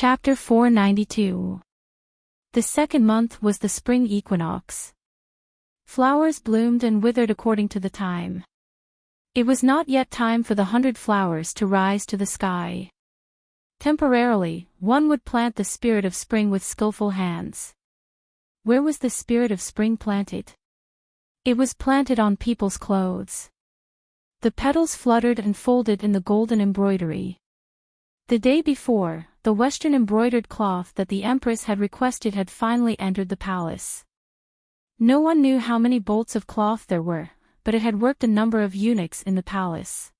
Chapter 492. The second month was the spring equinox. Flowers bloomed and withered according to the time. It was not yet time for the 100 flowers to rise to the sky. Temporarily, one would plant the spirit of spring with skillful hands. Where was the spirit of spring planted? It was planted on people's clothes. The petals fluttered and folded in the golden embroidery. The day before, the Western embroidered cloth that the Empress had requested had finally entered the palace. No one knew how many bolts of cloth there were, but it had worked a number of eunuchs in the palace.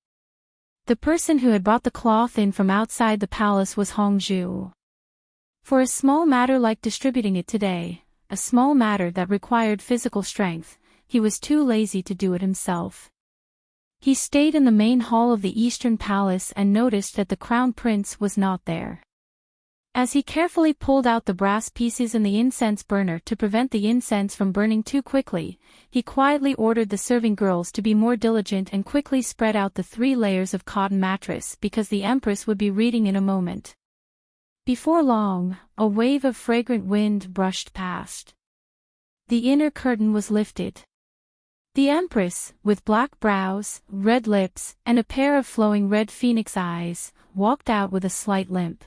The person who had brought the cloth in from outside the palace was Hongzhu. For a small matter like distributing it today, a small matter that required physical strength, he was too lazy to do it himself. He stayed in the main hall of the Eastern Palace and noticed that the Crown Prince was not there. As he carefully pulled out the brass pieces in the incense burner to prevent the incense from burning too quickly, he quietly ordered the serving girls to be more diligent and quickly spread out the 3 layers of cotton mattress because the Empress would be reading in a moment. Before long, a wave of fragrant wind brushed past. The inner curtain was lifted. The Empress, with black brows, red lips, and a pair of flowing red phoenix eyes, walked out with a slight limp.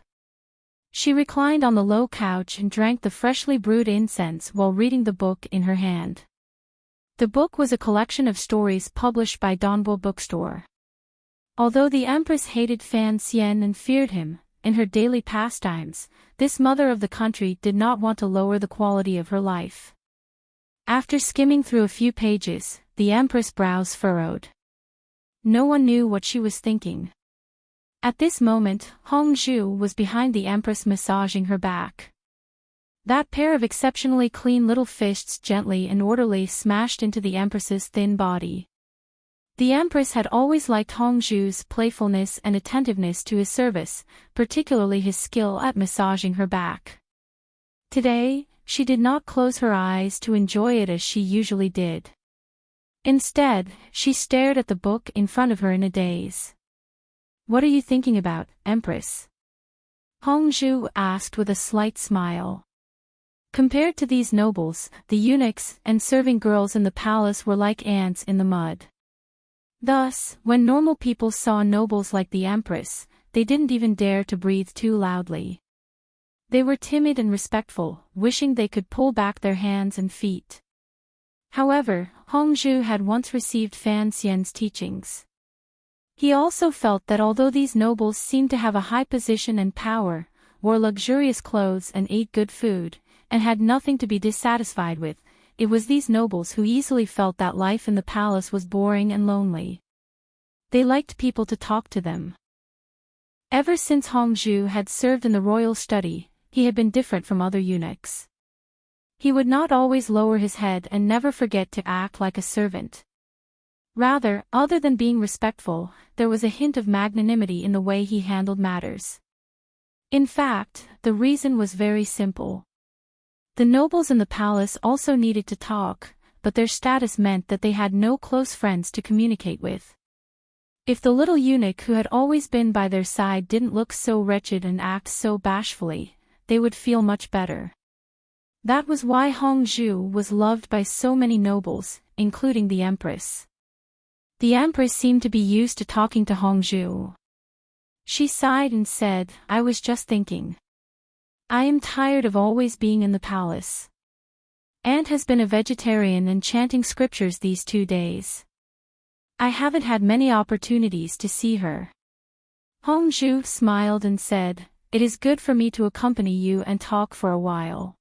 She reclined on the low couch and drank the freshly brewed incense while reading the book in her hand. The book was a collection of stories published by Donbo Bookstore. Although the Empress hated Fan Xian and feared him, in her daily pastimes, this mother of the country did not want to lower the quality of her life. After skimming through a few pages, the Empress' brows furrowed. No one knew what she was thinking. At this moment, Hongzhu was behind the Empress massaging her back. That pair of exceptionally clean little fists gently and orderly smashed into the Empress's thin body. The Empress had always liked Hongzhu's playfulness and attentiveness to his service, particularly his skill at massaging her back. Today, she did not close her eyes to enjoy it as she usually did. Instead, she stared at the book in front of her in a daze. "What are you thinking about, Empress?" Hongzhu asked with a slight smile. Compared to these nobles, the eunuchs and serving girls in the palace were like ants in the mud. Thus, when normal people saw nobles like the Empress, they didn't even dare to breathe too loudly. They were timid and respectful, wishing they could pull back their hands and feet. However, Hongzhu had once received Fan Xian's teachings. He also felt that although these nobles seemed to have a high position and power, wore luxurious clothes and ate good food, and had nothing to be dissatisfied with, it was these nobles who easily felt that life in the palace was boring and lonely. They liked people to talk to them. Ever since Hongzhu had served in the royal study, he had been different from other eunuchs. He would not always lower his head and never forget to act like a servant. Rather, other than being respectful, there was a hint of magnanimity in the way he handled matters. In fact, the reason was very simple. The nobles in the palace also needed to talk, but their status meant that they had no close friends to communicate with. If the little eunuch who had always been by their side didn't look so wretched and act so bashfully, they would feel much better. That was why Hongzhu was loved by so many nobles, including the Empress. The Empress seemed to be used to talking to Hongzhu. She sighed and said, "I was just thinking. I am tired of always being in the palace. Aunt has been a vegetarian and chanting scriptures these 2 days. I haven't had many opportunities to see her." Hongzhu smiled and said, "It is good for me to accompany you and talk for a while."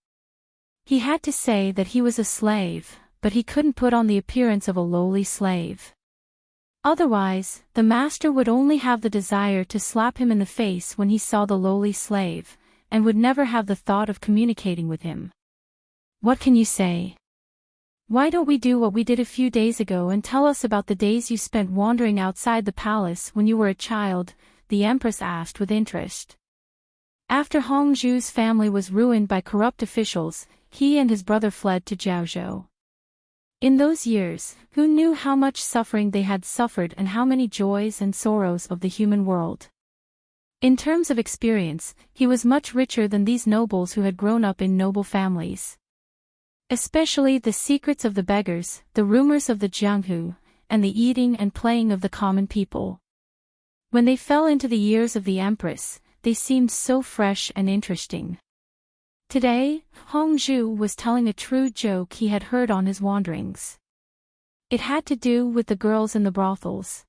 He had to say that he was a slave, but he couldn't put on the appearance of a lowly slave. Otherwise, the master would only have the desire to slap him in the face when he saw the lowly slave, and would never have the thought of communicating with him. "What can you say? Why don't we do what we did a few days ago and tell us about the days you spent wandering outside the palace when you were a child?" the Empress asked with interest. After Hongzhu's family was ruined by corrupt officials, he and his brother fled to Jiaozhou. In those years, who knew how much suffering they had suffered and how many joys and sorrows of the human world? In terms of experience, he was much richer than these nobles who had grown up in noble families. Especially the secrets of the beggars, the rumors of the jianghu, and the eating and playing of the common people. When they fell into the years of the empress, they seemed so fresh and interesting. Today, Hongzhu was telling a true joke he had heard on his wanderings. It had to do with the girls in the brothels.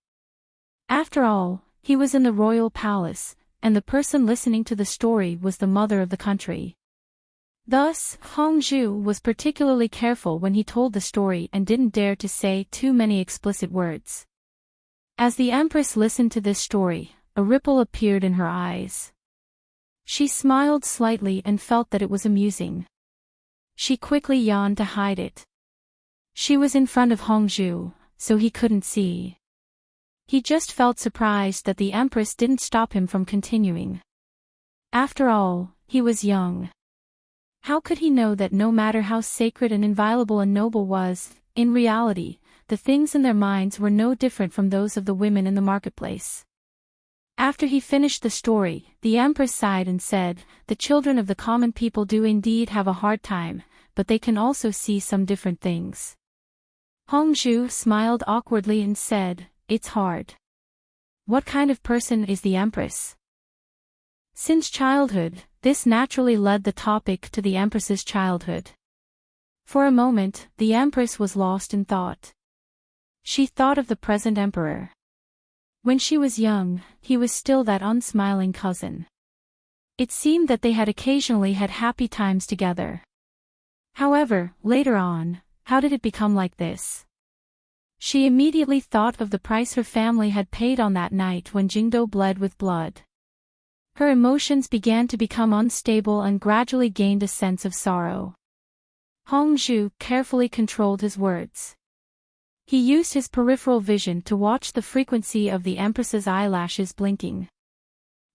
After all, he was in the royal palace, and the person listening to the story was the mother of the country. Thus, Hongzhu was particularly careful when he told the story and didn't dare to say too many explicit words. As the empress listened to this story, a ripple appeared in her eyes. She smiled slightly and felt that it was amusing. She quickly yawned to hide it. She was in front of Hongzhu, so he couldn't see. He just felt surprised that the empress didn't stop him from continuing. After all, he was young. How could he know that no matter how sacred and inviolable a noble was, in reality, the things in their minds were no different from those of the women in the marketplace? After he finished the story, the empress sighed and said, "The children of the common people do indeed have a hard time, but they can also see some different things." Hongzhu smiled awkwardly and said, "It's hard." What kind of person is the empress? Since childhood, this naturally led the topic to the empress's childhood. For a moment, the empress was lost in thought. She thought of the present emperor. When she was young, he was still that unsmiling cousin. It seemed that they had occasionally had happy times together. However, later on, how did it become like this? She immediately thought of the price her family had paid on that night when Jingdo bled with blood. Her emotions began to become unstable and gradually gained a sense of sorrow. Hongzhu carefully controlled his words. He used his peripheral vision to watch the frequency of the empress's eyelashes blinking.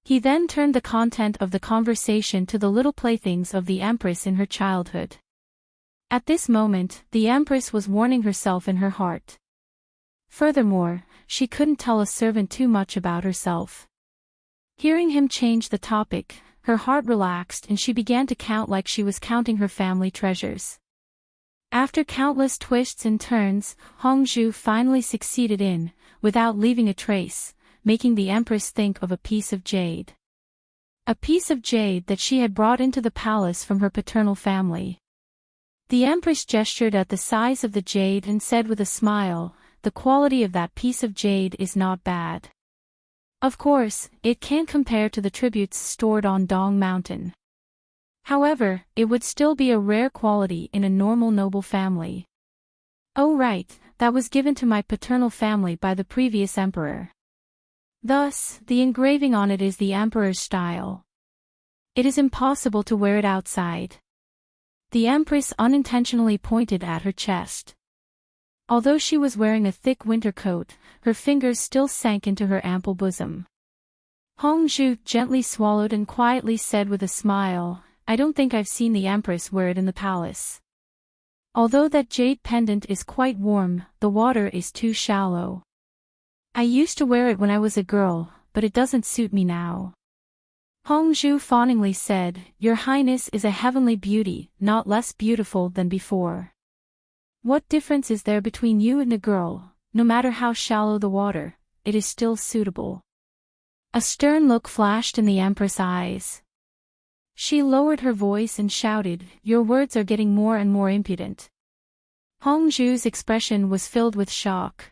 He then turned the content of the conversation to the little playthings of the empress in her childhood. At this moment, the empress was warning herself in her heart. Furthermore, she couldn't tell a servant too much about herself. Hearing him change the topic, her heart relaxed and she began to count like she was counting her family treasures. After countless twists and turns, Hongzhu finally succeeded in, without leaving a trace, making the empress think of a piece of jade. A piece of jade that she had brought into the palace from her paternal family. The empress gestured at the size of the jade and said with a smile, "The quality of that piece of jade is not bad. Of course, it can't compare to the tributes stored on Dong Mountain. However, it would still be a rare quality in a normal noble family." "Oh right, that was given to my paternal family by the previous emperor. Thus, the engraving on it is the emperor's style. It is impossible to wear it outside." The empress unintentionally pointed at her chest. Although she was wearing a thick winter coat, her fingers still sank into her ample bosom. Hongzhu gently swallowed and quietly said with a smile, "I don't think I've seen the empress wear it in the palace. Although that jade pendant is quite warm, the water is too shallow. I used to wear it when I was a girl, but it doesn't suit me now." Hongzhu fawningly said, "Your Highness is a heavenly beauty, not less beautiful than before. What difference is there between you and a girl? No matter how shallow the water, it is still suitable." A stern look flashed in the empress' eyes. She lowered her voice and shouted, "Your words are getting more and more impudent." Hongzhu's expression was filled with shock.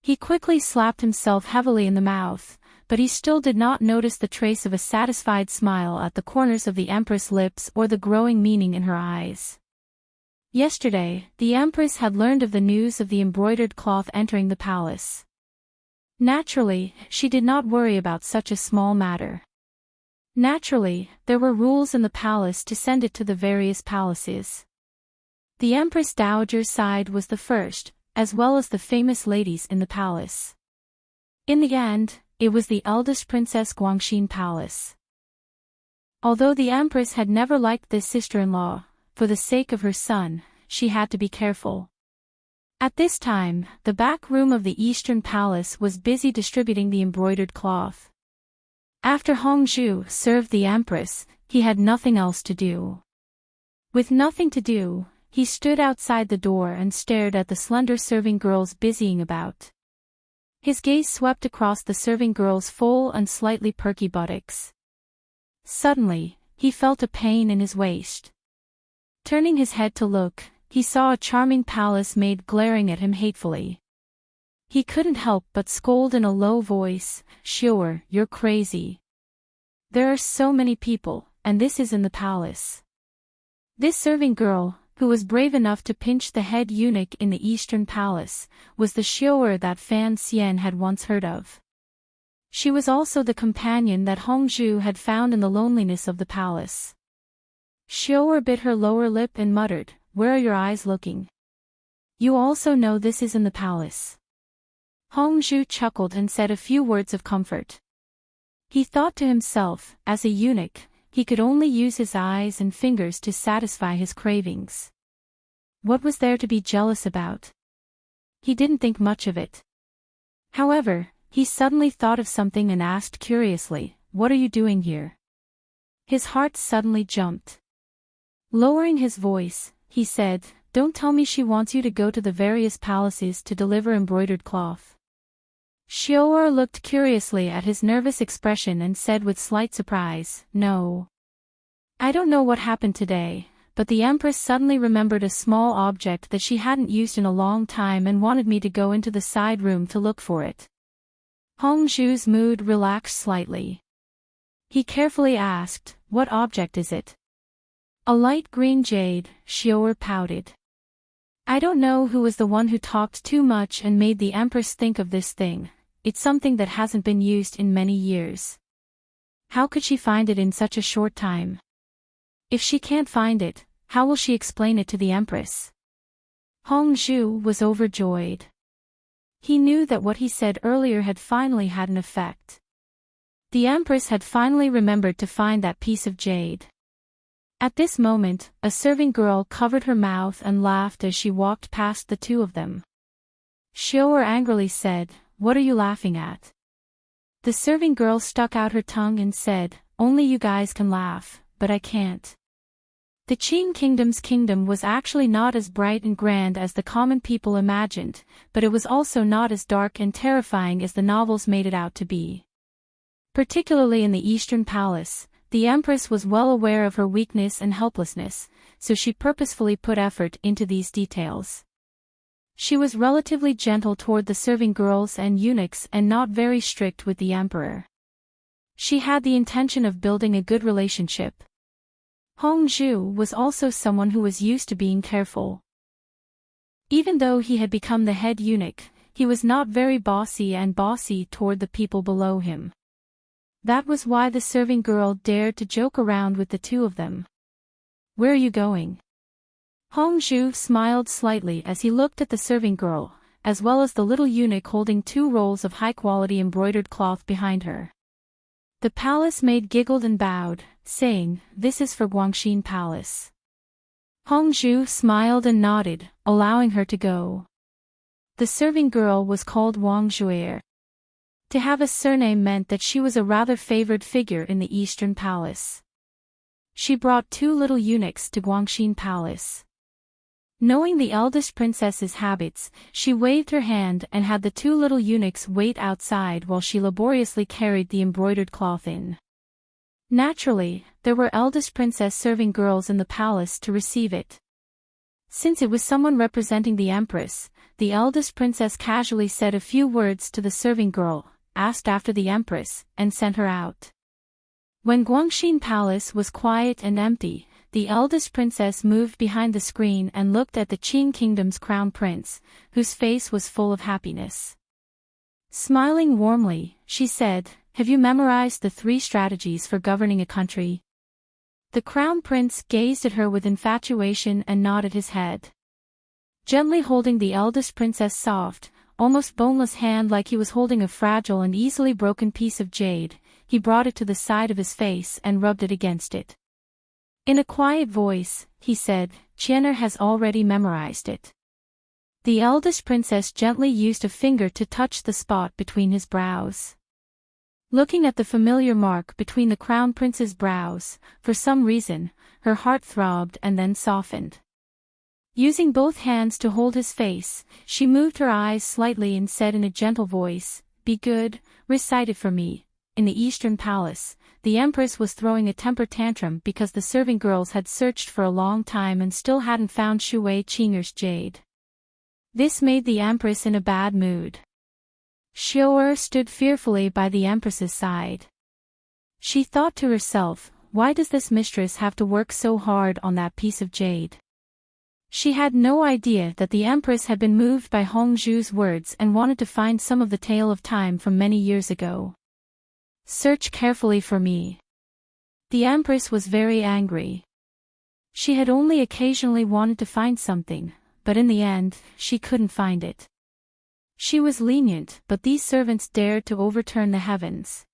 He quickly slapped himself heavily in the mouth, but he still did not notice the trace of a satisfied smile at the corners of the empress' lips or the growing meaning in her eyes. Yesterday, the empress had learned of the news of the embroidered cloth entering the palace. Naturally, she did not worry about such a small matter. Naturally, there were rules in the palace to send it to the various palaces. The Empress Dowager's side was the first, as well as the famous ladies in the palace. In the end, it was the eldest Princess Guangxin Palace. Although the Empress had never liked this sister-in-law, for the sake of her son, she had to be careful. At this time, the back room of the Eastern Palace was busy distributing the embroidered cloth. After Hongzhu served the Empress, he had nothing else to do. With nothing to do, he stood outside the door and stared at the slender serving girls busying about. His gaze swept across the serving girls' full and slightly perky buttocks. Suddenly, he felt a pain in his waist. Turning his head to look, he saw a charming palace maid glaring at him hatefully. He couldn't help but scold in a low voice, "Sure, you're crazy. There are so many people, and this is in the palace." This serving girl, who was brave enough to pinch the head eunuch in the Eastern Palace, was the Xiao'er that Fan Xian had once heard of. She was also the companion that Hongzhu had found in the loneliness of the palace. Xiao'er bit her lower lip and muttered, "Where are your eyes looking? You also know this is in the palace." Hongzhu chuckled and said a few words of comfort. He thought to himself, as a eunuch, he could only use his eyes and fingers to satisfy his cravings. What was there to be jealous about? He didn't think much of it. However, he suddenly thought of something and asked curiously, "What are you doing here?" His heart suddenly jumped. Lowering his voice, he said, "Don't tell me she wants you to go to the various palaces to deliver embroidered cloth." Xiao'er looked curiously at his nervous expression and said with slight surprise, "No. I don't know what happened today, but the Empress suddenly remembered a small object that she hadn't used in a long time and wanted me to go into the side room to look for it." Hongzhu's mood relaxed slightly. He carefully asked, "What object is it?" "A light green jade," Xiao'er pouted. "I don't know who was the one who talked too much and made the Empress think of this thing. It's something that hasn't been used in many years. How could she find it in such a short time? If she can't find it, how will she explain it to the Empress?" Hongzhu was overjoyed. He knew that what he said earlier had finally had an effect. The Empress had finally remembered to find that piece of jade. At this moment, a serving girl covered her mouth and laughed as she walked past the two of them. Xiao'er angrily said, "What are you laughing at?" The serving girl stuck out her tongue and said, "Only you guys can laugh, but I can't." The Qing Kingdom's kingdom was actually not as bright and grand as the common people imagined, but it was also not as dark and terrifying as the novels made it out to be. Particularly in the Eastern Palace, the Empress was well aware of her weakness and helplessness, so she purposefully put effort into these details. She was relatively gentle toward the serving girls and eunuchs and not very strict with the emperor. She had the intention of building a good relationship. Hongzhu was also someone who was used to being careful. Even though he had become the head eunuch, he was not very bossy toward the people below him. That was why the serving girl dared to joke around with the two of them. "Where are you going?" Hongzhu smiled slightly as he looked at the serving girl, as well as the little eunuch holding 2 rolls of high-quality embroidered cloth behind her. The palace maid giggled and bowed, saying, "This is for Guangxin Palace." Hongzhu smiled and nodded, allowing her to go. The serving girl was called Wang Zhuer. To have a surname meant that she was a rather favored figure in the Eastern Palace. She brought 2 little eunuchs to Guangxin Palace. Knowing the eldest princess's habits, she waved her hand and had the 2 little eunuchs wait outside while she laboriously carried the embroidered cloth in. Naturally, there were eldest princess serving girls in the palace to receive it. Since it was someone representing the Empress, the eldest princess casually said a few words to the serving girl, asked after the Empress, and sent her out. When Guangxin Palace was quiet and empty, the eldest princess moved behind the screen and looked at the Qing Kingdom's crown prince, whose face was full of happiness. Smiling warmly, she said, "Have you memorized the 3 strategies for governing a country?" The crown prince gazed at her with infatuation and nodded his head. Gently holding the eldest princess' soft, almost boneless hand like he was holding a fragile and easily broken piece of jade, he brought it to the side of his face and rubbed it against it. In a quiet voice, he said, "Qian'er has already memorized it." The eldest princess gently used a finger to touch the spot between his brows. Looking at the familiar mark between the crown prince's brows, for some reason, her heart throbbed and then softened. Using both hands to hold his face, she moved her eyes slightly and said in a gentle voice, "Be good, recite it for me." In the Eastern Palace, the Empress was throwing a temper tantrum because the serving girls had searched for a long time and still hadn't found Shu Qing'er's jade. This made the Empress in a bad mood. Xiu stood fearfully by the Empress's side. She thought to herself, why does this mistress have to work so hard on that piece of jade? She had no idea that the Empress had been moved by Hongzhu's words and wanted to find some of the tale of time from many years ago. Search carefully for me. The Empress was very angry. She had only occasionally wanted to find something, but in the end, she couldn't find it. She was lenient, but these servants dared to overturn the heavens.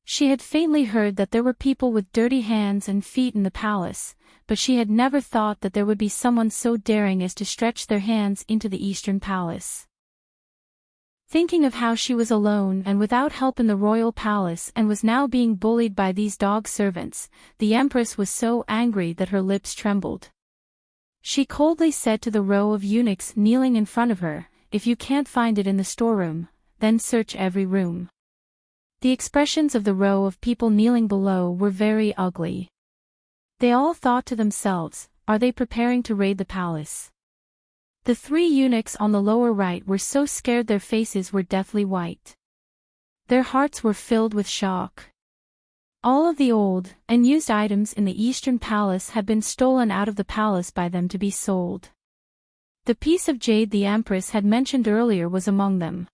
She had faintly heard that there were people with dirty hands and feet in the palace, but she had never thought that there would be someone so daring as to stretch their hands into the Eastern Palace. Thinking of how she was alone and without help in the royal palace and was now being bullied by these dog servants, the Empress was so angry that her lips trembled. She coldly said to the row of eunuchs kneeling in front of her, "If you can't find it in the storeroom, then search every room." The expressions of the row of people kneeling below were very ugly. They all thought to themselves, are they preparing to raid the palace? The three eunuchs on the lower right were so scared their faces were deathly white. Their hearts were filled with shock. All of the old, unused items in the Eastern Palace had been stolen out of the palace by them to be sold. The piece of jade the Empress had mentioned earlier was among them.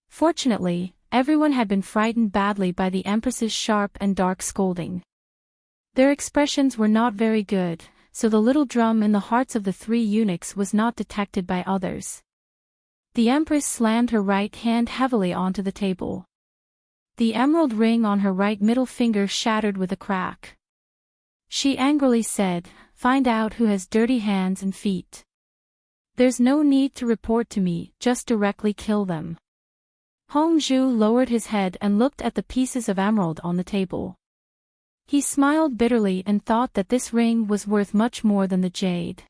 Fortunately, everyone had been frightened badly by the Empress's sharp and dark scolding. Their expressions were not very good, so the little drum in the hearts of the three eunuchs was not detected by others. The Empress slammed her right hand heavily onto the table. The emerald ring on her right middle finger shattered with a crack. She angrily said, "Find out who has dirty hands and feet. There's no need to report to me, just directly kill them." Hongzhu lowered his head and looked at the pieces of emerald on the table. He smiled bitterly and thought that this ring was worth much more than the jade.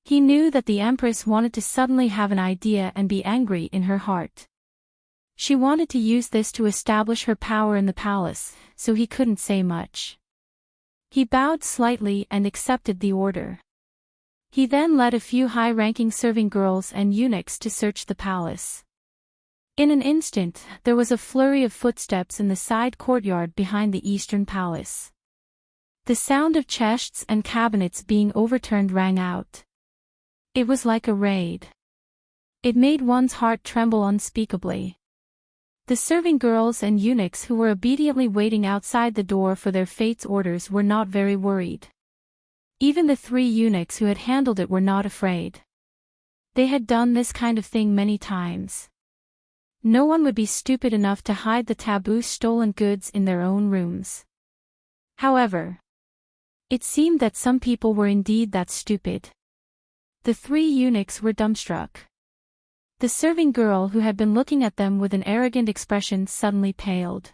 He knew that the Empress wanted to suddenly have an idea and be angry in her heart. She wanted to use this to establish her power in the palace, so he couldn't say much. He bowed slightly and accepted the order. He then led a few high-ranking serving girls and eunuchs to search the palace. In an instant, there was a flurry of footsteps in the side courtyard behind the Eastern Palace. The sound of chests and cabinets being overturned rang out. It was like a raid. It made one's heart tremble unspeakably. The serving girls and eunuchs who were obediently waiting outside the door for their fate's orders were not very worried. Even the three eunuchs who had handled it were not afraid. They had done this kind of thing many times. No one would be stupid enough to hide the taboo stolen goods in their own rooms. However, it seemed that some people were indeed that stupid. The three eunuchs were dumbstruck. The serving girl who had been looking at them with an arrogant expression suddenly paled.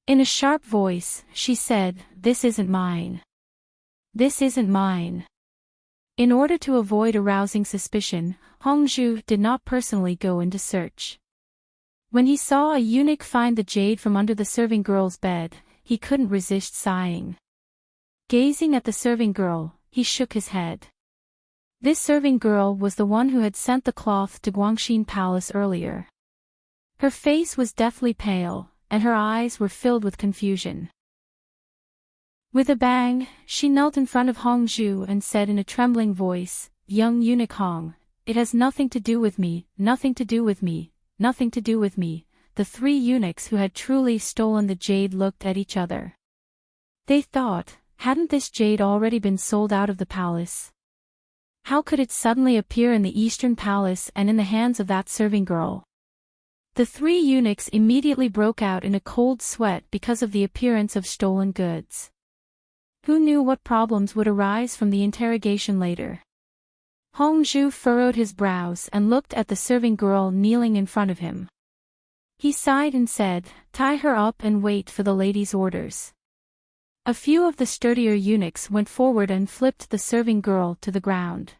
In a sharp voice, she said, "This isn't mine. This isn't mine." In order to avoid arousing suspicion, Hongzhu did not personally go into search. When he saw a eunuch find the jade from under the serving girl's bed, he couldn't resist sighing. Gazing at the serving girl, he shook his head. This serving girl was the one who had sent the cloth to Guangxin Palace earlier. Her face was deathly pale, and her eyes were filled with confusion. With a bang, she knelt in front of Hongzhu and said in a trembling voice, "Young eunuch Hong, it has nothing to do with me, nothing to do with me, nothing to do with me." The three eunuchs who had truly stolen the jade looked at each other. They thought, hadn't this jade already been sold out of the palace? How could it suddenly appear in the Eastern Palace and in the hands of that serving girl? The three eunuchs immediately broke out in a cold sweat because of the appearance of stolen goods. Who knew what problems would arise from the interrogation later? Hongzhu furrowed his brows and looked at the serving girl kneeling in front of him. He sighed and said, "Tie her up and wait for the lady's orders." A few of the sturdier eunuchs went forward and flipped the serving girl to the ground.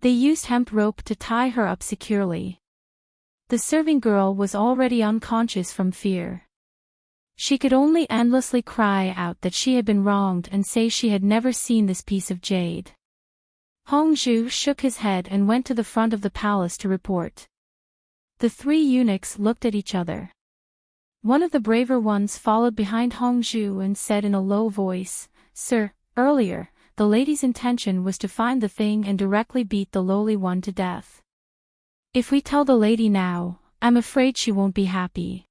They used hemp rope to tie her up securely. The serving girl was already unconscious from fear. She could only endlessly cry out that she had been wronged and say she had never seen this piece of jade. Hongzhu shook his head and went to the front of the palace to report. The three eunuchs looked at each other. One of the braver ones followed behind Hongzhu and said in a low voice, "Sir, earlier, the lady's intention was to find the thing and directly beat the lowly one to death. If we tell the lady now, I'm afraid she won't be happy.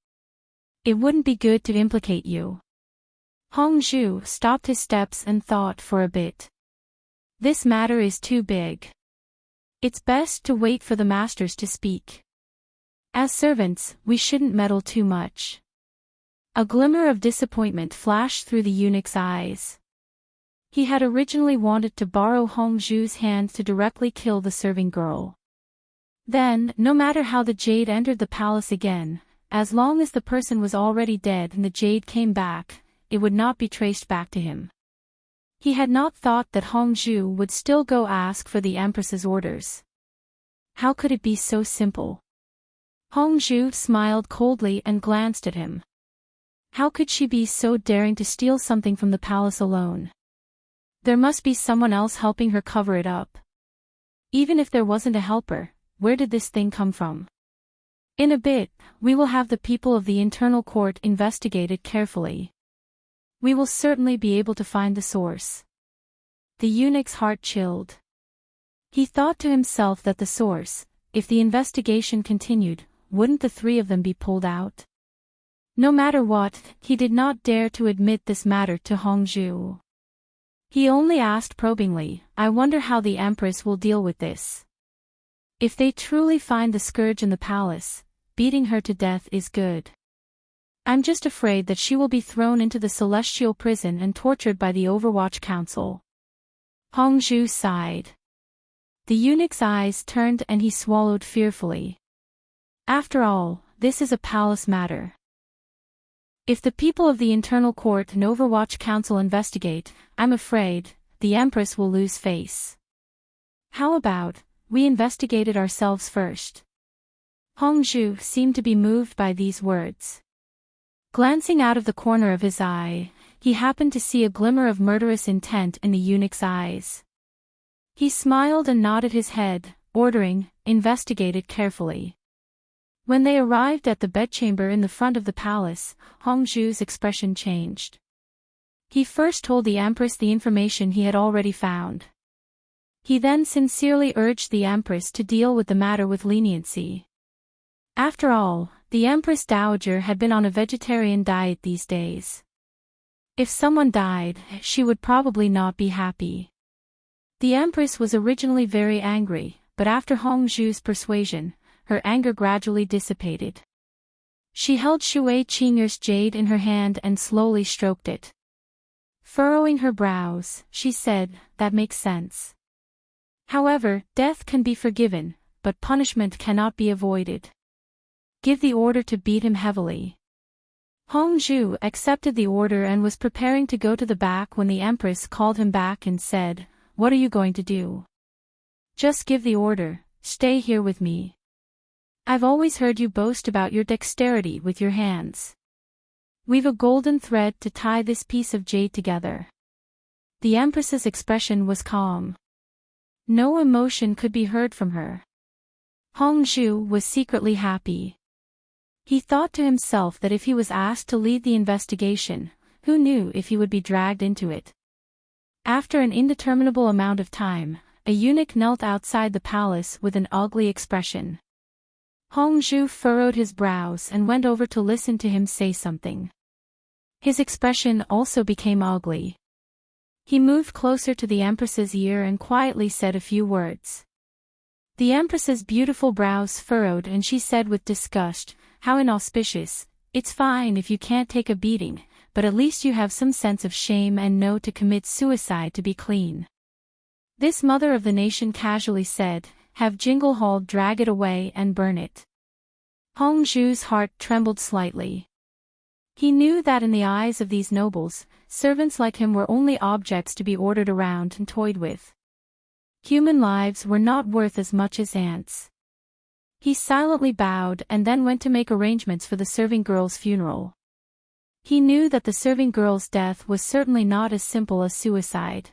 It wouldn't be good to implicate you." Hongzhu stopped his steps and thought for a bit. This matter is too big. It's best to wait for the masters to speak. As servants, we shouldn't meddle too much. A glimmer of disappointment flashed through the eunuch's eyes. He had originally wanted to borrow Hongzhu's hand to directly kill the serving girl. Then, no matter how the jade entered the palace again, as long as the person was already dead and the jade came back, it would not be traced back to him. He had not thought that Hongzhu would still go ask for the Empress's orders. How could it be so simple? Hongzhu smiled coldly and glanced at him. How could she be so daring to steal something from the palace alone? There must be someone else helping her cover it up. Even if there wasn't a helper, where did this thing come from? In a bit, we will have the people of the internal court investigate it carefully. We will certainly be able to find the source. The eunuch's heart chilled. He thought to himself that the source, if the investigation continued, wouldn't the three of them be pulled out? No matter what, he did not dare to admit this matter to Hongzhu. He only asked probingly, "I wonder how the Empress will deal with this. If they truly find the scourge in the palace, beating her to death is good. I'm just afraid that she will be thrown into the celestial prison and tortured by the Overwatch Council." Hongzhu sighed. The eunuch's eyes turned and he swallowed fearfully. After all, this is a palace matter. If the people of the internal court and Overwatch Council investigate, I'm afraid, the Empress will lose face. How about, we investigate it ourselves first? Hongzhu seemed to be moved by these words. Glancing out of the corner of his eye, he happened to see a glimmer of murderous intent in the eunuch's eyes. He smiled and nodded his head, ordering, "Investigate it carefully." When they arrived at the bedchamber in the front of the palace, Hongzhu's expression changed. He first told the Empress the information he had already found. He then sincerely urged the Empress to deal with the matter with leniency. After all, the Empress Dowager had been on a vegetarian diet these days. If someone died, she would probably not be happy. The Empress was originally very angry, but after Hongzhu's persuasion, her anger gradually dissipated. She held Shui Qing'er's jade in her hand and slowly stroked it. Furrowing her brows, she said, "That makes sense. However, death can be forgiven, but punishment cannot be avoided. Give the order to beat him heavily." Hongzhu accepted the order and was preparing to go to the back when the Empress called him back and said, "What are you going to do? Just give the order, stay here with me. I've always heard you boast about your dexterity with your hands. We've a golden thread to tie this piece of jade together." The Empress's expression was calm. No emotion could be heard from her. Hongzhu was secretly happy. He thought to himself that if he was asked to lead the investigation, who knew if he would be dragged into it. After an indeterminable amount of time, a eunuch knelt outside the palace with an ugly expression. Hongzhu furrowed his brows and went over to listen to him say something. His expression also became ugly. He moved closer to the Empress's ear and quietly said a few words. The Empress's beautiful brows furrowed and she said with disgust, "How inauspicious. It's fine if you can't take a beating, but at least you have some sense of shame and know to commit suicide to be clean." This mother of the nation casually said, "Have Jingle Hall drag it away and burn it." Hongzhu's heart trembled slightly. He knew that in the eyes of these nobles, servants like him were only objects to be ordered around and toyed with. Human lives were not worth as much as ants. He silently bowed and then went to make arrangements for the serving girl's funeral. He knew that the serving girl's death was certainly not as simple as suicide.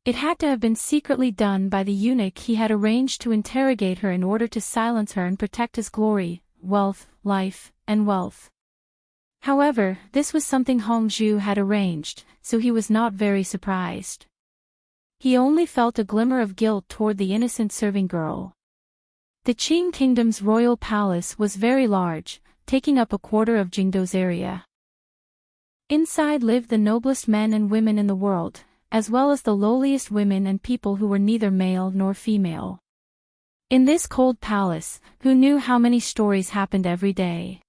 It had to have been secretly done by the eunuch he had arranged to interrogate her in order to silence her and protect his glory, wealth, life, and wealth. However, this was something Hongzhu had arranged, so he was not very surprised. He only felt a glimmer of guilt toward the innocent serving girl. The Qing kingdom's royal palace was very large, taking up a quarter of Jingdo's area. Inside lived the noblest men and women in the world, as well as the lowliest women and people who were neither male nor female. In this cold palace, who knew how many stories happened every day?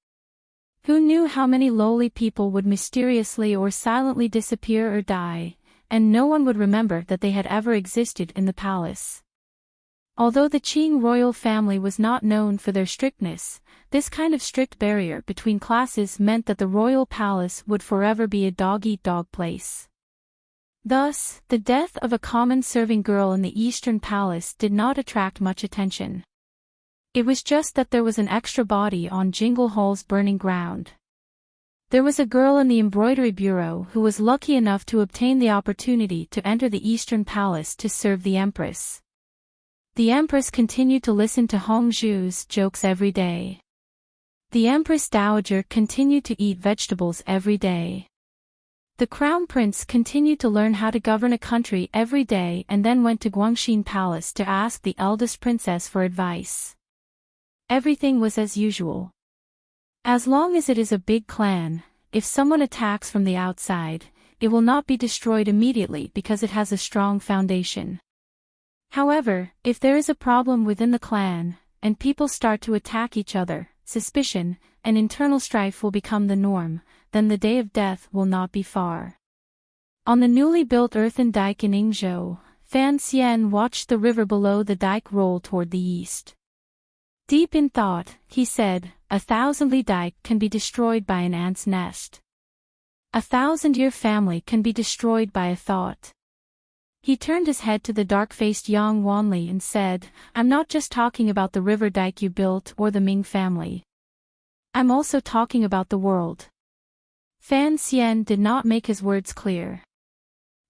Who knew how many lowly people would mysteriously or silently disappear or die, and no one would remember that they had ever existed in the palace? Although the Qing royal family was not known for their strictness, this kind of strict barrier between classes meant that the royal palace would forever be a dog-eat-dog place. Thus, the death of a common serving girl in the Eastern Palace did not attract much attention. It was just that there was an extra body on Jingle Hall's burning ground. There was a girl in the embroidery bureau who was lucky enough to obtain the opportunity to enter the Eastern Palace to serve the Empress. The Empress continued to listen to Hongzhu's jokes every day. The Empress Dowager continued to eat vegetables every day. The Crown Prince continued to learn how to govern a country every day and then went to Guangxin Palace to ask the eldest princess for advice. Everything was as usual. As long as it is a big clan, if someone attacks from the outside, it will not be destroyed immediately because it has a strong foundation. However, if there is a problem within the clan, and people start to attack each other, suspicion and internal strife will become the norm, then the day of death will not be far. On the newly built earthen dike in Yingzhou, Fan Xian watched the river below the dike roll toward the east. Deep in thought, he said, 1,000-li dike can be destroyed by an ant's nest. 1,000-year family can be destroyed by a thought. He turned his head to the dark-faced Yang Wanli and said, I'm not just talking about the river dike you built or the Ming family. I'm also talking about the world. Fan Xian did not make his words clear.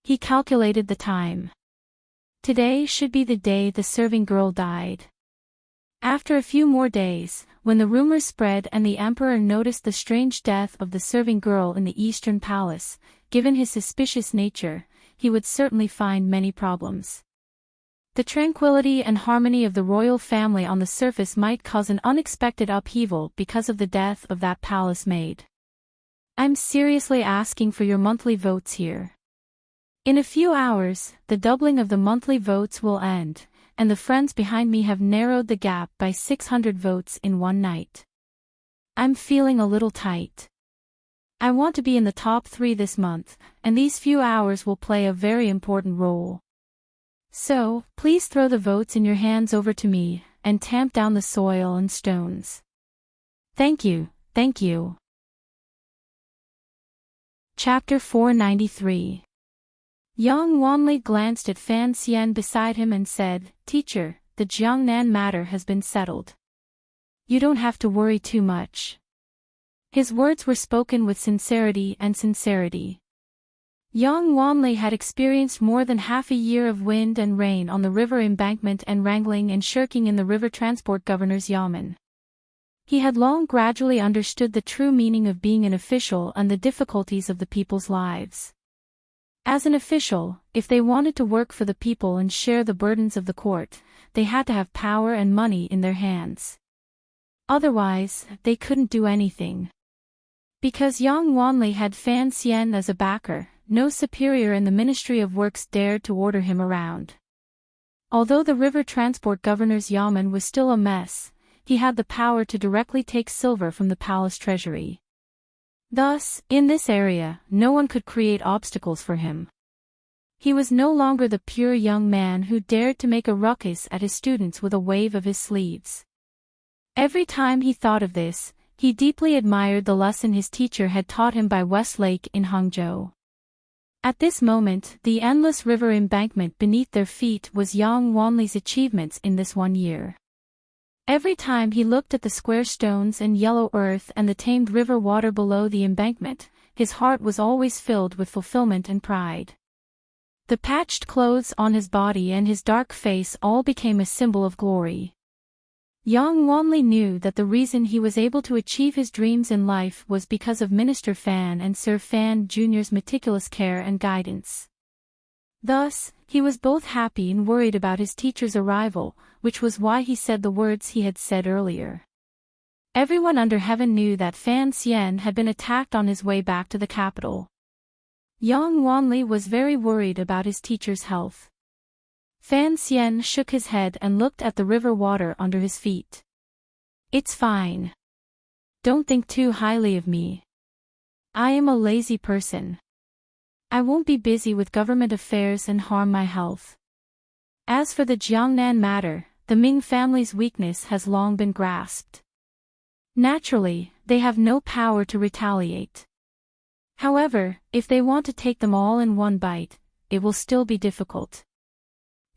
He calculated the time. Today should be the day the serving girl died. After a few more days, when the rumors spread and the emperor noticed the strange death of the serving girl in the Eastern Palace, given his suspicious nature, he would certainly find many problems. The tranquility and harmony of the royal family on the surface might cause an unexpected upheaval because of the death of that palace maid. I'm seriously asking for your monthly votes here. In a few hours, the doubling of the monthly votes will end, and the friends behind me have narrowed the gap by 600 votes in one night. I'm feeling a little tight. I want to be in the top 3 this month, and these few hours will play a very important role. So, please throw the votes in your hands over to me, and tamp down the soil and stones. Thank you, thank you. Chapter 493. Yang Wanli glanced at Fan Xian beside him and said, Teacher, the Jiangnan matter has been settled. You don't have to worry too much. His words were spoken with sincerity. Yang Wanli had experienced more than half a year of wind and rain on the river embankment and wrangling and shirking in the river transport governor's yamen. He had long gradually understood the true meaning of being an official and the difficulties of the people's lives. As an official, if they wanted to work for the people and share the burdens of the court, they had to have power and money in their hands. Otherwise, they couldn't do anything. Because Yang Wanli had Fan Xian as a backer, no superior in the Ministry of Works dared to order him around. Although the river transport governor's yamen was still a mess, he had the power to directly take silver from the palace treasury. Thus, in this area, no one could create obstacles for him. He was no longer the pure young man who dared to make a ruckus at his students with a wave of his sleeves. Every time he thought of this, he deeply admired the lesson his teacher had taught him by West Lake in Hangzhou. At this moment, the endless river embankment beneath their feet was Yang Wanli's achievements in this 1 year. Every time he looked at the square stones and yellow earth and the tamed river water below the embankment, his heart was always filled with fulfillment and pride. The patched clothes on his body and his dark face all became a symbol of glory. Yang Wanli knew that the reason he was able to achieve his dreams in life was because of Minister Fan and Sir Fan Jr.'s meticulous care and guidance. Thus, he was both happy and worried about his teacher's arrival, which was why he said the words he had said earlier. Everyone under heaven knew that Fan Xian had been attacked on his way back to the capital. Yang Wanli was very worried about his teacher's health. Fan Xian shook his head and looked at the river water under his feet. "It's fine. Don't think too highly of me. I am a lazy person. I won't be busy with government affairs and harm my health." As for the Jiangnan matter, the Ming family's weakness has long been grasped. Naturally, they have no power to retaliate. However, if they want to take them all in one bite, it will still be difficult.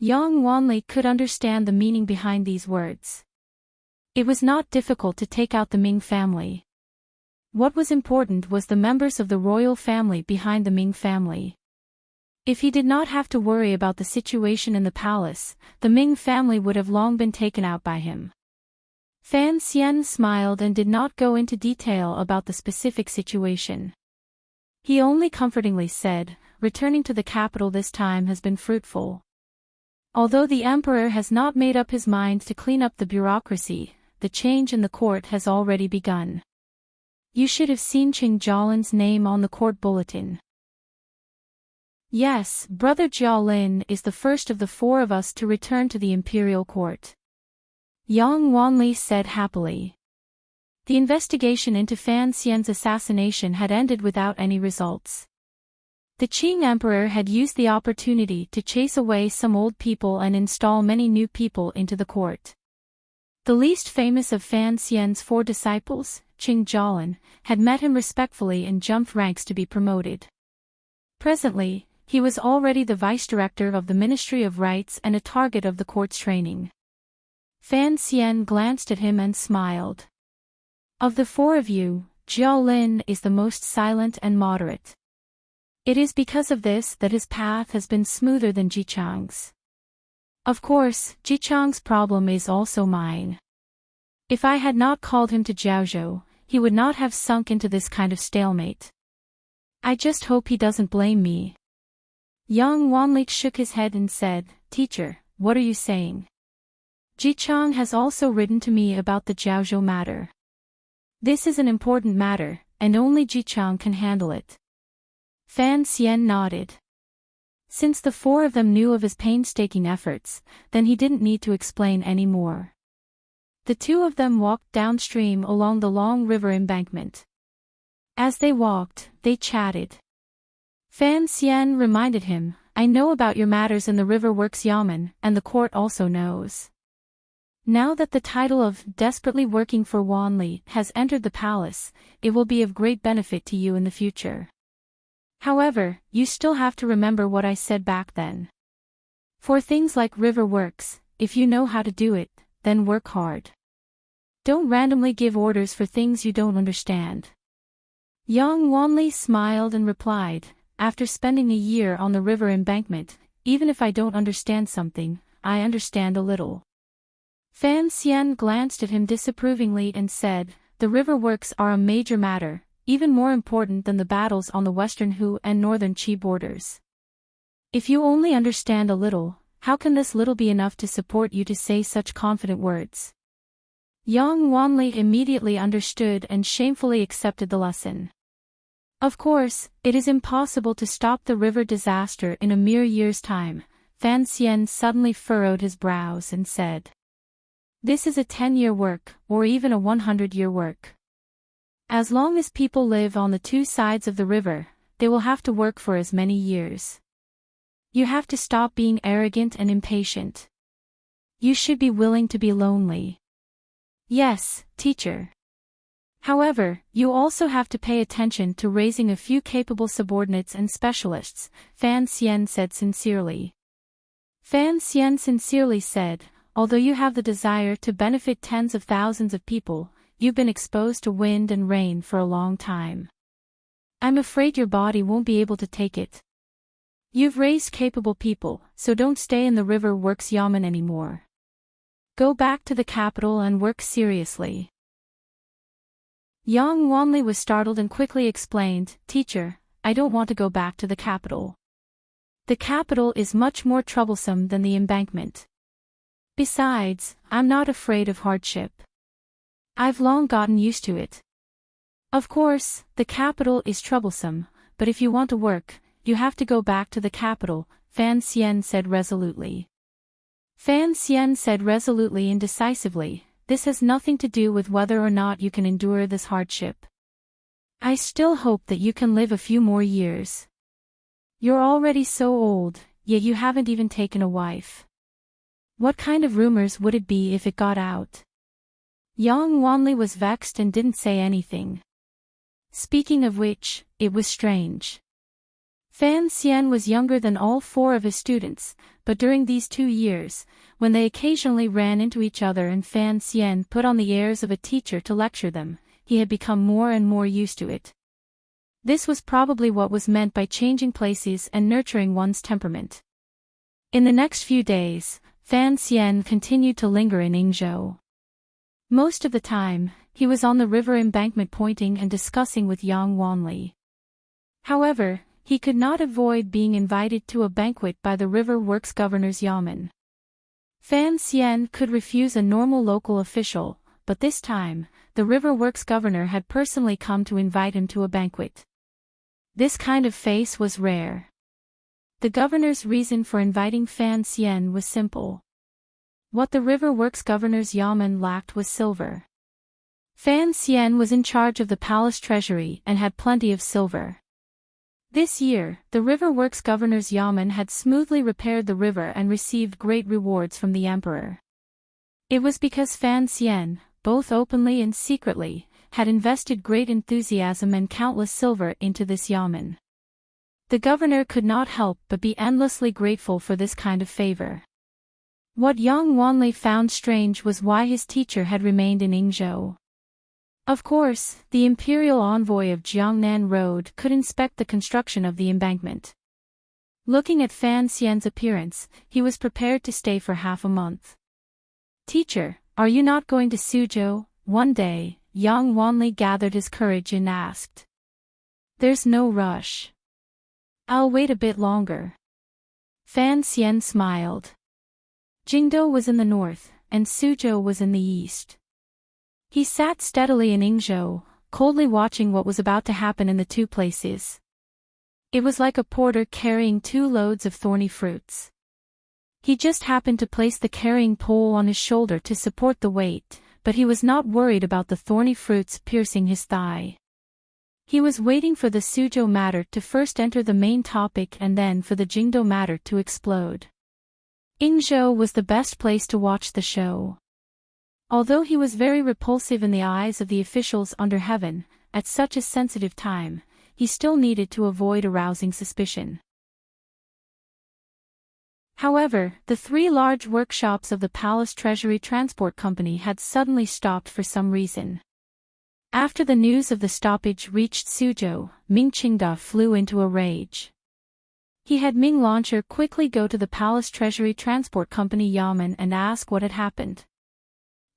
Yang Wanli could understand the meaning behind these words. It was not difficult to take out the Ming family. What was important was the members of the royal family behind the Ming family. If he did not have to worry about the situation in the palace, the Ming family would have long been taken out by him. Fan Xian smiled and did not go into detail about the specific situation. He only comfortingly said, "Returning to the capital this time has been fruitful. Although the emperor has not made up his mind to clean up the bureaucracy, the change in the court has already begun. You should have seen Qing Jiaolin's name on the court bulletin." "Yes, Brother Jiaolin is the first of the 4 of us to return to the imperial court," Yang Wanli said happily. The investigation into Fan Xian's assassination had ended without any results. The Qing emperor had used the opportunity to chase away some old people and install many new people into the court. The least famous of Fan Xian's 4 disciples, Qing Jiaolin, had met him respectfully and jumped ranks to be promoted. Presently, he was already the vice-director of the Ministry of Rights and a target of the court's training. Fan Xian glanced at him and smiled. "Of the 4 of you, Jiaolin is the most silent and moderate. It is because of this that his path has been smoother than Jichang's. Of course, Jichang's problem is also mine. If I had not called him to Jiaozhou, he would not have sunk into this kind of stalemate. I just hope he doesn't blame me." Yang Wanli shook his head and said, "Teacher, what are you saying? Jichang has also written to me about the Jiaozhou matter. This is an important matter, and only Jichang can handle it." Fan Xian nodded. Since the 4 of them knew of his painstaking efforts, then he didn't need to explain any more. The 2 of them walked downstream along the long river embankment. As they walked, they chatted. Fan Xian reminded him, "I know about your matters in the River Works Yamen, and the court also knows. Now that the title of desperately working for Wanli has entered the palace, it will be of great benefit to you in the future. However, you still have to remember what I said back then. For things like river works, if you know how to do it, then work hard. Don't randomly give orders for things you don't understand." Yang Wanli smiled and replied, "After spending a year on the river embankment, even if I don't understand something, I understand a little." Fan Xian glanced at him disapprovingly and said, "The river works are a major matter, even more important than the battles on the western Hu and northern Qi borders. If you only understand a little, how can this little be enough to support you to say such confident words?" Yang Wanli immediately understood and shamefully accepted the lesson. Of course, it is impossible to stop the river disaster in a mere year's time. Fan Xian suddenly furrowed his brows and said, "This is a 10-year work, or even a 100-year work. As long as people live on the 2 sides of the river, they will have to work for as many years. You have to stop being arrogant and impatient. You should be willing to be lonely. Yes, teacher. However, you also have to pay attention to raising a few capable subordinates and specialists, Fan Xian said sincerely. Fan Xian sincerely said, although you have the desire to benefit tens of thousands of people, you've been exposed to wind and rain for a long time. I'm afraid your body won't be able to take it. You've raised capable people, so don't stay in the river works yamen anymore. Go back to the capital and work seriously. Yang Wanli was startled and quickly explained, Teacher, I don't want to go back to the capital. The capital is much more troublesome than the embankment. Besides, I'm not afraid of hardship. I've long gotten used to it. Of course, the capital is troublesome, but if you want to work, you have to go back to the capital, Fan Xian said resolutely. Fan Xian said resolutely and decisively, this has nothing to do with whether or not you can endure this hardship. I still hope that you can live a few more years. You're already so old, yet you haven't even taken a wife. What kind of rumors would it be if it got out? Yang Wanli was vexed and didn't say anything. Speaking of which, it was strange. Fan Xian was younger than all four of his students, but during these 2 years, when they occasionally ran into each other and Fan Xian put on the airs of a teacher to lecture them, he had become more and more used to it. This was probably what was meant by changing places and nurturing one's temperament. In the next few days, Fan Xian continued to linger in Yingzhou. Most of the time, he was on the river embankment pointing and discussing with Yang Wanli. However, he could not avoid being invited to a banquet by the river works governor's yamen. Fan Xian could refuse a normal local official, but this time, the river works governor had personally come to invite him to a banquet. This kind of face was rare. The governor's reason for inviting Fan Xian was simple. What the river works governor's yamen lacked was silver. Fan Xian was in charge of the palace treasury and had plenty of silver. This year, the river works governor's yamen had smoothly repaired the river and received great rewards from the emperor. It was because Fan Xian, both openly and secretly, had invested great enthusiasm and countless silver into this yamen. The governor could not help but be endlessly grateful for this kind of favor. What Yang Wanli found strange was why his teacher had remained in Yingzhou. Of course, the imperial envoy of Jiangnan Road could inspect the construction of the embankment. Looking at Fan Xian's appearance, he was prepared to stay for half a month. Teacher, are you not going to Suzhou? One day, Yang Wanli gathered his courage and asked. There's no rush. I'll wait a bit longer. Fan Xian smiled. Jingdou was in the north, and Suzhou was in the east. He sat steadily in Yingzhou, coldly watching what was about to happen in the two places. It was like a porter carrying 2 loads of thorny fruits. He just happened to place the carrying pole on his shoulder to support the weight, but he was not worried about the thorny fruits piercing his thigh. He was waiting for the Suzhou matter to first enter the main topic and then for the Jingdou matter to explode. Yingzhou was the best place to watch the show. Although he was very repulsive in the eyes of the officials under heaven, at such a sensitive time, he still needed to avoid arousing suspicion. However, the 3 large workshops of the Palace Treasury Transport Company had suddenly stopped for some reason. After the news of the stoppage reached Suzhou, Ming Qingda flew into a rage. He had Ming Launcher quickly go to the Palace Treasury Transport Company yamen and ask what had happened.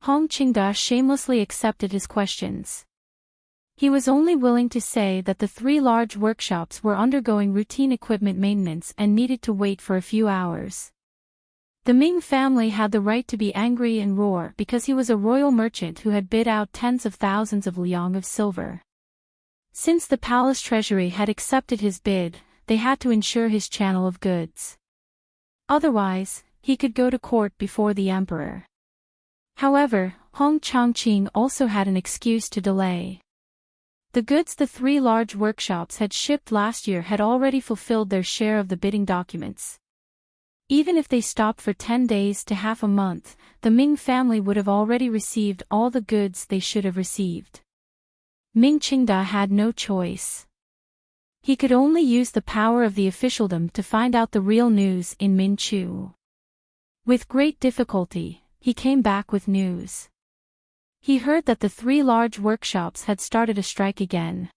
Hong Qingda shamelessly accepted his questions. He was only willing to say that the 3 large workshops were undergoing routine equipment maintenance and needed to wait for a few hours. The Ming family had the right to be angry and roar because he was a royal merchant who had bid out tens of thousands of liang of silver. Since the palace treasury had accepted his bid, they had to ensure his channel of goods. Otherwise, he could go to court before the emperor. However, Hong Chongqing also had an excuse to delay. The goods the 3 large workshops had shipped last year had already fulfilled their share of the bidding documents. Even if they stopped for 10 days to half a month, the Ming family would have already received all the goods they should have received. Ming Qingda had no choice. He could only use the power of the officialdom to find out the real news in Minchu. With great difficulty, he came back with news. He heard that the 3 large workshops had started a strike again.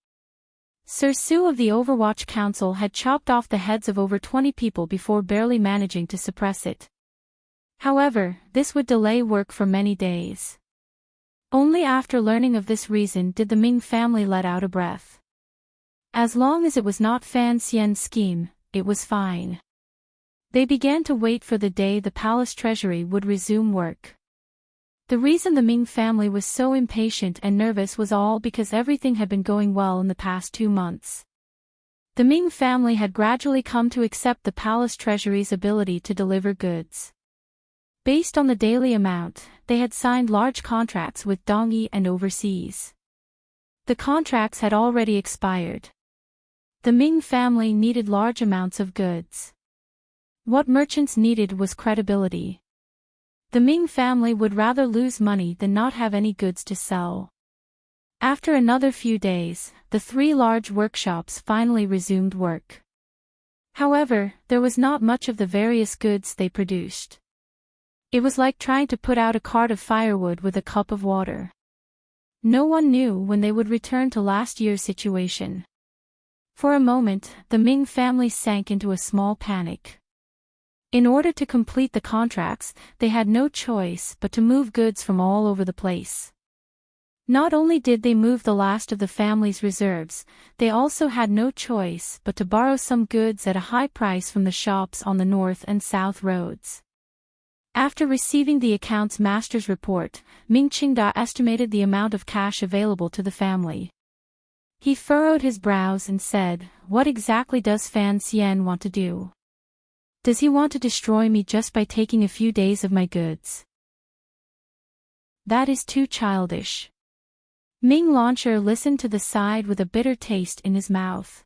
Sir Su of the Overwatch Council had chopped off the heads of over 20 people before barely managing to suppress it. However, this would delay work for many days. Only after learning of this reason did the Ming family let out a breath. As long as it was not Fan Xian's scheme, it was fine. They began to wait for the day the palace treasury would resume work. The reason the Ming family was so impatient and nervous was all because everything had been going well in the past 2 months. The Ming family had gradually come to accept the palace treasury's ability to deliver goods. Based on the daily amount, they had signed large contracts with Dongyi and overseas. The contracts had already expired. The Ming family needed large amounts of goods. What merchants needed was credibility. The Ming family would rather lose money than not have any goods to sell. After another few days, the 3 large workshops finally resumed work. However, there was not much of the various goods they produced. It was like trying to put out a cart of firewood with a cup of water. No one knew when they would return to last year's situation. For a moment, the Ming family sank into a small panic. In order to complete the contracts, they had no choice but to move goods from all over the place. Not only did they move the last of the family's reserves, they also had no choice but to borrow some goods at a high price from the shops on the north and south roads. After receiving the accounts master's report, Ming Qingda estimated the amount of cash available to the family. He furrowed his brows and said, "What exactly does Fan Xian want to do? Does he want to destroy me just by taking a few days of my goods? That is too childish." Ming Launcher listened to the side with a bitter taste in his mouth.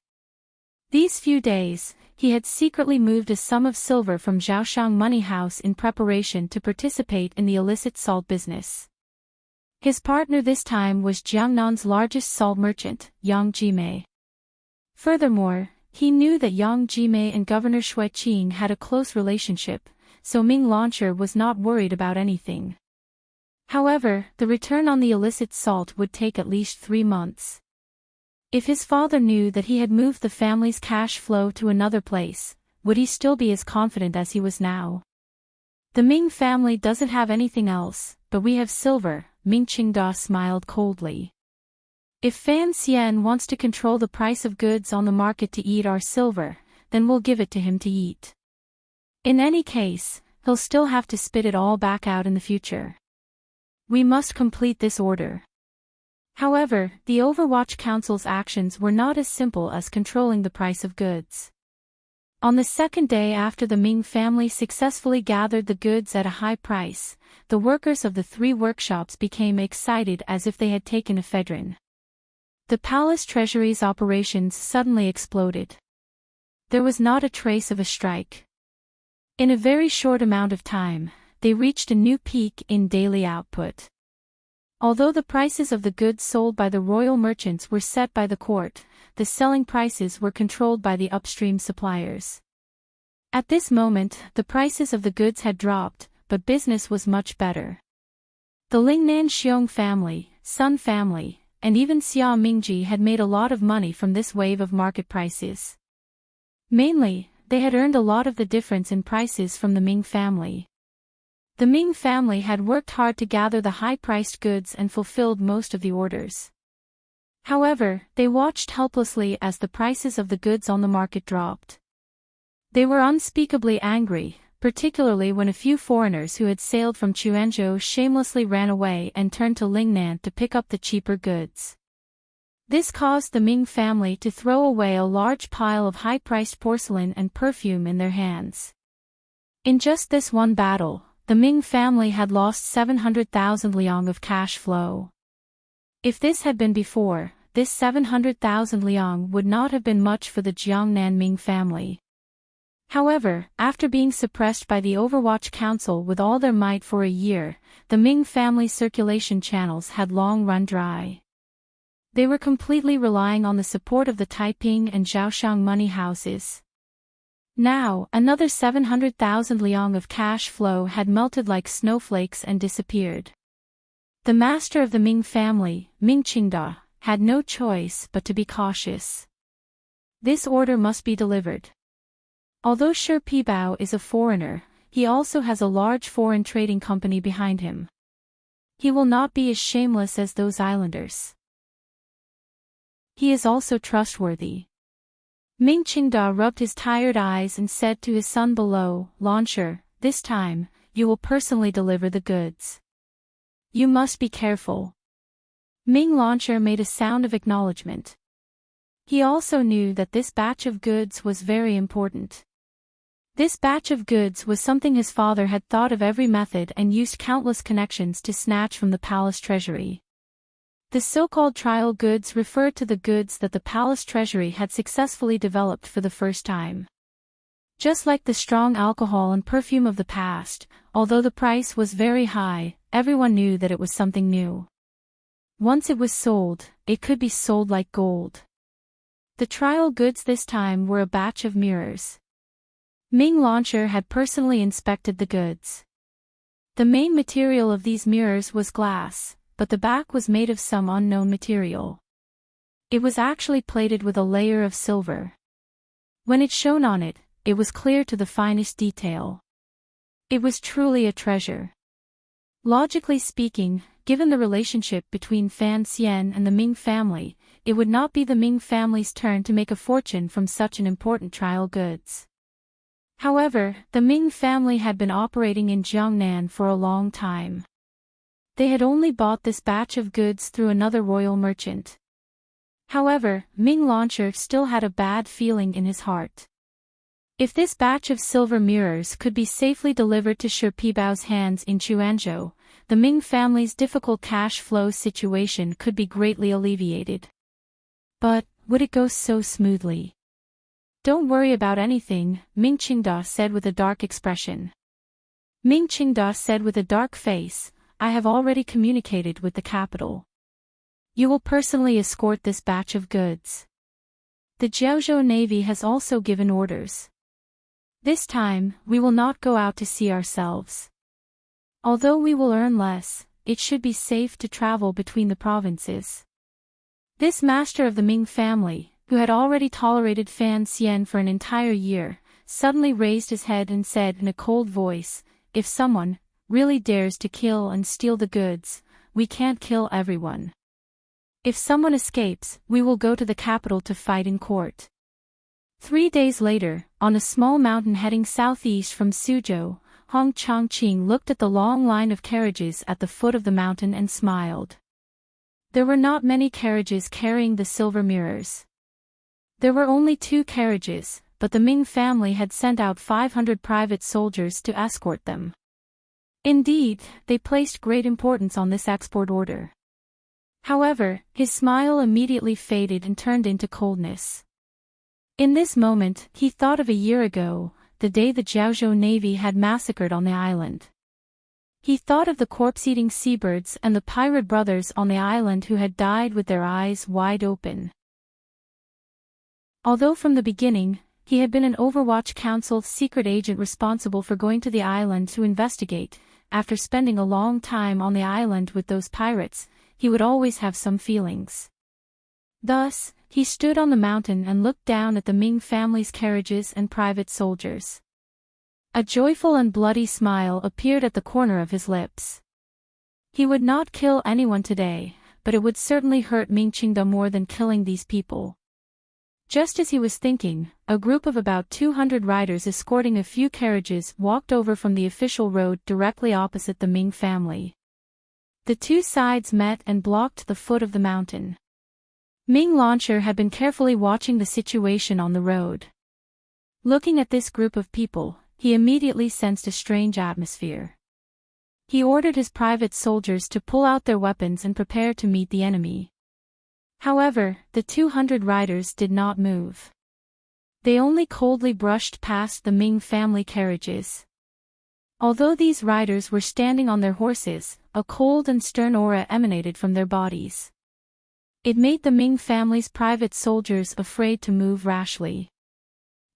These few days, he had secretly moved a sum of silver from Zhaoshang Money House in preparation to participate in the illicit salt business. His partner this time was Jiangnan's largest salt merchant, Yang Jimei. Furthermore, he knew that Yang Jimei and Governor Shui Qing had a close relationship, so Ming Launcher was not worried about anything. However, the return on the illicit salt would take at least 3 months. If his father knew that he had moved the family's cash flow to another place, would he still be as confident as he was now? "The Ming family doesn't have anything else, but we have silver," Ming Qingda smiled coldly. "If Fan Xian wants to control the price of goods on the market to eat our silver, then we'll give it to him to eat. In any case, he'll still have to spit it all back out in the future. We must complete this order." However, the Overwatch Council's actions were not as simple as controlling the price of goods. On the second day after the Ming family successfully gathered the goods at a high price, the workers of the 3 workshops became excited as if they had taken ephedrine. The palace treasury's operations suddenly exploded. There was not a trace of a strike. In a very short amount of time, they reached a new peak in daily output. Although the prices of the goods sold by the royal merchants were set by the court, the selling prices were controlled by the upstream suppliers. At this moment, the prices of the goods had dropped, but business was much better. The Lingnan Xiong family, Sun family, and even Xia Mingji had made a lot of money from this wave of market prices. Mainly, they had earned a lot of the difference in prices from the Ming family. The Ming family had worked hard to gather the high-priced goods and fulfilled most of the orders. However, they watched helplessly as the prices of the goods on the market dropped. They were unspeakably angry, particularly when a few foreigners who had sailed from Quanzhou shamelessly ran away and turned to Lingnan to pick up the cheaper goods. This caused the Ming family to throw away a large pile of high-priced porcelain and perfume in their hands. In just this one battle, the Ming family had lost 700,000 liang of cash flow. If this had been before, this 700,000 liang would not have been much for the Jiangnan Ming family. However, after being suppressed by the Overwatch Council with all their might for a year, the Ming family's circulation channels had long run dry. They were completely relying on the support of the Taiping and Zhaoshang money houses. Now, another 700,000 liang of cash flow had melted like snowflakes and disappeared. The master of the Ming family, Ming Qingda, had no choice but to be cautious. This order must be delivered. Although Shi Pibao is a foreigner, he also has a large foreign trading company behind him. He will not be as shameless as those islanders. He is also trustworthy. Ming Qingda rubbed his tired eyes and said to his son below, "Launcher, this time, you will personally deliver the goods. You must be careful." Ming Launcher made a sound of acknowledgement. He also knew that this batch of goods was very important. This batch of goods was something his father had thought of every method and used countless connections to snatch from the palace treasury. The so-called trial goods referred to the goods that the palace treasury had successfully developed for the first time. Just like the strong alcohol and perfume of the past, although the price was very high, everyone knew that it was something new. Once it was sold, it could be sold like gold. The trial goods this time were a batch of mirrors. Ming Launcher had personally inspected the goods. The main material of these mirrors was glass, but the back was made of some unknown material. It was actually plated with a layer of silver. When it shone on it, it was clear to the finest detail. It was truly a treasure. Logically speaking, given the relationship between Fan Xian and the Ming family, it would not be the Ming family's turn to make a fortune from such an important trial goods. However, the Ming family had been operating in Jiangnan for a long time. They had only bought this batch of goods through another royal merchant. However, Ming Launcher still had a bad feeling in his heart. If this batch of silver mirrors could be safely delivered to Shi Pibao's hands in Quanzhou, the Ming family's difficult cash flow situation could be greatly alleviated. But, would it go so smoothly? "Don't worry about anything," Ming Qingda said with a dark expression. Ming Qingda said with a dark face, "I have already communicated with the capital. You will personally escort this batch of goods. The Jiaozhou Navy has also given orders. This time, we will not go out to sea ourselves. Although we will earn less, it should be safe to travel between the provinces." This master of the Ming family, who had already tolerated Fan Xian for an entire year, suddenly raised his head and said in a cold voice, "If someone really dares to kill and steal the goods, we can't kill everyone. If someone escapes, we will go to the capital to fight in court." 3 days later, on a small mountain heading southeast from Suzhou, Hong Chongqing looked at the long line of carriages at the foot of the mountain and smiled. There were not many carriages carrying the silver mirrors. There were only 2 carriages, but the Ming family had sent out 500 private soldiers to escort them. Indeed, they placed great importance on this export order. However, his smile immediately faded and turned into coldness. In this moment, he thought of a year ago, the day the Jiaozhou Navy had massacred on the island. He thought of the corpse-eating seabirds and the pirate brothers on the island who had died with their eyes wide open. Although from the beginning, he had been an Overwatch Council secret agent responsible for going to the island to investigate, after spending a long time on the island with those pirates, he would always have some feelings. Thus, he stood on the mountain and looked down at the Ming family's carriages and private soldiers. A joyful and bloody smile appeared at the corner of his lips. He would not kill anyone today, but it would certainly hurt Ming Qingda more than killing these people. Just as he was thinking, a group of about 200 riders escorting a few carriages walked over from the official road directly opposite the Ming family. The 2 sides met and blocked the foot of the mountain. Ming Launcher had been carefully watching the situation on the road. Looking at this group of people, he immediately sensed a strange atmosphere. He ordered his private soldiers to pull out their weapons and prepare to meet the enemy. However, the 200 riders did not move. They only coldly brushed past the Ming family carriages. Although these riders were standing on their horses, a cold and stern aura emanated from their bodies. It made the Ming family's private soldiers afraid to move rashly.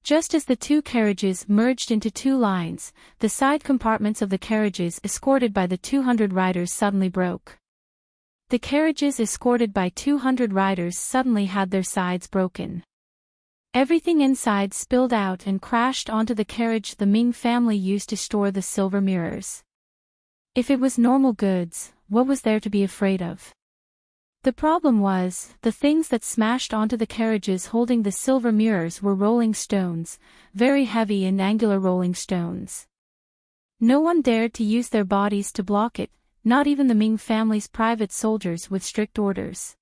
Just as the two carriages merged into two lines, the side compartments of the carriages escorted by the 200 riders suddenly broke. The carriages escorted by 200 riders suddenly had their sides broken. Everything inside spilled out and crashed onto the carriage the Ming family used to store the silver mirrors. If it was normal goods, what was there to be afraid of? The problem was, the things that smashed onto the carriages holding the silver mirrors were rolling stones, very heavy and angular rolling stones. No one dared to use their bodies to block it, not even the Ming family's private soldiers with strict orders.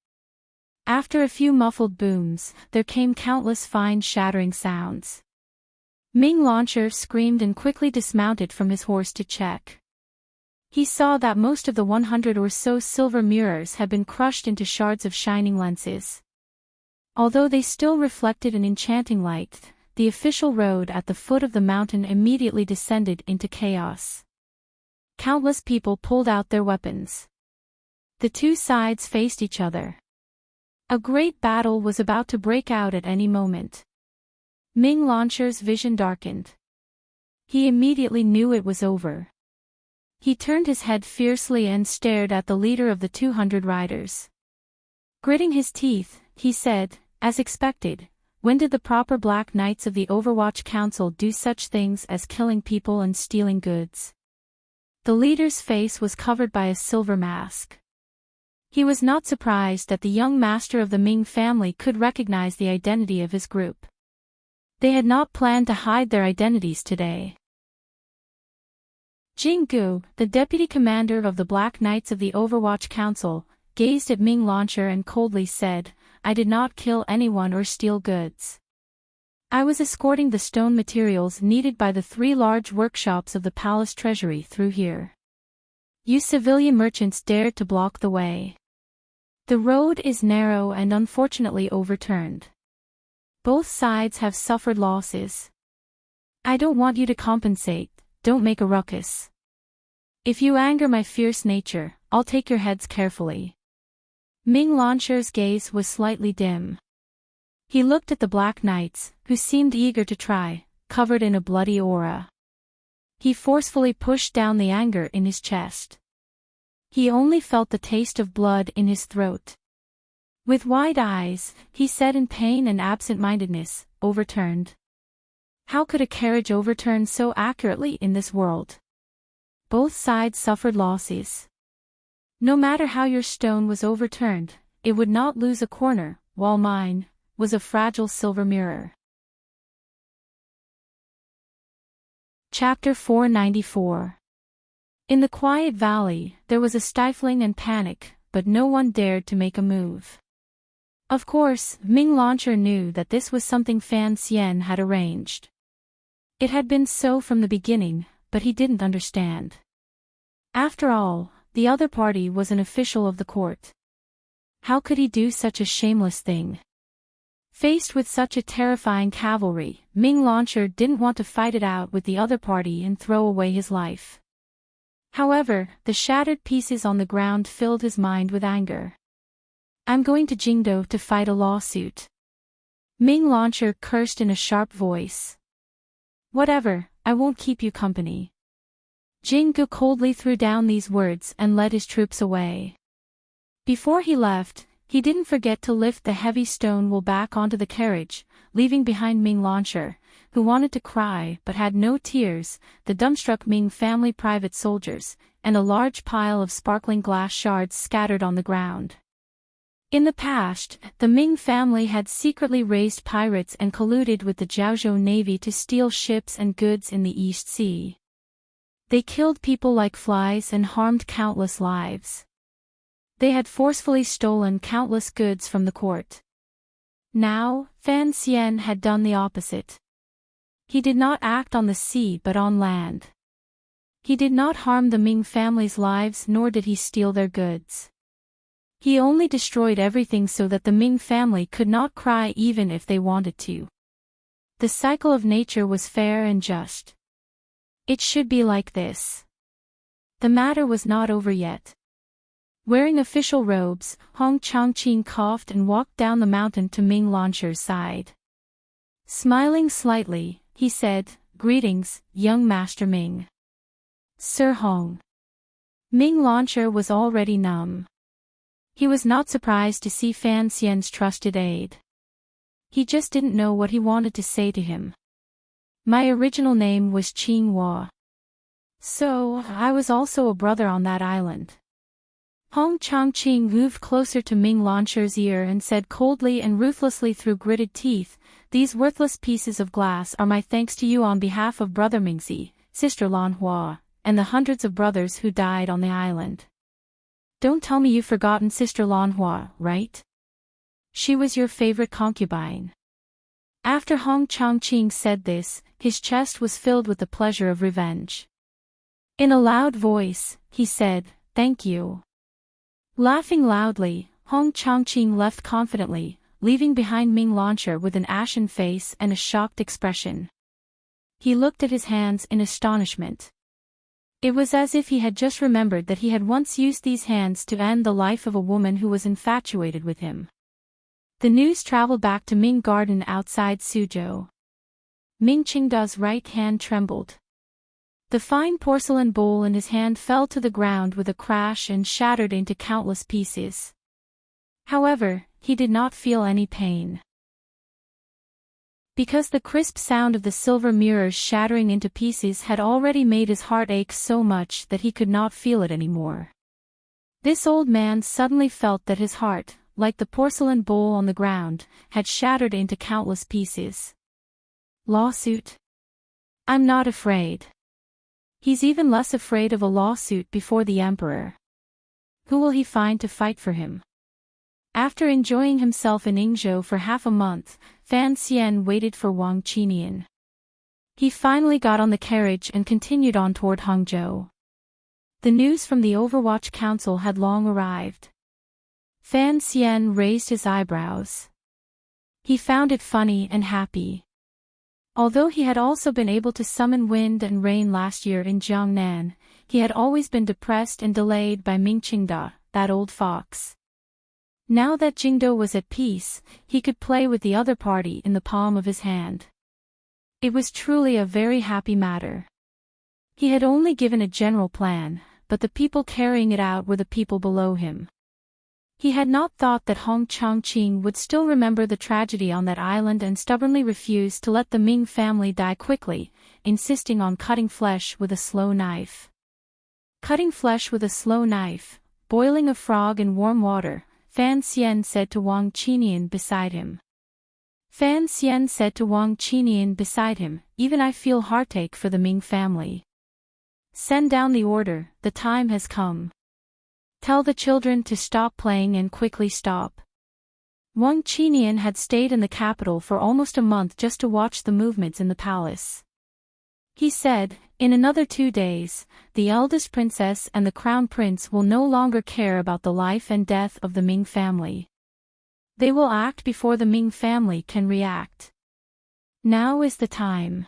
After a few muffled booms, there came countless fine shattering sounds. Ming Launcher screamed and quickly dismounted from his horse to check. He saw that most of the 100 or so silver mirrors had been crushed into shards of shining lenses. Although they still reflected an enchanting light, the official road at the foot of the mountain immediately descended into chaos. Countless people pulled out their weapons. The two sides faced each other. A great battle was about to break out at any moment. Ming Launcher's vision darkened. He immediately knew it was over. He turned his head fiercely and stared at the leader of the 200 riders. Gritting his teeth, he said, as expected, "When did the proper Black Knights of the Overwatch Council do such things as killing people and stealing goods?" The leader's face was covered by a silver mask. He was not surprised that the young master of the Ming family could recognize the identity of his group. They had not planned to hide their identities today. Jinggu, the deputy commander of the Black Knights of the Overwatch Council, gazed at Ming Launcher and coldly said, "I did not kill anyone or steal goods. I was escorting the stone materials needed by the 3 large workshops of the palace treasury through here. You civilian merchants dared to block the way. The road is narrow and unfortunately overturned. Both sides have suffered losses. I don't want you to compensate, don't make a ruckus. If you anger my fierce nature, I'll take your heads carefully." Ming Launcher's gaze was slightly dim. He looked at the Black Knights, who seemed eager to try, covered in a bloody aura. He forcefully pushed down the anger in his chest. He only felt the taste of blood in his throat. With wide eyes, he said in pain and absent-mindedness, "Overturned? How could a carriage overturn so accurately in this world? Both sides suffered losses. No matter how your stone was overturned, it would not lose a corner, while mine was a fragile silver mirror." Chapter 494. In the quiet valley, there was a stifling and panic, but no one dared to make a move. Of course, Ming Launcher knew that this was something Fan Xian had arranged. It had been so from the beginning, but he didn't understand. After all, the other party was an official of the court. How could he do such a shameless thing? Faced with such a terrifying cavalry, Ming Launcher didn't want to fight it out with the other party and throw away his life. However, the shattered pieces on the ground filled his mind with anger. "I'm going to Jingdo to fight a lawsuit." Ming Launcher cursed in a sharp voice. "Whatever, I won't keep you company." Jinggu coldly threw down these words and led his troops away. Before he left, he didn't forget to lift the heavy stone wall back onto the carriage, leaving behind Ming Launcher, who wanted to cry but had no tears, the dumbstruck Ming family private soldiers, and a large pile of sparkling glass shards scattered on the ground. In the past, the Ming family had secretly raised pirates and colluded with the Jiaozhou Navy to steal ships and goods in the East Sea. They killed people like flies and harmed countless lives. They had forcefully stolen countless goods from the court. Now, Fan Xian had done the opposite. He did not act on the sea but on land. He did not harm the Ming family's lives nor did he steal their goods. He only destroyed everything so that the Ming family could not cry even if they wanted to. The cycle of nature was fair and just. It should be like this. The matter was not over yet. Wearing official robes, Hong Changqing coughed and walked down the mountain to Ming Launcher's side. Smiling slightly, he said, "Greetings, young Master Ming." "Sir Hong." Ming Launcher was already numb. He was not surprised to see Fan Xian's trusted aide. He just didn't know what he wanted to say to him. "My original name was Qing Hua. So, I was also a brother on that island." Hong Changqing moved closer to Ming Launcher's ear and said coldly and ruthlessly through gritted teeth, "These worthless pieces of glass are my thanks to you on behalf of Brother Mingzi, Sister Lan Hua, and the hundreds of brothers who died on the island. Don't tell me you've forgotten Sister Lan Hua, right? She was your favorite concubine." After Hong Changqing said this, his chest was filled with the pleasure of revenge. In a loud voice, he said, "Thank you." Laughing loudly, Hong Changqing left confidently, leaving behind Ming Launcher with an ashen face and a shocked expression. He looked at his hands in astonishment. It was as if he had just remembered that he had once used these hands to end the life of a woman who was infatuated with him. The news traveled back to Ming Garden outside Suzhou. Ming Qingda's right hand trembled. The fine porcelain bowl in his hand fell to the ground with a crash and shattered into countless pieces. However, he did not feel any pain. Because the crisp sound of the silver mirrors shattering into pieces had already made his heart ache so much that he could not feel it anymore. This old man suddenly felt that his heart, like the porcelain bowl on the ground, had shattered into countless pieces. Lawsuit? I'm not afraid. He's even less afraid of a lawsuit before the emperor. Who will he find to fight for him? After enjoying himself in Yingzhou for half a month, Fan Xian waited for Wang Qinian. He finally got on the carriage and continued on toward Hangzhou. The news from the Overwatch Council had long arrived. Fan Xian raised his eyebrows. He found it funny and happy. Although he had also been able to summon wind and rain last year in Jiangnan, he had always been depressed and delayed by Ming Qingda, that old fox. Now that Jingdo was at peace, he could play with the other party in the palm of his hand. It was truly a very happy matter. He had only given a general plan, but the people carrying it out were the people below him. He had not thought that Hong Changqing would still remember the tragedy on that island and stubbornly refuse to let the Ming family die quickly, insisting on cutting flesh with a slow knife. Cutting flesh with a slow knife, boiling a frog in warm water, Fan Xian said to Wang Qinian beside him. Fan Xian said to Wang Qinian beside him, "Even I feel heartache for the Ming family. Send down the order, the time has come. Tell the children to stop playing and quickly stop." Wang Qinian had stayed in the capital for almost a month just to watch the movements in the palace. He said, "In another 2 days, the eldest princess and the crown prince will no longer care about the life and death of the Ming family. They will act before the Ming family can react. Now is the time."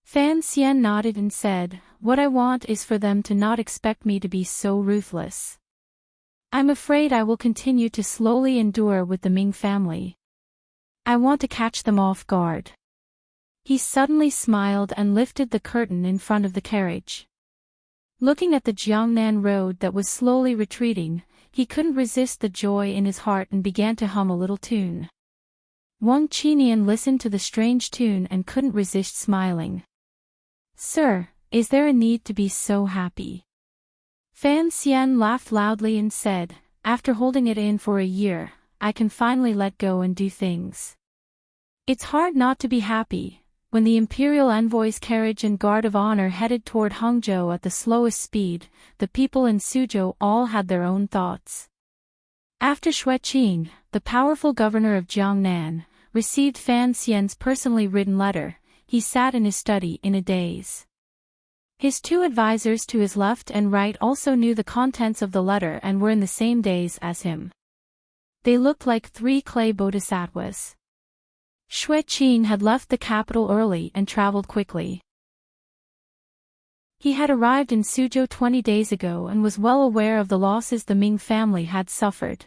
Fan Xian nodded and said, "What I want is for them to not expect me to be so ruthless. I'm afraid I will continue to slowly endure with the Ming family. I want to catch them off guard." He suddenly smiled and lifted the curtain in front of the carriage. Looking at the Jiangnan road that was slowly retreating, he couldn't resist the joy in his heart and began to hum a little tune. Wang Qinian listened to the strange tune and couldn't resist smiling. "Sir, is there a need to be so happy?" Fan Xian laughed loudly and said, "After holding it in for a year, I can finally let go and do things. It's hard not to be happy." When the imperial envoy's carriage and guard of honor headed toward Hangzhou at the slowest speed, the people in Suzhou all had their own thoughts. After Xueqing, the powerful governor of Jiangnan, received Fan Xian's personally written letter, he sat in his study in a daze. His 2 advisors to his left and right also knew the contents of the letter and were in the same daze as him. They looked like 3 clay bodhisattvas. Xue Qing had left the capital early and traveled quickly. He had arrived in Suzhou 20 days ago and was well aware of the losses the Ming family had suffered.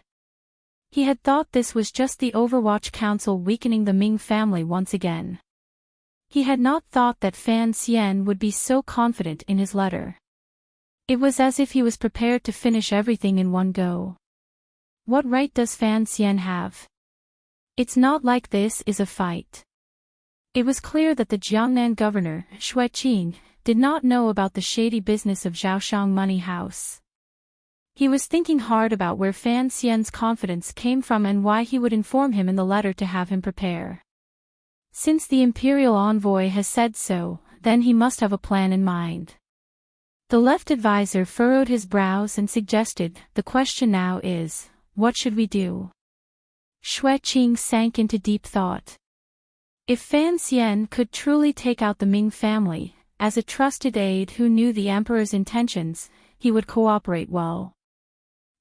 He had thought this was just the Overwatch Council weakening the Ming family once again. He had not thought that Fan Xian would be so confident in his letter. It was as if he was prepared to finish everything in one go. What right does Fan Xian have? It's not like this is a fight. It was clear that the Jiangnan governor, Xue Qing, did not know about the shady business of Zhaoshang Money House. He was thinking hard about where Fan Xian's confidence came from and why he would inform him in the letter to have him prepare. Since the imperial envoy has said so, then he must have a plan in mind. The left advisor furrowed his brows and suggested, "The question now is, what should we do?" Xue Qing sank into deep thought. If Fan Xian could truly take out the Ming family, as a trusted aide who knew the emperor's intentions, he would cooperate well.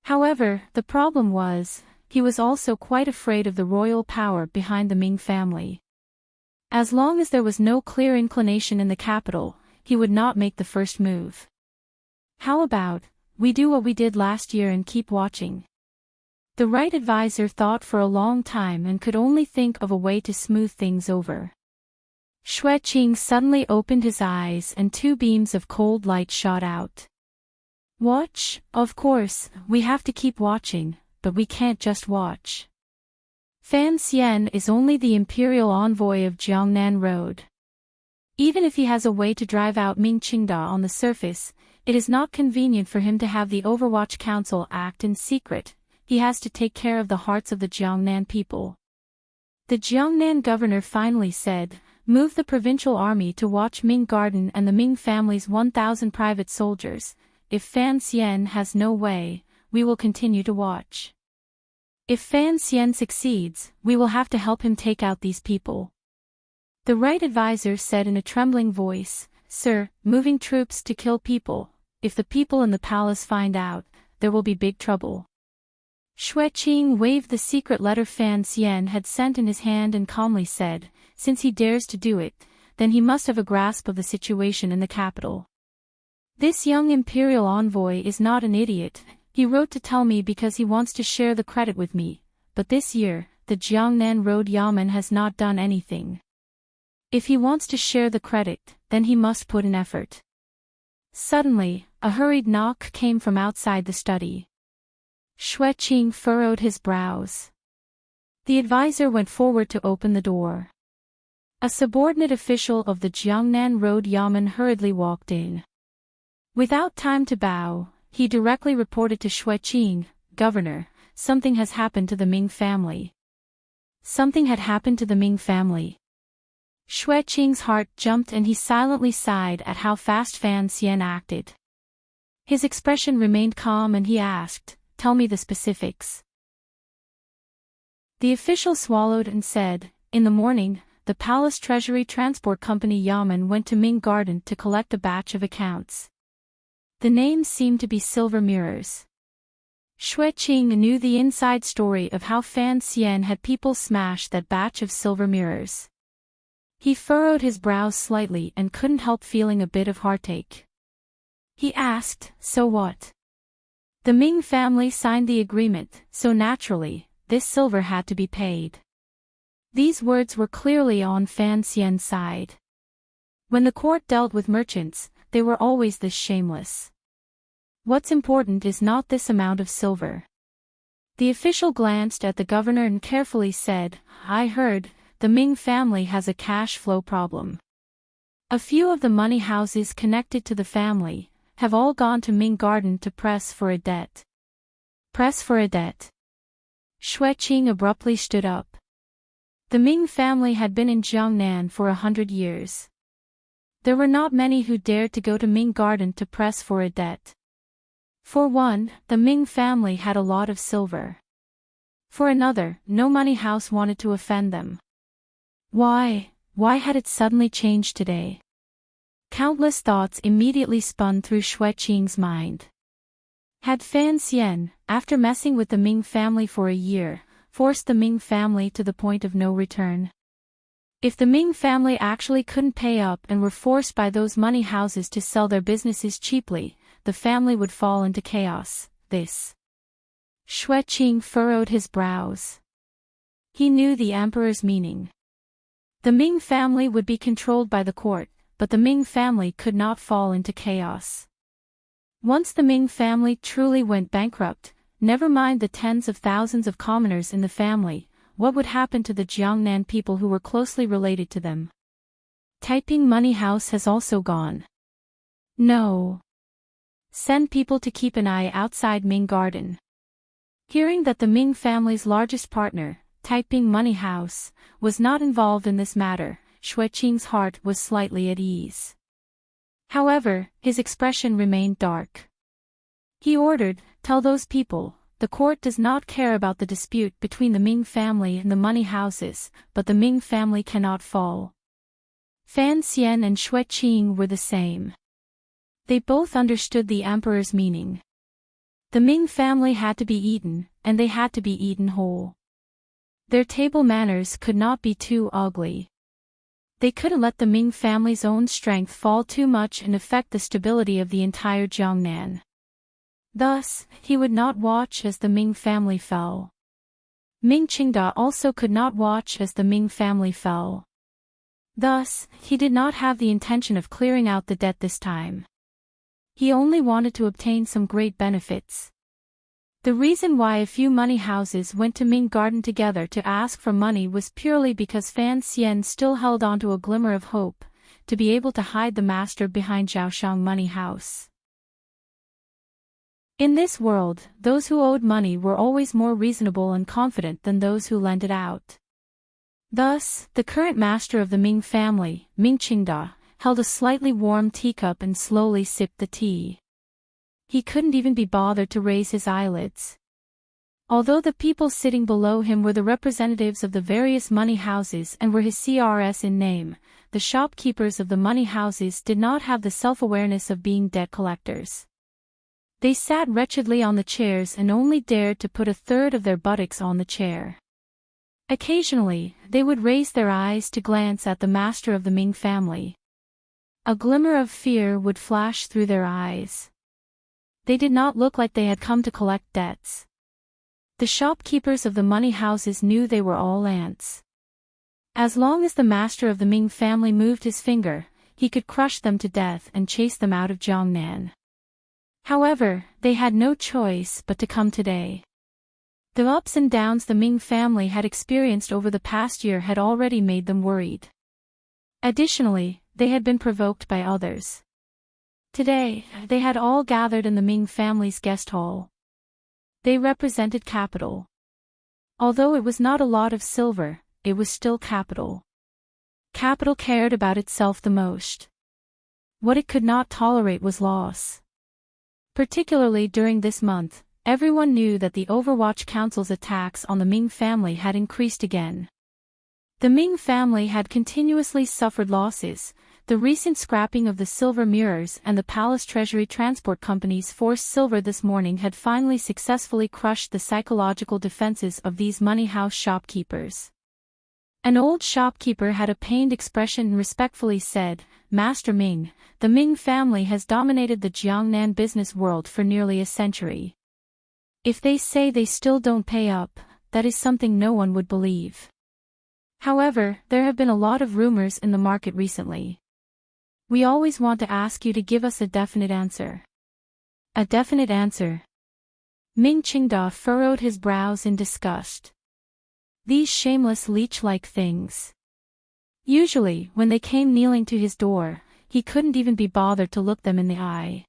However, the problem was, he was also quite afraid of the royal power behind the Ming family. As long as there was no clear inclination in the capital, he would not make the first move. How about, we do what we did last year and keep watching? The right advisor thought for a long time and could only think of a way to smooth things over. Xue Qing suddenly opened his eyes and two beams of cold light shot out. Watch, of course, we have to keep watching, but we can't just watch. Fan Xian is only the imperial envoy of Jiangnan Road. Even if he has a way to drive out Ming Qingda on the surface, it is not convenient for him to have the Overwatch Council act in secret. He has to take care of the hearts of the Jiangnan people. The Jiangnan governor finally said, "Move the provincial army to watch Ming Garden and the Ming family's 1,000 private soldiers. If Fan Xian has no way, we will continue to watch. If Fan Xian succeeds, we will have to help him take out these people." The right advisor said in a trembling voice, "Sir, moving troops to kill people, if the people in the palace find out, there will be big trouble." Xue Qing waved the secret letter Fan Xian had sent in his hand and calmly said, "Since he dares to do it, then he must have a grasp of the situation in the capital. This young imperial envoy is not an idiot. He wrote to tell me because he wants to share the credit with me, but this year, the Jiangnan Road Yamen has not done anything. If he wants to share the credit, then he must put in effort." Suddenly, a hurried knock came from outside the study. Xue Qing furrowed his brows. The advisor went forward to open the door. A subordinate official of the Jiangnan Road Yamen hurriedly walked in. Without time to bow, he directly reported to Xue Qing, "Governor, something has happened to the Ming family." Something had happened to the Ming family. Xue Qing's heart jumped and he silently sighed at how fast Fan Xian acted. His expression remained calm and he asked, "Tell me the specifics." The official swallowed and said, "In the morning, the Palace Treasury Transport Company Yamen went to Ming Garden to collect a batch of accounts. The names seemed to be silver mirrors." Xue Qing knew the inside story of how Fan Xian had people smash that batch of silver mirrors. He furrowed his brows slightly and couldn't help feeling a bit of heartache. He asked, "So what?" The Ming family signed the agreement, so naturally, this silver had to be paid. These words were clearly on Fan Xian's side. When the court dealt with merchants, they were always this shameless. What's important is not this amount of silver. The official glanced at the governor and carefully said, "I heard, the Ming family has a cash flow problem. A few of the money houses connected to the family have all gone to Ming Garden to press for a debt." Press for a debt. Xue Qing abruptly stood up. The Ming family had been in Jiangnan for 100 years. There were not many who dared to go to Ming Garden to press for a debt. For one, the Ming family had a lot of silver. For another, no money house wanted to offend them. Why had it suddenly changed today? Countless thoughts immediately spun through Xue Qing's mind. Had Fan Xian, after messing with the Ming family for a year, forced the Ming family to the point of no return? If the Ming family actually couldn't pay up and were forced by those money houses to sell their businesses cheaply, the family would fall into chaos. This. Xue Qing furrowed his brows. He knew the emperor's meaning. The Ming family would be controlled by the court, but the Ming family could not fall into chaos. Once the Ming family truly went bankrupt, never mind the tens of thousands of commoners in the family, what would happen to the Jiangnan people who were closely related to them? Taiping Money House has also gone. No. Send people to keep an eye outside Ming Garden. Hearing that the Ming family's largest partner, Taiping Money House, was not involved in this matter, Xue Qing's heart was slightly at ease. However, his expression remained dark. He ordered, "Tell those people, the court does not care about the dispute between the Ming family and the money houses, but the Ming family cannot fall." Fan Xian and Xue Qing were the same. They both understood the emperor's meaning. The Ming family had to be eaten, and they had to be eaten whole. Their table manners could not be too ugly. They couldn't let the Ming family's own strength fall too much and affect the stability of the entire Jiangnan. Thus, he would not watch as the Ming family fell. Ming Qingda also could not watch as the Ming family fell. Thus, he did not have the intention of clearing out the debt this time. He only wanted to obtain some great benefits. The reason why a few money houses went to Ming Garden together to ask for money was purely because Fan Xian still held on to a glimmer of hope, to be able to hide the master behind Zhaoshang Money House. In this world, those who owed money were always more reasonable and confident than those who lent it out. Thus, the current master of the Ming family, Ming Qingda, held a slightly warm teacup and slowly sipped the tea. He couldn't even be bothered to raise his eyelids. Although the people sitting below him were the representatives of the various money houses and were his CRS in name, the shopkeepers of the money houses did not have the self-awareness of being debt collectors. They sat wretchedly on the chairs and only dared to put a third of their buttocks on the chair. Occasionally, they would raise their eyes to glance at the master of the Ming family. A glimmer of fear would flash through their eyes. They did not look like they had come to collect debts. The shopkeepers of the money houses knew they were all ants. As long as the master of the Ming family moved his finger, he could crush them to death and chase them out of Jiangnan. However, they had no choice but to come today. The ups and downs the Ming family had experienced over the past year had already made them worried. Additionally, they had been provoked by others. Today, they had all gathered in the Ming family's guest hall. They represented capital. Although it was not a lot of silver, it was still capital. Capital cared about itself the most. What it could not tolerate was loss. Particularly during this month, everyone knew that the Overwatch Council's attacks on the Ming family had increased again. The Ming family had continuously suffered losses. The recent scrapping of the silver mirrors and the Palace Treasury Transport Company's forced silver this morning had finally successfully crushed the psychological defenses of these money house shopkeepers. An old shopkeeper had a pained expression and respectfully said, "Master Ming, the Ming family has dominated the Jiangnan business world for nearly a century. If they say they still don't pay up, that is something no one would believe. However, there have been a lot of rumors in the market recently. We always want to ask you to give us a definite answer." A definite answer? Ming Qingda furrowed his brows in disgust. These shameless leech-like things. Usually, when they came kneeling to his door, he couldn't even be bothered to look them in the eye.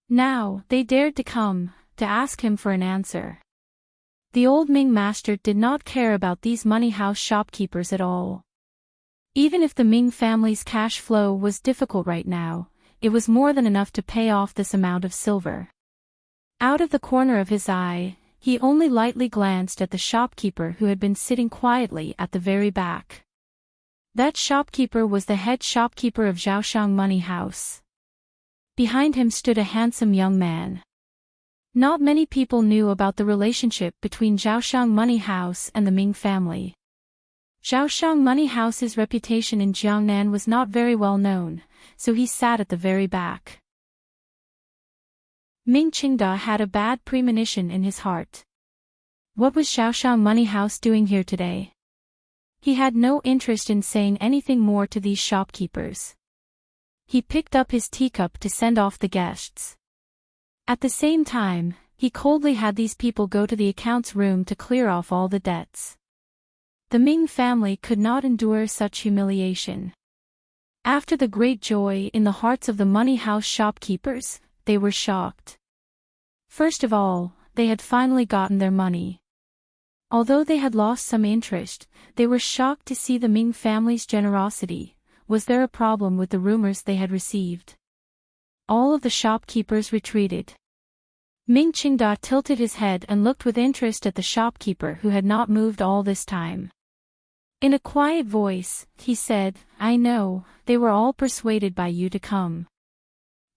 Now, they dared to come, to ask him for an answer. The old Ming master did not care about these money house shopkeepers at all. Even if the Ming family's cash flow was difficult right now, it was more than enough to pay off this amount of silver. Out of the corner of his eye, he only lightly glanced at the shopkeeper who had been sitting quietly at the very back. That shopkeeper was the head shopkeeper of Zhaoshang Money House. Behind him stood a handsome young man. Not many people knew about the relationship between Zhaoshang Money House and the Ming family. Zhaoshang Money House's reputation in Jiangnan was not very well known, so he sat at the very back. Ming Qingda had a bad premonition in his heart. What was Zhaoshang Money House doing here today? He had no interest in saying anything more to these shopkeepers. He picked up his teacup to send off the guests. At the same time, he coldly had these people go to the accounts room to clear off all the debts. The Ming family could not endure such humiliation. After the great joy in the hearts of the money house shopkeepers, they were shocked. First of all, they had finally gotten their money. Although they had lost some interest, they were shocked to see the Ming family's generosity. Was there a problem with the rumors they had received? All of the shopkeepers retreated. Ming Qingda tilted his head and looked with interest at the shopkeeper who had not moved all this time. In a quiet voice, he said, "I know, they were all persuaded by you to come."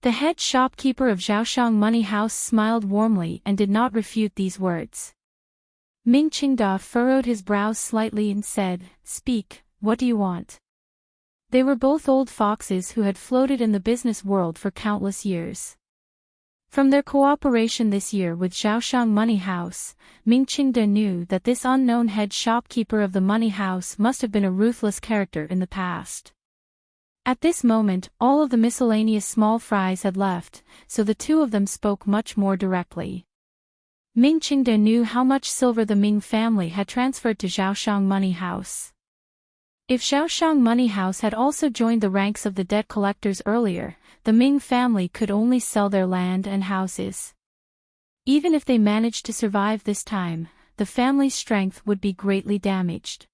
The head shopkeeper of Zhaoshang Money House smiled warmly and did not refute these words. Ming Qingda furrowed his brows slightly and said, "Speak, what do you want?" They were both old foxes who had floated in the business world for countless years. From their cooperation this year with Zhaoshang Money House, Ming Qingda knew that this unknown head shopkeeper of the money house must have been a ruthless character in the past. At this moment, all of the miscellaneous small fries had left, so the two of them spoke much more directly. Ming Qingda knew how much silver the Ming family had transferred to Zhaoshang Money House. If Zhaoshang Money House had also joined the ranks of the debt collectors earlier, the Ming family could only sell their land and houses. Even if they managed to survive this time, the family's strength would be greatly damaged.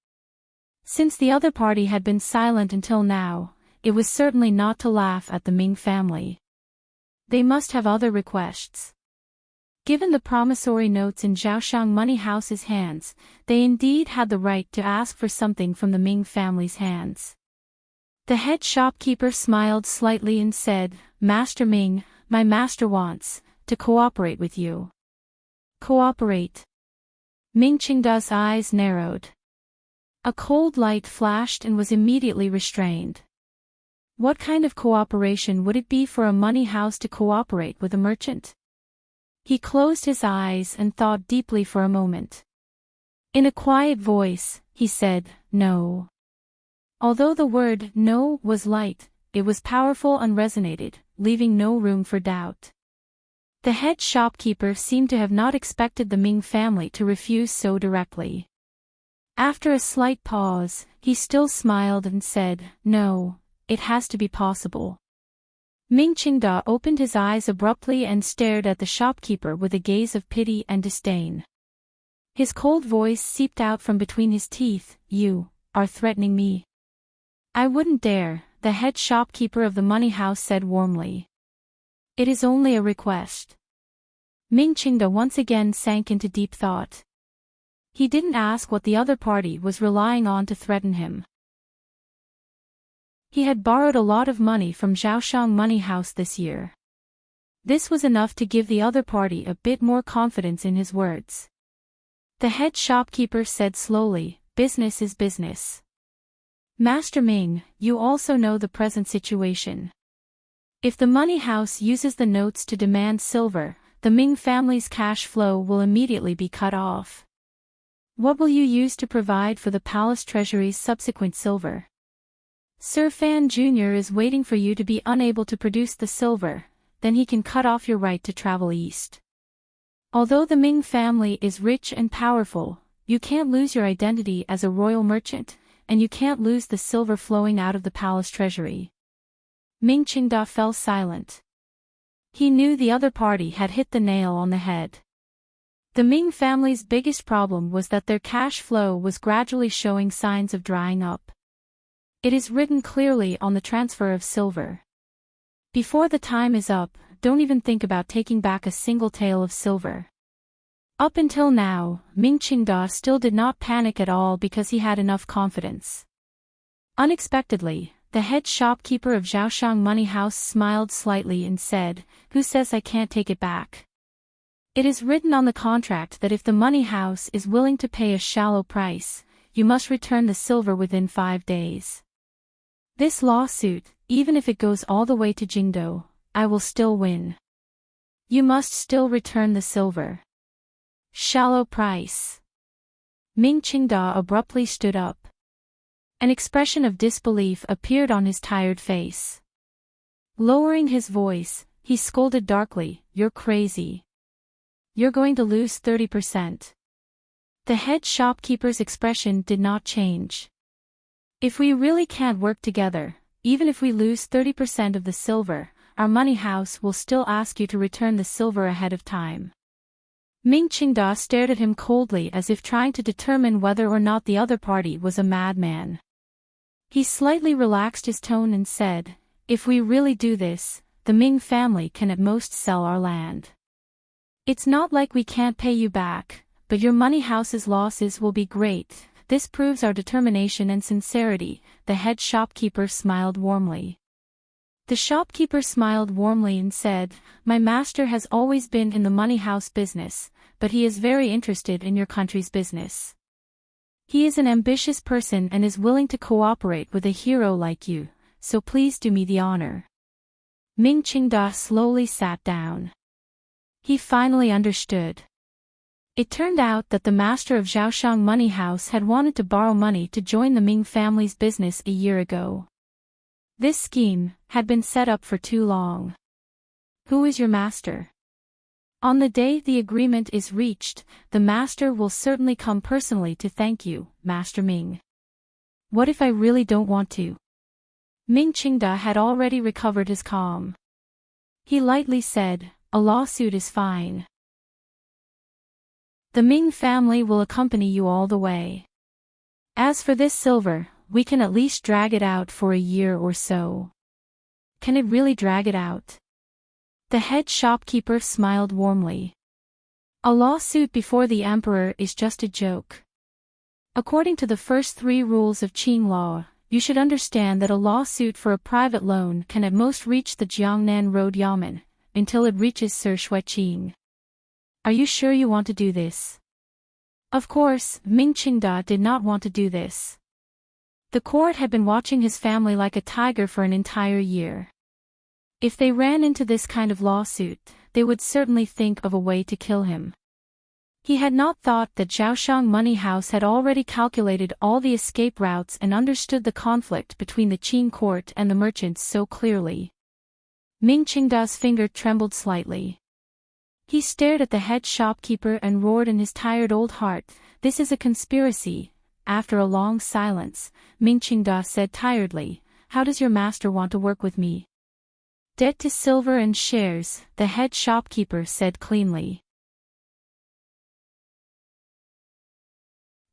Since the other party had been silent until now, it was certainly not to laugh at the Ming family. They must have other requests. Given the promissory notes in Zhaoshang Money House's hands, they indeed had the right to ask for something from the Ming family's hands. The head shopkeeper smiled slightly and said, "Master Ming, my master wants to cooperate with you." Cooperate? Ming Qingda's eyes narrowed. A cold light flashed and was immediately restrained. What kind of cooperation would it be for a money house to cooperate with a merchant? He closed his eyes and thought deeply for a moment. In a quiet voice, he said, "No." Although the word "no" was light, it was powerful and resonated, leaving no room for doubt. The head shopkeeper seemed to have not expected the Ming family to refuse so directly. After a slight pause, he still smiled and said, "No, it has to be possible." Ming Qingda opened his eyes abruptly and stared at the shopkeeper with a gaze of pity and disdain. His cold voice seeped out from between his teeth, "You are threatening me." "I wouldn't dare," the head shopkeeper of the money house said warmly. "It is only a request." Ming Qingda once again sank into deep thought. He didn't ask what the other party was relying on to threaten him. He had borrowed a lot of money from Zhaoshang Money House this year. This was enough to give the other party a bit more confidence in his words. The head shopkeeper said slowly, "Business is business. Master Ming, you also know the present situation. If the money house uses the notes to demand silver, the Ming family's cash flow will immediately be cut off. What will you use to provide for the palace treasury's subsequent silver? Sir Fan Jr. is waiting for you to be unable to produce the silver, then he can cut off your right to travel east. Although the Ming family is rich and powerful, you can't lose your identity as a royal merchant, and you can't lose the silver flowing out of the palace treasury." Ming Qingda fell silent. He knew the other party had hit the nail on the head. The Ming family's biggest problem was that their cash flow was gradually showing signs of drying up. It is written clearly on the transfer of silver. Before the time is up, don't even think about taking back a single tael of silver. Up until now, Ming Qingda still did not panic at all because he had enough confidence. Unexpectedly, the head shopkeeper of Zhaoshang Money House smiled slightly and said, "Who says I can't take it back? It is written on the contract that if the money house is willing to pay a shallow price, you must return the silver within 5 days. This lawsuit, even if it goes all the way to Jingdo, I will still win. You must still return the silver. Shallow price. Ming Qingda abruptly stood up. An expression of disbelief appeared on his tired face. Lowering his voice, he scolded darkly, "You're crazy. You're going to lose 30%. The head shopkeeper's expression did not change. "If we really can't work together, even if we lose 30% of the silver, our money house will still ask you to return the silver ahead of time." Ming Qingda stared at him coldly as if trying to determine whether or not the other party was a madman. He slightly relaxed his tone and said, "If we really do this, the Ming family can at most sell our land. It's not like we can't pay you back, but your money house's losses will be great. This proves our determination and sincerity." The head shopkeeper smiled warmly. The shopkeeper smiled warmly and said, "My master has always been in the money house business, but he is very interested in your country's business. He is an ambitious person and is willing to cooperate with a hero like you, so please do me the honor." Ming Qingda slowly sat down. He finally understood. It turned out that the master of Zhaoshang Money House had wanted to borrow money to join the Ming family's business a year ago. This scheme had been set up for too long. "Who is your master? On the day the agreement is reached, the master will certainly come personally to thank you, Master Ming." "What if I really don't want to?" Ming Qingda had already recovered his calm. He lightly said, "A lawsuit is fine. The Ming family will accompany you all the way. As for this silver, we can at least drag it out for a year or so." "Can it really drag it out?" The head shopkeeper smiled warmly. "A lawsuit before the emperor is just a joke. According to the first 3 rules of Qing law, you should understand that a lawsuit for a private loan can at most reach the Jiangnan Road Yamen, until it reaches Sir Shuiqing. Are you sure you want to do this?" Of course, Ming Qingda did not want to do this. The court had been watching his family like a tiger for an entire year. If they ran into this kind of lawsuit, they would certainly think of a way to kill him. He had not thought that Zhaoshang Money House had already calculated all the escape routes and understood the conflict between the Qing court and the merchants so clearly. Ming Qingda's finger trembled slightly. He stared at the head shopkeeper and roared in his tired old heart, "This is a conspiracy." After a long silence, Ming Qingda said tiredly, "How does your master want to work with me?" "Debt to silver and shares," the head shopkeeper said cleanly.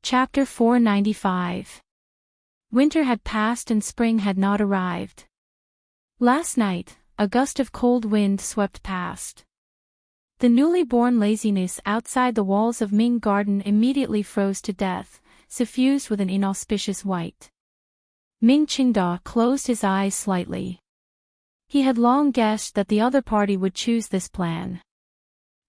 Chapter 495. Winter had passed and spring had not arrived. Last night, a gust of cold wind swept past. The newly born laziness outside the walls of Ming Garden immediately froze to death, suffused with an inauspicious white. Ming Qingda closed his eyes slightly. He had long guessed that the other party would choose this plan.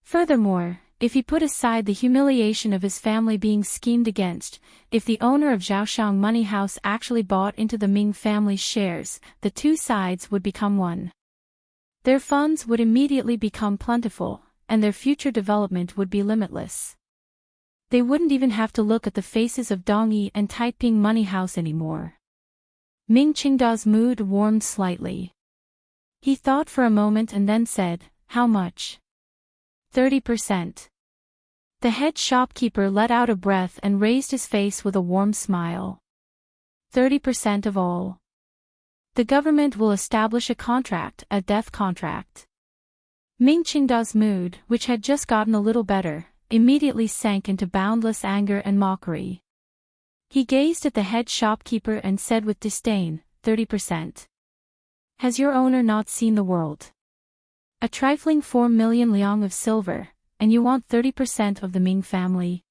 Furthermore, if he put aside the humiliation of his family being schemed against, if the owner of Zhaoshang Money House actually bought into the Ming family's shares, the two sides would become one. Their funds would immediately become plentiful, and their future development would be limitless. They wouldn't even have to look at the faces of Dongyi and Taiping Money House anymore. Ming Qingda's mood warmed slightly. He thought for a moment and then said, "How much?" 30%. The head shopkeeper let out a breath and raised his face with a warm smile. 30% of all. The government will establish a contract, a death contract. Ming Qingda's mood, which had just gotten a little better, immediately sank into boundless anger and mockery. He gazed at the head shopkeeper and said with disdain, 30%. Has your owner not seen the world? A trifling 4 million liang of silver, and you want 30% of the Ming family?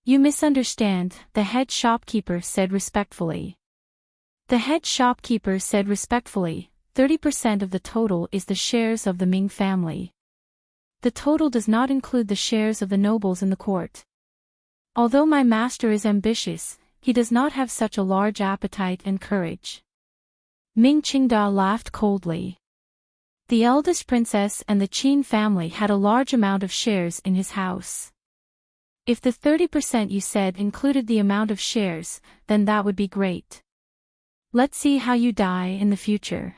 You misunderstand, the head shopkeeper said respectfully. The head shopkeeper said respectfully, 30% of the total is the shares of the Ming family. The total does not include the shares of the nobles in the court. Although my master is ambitious, he does not have such a large appetite and courage. Ming Qingda laughed coldly. The eldest princess and the Qin family had a large amount of shares in his house. If the 30% you said included the amount of shares, then that would be great. Let's see how you die in the future.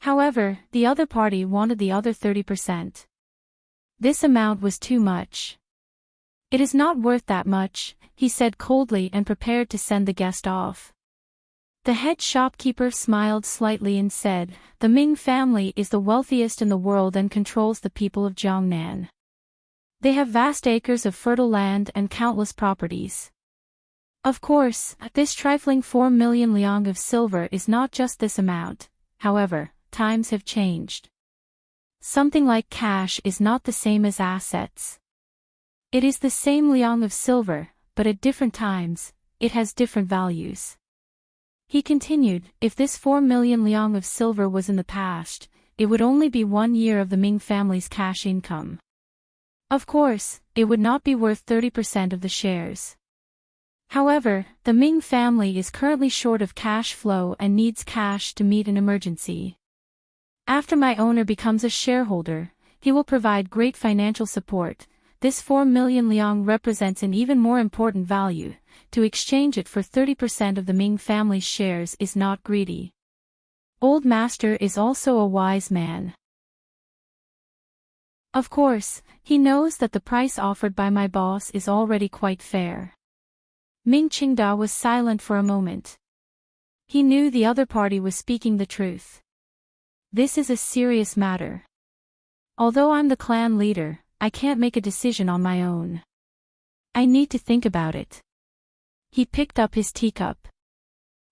However, the other party wanted the other 30%. This amount was too much. It is not worth that much, he said coldly and prepared to send the guest off. The head shopkeeper smiled slightly and said, "The Ming family is the wealthiest in the world and controls the people of Jiangnan. They have vast acres of fertile land and countless properties. Of course, this trifling 4 million liang of silver is not just this amount, however, times have changed. Something like cash is not the same as assets. It is the same liang of silver, but at different times, it has different values." He continued, "If this 4 million liang of silver was in the past, it would only be 1 year of the Ming family's cash income. Of course, it would not be worth 30% of the shares. However, the Ming family is currently short of cash flow and needs cash to meet an emergency. After my owner becomes a shareholder, he will provide great financial support. This 4 million liang represents an even more important value. To exchange it for 30% of the Ming family's shares is not greedy. Old master is also a wise man. Of course, he knows that the price offered by my boss is already quite fair." Ming Qingda was silent for a moment. He knew the other party was speaking the truth. This is a serious matter. Although I'm the clan leader, I can't make a decision on my own. I need to think about it. He picked up his teacup.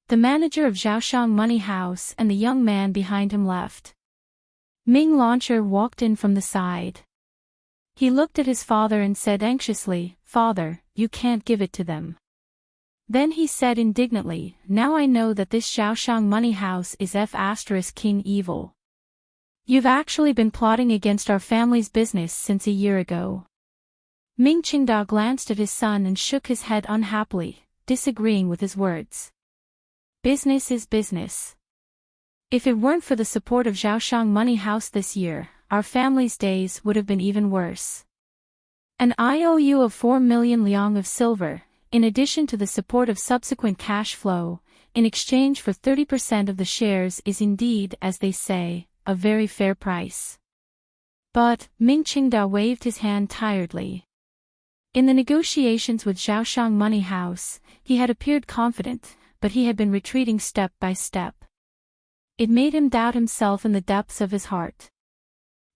The manager of Zhaoshang Money House and the young man behind him left. Ming Launcher walked in from the side. He looked at his father and said anxiously, "Father, you can't give it to them." Then he said indignantly, "Now I know that this Zhaoshang Money House is King evil. You've actually been plotting against our family's business since a year ago." Ming Qingda glanced at his son and shook his head unhappily, disagreeing with his words. Business is business. If it weren't for the support of Zhaoshang Money House this year, our family's days would have been even worse. An IOU of 4 million liang of silver, in addition to the support of subsequent cash flow, in exchange for 30% of the shares is indeed, as they say, a very fair price. But, Ming Qingda waved his hand tiredly. In the negotiations with Zhaoshang Money House, he had appeared confident, but he had been retreating step by step. It made him doubt himself in the depths of his heart.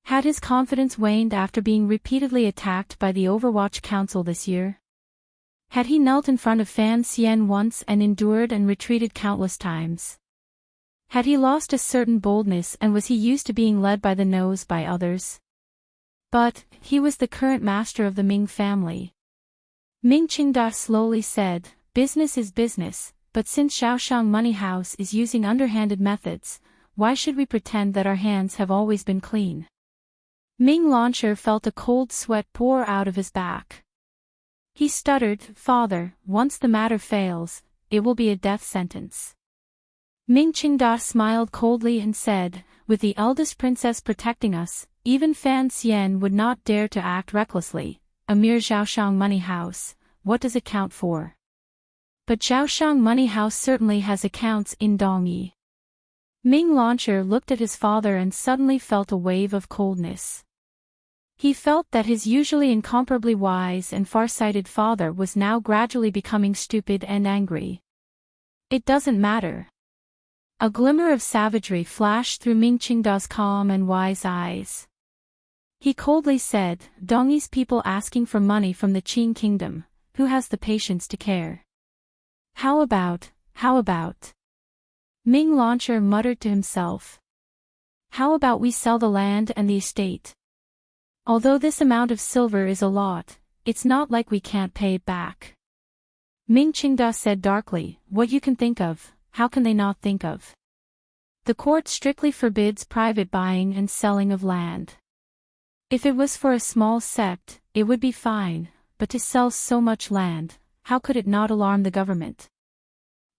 Had his confidence waned after being repeatedly attacked by the Overwatch Council this year? Had he knelt in front of Fan Xian once and endured and retreated countless times? Had he lost a certain boldness and was he used to being led by the nose by others? But, he was the current master of the Ming family. Ming Qingda slowly said, "Business is business, but since Zhaoshang Money House is using underhanded methods, why should we pretend that our hands have always been clean?" Ming Launcher felt a cold sweat pour out of his back. He stuttered, "Father, once the matter fails, it will be a death sentence." Ming Qingda smiled coldly and said, "With the eldest princess protecting us, even Fan Xian would not dare to act recklessly. A mere Zhaoshang Money House, what does it count for? But Zhaoshang Money House certainly has accounts in Dongyi." Ming Launcher looked at his father and suddenly felt a wave of coldness. He felt that his usually incomparably wise and far-sighted father was now gradually becoming stupid and angry. "It doesn't matter." A glimmer of savagery flashed through Ming Qingda's calm and wise eyes. He coldly said, "Dongyi's people asking for money from the Qin kingdom, who has the patience to care? How about? Ming Launcher muttered to himself. "How about we sell the land and the estate? Although this amount of silver is a lot, it's not like we can't pay it back." Ming Qingda said darkly, "What you can think of, how can they not think of? The court strictly forbids private buying and selling of land. If it was for a small sect, it would be fine, but to sell so much land, how could it not alarm the government?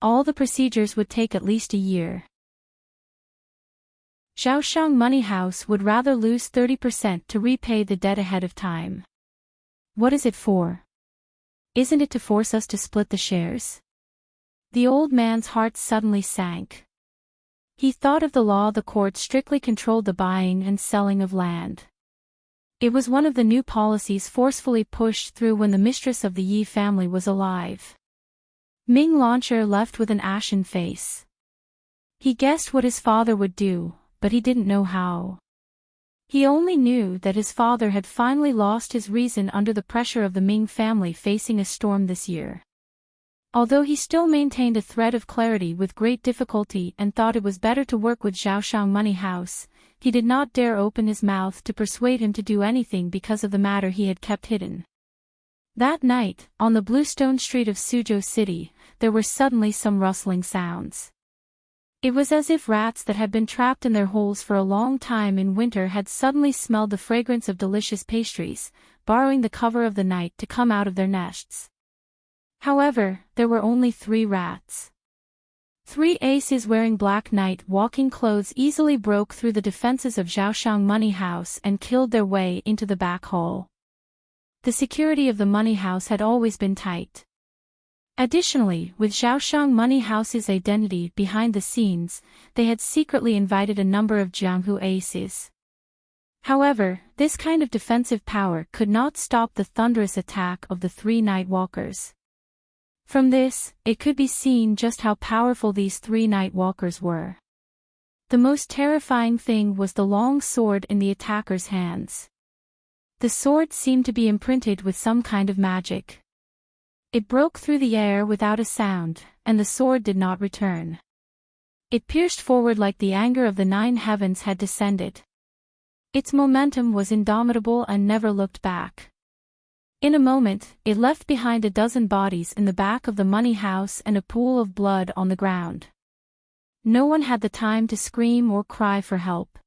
All the procedures would take at least a year. Zhaoshang Money House would rather lose 30% to repay the debt ahead of time. What is it for? Isn't it to force us to split the shares? The old man's heart suddenly sank. He thought of the law the court strictly controlled the buying and selling of land. It was one of the new policies forcefully pushed through when the mistress of the Yi family was alive. Ming Launcher left with an ashen face. He guessed what his father would do, but he didn't know how. He only knew that his father had finally lost his reason under the pressure of the Ming family facing a storm this year. Although he still maintained a thread of clarity with great difficulty and thought it was better to work with Zhaoshang Money House, he did not dare open his mouth to persuade him to do anything because of the matter he had kept hidden. That night, on the bluestone street of Suzhou City, there were suddenly some rustling sounds. It was as if rats that had been trapped in their holes for a long time in winter had suddenly smelled the fragrance of delicious pastries, borrowing the cover of the night to come out of their nests. However, there were only 3 rats. 3 aces wearing black night walking clothes easily broke through the defenses of Zhaoshang Money House and killed their way into the back hall. The security of the money house had always been tight. Additionally, with Zhaoshang Money House's identity behind the scenes, they had secretly invited a number of Jianghu aces. However, this kind of defensive power could not stop the thunderous attack of the 3 night walkers. From this, it could be seen just how powerful these 3 night walkers were. The most terrifying thing was the long sword in the attacker's hands. The sword seemed to be imprinted with some kind of magic. It broke through the air without a sound, and the sword did not return. It pierced forward like the anger of the 9 heavens had descended. Its momentum was indomitable and never looked back. In a moment, it left behind a dozen bodies in the back of the money house and a pool of blood on the ground. No one had the time to scream or cry for help.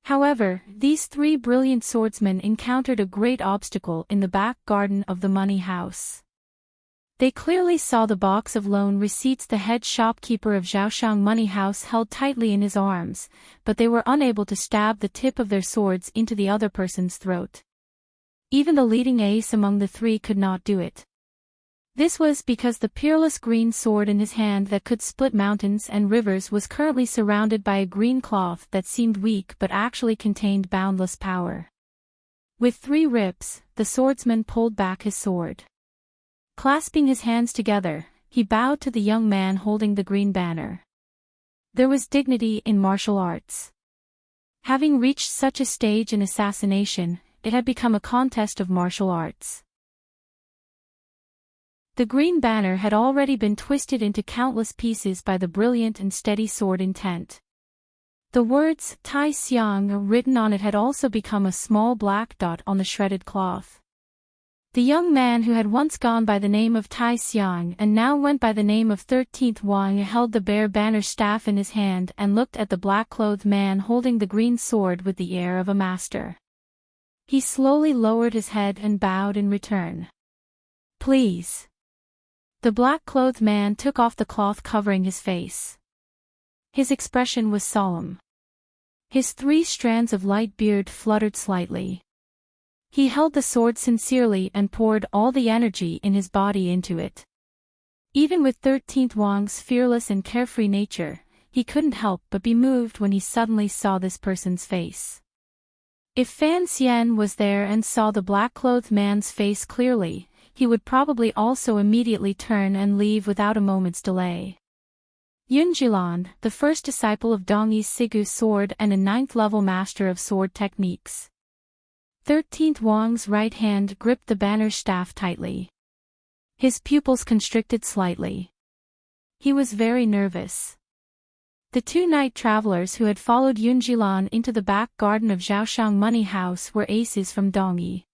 However, these 3 brilliant swordsmen encountered a great obstacle in the back garden of the money house. They clearly saw the box of loan receipts the head shopkeeper of Zhaoshang Money House held tightly in his arms, but they were unable to stab the tip of their swords into the other person's throat. Even the leading ace among the 3 could not do it. This was because the peerless green sword in his hand that could split mountains and rivers was currently surrounded by a green cloth that seemed weak but actually contained boundless power. With 3 rips, the swordsman pulled back his sword. Clasping his hands together, he bowed to the young man holding the green banner. There was dignity in martial arts. Having reached such a stage in assassination, it had become a contest of martial arts. The green banner had already been twisted into countless pieces by the brilliant and steady sword intent. The words Tai Xiang written on it had also become a small black dot on the shredded cloth. The young man who had once gone by the name of Tai Xiang and now went by the name of 13th Wang held the bare banner staff in his hand and looked at the black-clothed man holding the green sword with the air of a master. He slowly lowered his head and bowed in return. "Please." The black-clothed man took off the cloth covering his face. His expression was solemn. His 3 strands of light beard fluttered slightly. He held the sword sincerely and poured all the energy in his body into it. Even with 13th Wang's fearless and carefree nature, he couldn't help but be moved when he suddenly saw this person's face. If Fan Xian was there and saw the black-clothed man's face clearly, he would probably also immediately turn and leave without a moment's delay. Yun Jilan, the first disciple of Dongyi's Sigu sword and a 9th-level master of sword techniques. 13th Wang's right hand gripped the banner staff tightly. His pupils constricted slightly. He was very nervous. The 2 night travelers who had followed Yun Jilan into the back garden of Zhaoshang Money House were aces from Dongyi.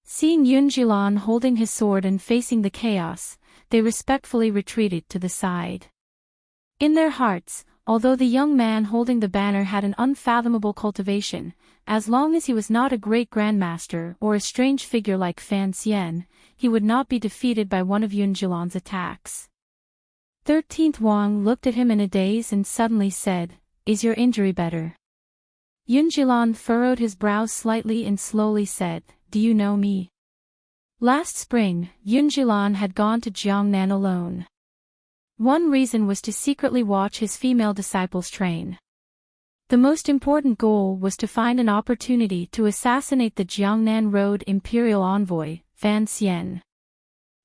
Seeing Yun Jilan holding his sword and facing the chaos, they respectfully retreated to the side. In their hearts, although the young man holding the banner had an unfathomable cultivation, as long as he was not a great grandmaster or a strange figure like Fan Xian, he would not be defeated by one of Yunjilan's attacks. 13th Wang looked at him in a daze and suddenly said, "Is your injury better?" Yunjilan furrowed his brows slightly and slowly said, "Do you know me?" Last spring, Yunjilan had gone to Jiangnan alone. One reason was to secretly watch his female disciples train. The most important goal was to find an opportunity to assassinate the Jiangnan Road imperial envoy, Fan Xian.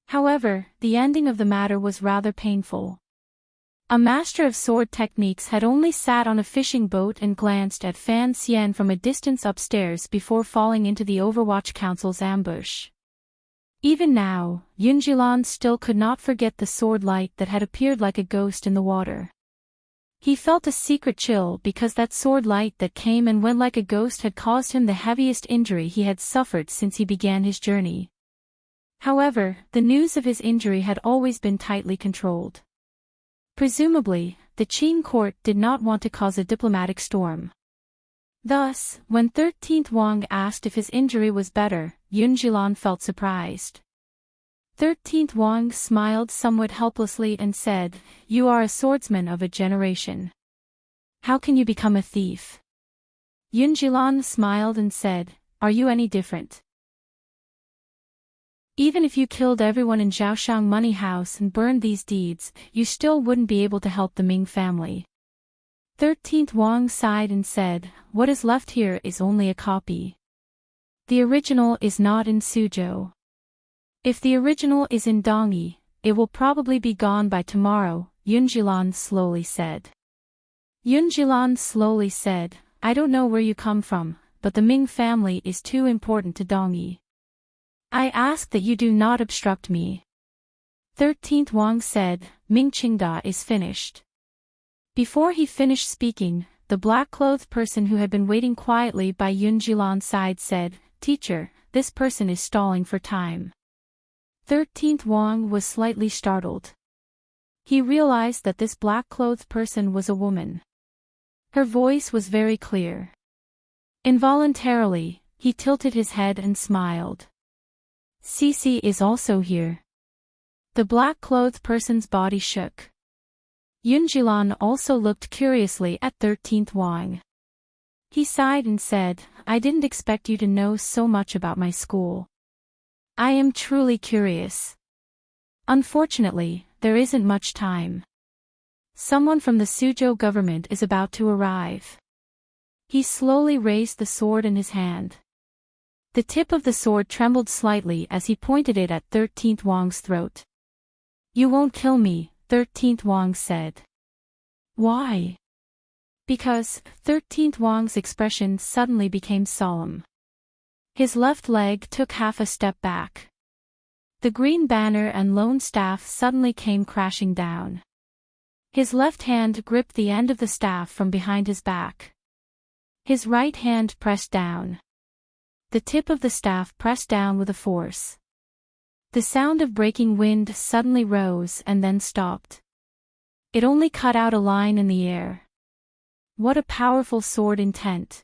However, the ending of the matter was rather painful. A master of sword techniques had only sat on a fishing boat and glanced at Fan Xian from a distance upstairs before falling into the Overwatch Council's ambush. Even now, Yunjilan still could not forget the sword light that had appeared like a ghost in the water. He felt a secret chill because that sword light that came and went like a ghost had caused him the heaviest injury he had suffered since he began his journey. However, the news of his injury had always been tightly controlled. Presumably, the Qing court did not want to cause a diplomatic storm. Thus, when 13th Wang asked if his injury was better, Yunjilan felt surprised. 13th Wang smiled somewhat helplessly and said, "You are a swordsman of a generation. How can you become a thief?" Yunjilan smiled and said, "Are you any different? Even if you killed everyone in Zhaoshang Money House and burned these deeds, you still wouldn't be able to help the Ming family." 13th Wang sighed and said, "What is left here is only a copy. The original is not in Suzhou. If the original is in Dongyi, it will probably be gone by tomorrow," Yunjilan slowly said. Yunjilan slowly said, "I don't know where you come from, but the Ming family is too important to Dongyi. I ask that you do not obstruct me." 13th Wang said, "Ming Qingda is finished." Before he finished speaking, the black-clothed person who had been waiting quietly by Yunjilan's side said, "Teacher, this person is stalling for time." 13th Wang was slightly startled. He realized that this black-clothed person was a woman. Her voice was very clear. Involuntarily, he tilted his head and smiled. "Cici is also here." The black-clothed person's body shook. Yunjilan also looked curiously at 13th Wang. He sighed and said, "I didn't expect you to know so much about my school. I am truly curious. Unfortunately, there isn't much time. Someone from the Suzhou government is about to arrive." He slowly raised the sword in his hand. The tip of the sword trembled slightly as he pointed it at 13th Wang's throat. "You won't kill me," 13th Wang said. "Why?" Because 13th Wang's expression suddenly became solemn. His left leg took half a step back. The green banner and lone staff suddenly came crashing down. His left hand gripped the end of the staff from behind his back. His right hand pressed down. The tip of the staff pressed down with a force. The sound of breaking wind suddenly rose and then stopped. It only cut out a line in the air. What a powerful sword intent!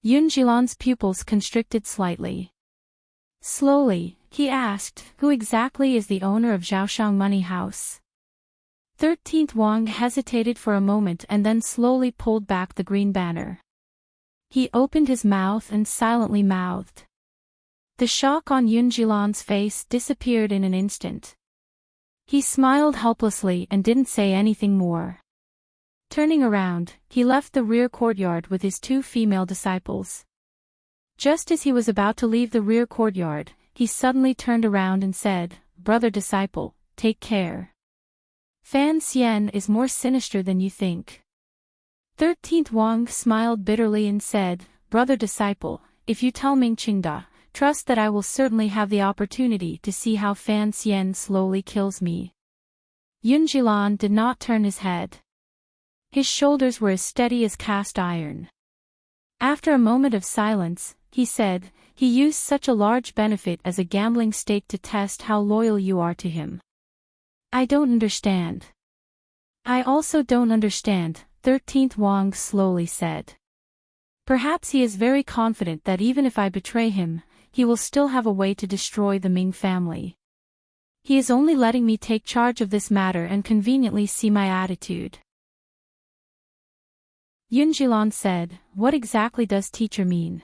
Yunjilan's pupils constricted slightly. Slowly, he asked, "Who exactly is the owner of Zhaoshang Money House?" 13th Wang hesitated for a moment and then slowly pulled back the green banner. He opened his mouth and silently mouthed. The shock on Yunjilan's face disappeared in an instant. He smiled helplessly and didn't say anything more. Turning around, he left the rear courtyard with his two female disciples. Just as he was about to leave the rear courtyard, he suddenly turned around and said, "Brother disciple, take care. Fan Xian is more sinister than you think." 13th Wang smiled bitterly and said, "Brother disciple, if you tell Ming Qingda, trust that I will certainly have the opportunity to see how Fan Xian slowly kills me." Yunjilan did not turn his head. His shoulders were as steady as cast iron. After a moment of silence, he said, "He used such a large benefit as a gambling stake to test how loyal you are to him. I don't understand." "I also don't understand," 13th Wang slowly said. "Perhaps he is very confident that even if I betray him, he will still have a way to destroy the Ming family. He is only letting me take charge of this matter and conveniently see my attitude. Yunjilan said, "What exactly does teacher mean?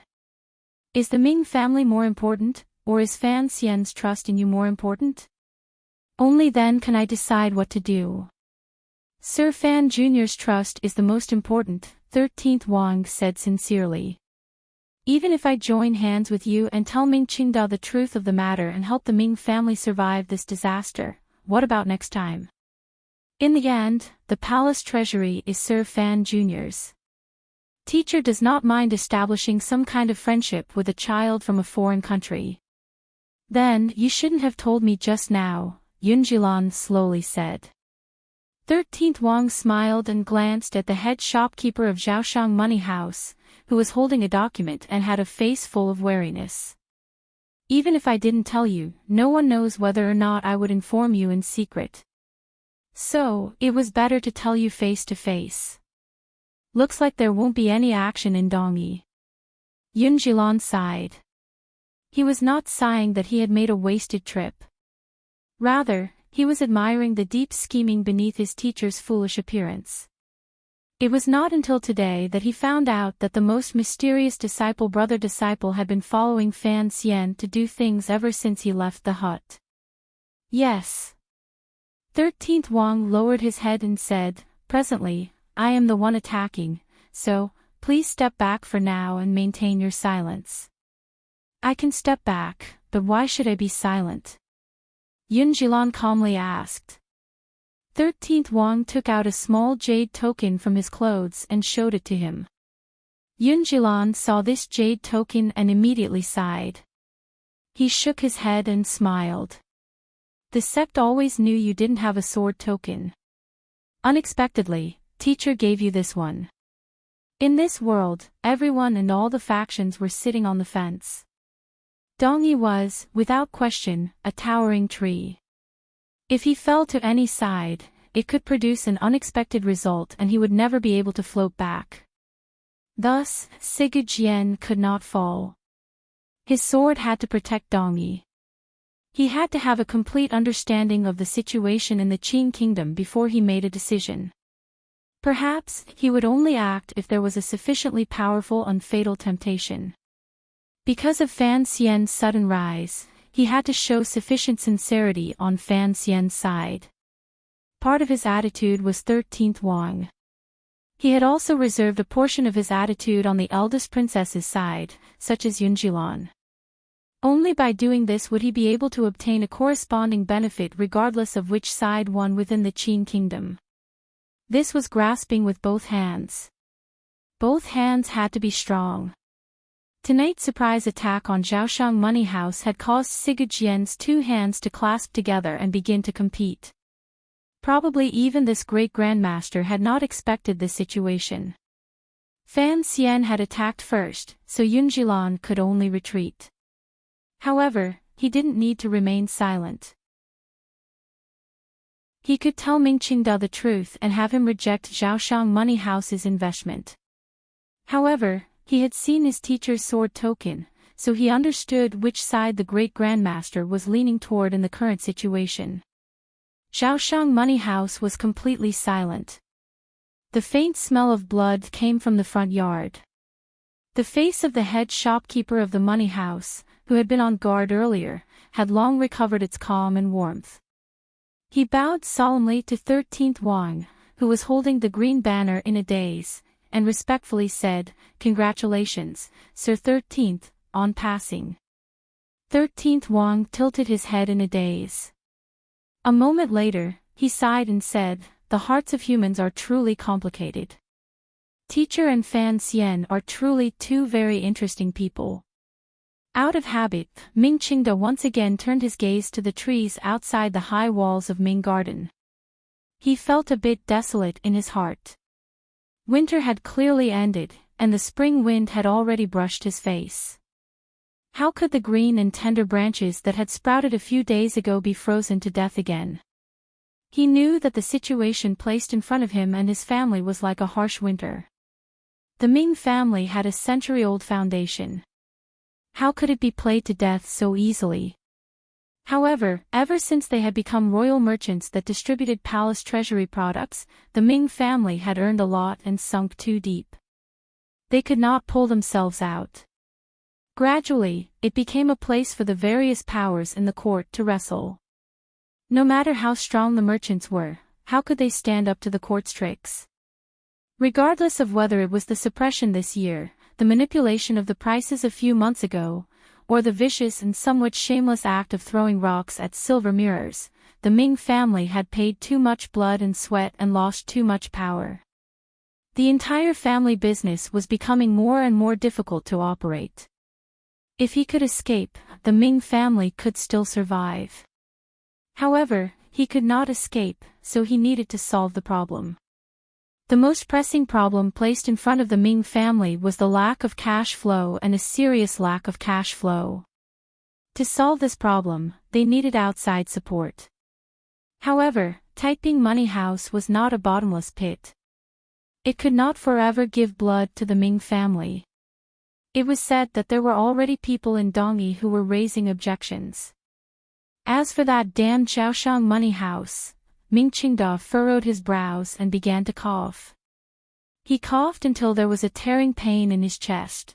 Is the Ming family more important, or is Fan Xian's trust in you more important? Only then can I decide what to do." "Sir Fan Jr.'s trust is the most important," 13th Wang said sincerely. "Even if I join hands with you and tell Ming Qingda the truth of the matter and help the Ming family survive this disaster, what about next time? In the end, the palace treasury is Sir Fan Jr.'s. Teacher does not mind establishing some kind of friendship with a child from a foreign country." "Then, you shouldn't have told me just now," Yunjilan slowly said. 13th Wang smiled and glanced at the head shopkeeper of Zhaoshang Money House, who was holding a document and had a face full of wariness. "Even if I didn't tell you, no one knows whether or not I would inform you in secret. So, it was better to tell you face to face. Looks like there won't be any action in Dongyi." Yunjilan sighed. He was not sighing that he had made a wasted trip. Rather, he was admiring the deep scheming beneath his teacher's foolish appearance. It was not until today that he found out that the most mysterious brother-disciple had been following Fan Xian to do things ever since he left the hut. "Yes." 13th Wang lowered his head and said, "Presently, I am the one attacking, so, please step back for now and maintain your silence." "I can step back, but why should I be silent?" Yunjilan calmly asked. 13th Wang took out a small jade token from his clothes and showed it to him. Yunjilan saw this jade token and immediately sighed. He shook his head and smiled. "The sect always knew you didn't have a sword token. Unexpectedly, teacher gave you this one." In this world, everyone and all the factions were sitting on the fence. Dongyi was, without question, a towering tree. If he fell to any side, it could produce an unexpected result and he would never be able to float back. Thus, Sigurd could not fall. His sword had to protect Dongyi. He had to have a complete understanding of the situation in the Qin kingdom before he made a decision. Perhaps, he would only act if there was a sufficiently powerful and fatal temptation. Because of Fan Xian's sudden rise, he had to show sufficient sincerity on Fan Xian's side. Part of his attitude was 13th Wang. He had also reserved a portion of his attitude on the eldest princess's side, such as Yunjilan. Only by doing this would he be able to obtain a corresponding benefit regardless of which side won within the Qin kingdom. This was grasping with both hands. Both hands had to be strong. Tonight's surprise attack on Zhaoshang Money House had caused Sigurd two hands to clasp together and begin to compete. Probably even this great grandmaster had not expected this situation. Fan Xian had attacked first, so Yunjilan could only retreat. However, he didn't need to remain silent. He could tell Ming Qingda the truth and have him reject Zhaoshang Money House's investment. However, he had seen his teacher's sword token, so he understood which side the great grandmaster was leaning toward in the current situation. Zhaoshang Money House was completely silent. The faint smell of blood came from the front yard. The face of the head shopkeeper of the money house, who had been on guard earlier, had long recovered its calm and warmth. He bowed solemnly to 13th Wang, who was holding the green banner in a daze, and respectfully said, "Congratulations, Sir 13th, on passing." 13th Wang tilted his head in a daze. A moment later, he sighed and said, "The hearts of humans are truly complicated. Teacher and Fan Xian are truly two very interesting people." Out of habit, Ming Qingda once again turned his gaze to the trees outside the high walls of Ming Garden. He felt a bit desolate in his heart. Winter had clearly ended, and the spring wind had already brushed his face. How could the green and tender branches that had sprouted a few days ago be frozen to death again? He knew that the situation placed in front of him and his family was like a harsh winter. The Ming family had a century-old foundation. How could it be played to death so easily? However, ever since they had become royal merchants that distributed palace treasury products, the Ming family had earned a lot and sunk too deep. They could not pull themselves out. Gradually, it became a place for the various powers in the court to wrestle. No matter how strong the merchants were, how could they stand up to the court's tricks? Regardless of whether it was the suppression this year, the manipulation of the prices a few months ago, or the vicious and somewhat shameless act of throwing rocks at silver mirrors, the Ming family had paid too much blood and sweat and lost too much power. The entire family business was becoming more and more difficult to operate. If he could escape, the Ming family could still survive. However, he could not escape, so he needed to solve the problem. The most pressing problem placed in front of the Ming family was the lack of cash flow and a serious lack of cash flow. To solve this problem, they needed outside support. However, Taiping Money House was not a bottomless pit. It could not forever give blood to the Ming family. It was said that there were already people in Dongyi who were raising objections. As for that damned Zhaoshang Money House, Ming Qingda furrowed his brows and began to cough. He coughed until there was a tearing pain in his chest.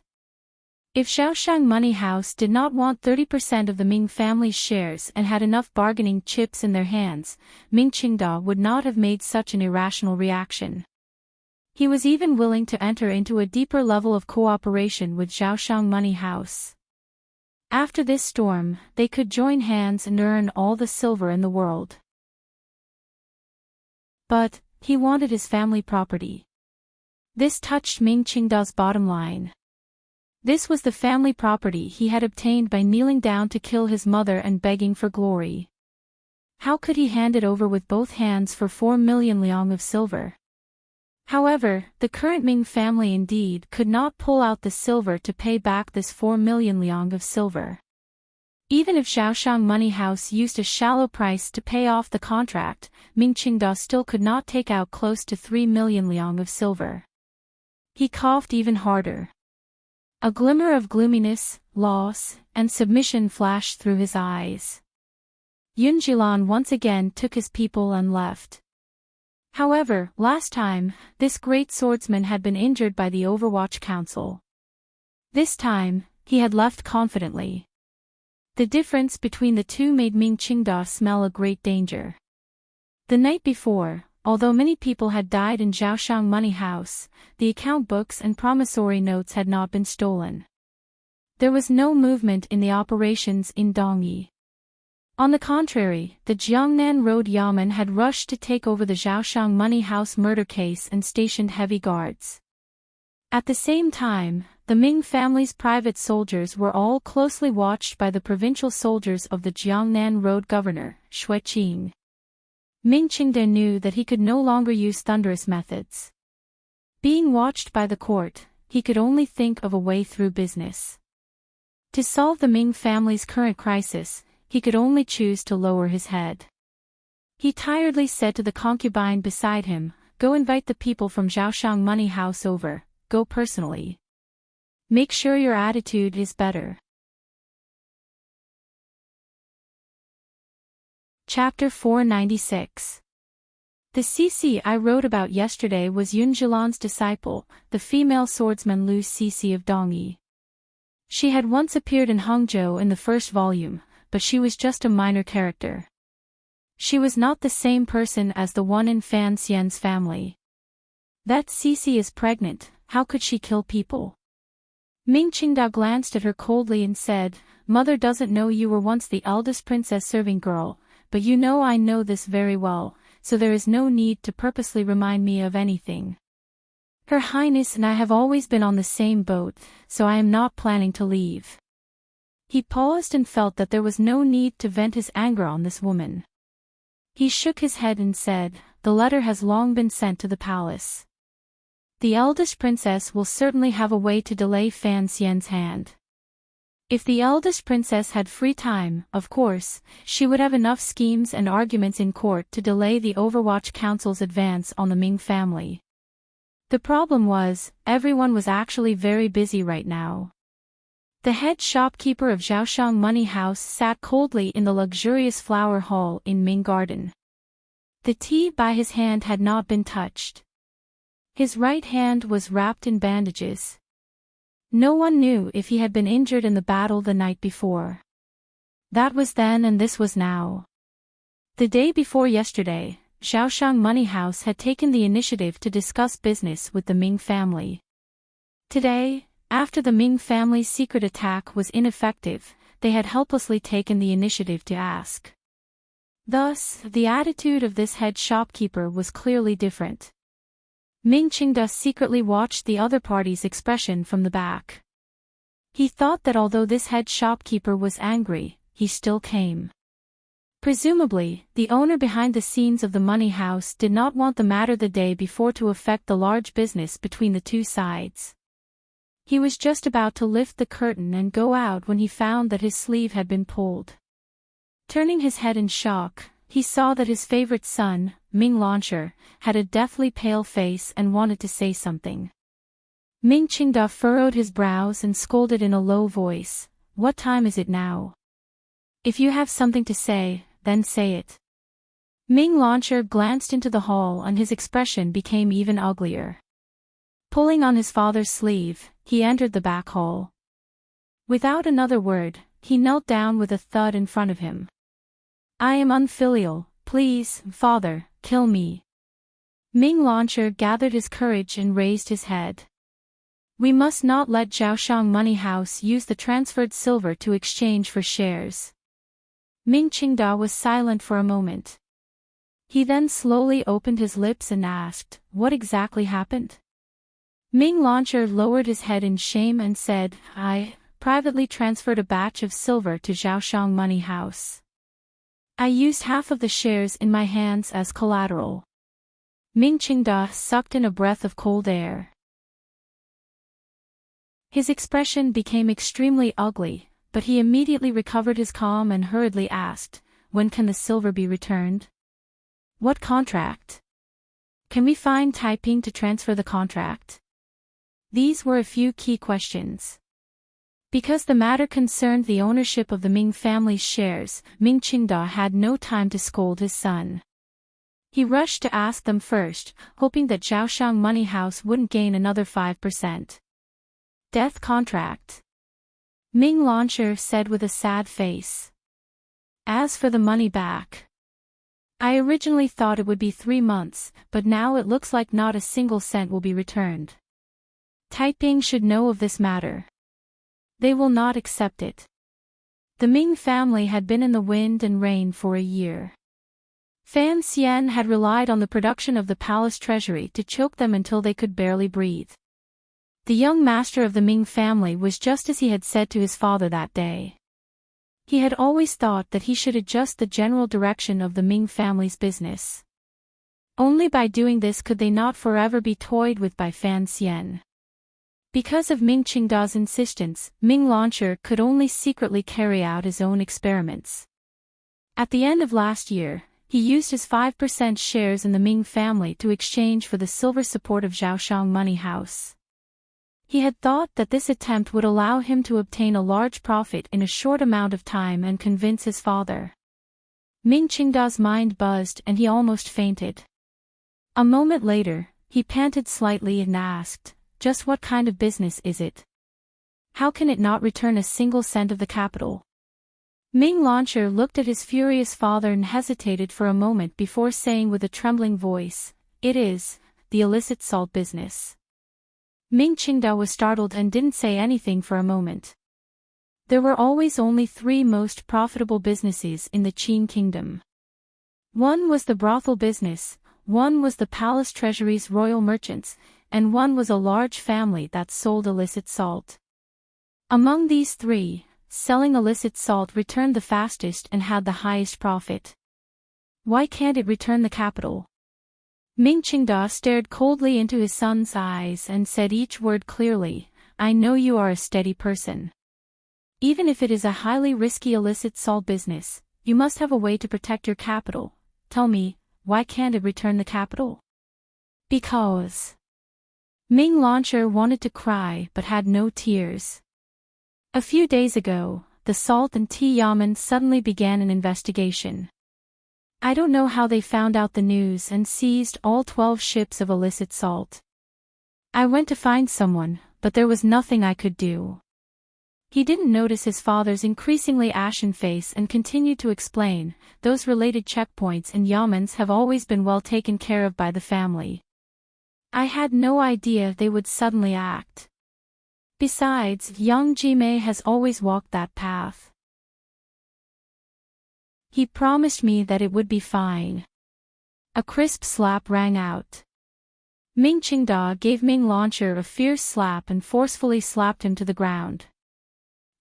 If Zhaoshang Money House did not want 30% of the Ming family's shares and had enough bargaining chips in their hands, Ming Qingda would not have made such an irrational reaction. He was even willing to enter into a deeper level of cooperation with Zhaoshang Money House. After this storm, they could join hands and earn all the silver in the world. But, he wanted his family property. This touched Ming Qingda's bottom line. This was the family property he had obtained by kneeling down to kill his mother and begging for glory. How could he hand it over with both hands for 4 million liang of silver? However, the current Ming family indeed could not pull out the silver to pay back this 4 million liang of silver. Even if Zhaoshang Money House used a shallow price to pay off the contract, Ming Qingda still could not take out close to 3 million liang of silver. He coughed even harder. A glimmer of gloominess, loss, and submission flashed through his eyes. Yun Jilan once again took his people and left. However, last time, this great swordsman had been injured by the Overwatch Council. This time, he had left confidently. The difference between the two made Ming Qingda smell a great danger. The night before, although many people had died in Zhaoshang Money House, the account books and promissory notes had not been stolen. There was no movement in the operations in Dongyi. On the contrary, the Jiangnan Road Yamen had rushed to take over the Zhaoshang Money House murder case and stationed heavy guards. At the same time, the Ming family's private soldiers were all closely watched by the provincial soldiers of the Jiangnan Road governor, Shui Qing. Ming Qingda knew that he could no longer use thunderous methods. Being watched by the court, he could only think of a way through business. To solve the Ming family's current crisis, he could only choose to lower his head. He tiredly said to the concubine beside him, "Go invite the people from Zhaoshang Money House over, go personally. Make sure your attitude is better." Chapter 496. The CC I wrote about yesterday was Yun Jilan's disciple, the female swordsman Lu Cece of Dongyi. She had once appeared in Hangzhou in the first volume, but she was just a minor character. She was not the same person as the one in Fan Xian's family. That Cece is pregnant, how could she kill people? Ming Qingda glanced at her coldly and said, "Mother doesn't know you were once the eldest princess serving girl, but you know I know this very well, so there is no need to purposely remind me of anything. Her Highness and I have always been on the same boat, so I am not planning to leave." He paused and felt that there was no need to vent his anger on this woman. He shook his head and said, "The letter has long been sent to the palace. The eldest princess will certainly have a way to delay Fan Xian's hand. If the eldest princess had free time, of course, she would have enough schemes and arguments in court to delay the Overwatch Council's advance on the Ming family. The problem was, everyone was actually very busy right now. The head shopkeeper of Zhaoshang Money House sat coldly in the luxurious flower hall in Ming Garden. The tea by his hand had not been touched. His right hand was wrapped in bandages. No one knew if he had been injured in the battle the night before. That was then and this was now. The day before yesterday, Zhaoshang Money House had taken the initiative to discuss business with the Ming family. Today, after the Ming family's secret attack was ineffective, they had helplessly taken the initiative to ask. Thus, the attitude of this head shopkeeper was clearly different. Ming Qingda secretly watched the other party's expression from the back. He thought that although this head shopkeeper was angry, he still came. Presumably, the owner behind the scenes of the money house did not want the matter the day before to affect the large business between the two sides. He was just about to lift the curtain and go out when he found that his sleeve had been pulled. Turning his head in shock, he saw that his favorite son, Ming Launcher, had a deathly pale face and wanted to say something. Ming Qingda furrowed his brows and scolded in a low voice, "What time is it now? If you have something to say, then say it." Ming Launcher glanced into the hall and his expression became even uglier. Pulling on his father's sleeve, he entered the back hall. Without another word, he knelt down with a thud in front of him. "I am unfilial, please, father, kill me." Ming Launcher gathered his courage and raised his head. "We must not let Zhaoshang Money House use the transferred silver to exchange for shares." Ming Qingda was silent for a moment. He then slowly opened his lips and asked, "What exactly happened?" Ming Launcher lowered his head in shame and said, "I privately transferred a batch of silver to Zhaoshang Money House. I used half of the shares in my hands as collateral." Ming Qingda sucked in a breath of cold air. His expression became extremely ugly, but he immediately recovered his calm and hurriedly asked, "When can the silver be returned?" "What contract? Can we find Taiping to transfer the contract?" These were a few key questions. Because the matter concerned the ownership of the Ming family's shares, Ming Qingda had no time to scold his son. He rushed to ask them first, hoping that Zhaoshang Money House wouldn't gain another 5%. "Death contract," Ming Launcher said with a sad face. "As for the money back, I originally thought it would be 3 months, but now it looks like not a single cent will be returned. Taiping should know of this matter. They will not accept it." The Ming family had been in the wind and rain for a year. Fan Xian had relied on the production of the palace treasury to choke them until they could barely breathe. The young master of the Ming family was just as he had said to his father that day. He had always thought that he should adjust the general direction of the Ming family's business. Only by doing this could they not forever be toyed with by Fan Xian. Because of Ming Qingda's insistence, Ming Launcher could only secretly carry out his own experiments. At the end of last year, he used his 5% shares in the Ming family to exchange for the silver support of Zhaoshang Money House. He had thought that this attempt would allow him to obtain a large profit in a short amount of time and convince his father. Ming Qingda's mind buzzed and he almost fainted. A moment later, he panted slightly and asked, "Just what kind of business is it? How can it not return a single cent of the capital?" Ming Launcher looked at his furious father and hesitated for a moment before saying with a trembling voice, "It is the illicit salt business." Ming Qingda was startled and didn't say anything for a moment. There were always only 3 most profitable businesses in the Qin kingdom. One was the brothel business, one was the palace treasury's royal merchants, and one was a large family that sold illicit salt. Among these 3, selling illicit salt returned the fastest and had the highest profit. Why can't it return the capital? Ming Qingda stared coldly into his son's eyes and said each word clearly, "I know you are a steady person. Even if it is a highly risky illicit salt business, you must have a way to protect your capital. Tell me, why can't it return the capital?" "Because..." Ming Launcher wanted to cry but had no tears. A few days ago, the Salt and Tea Yamen suddenly began an investigation. I don't know how they found out the news and seized all 12 ships of illicit salt. I went to find someone, but there was nothing I could do. He didn't notice his father's increasingly ashen face and continued to explain, those related checkpoints and Yamens have always been well taken care of by the family. I had no idea they would suddenly act. Besides, young Dreamy has always walked that path. He promised me that it would be fine. A crisp slap rang out. Ming Qingda gave Ming Launcher a fierce slap and forcefully slapped him to the ground.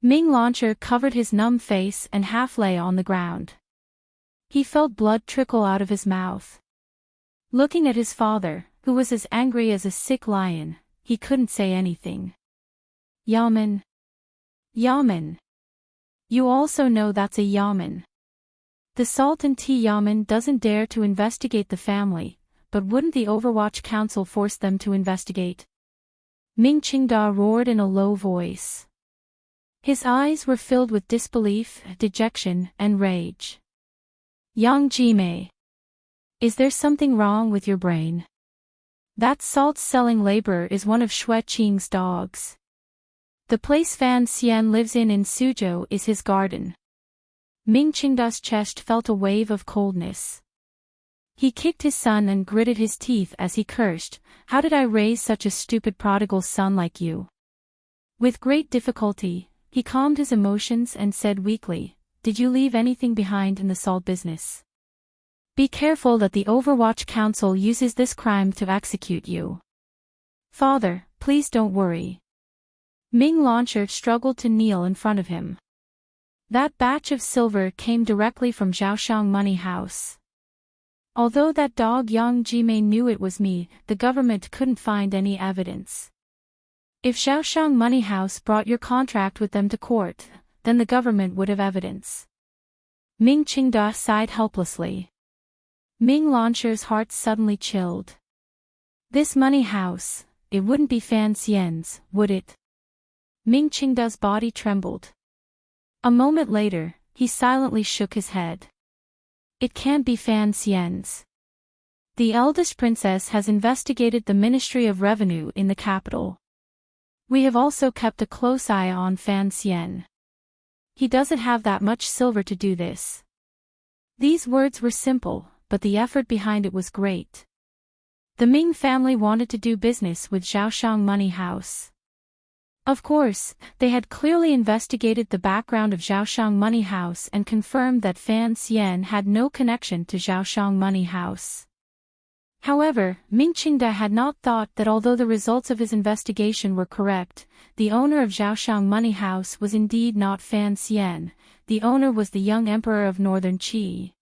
Ming Launcher covered his numb face and half lay on the ground. He felt blood trickle out of his mouth. Looking at his father, who was as angry as a sick lion, he couldn't say anything. Yamen. Yamen. You also know that's a Yamen. The Salt and Tea Yamen doesn't dare to investigate the family, but wouldn't the Overwatch Council force them to investigate? Ming Qingda roared in a low voice. His eyes were filled with disbelief, dejection, and rage. Yang Jime. Is there something wrong with your brain? That salt-selling laborer is one of Xue Qing's dogs. The place Fan Xian lives in Suzhou is his garden. Ming Qingda's chest felt a wave of coldness. He kicked his son and gritted his teeth as he cursed, "How did I raise such a stupid prodigal son like you?" With great difficulty, he calmed his emotions and said weakly, "Did you leave anything behind in the salt business? Be careful that the Overwatch Council uses this crime to execute you." "Father, please don't worry." Ming Launcher struggled to kneel in front of him. That batch of silver came directly from Zhaoshang Money House. Although that dog Yang Jimei knew it was me, the government couldn't find any evidence. If Zhaoshang Money House brought your contract with them to court, then the government would have evidence. Ming Qingda sighed helplessly. Ming Launcher's heart suddenly chilled. This money house, it wouldn't be Fan Xian's, would it? Ming Qingda's body trembled. A moment later, he silently shook his head. It can't be Fan Xian's. The eldest princess has investigated the Ministry of Revenue in the capital. We have also kept a close eye on Fan Xian. He doesn't have that much silver to do this. These words were simple, but the effort behind it was great. The Ming family wanted to do business with Zhaoshang Money House. Of course, they had clearly investigated the background of Zhaoshang Money House and confirmed that Fan Xian had no connection to Zhaoshang Money House. However, Ming Qingda had not thought that although the results of his investigation were correct, the owner of Zhaoshang Money House was indeed not Fan Xian, the owner was the young emperor of Northern Qi.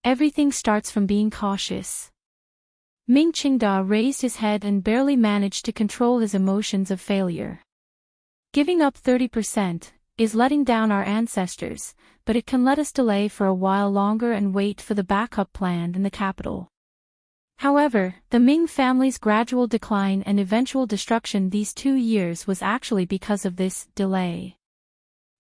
Everything starts from being cautious. Ming Qingda raised his head and barely managed to control his emotions of failure. Giving up 30% is letting down our ancestors, but it can let us delay for a while longer and wait for the backup plan in the capital. However, the Ming family's gradual decline and eventual destruction these 2 years was actually because of this delay.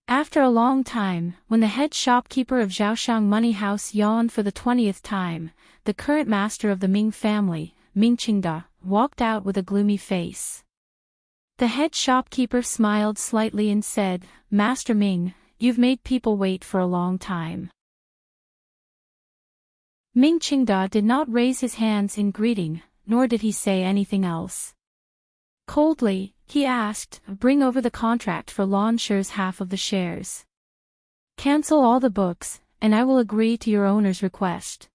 After a long time, when the head shopkeeper of Zhaoshang Money House yawned for the 20th time, the current master of the Ming family, Ming Qingda, walked out with a gloomy face. The head shopkeeper smiled slightly and said, "Master Ming, you've made people wait for a long time." Ming Qingda did not raise his hands in greeting, nor did he say anything else. Coldly, he asked, "Bring over the contract for Launcher's half of the shares. Cancel all the books, and I will agree to your owner's request."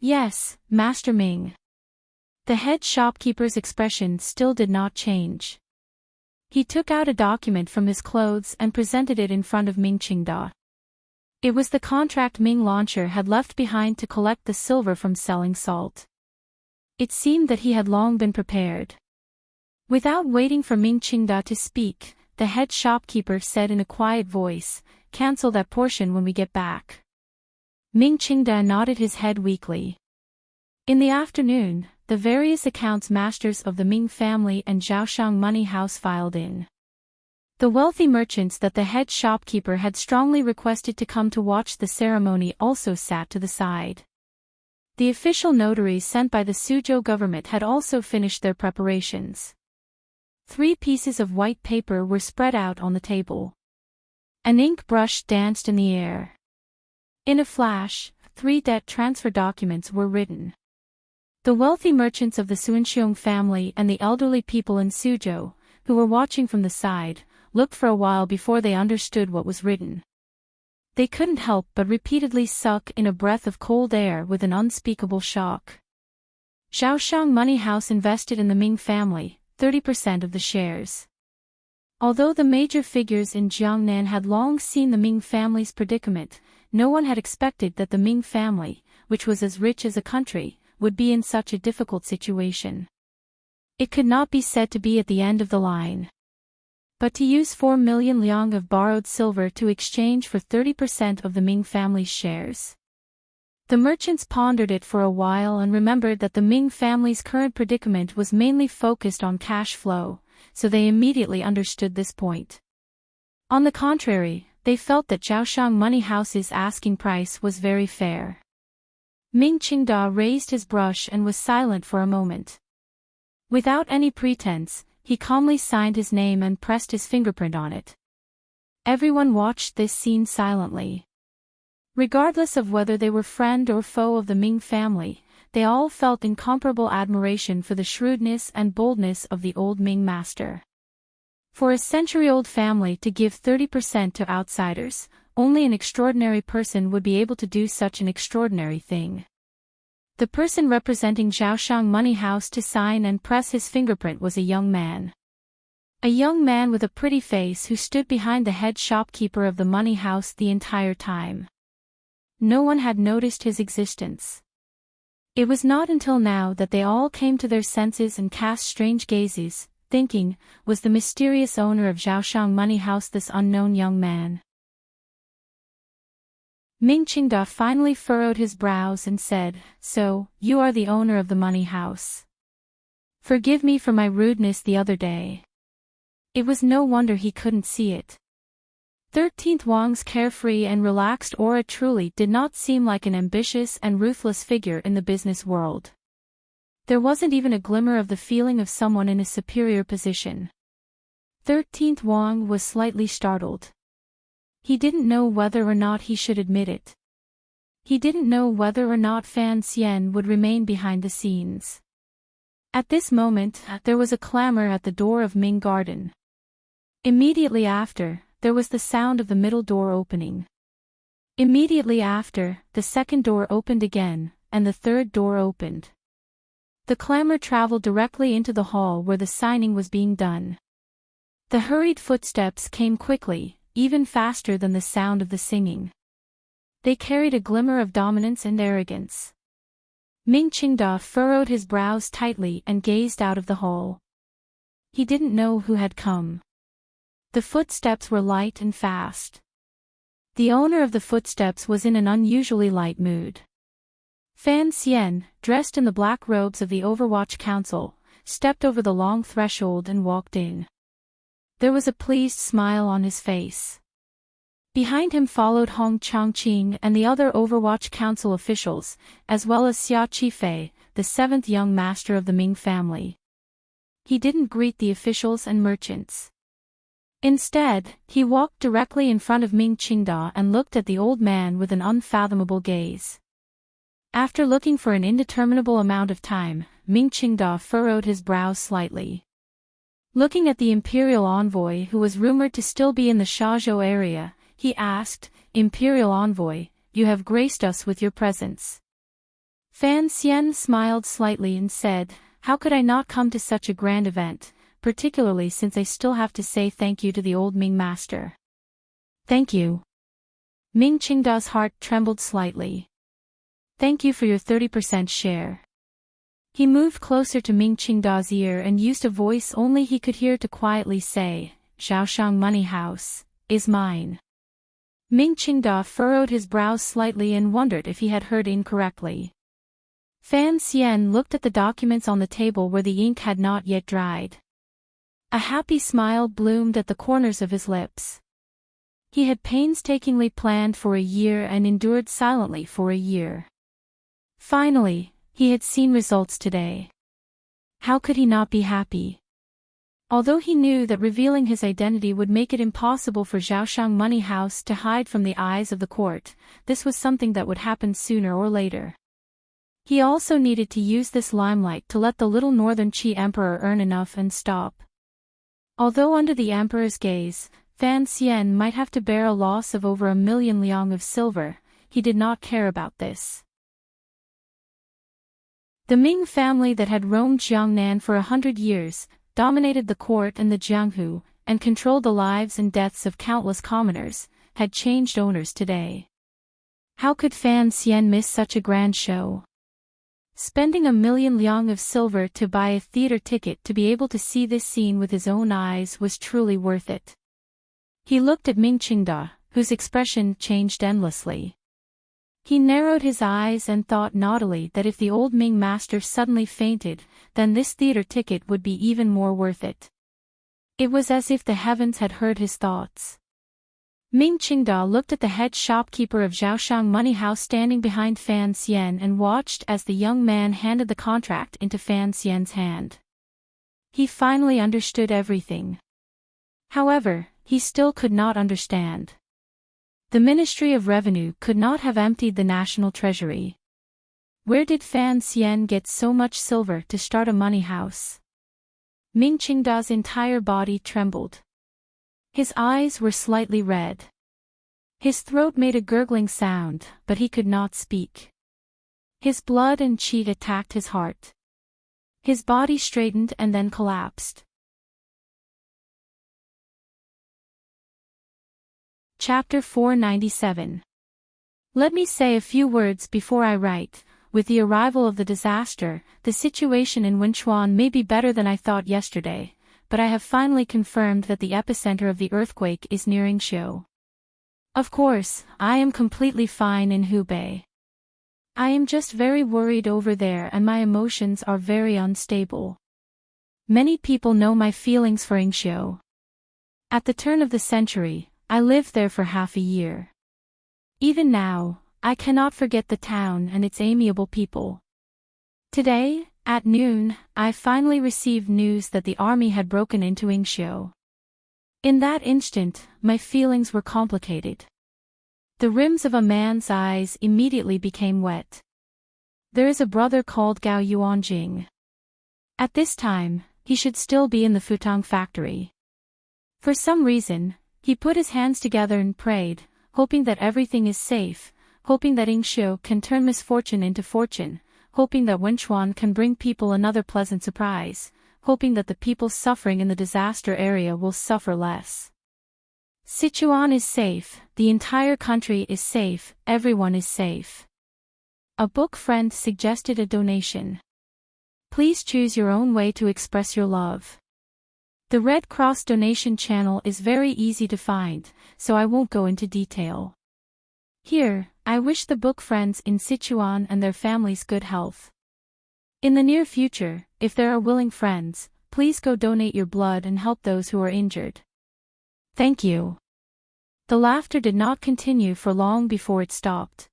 "Yes, Master Ming." The head shopkeeper's expression still did not change. He took out a document from his clothes and presented it in front of Ming Qingda. It was the contract Ming Launcher had left behind to collect the silver from selling salt. It seemed that he had long been prepared. Without waiting for Ming Qingda to speak, the head shopkeeper said in a quiet voice, "Cancel that portion when we get back." Ming Qingda nodded his head weakly. In the afternoon, the various accounts masters of the Ming family and Zhaoshang Money House filed in. The wealthy merchants that the head shopkeeper had strongly requested to come to watch the ceremony also sat to the side. The official notaries sent by the Suzhou government had also finished their preparations. 3 pieces of white paper were spread out on the table. An ink brush danced in the air. In a flash, 3 debt transfer documents were written. The wealthy merchants of the Suanxiong family and the elderly people in Suzhou, who were watching from the side, looked for a while before they understood what was written. They couldn't help but repeatedly suck in a breath of cold air with an unspeakable shock. Zhaoshang Money House invested in the Ming family, 30% of the shares. Although the major figures in Jiangnan had long seen the Ming family's predicament, no one had expected that the Ming family, which was as rich as a country, would be in such a difficult situation. It could not be said to be at the end of the line. But to use 4 million liang of borrowed silver to exchange for 30% of the Ming family's shares. The merchants pondered it for a while and remembered that the Ming family's current predicament was mainly focused on cash flow, so they immediately understood this point. On the contrary, they felt that Zhaoshang Money House's asking price was very fair. Ming Qingda raised his brush and was silent for a moment. Without any pretense, he calmly signed his name and pressed his fingerprint on it. Everyone watched this scene silently. Regardless of whether they were friend or foe of the Ming family, they all felt incomparable admiration for the shrewdness and boldness of the old Ming master. For a century-old family to give 30% to outsiders, only an extraordinary person would be able to do such an extraordinary thing. The person representing Zhaoshang Money House to sign and press his fingerprint was a young man. A young man with a pretty face who stood behind the head shopkeeper of the money house the entire time. No one had noticed his existence. It was not until now that they all came to their senses and cast strange gazes, thinking, was the mysterious owner of Zhaoshang Money House this unknown young man? Ming Qingda finally furrowed his brows and said, "So, you are the owner of the money house. Forgive me for my rudeness the other day." It was no wonder he couldn't see it. 13th Wang's carefree and relaxed aura truly did not seem like an ambitious and ruthless figure in the business world. There wasn't even a glimmer of the feeling of someone in a superior position. 13th Wang was slightly startled. He didn't know whether or not he should admit it. He didn't know whether or not Fan Xian would remain behind the scenes. At this moment, there was a clamor at the door of Ming Garden. Immediately after, there was the sound of the middle door opening. Immediately after, the second door opened again, and the third door opened. The clamor traveled directly into the hall where the signing was being done. The hurried footsteps came quickly, even faster than the sound of the singing. They carried a glimmer of dominance and arrogance. Ming Qingda furrowed his brows tightly and gazed out of the hall. He didn't know who had come. The footsteps were light and fast. The owner of the footsteps was in an unusually light mood. Fan Xian, dressed in the black robes of the Overwatch Council, stepped over the long threshold and walked in. There was a pleased smile on his face. Behind him followed Hong Chongqing and the other Overwatch Council officials, as well as Xia Qifei, the 7th young master of the Ming family. He didn't greet the officials and merchants. Instead, he walked directly in front of Ming Qingda and looked at the old man with an unfathomable gaze. After looking for an indeterminable amount of time, Ming Qingda furrowed his brows slightly. Looking at the imperial envoy who was rumored to still be in the Shazhou area, he asked, "Imperial envoy, you have graced us with your presence." Fan Xian smiled slightly and said, "How could I not come to such a grand event, particularly since I still have to say thank you to the old Ming master." "Thank you." Ming Qingda's heart trembled slightly. "Thank you for your 30% share." He moved closer to Ming Qingda's ear and used a voice only he could hear to quietly say, "Zhaoshang Money House is mine." Ming Qingda furrowed his brows slightly and wondered if he had heard incorrectly. Fan Xian looked at the documents on the table where the ink had not yet dried. A happy smile bloomed at the corners of his lips. He had painstakingly planned for a year and endured silently for a year. Finally, he had seen results today. How could he not be happy? Although he knew that revealing his identity would make it impossible for Zhaoshang Money House to hide from the eyes of the court, this was something that would happen sooner or later. He also needed to use this limelight to let the little Northern Qi Emperor earn enough and stop. Although under the Emperor's gaze, Fan Xian might have to bear a loss of over 1,000,000 liang of silver, he did not care about this. The Ming family that had roamed Jiangnan for 100 years, dominated the court and the Jianghu, and controlled the lives and deaths of countless commoners, had changed owners today. How could Fan Xian miss such a grand show? Spending 1,000,000 liang of silver to buy a theater ticket to be able to see this scene with his own eyes was truly worth it. He looked at Ming Qingda, whose expression changed endlessly. He narrowed his eyes and thought naughtily that if the old Ming master suddenly fainted, then this theater ticket would be even more worth it. It was as if the heavens had heard his thoughts. Ming Qingda looked at the head shopkeeper of Zhaoshang Money House standing behind Fan Xian and watched as the young man handed the contract into Fan Xian's hand. He finally understood everything. However, he still could not understand. The Ministry of Revenue could not have emptied the national treasury. Where did Fan Xian get so much silver to start a money house? Ming Qingda's entire body trembled. His eyes were slightly red. His throat made a gurgling sound, but he could not speak. His blood and qi attacked his heart. His body straightened and then collapsed. Chapter 497. Let me say a few words before I write. With the arrival of the disaster, the situation in Wenchuan may be better than I thought yesterday, but I have finally confirmed that the epicenter of the earthquake is near Yingxiu. Of course, I am completely fine in Hubei. I am just very worried over there and my emotions are very unstable. Many people know my feelings for Yingxiu. At the turn of the century, I lived there for half a year. Even now, I cannot forget the town and its amiable people. Today, at noon, I finally received news that the army had broken into Yingxiu. In that instant, my feelings were complicated. The rims of a man's eyes immediately became wet. There is a brother called Gao Yuanjing. At this time, he should still be in the futong factory. For some reason, he put his hands together and prayed, hoping that everything is safe, hoping that Yingxiu can turn misfortune into fortune, hoping that Wenchuan can bring people another pleasant surprise, hoping that the people suffering in the disaster area will suffer less. Sichuan is safe, the entire country is safe, everyone is safe. A book friend suggested a donation. Please choose your own way to express your love. The Red Cross donation channel is very easy to find, so I won't go into detail. Here, I wish the book friends in Sichuan and their families good health. In the near future, if there are willing friends, please go donate your blood and help those who are injured. Thank you. The laughter did not continue for long before it stopped.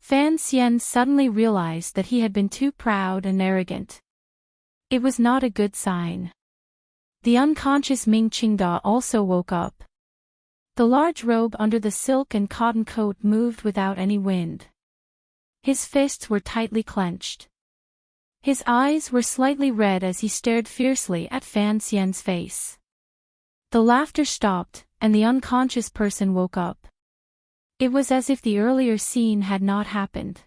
Fan Xian suddenly realized that he had been too proud and arrogant. It was not a good sign. The unconscious Ming Qingda also woke up. The large robe under the silk and cotton coat moved without any wind. His fists were tightly clenched. His eyes were slightly red as he stared fiercely at Fan Xian's face. The laughter stopped, and the unconscious person woke up. It was as if the earlier scene had not happened.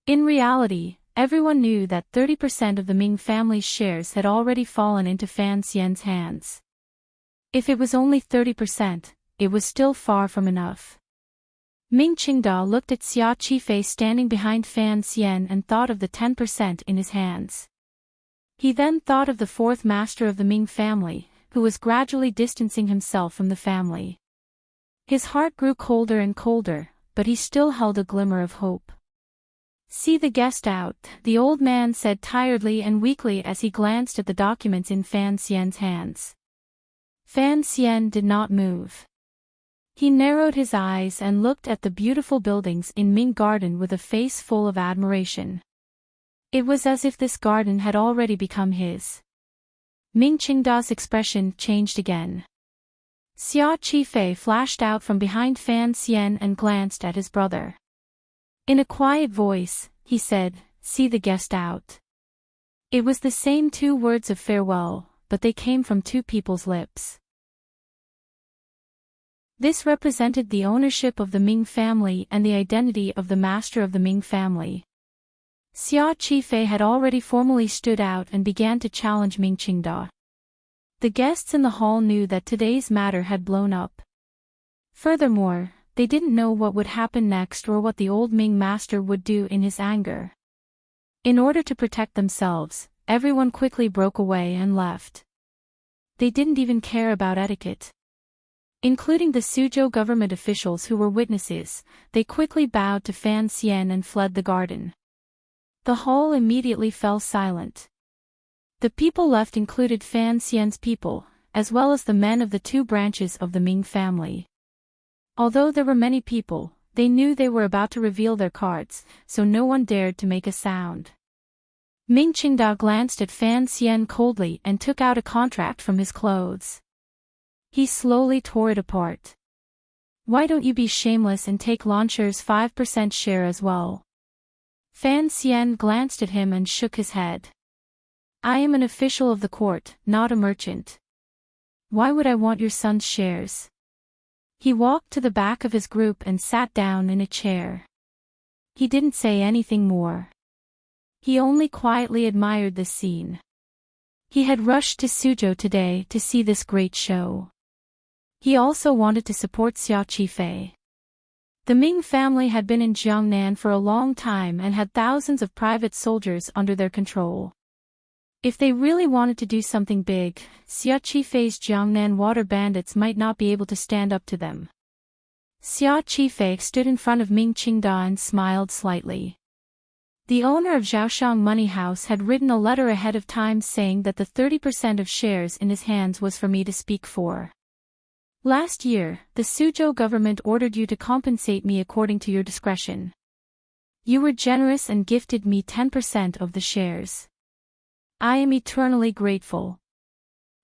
In reality, everyone knew that 30% of the Ming family's shares had already fallen into Fan Xian's hands. If it was only 30%, it was still far from enough. Ming Qingda looked at Xia Qifei standing behind Fan Xian and thought of the 10% in his hands. He then thought of the fourth master of the Ming family, who was gradually distancing himself from the family. His heart grew colder and colder, but he still held a glimmer of hope. See the guest out, the old man said tiredly and weakly as he glanced at the documents in Fan Xian's hands. Fan Xian did not move. He narrowed his eyes and looked at the beautiful buildings in Ming Garden with a face full of admiration. It was as if this garden had already become his. Ming Qingda's expression changed again. Xia Qifei flashed out from behind Fan Xian and glanced at his brother. In a quiet voice, he said, "See the guest out." It was the same 2 words of farewell, but they came from 2 people's lips. This represented the ownership of the Ming family and the identity of the master of the Ming family. Xia Qifei had already formally stood out and began to challenge Ming Qingda. The guests in the hall knew that today's matter had blown up. Furthermore, they didn't know what would happen next or what the old Ming master would do in his anger. In order to protect themselves, everyone quickly broke away and left. They didn't even care about etiquette. Including the Suzhou government officials who were witnesses, they quickly bowed to Fan Xian and fled the garden. The hall immediately fell silent. The people left included Fan Xian's people, as well as the men of the 2 branches of the Ming family. Although there were many people, they knew they were about to reveal their cards, so no one dared to make a sound. Ming Qingda glanced at Fan Xian coldly and took out a contract from his clothes. He slowly tore it apart. "Why don't you be shameless and take Launcher's 5% share as well?" Fan Xian glanced at him and shook his head. "I am an official of the court, not a merchant. Why would I want your son's shares?" He walked to the back of his group and sat down in a chair. He didn't say anything more. He only quietly admired the scene. He had rushed to Suzhou today to see this great show. He also wanted to support Xia Qifei. The Ming family had been in Jiangnan for a long time and had thousands of private soldiers under their control. If they really wanted to do something big, Xia Qifei's Jiangnan water bandits might not be able to stand up to them. Xia Qifei stood in front of Ming Qingda and smiled slightly. The owner of Zhaoshang Money House had written a letter ahead of time saying that the 30% of shares in his hands was for me to speak for. Last year, the Suzhou government ordered you to compensate me according to your discretion. You were generous and gifted me 10% of the shares. I am eternally grateful.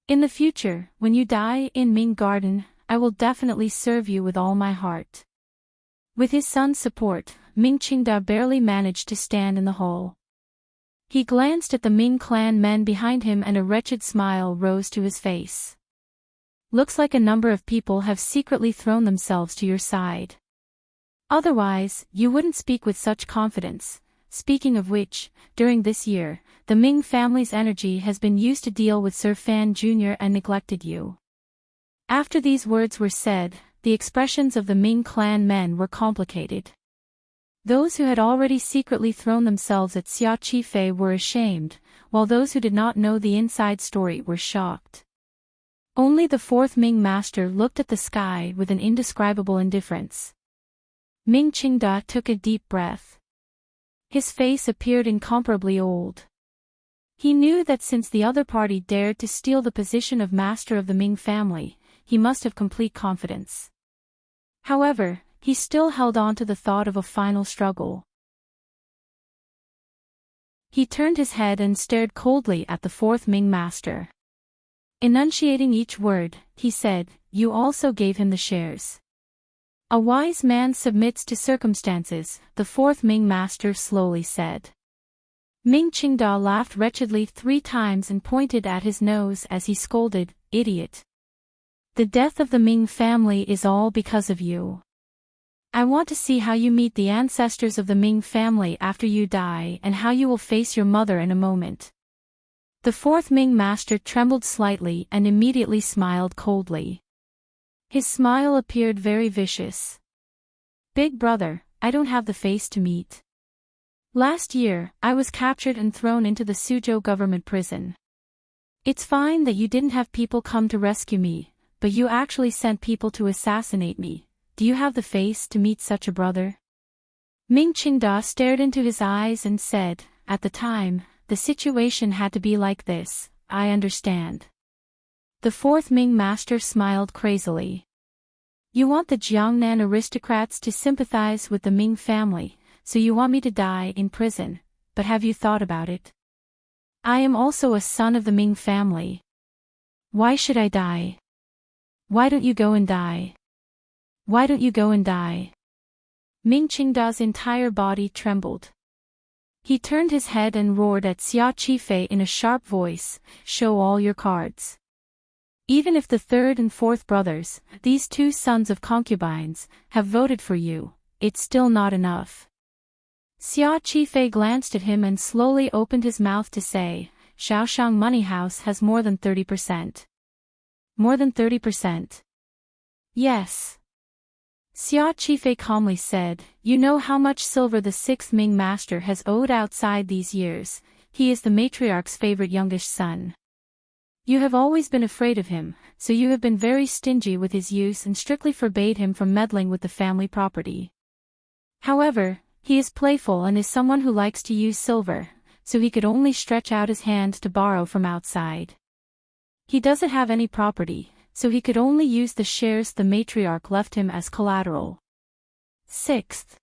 In the future, when you die in Ming Garden, I will definitely serve you with all my heart. With his son's support, Ming Qingda barely managed to stand in the hall. He glanced at the Ming clan men behind him and a wretched smile rose to his face. Looks like a number of people have secretly thrown themselves to your side. Otherwise, you wouldn't speak with such confidence. Speaking of which, during this year, the Ming family's energy has been used to deal with Sir Fan Jr. and neglected you. After these words were said, the expressions of the Ming clan men were complicated. Those who had already secretly thrown themselves at Xia Qifei were ashamed, while those who did not know the inside story were shocked. Only the 4th Ming master looked at the sky with an indescribable indifference. Ming Qingda took a deep breath. His face appeared incomparably old. He knew that since the other party dared to steal the position of master of the Ming family, he must have complete confidence. However, he still held on to the thought of a final struggle. He turned his head and stared coldly at the 4th Ming master. Enunciating each word, he said, "You also gave him the shares." "A wise man submits to circumstances," the 4th Ming master slowly said. Ming Qingda laughed wretchedly 3 times and pointed at his nose as he scolded, "Idiot! The death of the Ming family is all because of you. I want to see how you meet the ancestors of the Ming family after you die and how you will face your mother in a moment." The 4th Ming master trembled slightly and immediately smiled coldly. His smile appeared very vicious. "Big brother, I don't have the face to meet. Last year, I was captured and thrown into the Suzhou government prison. It's fine that you didn't have people come to rescue me, but you actually sent people to assassinate me. Do you have the face to meet such a brother?" Ming Qingda stared into his eyes and said, "At the time, the situation had to be like this, I understand." The fourth Ming master smiled crazily. "You want the Jiangnan aristocrats to sympathize with the Ming family, so you want me to die in prison, but have you thought about it? I am also a son of the Ming family. Why should I die? Why don't you go and die? Why don't you go and die?" Ming Qingda's entire body trembled. He turned his head and roared at Xia Qifei in a sharp voice, "Show all your cards. Even if the third and fourth brothers, these two sons of concubines, have voted for you, it's still not enough." Xia Qifei glanced at him and slowly opened his mouth to say, "Shaoshang Money House has more than 30%. More than 30%. Yes." Xia Qifei calmly said, "You know how much silver the sixth Ming master has owed outside these years. He is the matriarch's favorite youngest son. You have always been afraid of him, so you have been very stingy with his use and strictly forbade him from meddling with the family property. However, he is playful and is someone who likes to use silver, so he could only stretch out his hand to borrow from outside. He doesn't have any property, so he could only use the shares the matriarch left him as collateral." Sixth.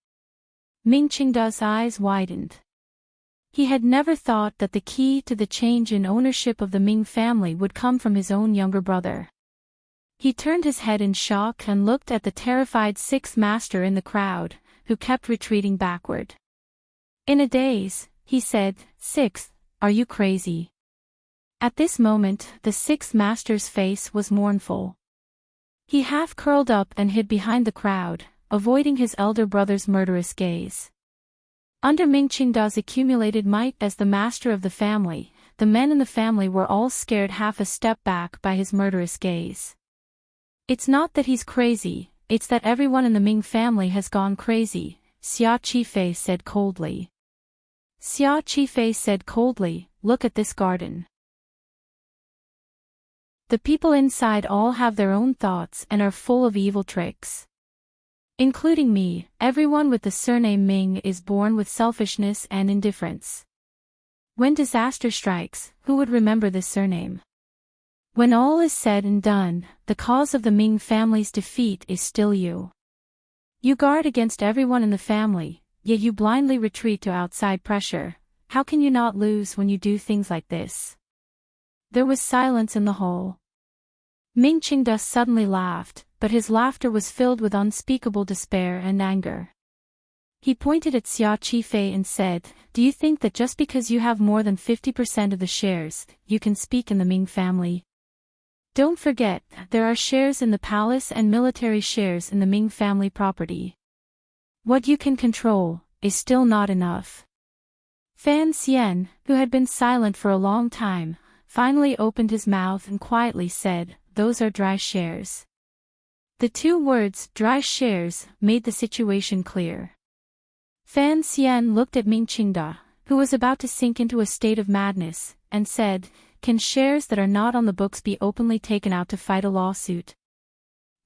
Ming Qingda's eyes widened. He had never thought that the key to the change in ownership of the Ming family would come from his own younger brother. He turned his head in shock and looked at the terrified sixth master in the crowd, who kept retreating backward. In a daze, he said, "Sixth, are you crazy?" At this moment, the sixth master's face was mournful. He half curled up and hid behind the crowd, avoiding his elder brother's murderous gaze. Under Ming Qingda's accumulated might as the master of the family, the men in the family were all scared half a step back by his murderous gaze. "It's not that he's crazy, it's that everyone in the Ming family has gone crazy," Xia Qifei said coldly. Xia Qifei said coldly, "Look at this garden. The people inside all have their own thoughts and are full of evil tricks. Including me, everyone with the surname Ming is born with selfishness and indifference. When disaster strikes, who would remember this surname? When all is said and done, the cause of the Ming family's defeat is still you. You guard against everyone in the family, yet you blindly retreat to outside pressure. How can you not lose when you do things like this?" There was silence in the hall. Ming Qingda suddenly laughed, but his laughter was filled with unspeakable despair and anger. He pointed at Xia Qifei and said, "Do you think that just because you have more than 50% of the shares, you can speak in the Ming family? Don't forget, there are shares in the palace and military shares in the Ming family property. What you can control is still not enough." Fan Xian, who had been silent for a long time, finally opened his mouth and quietly said, "Those are dry shares." The two words, "dry shares," made the situation clear. Fan Xian looked at Ming Qingda, who was about to sink into a state of madness, and said, "Can shares that are not on the books be openly taken out to fight a lawsuit?"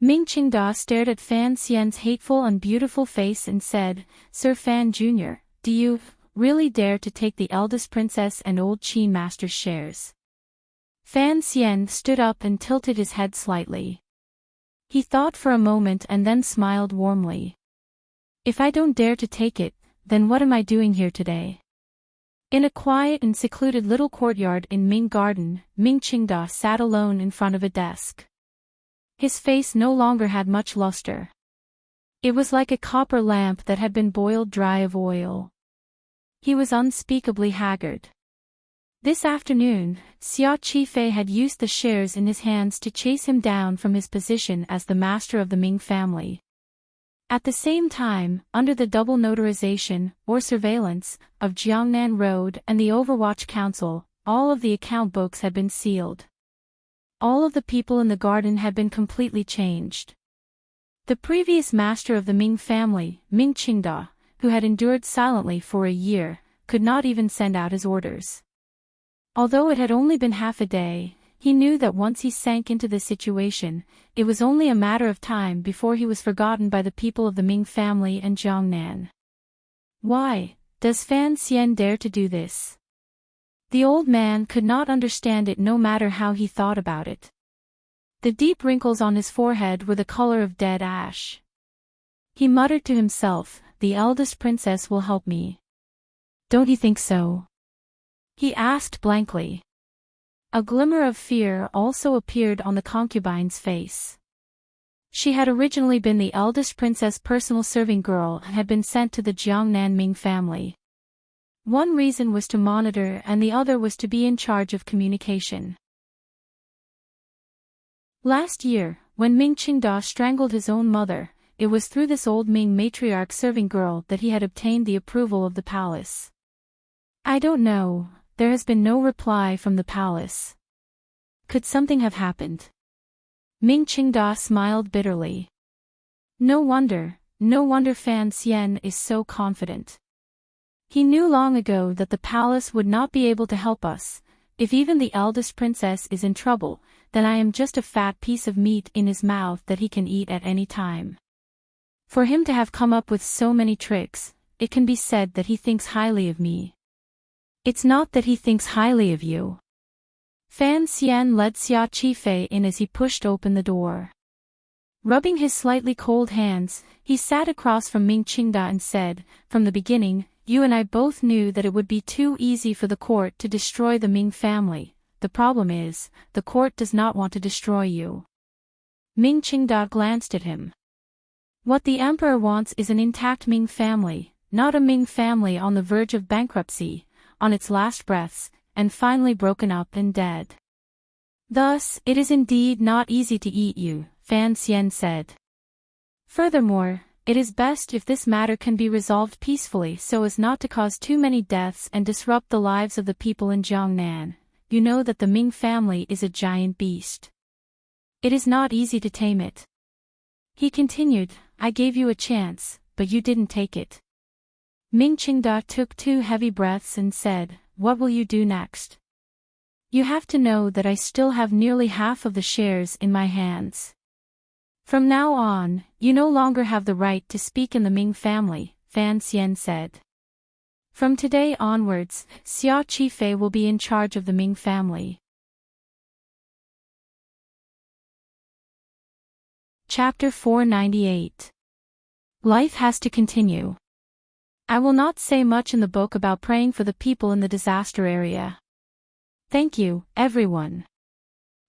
Ming Qingda stared at Fan Xian's hateful and beautiful face and said, "Sir Fan Jr., do you really dare to take the eldest princess and old Qin master's shares?" Fan Xian stood up and tilted his head slightly. He thought for a moment and then smiled warmly. "If I don't dare to take it, then what am I doing here today?" In a quiet and secluded little courtyard in Ming Garden, Ming Qingda sat alone in front of a desk. His face no longer had much luster. It was like a copper lamp that had been boiled dry of oil. He was unspeakably haggard. This afternoon, Xia Qifei had used the shares in his hands to chase him down from his position as the master of the Ming family. At the same time, under the double notarization, or surveillance, of Jiangnan Road and the Overwatch Council, all of the account books had been sealed. All of the people in the garden had been completely changed. The previous master of the Ming family, Ming Qingda, who had endured silently for a year, could not even send out his orders. Although it had only been half a day, he knew that once he sank into this situation, it was only a matter of time before he was forgotten by the people of the Ming family and Jiangnan. Why does Fan Xian dare to do this? The old man could not understand it no matter how he thought about it. The deep wrinkles on his forehead were the color of dead ash. He muttered to himself, the eldest princess will help me. Don't you think so? He asked blankly. A glimmer of fear also appeared on the concubine's face. She had originally been the eldest princess' personal serving girl and had been sent to the Jiangnan Ming family. One reason was to monitor and the other was to be in charge of communication. Last year, when Ming Qingda strangled his own mother, it was through this old Ming matriarch serving girl that he had obtained the approval of the palace. I don't know, there has been no reply from the palace. Could something have happened? Ming Qingda smiled bitterly. No wonder Fan Xian is so confident. He knew long ago that the palace would not be able to help us. If even the eldest princess is in trouble, then I am just a fat piece of meat in his mouth that he can eat at any time. For him to have come up with so many tricks, it can be said that he thinks highly of me. It's not that he thinks highly of you. Fan Xian led Xia Qifei in as he pushed open the door. Rubbing his slightly cold hands, he sat across from Ming Qingda and said, from the beginning, you and I both knew that it would be too easy for the court to destroy the Ming family. The problem is, the court does not want to destroy you. Ming Qingda glanced at him. What the emperor wants is an intact Ming family, not a Ming family on the verge of bankruptcy, on its last breaths, and finally broken up and dead. Thus, it is indeed not easy to eat you, Fan Xian said. Furthermore, it is best if this matter can be resolved peacefully so as not to cause too many deaths and disrupt the lives of the people in Jiangnan. You know that the Ming family is a giant beast. It is not easy to tame it. He continued, I gave you a chance, but you didn't take it. Ming Qingda took 2 heavy breaths and said, what will you do next? You have to know that I still have nearly half of the shares in my hands. From now on, you no longer have the right to speak in the Ming family, Fan Xian said. From today onwards, Xia Qifei will be in charge of the Ming family. Chapter 498. Life has to continue. I will not say much in the book about praying for the people in the disaster area. Thank you, everyone.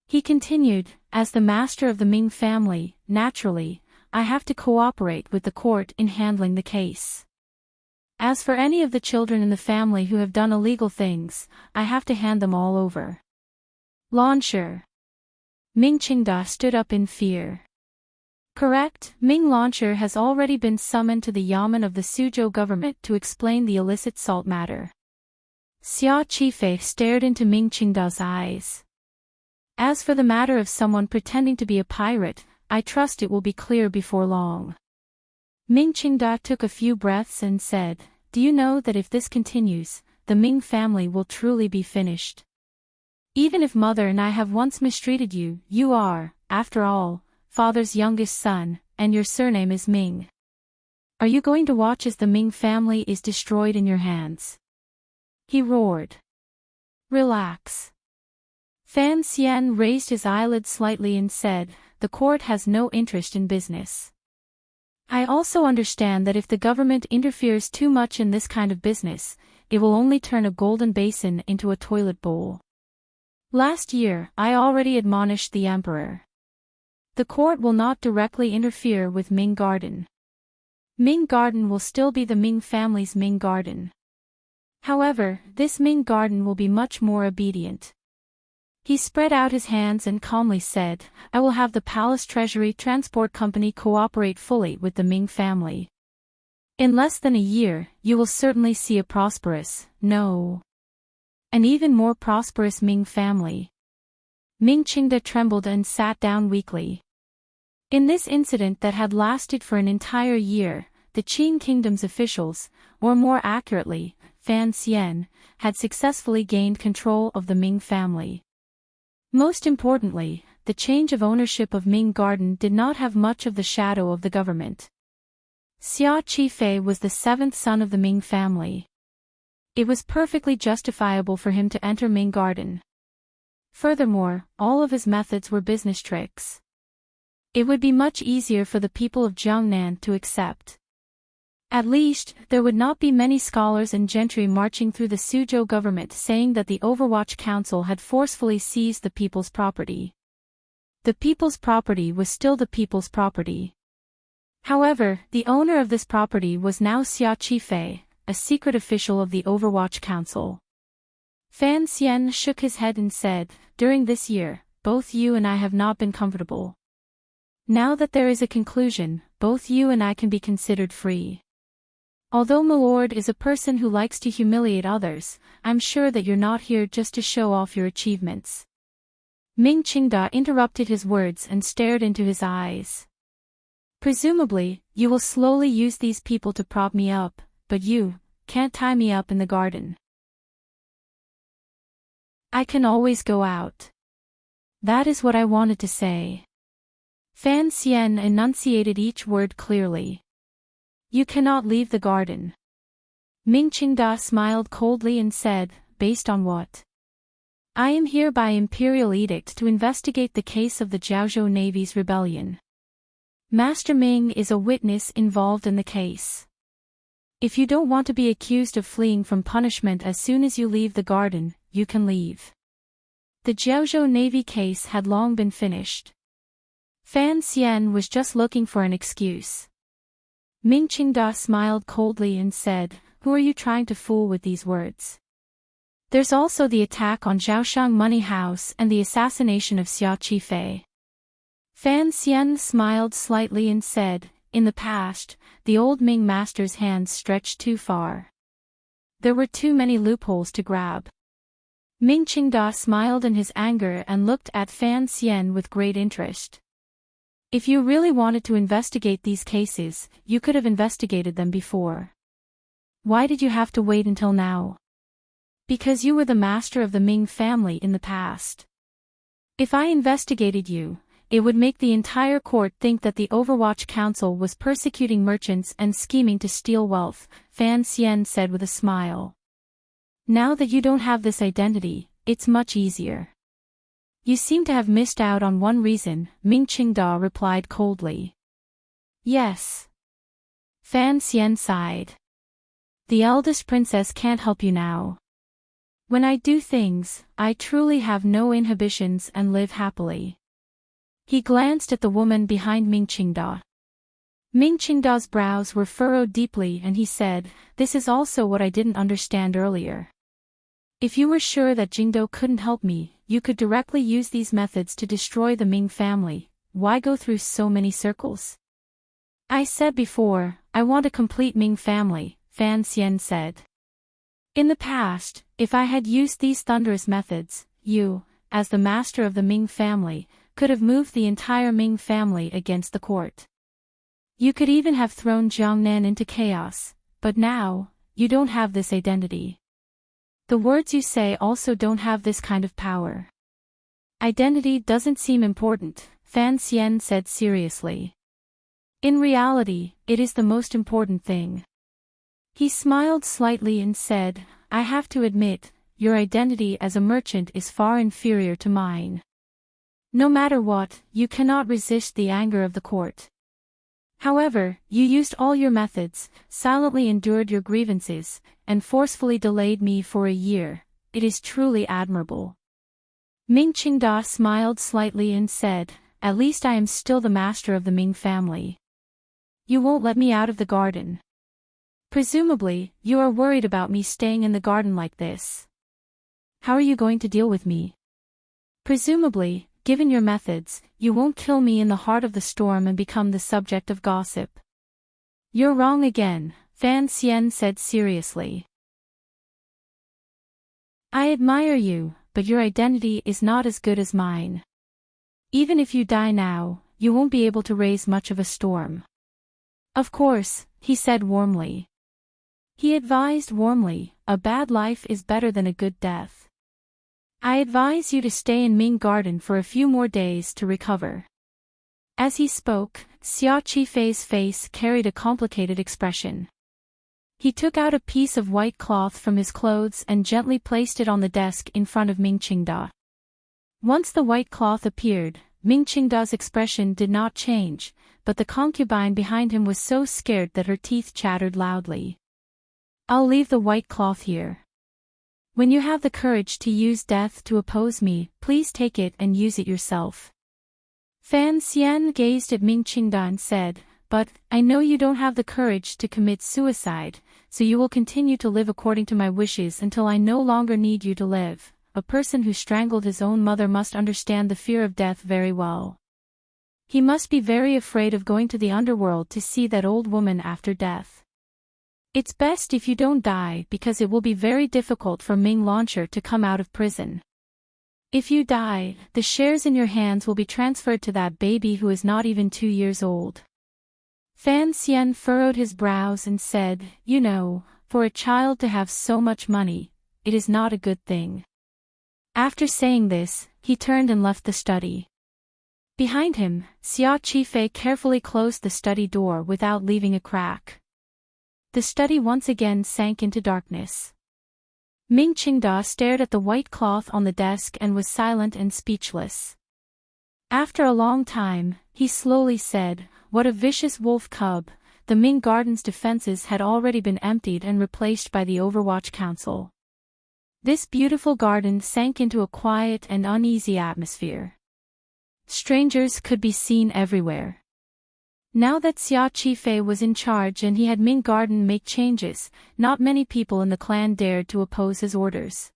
He continued, as the master of the Ming family, naturally, I have to cooperate with the court in handling the case. As for any of the children in the family who have done illegal things, I have to hand them all over. Launcher. Ming Qingda stood up in fear. Correct, Ming Launcher has already been summoned to the yamen of the Suzhou government to explain the illicit salt matter. Xia Qifei stared into Ming Qingda's eyes. As for the matter of someone pretending to be a pirate, I trust it will be clear before long. Ming Qingda took a few breaths and said, do you know that if this continues, the Ming family will truly be finished? Even if mother and I have once mistreated you, you are, after all, father's youngest son, and your surname is Ming. Are you going to watch as the Ming family is destroyed in your hands? He roared. Relax. Fan Xian raised his eyelids slightly and said, the court has no interest in business. I also understand that if the government interferes too much in this kind of business, it will only turn a golden basin into a toilet bowl. Last year, I already admonished the emperor. The court will not directly interfere with Ming Garden. Ming Garden will still be the Ming family's Ming Garden. However, this Ming Garden will be much more obedient. He spread out his hands and calmly said, I will have the Palace Treasury Transport Company cooperate fully with the Ming family. In less than a year, you will certainly see a prosperous, no, an even more prosperous Ming family. Ming Qingda trembled and sat down weakly. In this incident that had lasted for an entire year, the Qing Kingdom's officials, or more accurately, Fan Xian, had successfully gained control of the Ming family. Most importantly, the change of ownership of Ming Garden did not have much of the shadow of the government. Xia Qifei was the seventh son of the Ming family. It was perfectly justifiable for him to enter Ming Garden. Furthermore, all of his methods were business tricks. It would be much easier for the people of Jiangnan to accept. At least, there would not be many scholars and gentry marching through the Suzhou government saying that the Overwatch Council had forcefully seized the people's property. The people's property was still the people's property. However, the owner of this property was now Xia Qifei, a secret official of the Overwatch Council. Fan Xian shook his head and said, "During this year, both you and I have not been comfortable. Now that there is a conclusion, both you and I can be considered free. Although Milord is a person who likes to humiliate others, I'm sure that you're not here just to show off your achievements." Ming Qingda interrupted his words and stared into his eyes. "Presumably, you will slowly use these people to prop me up, but you can't tie me up in the garden. I can always go out." That is what I wanted to say. Fan Xian enunciated each word clearly. "You cannot leave the garden." Ming Qingda smiled coldly and said, "Based on what?" "I am here by imperial edict to investigate the case of the Jiaozhou Navy's rebellion. Master Ming is a witness involved in the case. If you don't want to be accused of fleeing from punishment as soon as you leave the garden, you can leave." The Jiaozhou Navy case had long been finished. Fan Xian was just looking for an excuse. Ming Qingda smiled coldly and said, "Who are you trying to fool with these words? There's also the attack on Zhaoshang Money House and the assassination of Xia Qifei." Fan Xian smiled slightly and said, "In the past, the old Ming master's hands stretched too far. There were too many loopholes to grab." Ming Qingda smiled in his anger and looked at Fan Xian with great interest. "If you really wanted to investigate these cases, you could have investigated them before. Why did you have to wait until now?" "Because you were the master of the Ming family in the past. If I investigated you, it would make the entire court think that the Overwatch Council was persecuting merchants and scheming to steal wealth," Fan Xian said with a smile. "Now that you don't have this identity, it's much easier." "You seem to have missed out on one reason," Ming Qingda replied coldly. "Yes." Fan Xian sighed. "The eldest princess can't help you now. When I do things, I truly have no inhibitions and live happily." He glanced at the woman behind Ming Qingda. Ming Qingda's brows were furrowed deeply and he said, "This is also what I didn't understand earlier. If you were sure that Jingdo couldn't help me, you could directly use these methods to destroy the Ming family. Why go through so many circles?" "I said before, I want a complete Ming family," Fan Xian said. "In the past, if I had used these thunderous methods, you, as the master of the Ming family, could have moved the entire Ming family against the court. You could even have thrown Jiangnan into chaos, but now, you don't have this identity. The words you say also don't have this kind of power." "Identity doesn't seem important," Fan Xian said seriously. "In reality, it is the most important thing." He smiled slightly and said, "I have to admit, your identity as a merchant is far inferior to mine. No matter what, you cannot resist the anger of the court. However, you used all your methods, silently endured your grievances, and forcefully delayed me for a year. It is truly admirable." Ming Qingda smiled slightly and said, "At least I am still the master of the Ming family. You won't let me out of the garden. Presumably, you are worried about me staying in the garden like this. How are you going to deal with me? Presumably, given your methods, you won't kill me in the heart of the storm and become the subject of gossip." "You're wrong again," Fan Xian said seriously. "I admire you, but your identity is not as good as mine. Even if you die now, you won't be able to raise much of a storm." "Of course," he said warmly. He advised warmly, "A bad life is better than a good death. I advise you to stay in Ming Garden for a few more days to recover." As he spoke, Xia Qifei's face carried a complicated expression. He took out a piece of white cloth from his clothes and gently placed it on the desk in front of Ming Qingda. Once the white cloth appeared, Ming Qingda's expression did not change, but the concubine behind him was so scared that her teeth chattered loudly. "I'll leave the white cloth here. When you have the courage to use death to oppose me, please take it and use it yourself." Fan Xian gazed at Ming Qingda and said, "But, I know you don't have the courage to commit suicide, so you will continue to live according to my wishes until I no longer need you to live." A person who strangled his own mother must understand the fear of death very well. He must be very afraid of going to the underworld to see that old woman after death. It's best if you don't die because it will be very difficult for Ming Launcher to come out of prison. If you die, the shares in your hands will be transferred to that baby who is not even 2 years old. Fan Xian furrowed his brows and said, "You know, for a child to have so much money, it is not a good thing." After saying this, he turned and left the study. Behind him, Xia Qifei carefully closed the study door without leaving a crack. The study once again sank into darkness. Ming Qingda stared at the white cloth on the desk and was silent and speechless. After a long time, he slowly said, "What a vicious wolf cub." The Ming Garden's defenses had already been emptied and replaced by the Overwatch Council. This beautiful garden sank into a quiet and uneasy atmosphere. Strangers could be seen everywhere. Now that Xia Qifei was in charge and he had Ming Garden make changes, not many people in the clan dared to oppose his orders.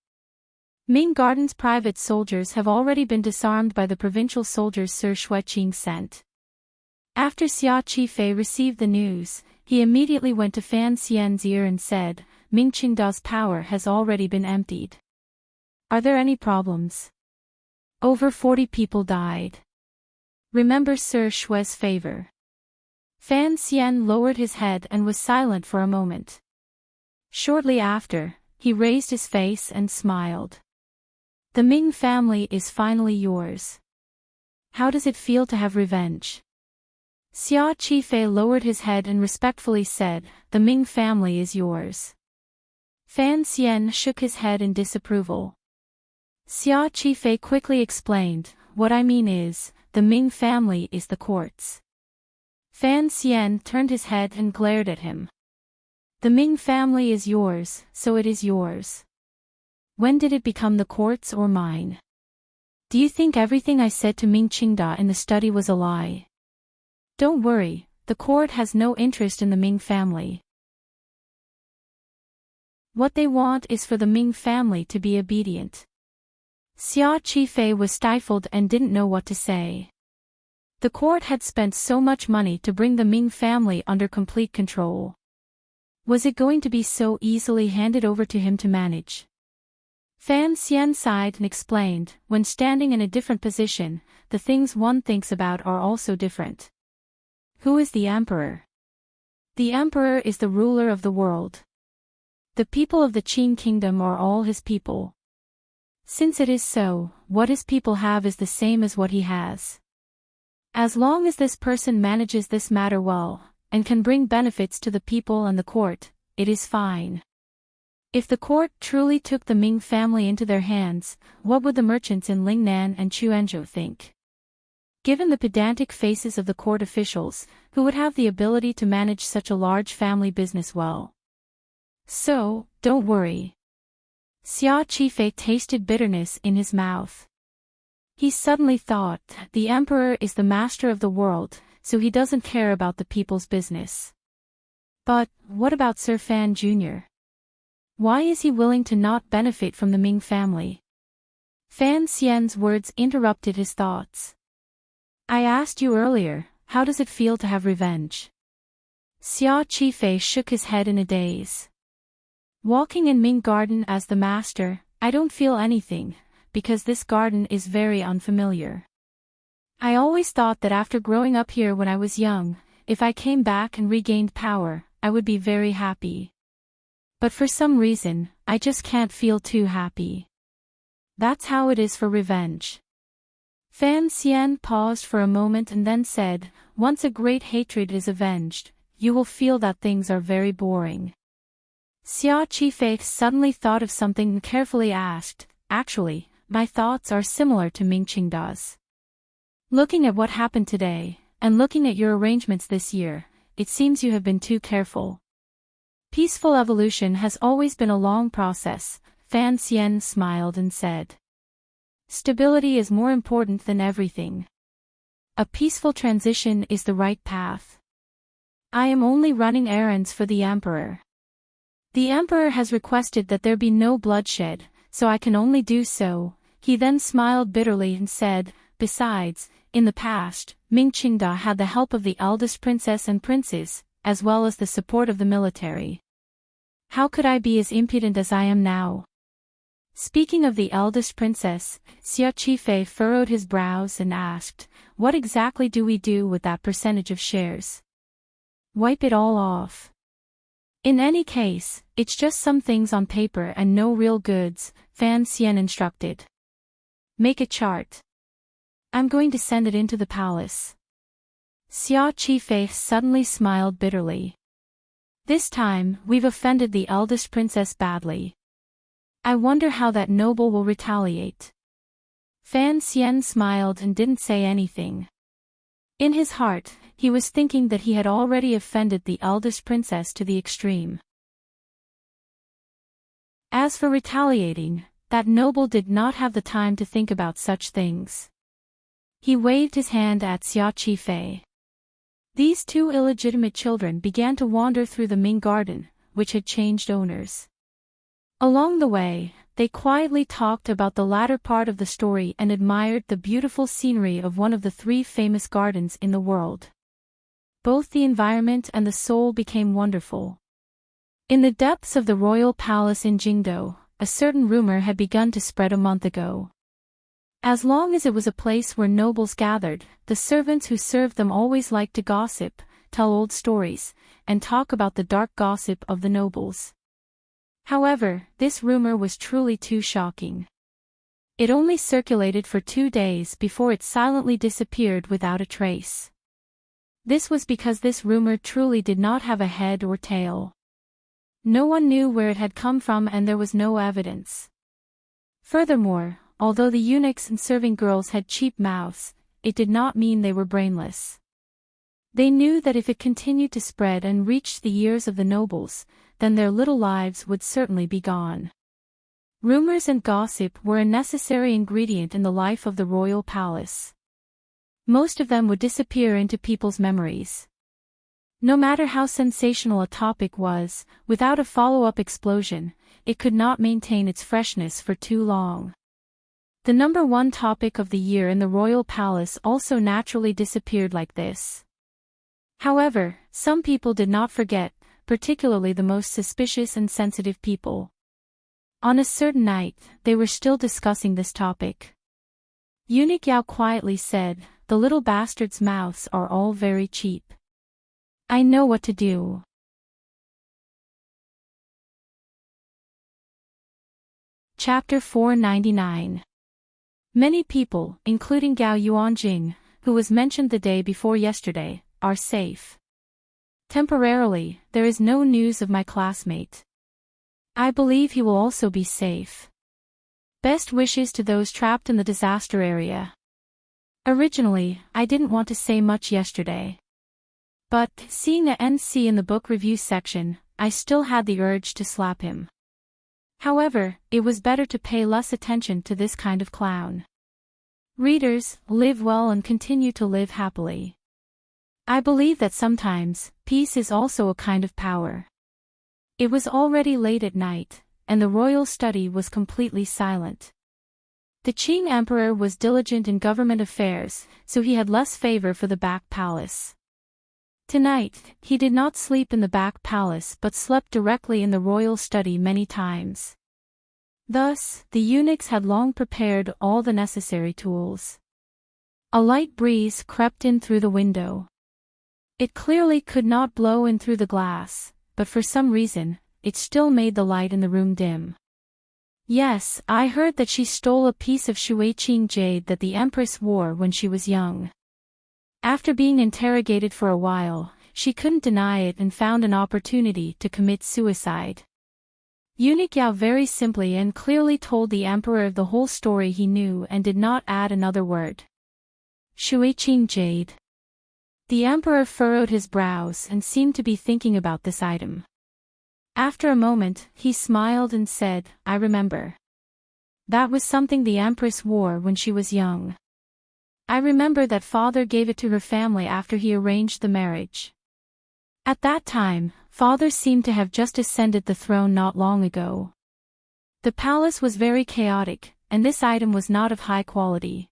Ming Garden's private soldiers have already been disarmed by the provincial soldiers Sir Xueqing sent. After Xia Qifei received the news, he immediately went to Fan Xian's ear and said, "Ming Qingda's power has already been emptied. Are there any problems? Over 40 people died. Remember Sir Xue's favor." Fan Xian lowered his head and was silent for a moment. Shortly after, he raised his face and smiled. "The Ming family is finally yours. How does it feel to have revenge?" Xia Qifei lowered his head and respectfully said, "The Ming family is yours." Fan Xian shook his head in disapproval. Xia Qifei quickly explained, "What I mean is, the Ming family is the court's." Fan Xian turned his head and glared at him. "The Ming family is yours, so it is yours. When did it become the court's or mine? Do you think everything I said to Ming Qingda in the study was a lie? Don't worry, the court has no interest in the Ming family. What they want is for the Ming family to be obedient." Xia Qifei was stifled and didn't know what to say. The court had spent so much money to bring the Ming family under complete control. Was it going to be so easily handed over to him to manage? Fan Xian sighed and explained, "When standing in a different position, the things one thinks about are also different. Who is the emperor? The emperor is the ruler of the world. The people of the Qing kingdom are all his people. Since it is so, what his people have is the same as what he has. As long as this person manages this matter well, and can bring benefits to the people and the court, it is fine. If the court truly took the Ming family into their hands, what would the merchants in Lingnan and Quanzhou think? Given the pedantic faces of the court officials, who would have the ability to manage such a large family business well? So, don't worry." Xia Qifei tasted bitterness in his mouth. He suddenly thought, the emperor is the master of the world, so he doesn't care about the people's business. But, what about Sir Fan Jr.? Why is he willing to not benefit from the Ming family? Fan Xian's words interrupted his thoughts. "I asked you earlier, how does it feel to have revenge?" Xia Qifei shook his head in a daze. "Walking in Ming Garden as the master, I don't feel anything, because this garden is very unfamiliar. I always thought that after growing up here when I was young, if I came back and regained power, I would be very happy. But for some reason, I just can't feel too happy. That's how it is for revenge." Fan Xian paused for a moment and then said, "Once a great hatred is avenged, you will feel that things are very boring." Xia Qifei suddenly thought of something and carefully asked, "Actually, my thoughts are similar to Mingqingda's. Looking at what happened today, and looking at your arrangements this year, it seems you have been too careful." Peaceful evolution has always been a long process, Fan Xian smiled and said. Stability is more important than everything. A peaceful transition is the right path. I am only running errands for the Emperor. The Emperor has requested that there be no bloodshed, so I can only do so. He then smiled bitterly and said, "Besides, in the past, Mingqingda had the help of the eldest princess and princes, as well as the support of the military. How could I be as impudent as I am now?" Speaking of the eldest princess, Xia Qifei furrowed his brows and asked, "What exactly do we do with that percentage of shares?" "Wipe it all off. In any case, it's just some things on paper and no real goods," Fan Xian instructed. "Make a chart. I'm going to send it into the palace." Xia Qifei suddenly smiled bitterly. "This time, we've offended the eldest princess badly. I wonder how that noble will retaliate." Fan Xian smiled and didn't say anything. In his heart, he was thinking that he had already offended the eldest princess to the extreme. As for retaliating, that noble did not have the time to think about such things. He waved his hand at Xia Qifei. These two illegitimate children began to wander through the Ming garden, which had changed owners. Along the way, they quietly talked about the latter part of the story and admired the beautiful scenery of one of the 3 famous gardens in the world. Both the environment and the soul became wonderful. In the depths of the royal palace in Jingdo, a certain rumor had begun to spread a month ago. As long as it was a place where nobles gathered, the servants who served them always liked to gossip, tell old stories, and talk about the dark gossip of the nobles. However, this rumor was truly too shocking. It only circulated for 2 days before it silently disappeared without a trace. This was because this rumor truly did not have a head or tail. No one knew where it had come from and there was no evidence. Furthermore, although the eunuchs and serving girls had cheap mouths, it did not mean they were brainless. They knew that if it continued to spread and reached the ears of the nobles, then their little lives would certainly be gone. Rumors and gossip were a necessary ingredient in the life of the royal palace. Most of them would disappear into people's memories. No matter how sensational a topic was, without a follow-up explosion, it could not maintain its freshness for too long. The number 1 topic of the year in the royal palace also naturally disappeared like this. However, some people did not forget, particularly the most suspicious and sensitive people. On a certain night, they were still discussing this topic. Eunuch Yao quietly said, "The little bastards' mouths are all very cheap. I know what to do." Chapter 499. Many people, including Gao Yuanjing, who was mentioned the day before yesterday, are safe. Temporarily, there is no news of my classmate. I believe he will also be safe. Best wishes to those trapped in the disaster area. Originally, I didn't want to say much yesterday. But, seeing the NC in the book review section, I still had the urge to slap him. However, it was better to pay less attention to this kind of clown. Readers, live well and continue to live happily. I believe that sometimes, peace is also a kind of power. It was already late at night, and the royal study was completely silent. The Qing emperor was diligent in government affairs, so he had less favor for the back palace. Tonight, he did not sleep in the back palace but slept directly in the royal study many times. Thus, the eunuchs had long prepared all the necessary tools. A light breeze crept in through the window. It clearly could not blow in through the glass, but for some reason, it still made the light in the room dim. Yes, I heard that she stole a piece of Shuiqing jade that the Empress wore when she was young. After being interrogated for a while, she couldn't deny it and found an opportunity to commit suicide. Eunuch Yao very simply and clearly told the emperor the whole story he knew and did not add another word. Shuiqing jade. The emperor furrowed his brows and seemed to be thinking about this item. After a moment, he smiled and said, I remember. That was something the empress wore when she was young. I remember that father gave it to her family after he arranged the marriage. At that time, father seemed to have just ascended the throne not long ago. The palace was very chaotic, and this item was not of high quality.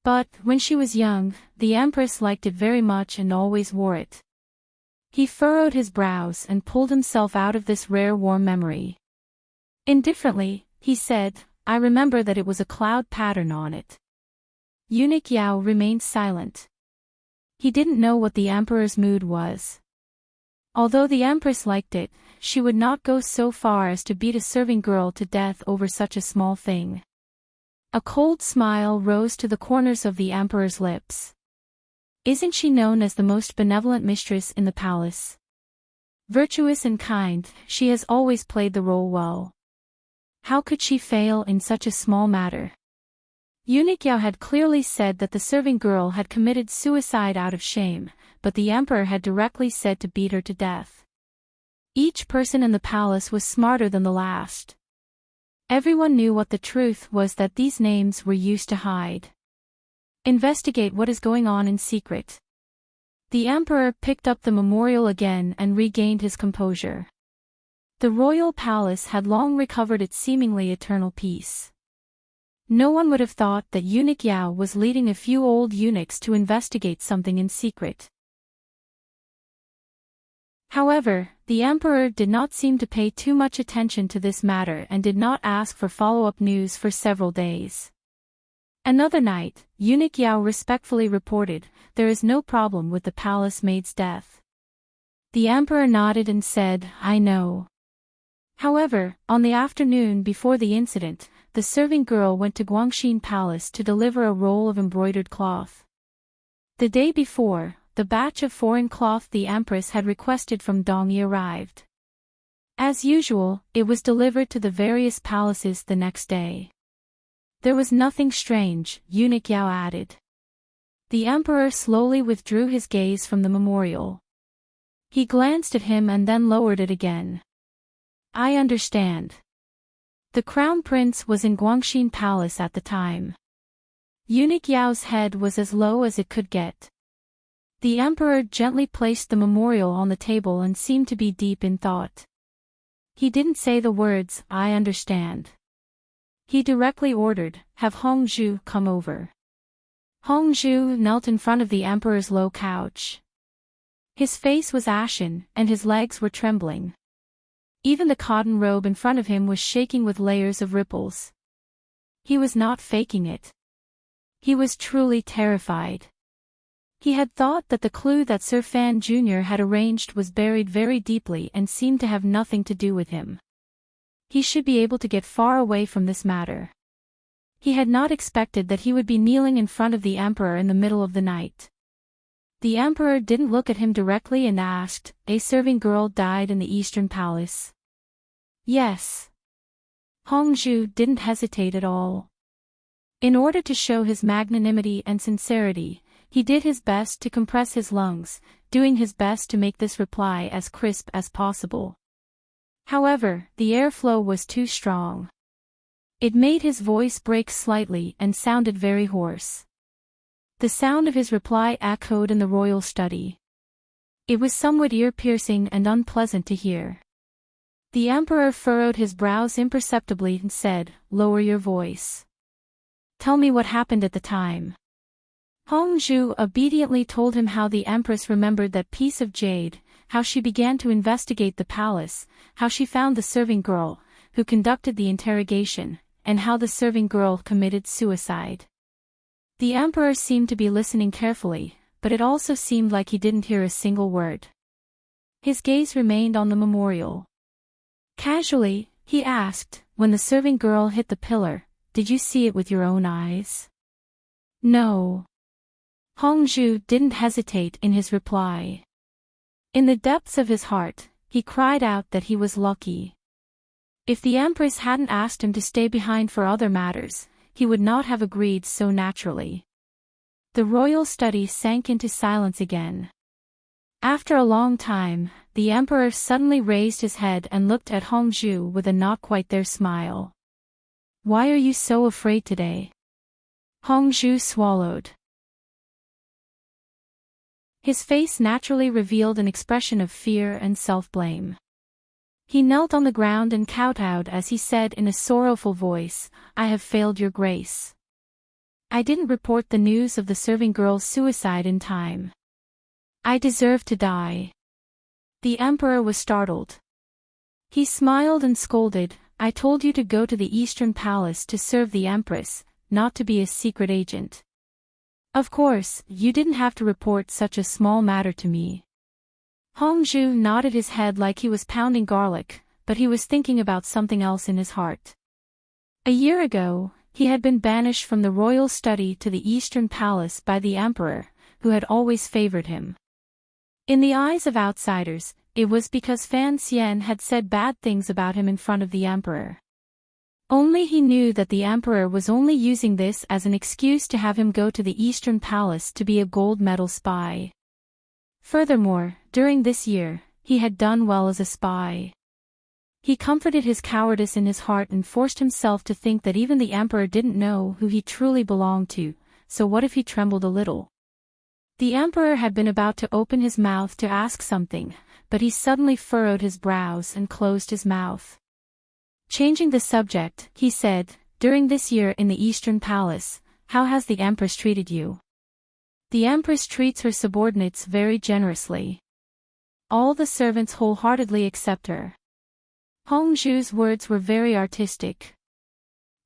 But, when she was young, the empress liked it very much and always wore it. He furrowed his brows and pulled himself out of this rare warm memory. Indifferently, he said, I remember that it was a cloud pattern on it. Eunuch Yao remained silent. He didn't know what the emperor's mood was. Although the empress liked it, she would not go so far as to beat a serving girl to death over such a small thing. A cold smile rose to the corners of the emperor's lips. Isn't she known as the most benevolent mistress in the palace? Virtuous and kind, she has always played the role well. How could she fail in such a small matter? Eunuch Yao had clearly said that the serving girl had committed suicide out of shame, but the emperor had directly said to beat her to death. Each person in the palace was smarter than the last. Everyone knew what the truth was, that these names were used to hide. Investigate what is going on in secret. The emperor picked up the memorial again and regained his composure. The royal palace had long recovered its seemingly eternal peace. No one would have thought that Eunuch Yao was leading a few old eunuchs to investigate something in secret. However, the emperor did not seem to pay too much attention to this matter and did not ask for follow-up news for several days. Another night, Eunuch Yao respectfully reported, there is no problem with the palace maid's death. The emperor nodded and said, I know. However, on the afternoon before the incident, the serving girl went to Guangxin Palace to deliver a roll of embroidered cloth. The day before, the batch of foreign cloth the empress had requested from Dongyi arrived. As usual, it was delivered to the various palaces the next day. There was nothing strange, Eunuch Yao added. The emperor slowly withdrew his gaze from the memorial. He glanced at him and then lowered it again. I understand. The crown prince was in Guangxin Palace at the time. Eunuch Yao's head was as low as it could get. The emperor gently placed the memorial on the table and seemed to be deep in thought. He didn't say the words, I understand. He directly ordered, have Hongzhu come over. Hongzhu knelt in front of the emperor's low couch. His face was ashen, and his legs were trembling. Even the cotton robe in front of him was shaking with layers of ripples. He was not faking it. He was truly terrified. He had thought that the clue that Sir Fan Jr. had arranged was buried very deeply and seemed to have nothing to do with him. He should be able to get far away from this matter. He had not expected that he would be kneeling in front of the emperor in the middle of the night. The emperor didn't look at him directly and asked, a serving girl died in the Eastern Palace? Yes. Hongzhu didn't hesitate at all. In order to show his magnanimity and sincerity, he did his best to compress his lungs, doing his best to make this reply as crisp as possible. However, the airflow was too strong. It made his voice break slightly and sounded very hoarse. The sound of his reply echoed in the royal study. It was somewhat ear-piercing and unpleasant to hear. The emperor furrowed his brows imperceptibly and said, lower your voice. Tell me what happened at the time. Hongzhu obediently told him how the empress remembered that piece of jade, how she began to investigate the palace, how she found the serving girl, who conducted the interrogation, and how the serving girl committed suicide. The emperor seemed to be listening carefully, but it also seemed like he didn't hear a single word. His gaze remained on the memorial. Casually, he asked, when the serving girl hit the pillar, did you see it with your own eyes? No. Hongzhu didn't hesitate in his reply. In the depths of his heart, he cried out that he was lucky. If the Empress hadn't asked him to stay behind for other matters, he would not have agreed so naturally. The royal study sank into silence again. After a long time, the Emperor suddenly raised his head and looked at Hongzhu with a not-quite-there smile. Why are you so afraid today? Hongzhu swallowed. His face naturally revealed an expression of fear and self-blame. He knelt on the ground and kowtowed as he said in a sorrowful voice, I have failed your grace. I didn't report the news of the serving girl's suicide in time. I deserve to die. The Emperor was startled. He smiled and scolded, I told you to go to the Eastern Palace to serve the Empress, not to be a secret agent. Of course, you didn't have to report such a small matter to me. Hongzhu nodded his head like he was pounding garlic, but he was thinking about something else in his heart. A year ago, he had been banished from the royal study to the Eastern Palace by the Emperor, who had always favored him. In the eyes of outsiders, it was because Fan Xian had said bad things about him in front of the Emperor. Only he knew that the Emperor was only using this as an excuse to have him go to the Eastern Palace to be a gold medal spy. Furthermore, during this year, he had done well as a spy. He comforted his cowardice in his heart and forced himself to think that even the Emperor didn't know who he truly belonged to, so what if he trembled a little? The Emperor had been about to open his mouth to ask something, but he suddenly furrowed his brows and closed his mouth. Changing the subject, he said, during this year in the Eastern Palace, how has the Empress treated you? The Empress treats her subordinates very generously. All the servants wholeheartedly accept her. Hongzhu's words were very artistic.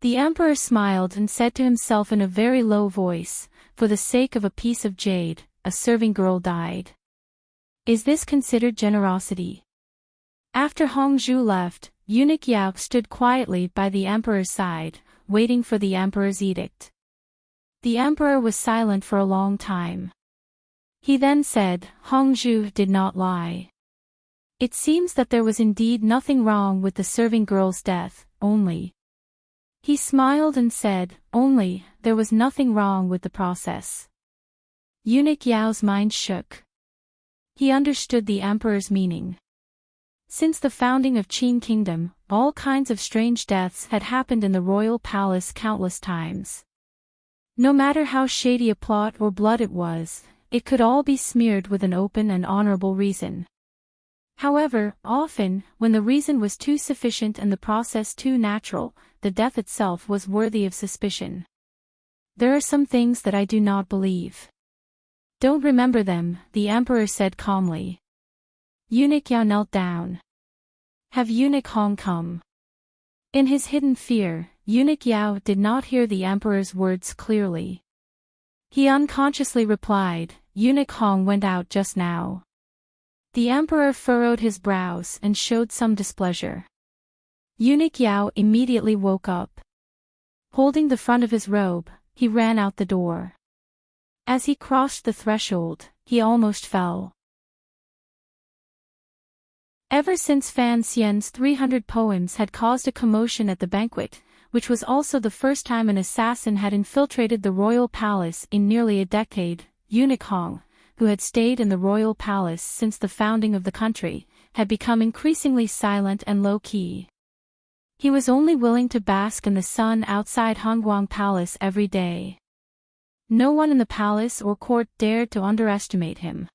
The Emperor smiled and said to himself in a very low voice, for the sake of a piece of jade, a serving girl died. Is this considered generosity? After Hongzhu left, Eunuch Yao stood quietly by the Emperor's side, waiting for the Emperor's edict. The Emperor was silent for a long time. He then said, Hongzhu did not lie. It seems that there was indeed nothing wrong with the serving girl's death, only. He smiled and said, only, there was nothing wrong with the process. Eunuch Yao's mind shook. He understood the Emperor's meaning. Since the founding of Qin Kingdom, all kinds of strange deaths had happened in the royal palace countless times. No matter how shady a plot or blood it was, it could all be smeared with an open and honorable reason. However, often, when the reason was too sufficient and the process too natural, the death itself was worthy of suspicion. There are some things that I do not believe. Don't remember them, the Emperor said calmly. Eunuch Yao knelt down. Have Eunuch Hong come? In his hidden fear, Eunuch Yao did not hear the Emperor's words clearly. He unconsciously replied, Eunuch Hong went out just now. The Emperor furrowed his brows and showed some displeasure. Eunuch Yao immediately woke up. Holding the front of his robe, he ran out the door. As he crossed the threshold, he almost fell. Ever since Fan Xian's 300 poems had caused a commotion at the banquet, which was also the first time an assassin had infiltrated the royal palace in nearly a decade, Eunuch Hong, who had stayed in the royal palace since the founding of the country, had become increasingly silent and low-key. He was only willing to bask in the sun outside Hongguang Palace every day. No one in the palace or court dared to underestimate him.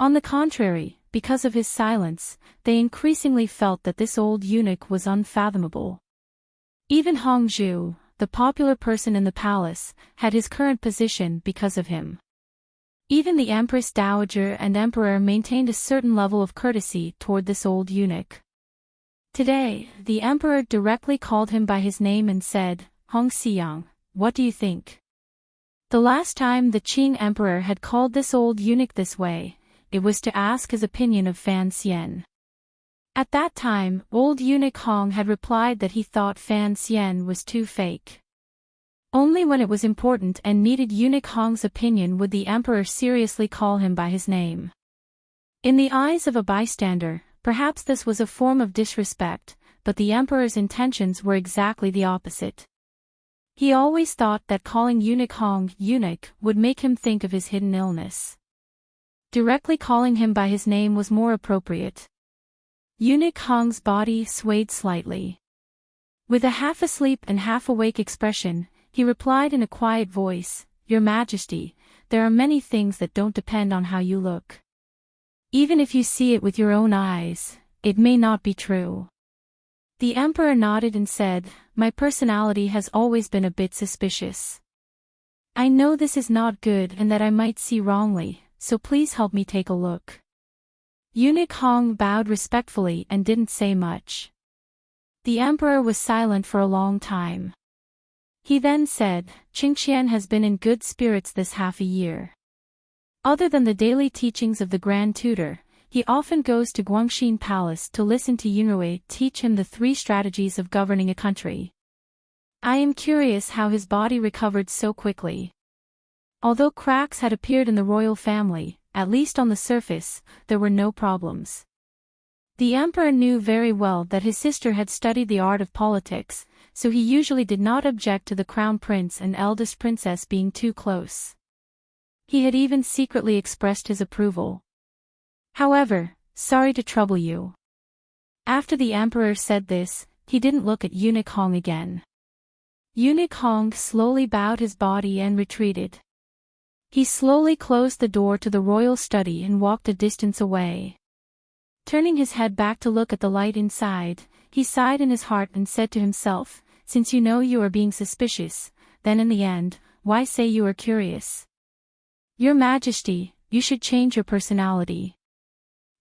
On the contrary, because of his silence, they increasingly felt that this old eunuch was unfathomable. Even Hongzhu, the popular person in the palace, had his current position because of him. Even the Empress Dowager and Emperor maintained a certain level of courtesy toward this old eunuch. Today, the Emperor directly called him by his name and said, Hong Xiyang, what do you think? The last time the Qing Emperor had called this old eunuch this way, it was to ask his opinion of Fan Xian. At that time, old eunuch Hong had replied that he thought Fan Xian was too fake. Only when it was important and needed eunuch Hong's opinion would the emperor seriously call him by his name. In the eyes of a bystander, perhaps this was a form of disrespect, but the emperor's intentions were exactly the opposite. He always thought that calling eunuch Hong eunuch would make him think of his hidden illness. Directly calling him by his name was more appropriate. Eunuch Hong's body swayed slightly. With a half-asleep and half-awake expression, he replied in a quiet voice, "Your Majesty, there are many things that don't depend on how you look. Even if you see it with your own eyes, it may not be true." The emperor nodded and said, "My personality has always been a bit suspicious. I know this is not good and that I might see wrongly, so please help me take a look." Eunuch Hong bowed respectfully and didn't say much. The emperor was silent for a long time. He then said, "Qingxian has been in good spirits this half a year. Other than the daily teachings of the Grand Tutor, he often goes to Guangxin Palace to listen to Yunrui teach him the 3 strategies of governing a country. I am curious how his body recovered so quickly." Although cracks had appeared in the royal family, at least on the surface, there were no problems. The emperor knew very well that his sister had studied the art of politics, so he usually did not object to the crown prince and eldest princess being too close. He had even secretly expressed his approval. "However, sorry to trouble you." After the emperor said this, he didn't look at eunuch Hong again. Eunuch Hong slowly bowed his body and retreated. He slowly closed the door to the royal study and walked a distance away. Turning his head back to look at the light inside, he sighed in his heart and said to himself, "Since you know you are being suspicious, then in the end, why say you are curious? Your Majesty, you should change your personality.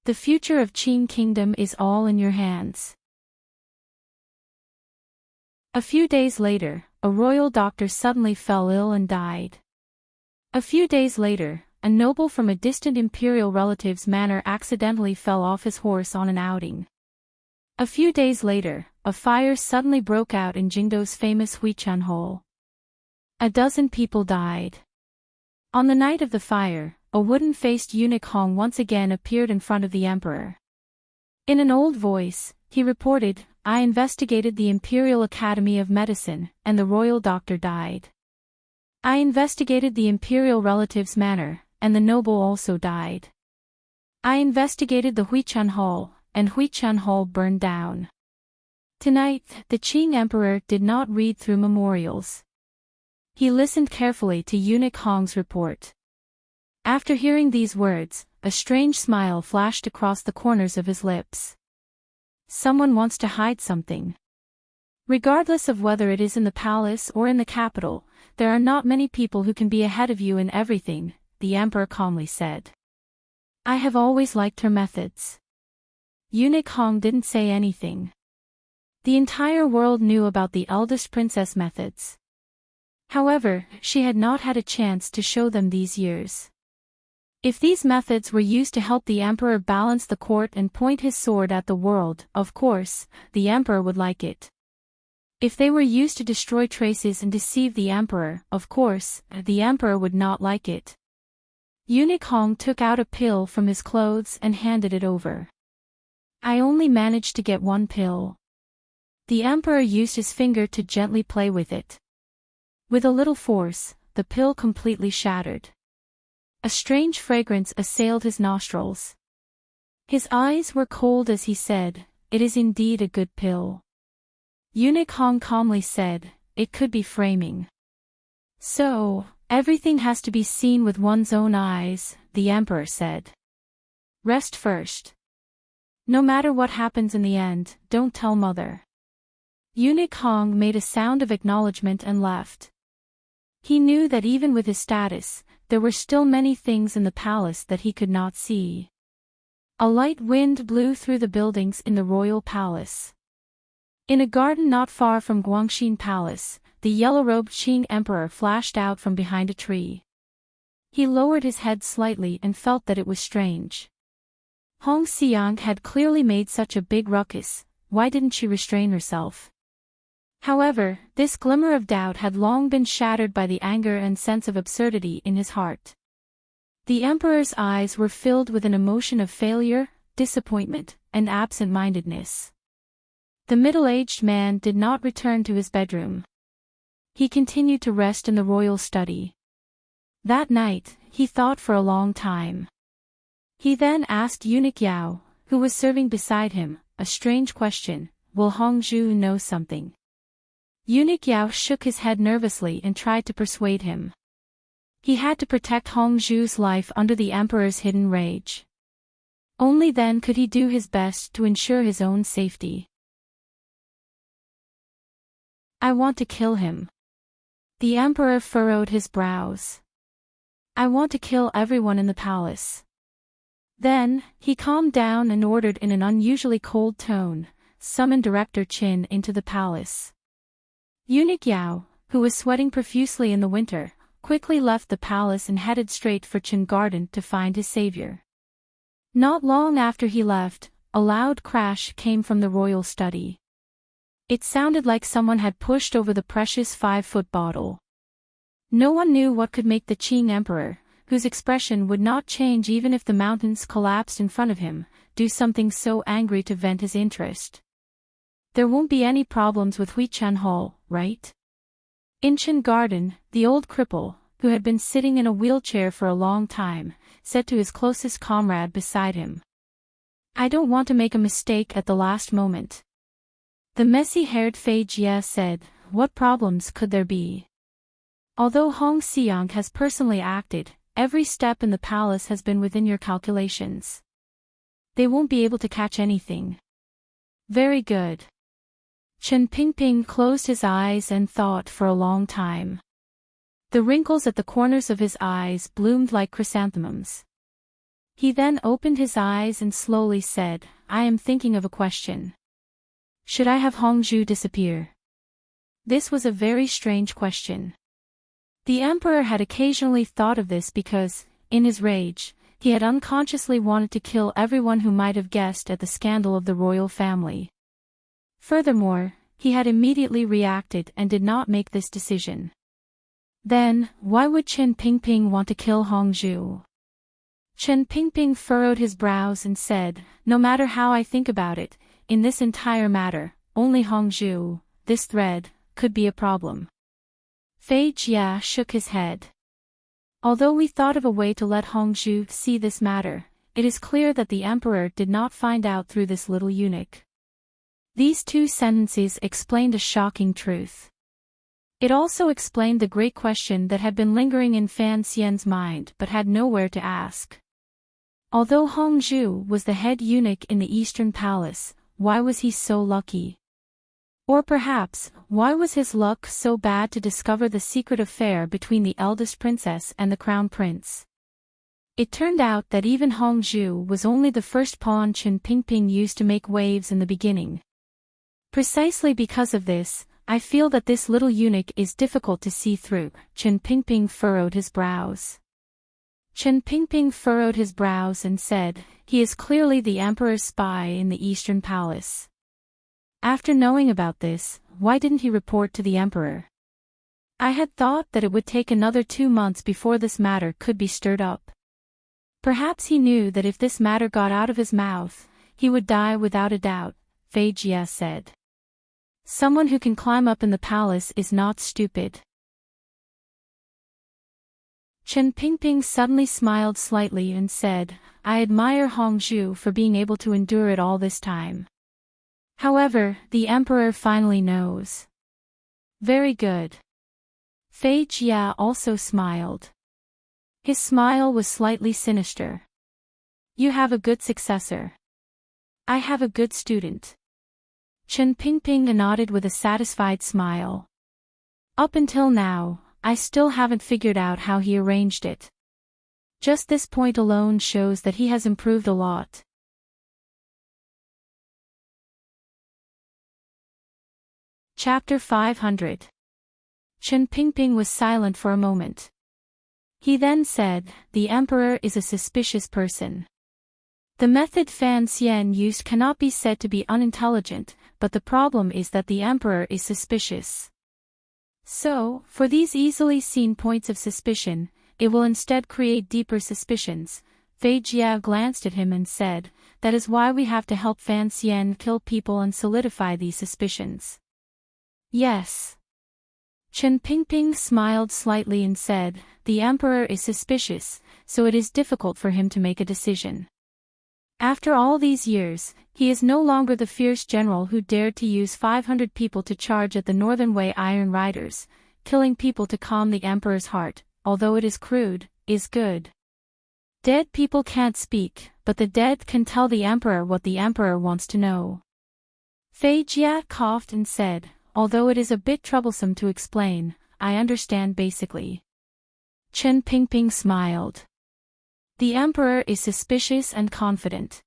The future of Qing Kingdom is all in your hands." A few days later, a royal doctor suddenly fell ill and died. A few days later, a noble from a distant imperial relative's manor accidentally fell off his horse on an outing. A few days later, a fire suddenly broke out in Jingdo's famous Huichan Hole. A dozen people died. On the night of the fire, a wooden-faced eunuch Hong once again appeared in front of the emperor. In an old voice, he reported, "I investigated the Imperial Academy of Medicine, and the royal doctor died. I investigated the imperial relative's manor, and the noble also died. I investigated the Huichan Hall, and Huichan Hall burned down." Tonight, the Qing emperor did not read through memorials. He listened carefully to eunuch Hong's report. After hearing these words, a strange smile flashed across the corners of his lips. Someone wants to hide something. Regardless of whether it is in the palace or in the capital, there are not many people who can be ahead of you in everything, the emperor calmly said. "I have always liked her methods." Eunuch Hong didn't say anything. The entire world knew about the eldest princess methods. However, she had not had a chance to show them these years. If these methods were used to help the emperor balance the court and point his sword at the world, of course, the emperor would like it. If they were used to destroy traces and deceive the emperor, of course, the emperor would not like it. Eunuch Hong took out a pill from his clothes and handed it over. "I only managed to get one pill." The emperor used his finger to gently play with it. With a little force, the pill completely shattered. A strange fragrance assailed his nostrils. His eyes were cold as he said, "It is indeed a good pill." Eunuch Hong calmly said, "It could be framing." "So, everything has to be seen with one's own eyes," the emperor said. "Rest first. No matter what happens in the end, don't tell mother." Eunuch Hong made a sound of acknowledgement and left. He knew that even with his status, there were still many things in the palace that he could not see. A light wind blew through the buildings in the royal palace. In a garden not far from Guangxin Palace, the yellow-robed Qing emperor flashed out from behind a tree. He lowered his head slightly and felt that it was strange. Hong Xiang had clearly made such a big ruckus, why didn't she restrain herself? However, this glimmer of doubt had long been shattered by the anger and sense of absurdity in his heart. The emperor's eyes were filled with an emotion of failure, disappointment, and absent-mindedness. The middle-aged man did not return to his bedroom. He continued to rest in the royal study. That night, he thought for a long time. He then asked Eunuch Yao, who was serving beside him, a strange question: will Hongzhu know something? Eunuch Yao shook his head nervously and tried to persuade him. He had to protect Hongzhu's life under the emperor's hidden rage. Only then could he do his best to ensure his own safety. I want to kill him. The emperor furrowed his brows. I want to kill everyone in the palace. Then, he calmed down and ordered in an unusually cold tone, summon Director Qin into the palace. Eunuch Yao, who was sweating profusely in the winter, quickly left the palace and headed straight for Qin Garden to find his savior. Not long after he left, a loud crash came from the royal study. It sounded like someone had pushed over the precious 5-foot bottle. No one knew what could make the Qing emperor, whose expression would not change even if the mountains collapsed in front of him, do something so angry to vent his interest. There won't be any problems with Huichen Hall, right? In Qin Garden, the old cripple, who had been sitting in a wheelchair for a long time, said to his closest comrade beside him. I don't want to make a mistake at the last moment. The messy-haired Fei Jie said, what problems could there be? Although Hong Xiang has personally acted, every step in the palace has been within your calculations. They won't be able to catch anything. Very good. Chen Pingping closed his eyes and thought for a long time. The wrinkles at the corners of his eyes bloomed like chrysanthemums. He then opened his eyes and slowly said, I am thinking of a question. Should I have Hongzhu disappear? This was a very strange question. The emperor had occasionally thought of this because, in his rage, he had unconsciously wanted to kill everyone who might have guessed at the scandal of the royal family. Furthermore, he had immediately reacted and did not make this decision. Then, why would Chen Pingping want to kill Hongzhu? Chen Pingping furrowed his brows and said, no matter how I think about it, in this entire matter, only Hongzhu, this thread, could be a problem. Fei Jia shook his head. Although we thought of a way to let Hongzhu see this matter, it is clear that the emperor did not find out through this little eunuch. These two sentences explained a shocking truth. It also explained the great question that had been lingering in Fan Xian's mind but had nowhere to ask. Although Hongzhu was the head eunuch in the Eastern Palace, why was he so lucky? Or perhaps, why was his luck so bad to discover the secret affair between the eldest princess and the crown prince? It turned out that even Hongzhu was only the first pawn Chen Pingping used to make waves in the beginning. Precisely because of this, I feel that this little eunuch is difficult to see through. Chen Pingping furrowed his brows. Chen Pingping furrowed his brows and said, he is clearly the emperor's spy in the Eastern Palace. After knowing about this, why didn't he report to the emperor? I had thought that it would take another 2 months before this matter could be stirred up. Perhaps he knew that if this matter got out of his mouth, he would die without a doubt, Fei Jia said. Someone who can climb up in the palace is not stupid. Chen Pingping suddenly smiled slightly and said, I admire Hongzhu for being able to endure it all this time. However, the emperor finally knows. Very good. Fei Jia also smiled. His smile was slightly sinister. You have a good successor. I have a good student. Chen Pingping nodded with a satisfied smile. Up until now, I still haven't figured out how he arranged it. Just this point alone shows that he has improved a lot. Chapter 500. Chen Pingping was silent for a moment. He then said, the emperor is a suspicious person. The method Fan Xian used cannot be said to be unintelligent, but the problem is that the emperor is suspicious. So, for these easily seen points of suspicion, it will instead create deeper suspicions. Fei Jia glanced at him and said, that is why we have to help Fan Xian kill people and solidify these suspicions. Yes. Chen Pingping smiled slightly and said, the emperor is suspicious, so it is difficult for him to make a decision. After all these years, he is no longer the fierce general who dared to use 500 people to charge at the Northern Wei Iron Riders, killing people to calm the emperor's heart, although it is crude, is good. Dead people can't speak, but the dead can tell the emperor what the emperor wants to know. Fei Jia coughed and said, although it is a bit troublesome to explain, I understand basically. Chen Pingping smiled. The emperor is suspicious and confident.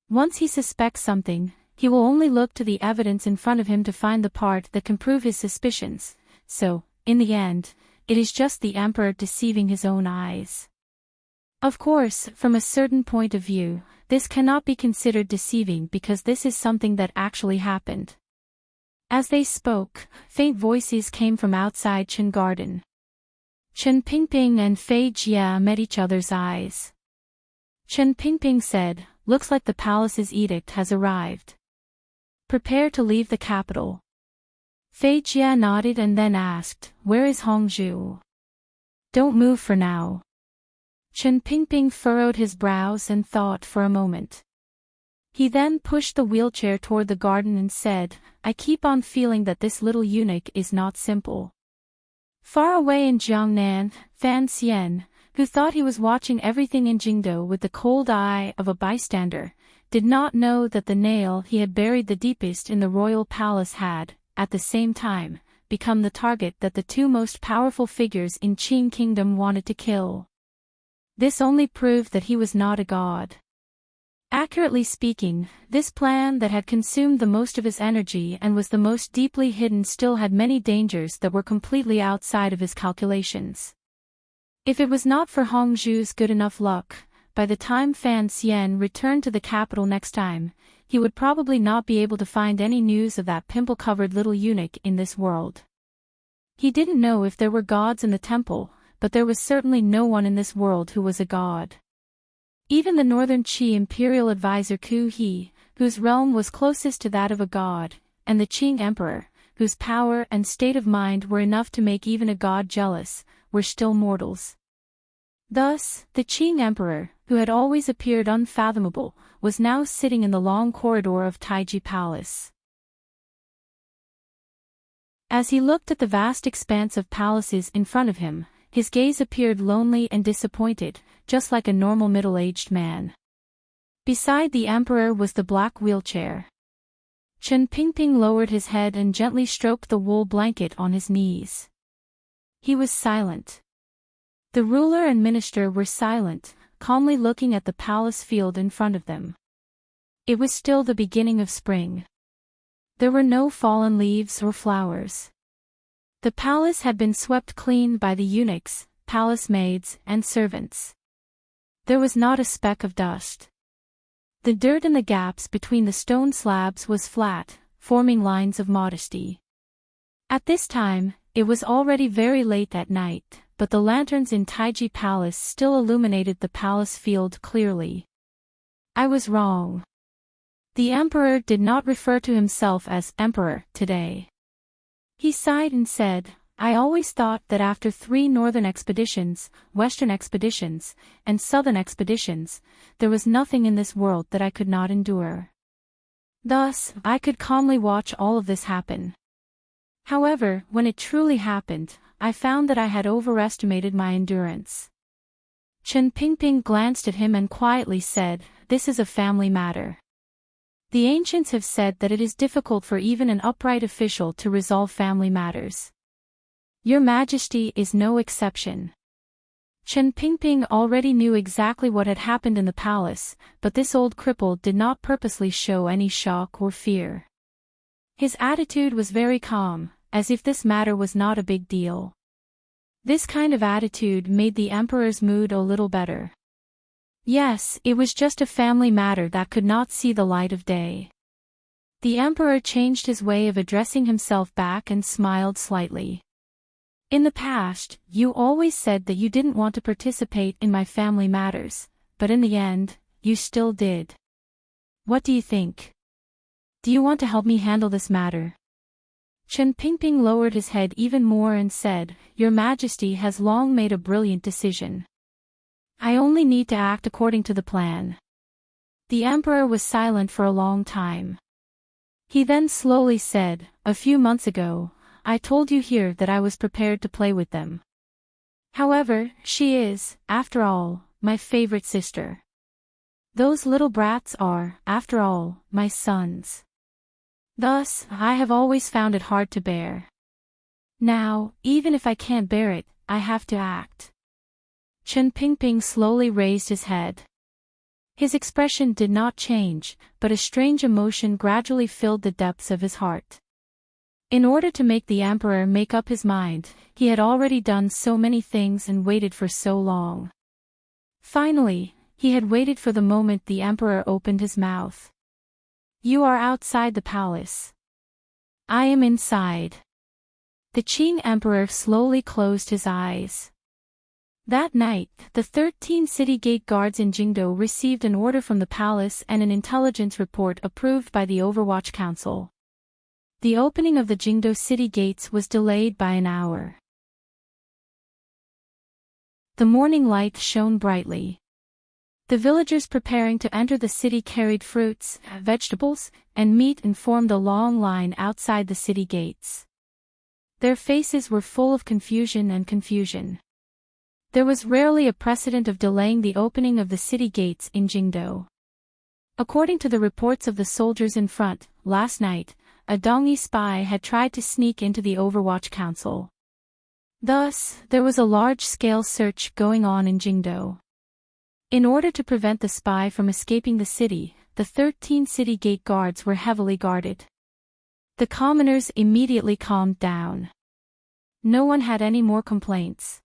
Once he suspects something, he will only look to the evidence in front of him to find the part that can prove his suspicions, so, in the end, it is just the emperor deceiving his own eyes. Of course, from a certain point of view, this cannot be considered deceiving because this is something that actually happened. As they spoke, faint voices came from outside Chen Garden. Chen Pingping and Fei Jia met each other's eyes. Chen Pingping said, looks like the palace's edict has arrived. Prepare to leave the capital. Fei Jia nodded and then asked, where is Hongzhu? Don't move for now. Chen Pingping furrowed his brows and thought for a moment. He then pushed the wheelchair toward the garden and said, I keep on feeling that this little eunuch is not simple. Far away in Jiangnan, Fan Xian, who thought he was watching everything in Jingdo with the cold eye of a bystander, did not know that the nail he had buried the deepest in the royal palace had, at the same time, become the target that the two most powerful figures in Qing Kingdom wanted to kill. This only proved that he was not a god. Accurately speaking, this plan that had consumed the most of his energy and was the most deeply hidden still had many dangers that were completely outside of his calculations. If it was not for Hongzhu's good enough luck, by the time Fan Xian returned to the capital next time, he would probably not be able to find any news of that pimple-covered little eunuch in this world. He didn't know if there were gods in the temple, but there was certainly no one in this world who was a god. Even the Northern Qi imperial advisor Ku He, whose realm was closest to that of a god, and the Qing emperor, whose power and state of mind were enough to make even a god jealous, were still mortals. Thus, the Qing emperor, who had always appeared unfathomable, was now sitting in the long corridor of Taiji Palace. As he looked at the vast expanse of palaces in front of him, his gaze appeared lonely and disappointed, just like a normal middle-aged man. Beside the emperor was the black wheelchair. Chen Pingping lowered his head and gently stroked the wool blanket on his knees. He was silent. The ruler and minister were silent, calmly looking at the palace field in front of them. It was still the beginning of spring. There were no fallen leaves or flowers. The palace had been swept clean by the eunuchs, palace maids, and servants. There was not a speck of dust. The dirt in the gaps between the stone slabs was flat, forming lines of modesty. At this time, it was already very late at night, but the lanterns in Taiji Palace still illuminated the palace field clearly. I was wrong. The emperor did not refer to himself as emperor today. He sighed and said, I always thought that after 3 northern expeditions, western expeditions, and southern expeditions, there was nothing in this world that I could not endure. Thus, I could calmly watch all of this happen. However, when it truly happened, I found that I had overestimated my endurance. Chen Pingping glanced at him and quietly said, This is a family matter. The ancients have said that it is difficult for even an upright official to resolve family matters. Your Majesty is no exception. Chen Pingping already knew exactly what had happened in the palace, but this old cripple did not purposely show any shock or fear. His attitude was very calm, as if this matter was not a big deal. This kind of attitude made the emperor's mood a little better. Yes, it was just a family matter that could not see the light of day. The emperor changed his way of addressing himself back and smiled slightly. In the past, you always said that you didn't want to participate in my family matters, but in the end, you still did. What do you think? Do you want to help me handle this matter? Chen Pingping lowered his head even more and said, Your Majesty has long made a brilliant decision. I only need to act according to the plan. The emperor was silent for a long time. He then slowly said, A few months ago, I told you here that I was prepared to play with them. However, she is, after all, my favorite sister. Those little brats are, after all, my sons. Thus, I have always found it hard to bear. Now, even if I can't bear it, I have to act. Chen Pingping slowly raised his head. His expression did not change, but a strange emotion gradually filled the depths of his heart. In order to make the emperor make up his mind, he had already done so many things and waited for so long. Finally, he had waited for the moment the emperor opened his mouth. You are outside the palace. I am inside. The Qing emperor slowly closed his eyes. That night, the 13 city gate guards in Jingdo received an order from the palace and an intelligence report approved by the Overwatch Council. The opening of the Jingdo city gates was delayed by an hour. The morning light shone brightly. The villagers preparing to enter the city carried fruits, vegetables, and meat and formed a long line outside the city gates. Their faces were full of confusion. There was rarely a precedent of delaying the opening of the city gates in Jingdo. According to the reports of the soldiers in front, last night, a Dongyi spy had tried to sneak into the Overwatch Council. Thus, there was a large-scale search going on in Jingdo. In order to prevent the spy from escaping the city, the 13 city gate guards were heavily guarded. The commoners immediately calmed down. No one had any more complaints.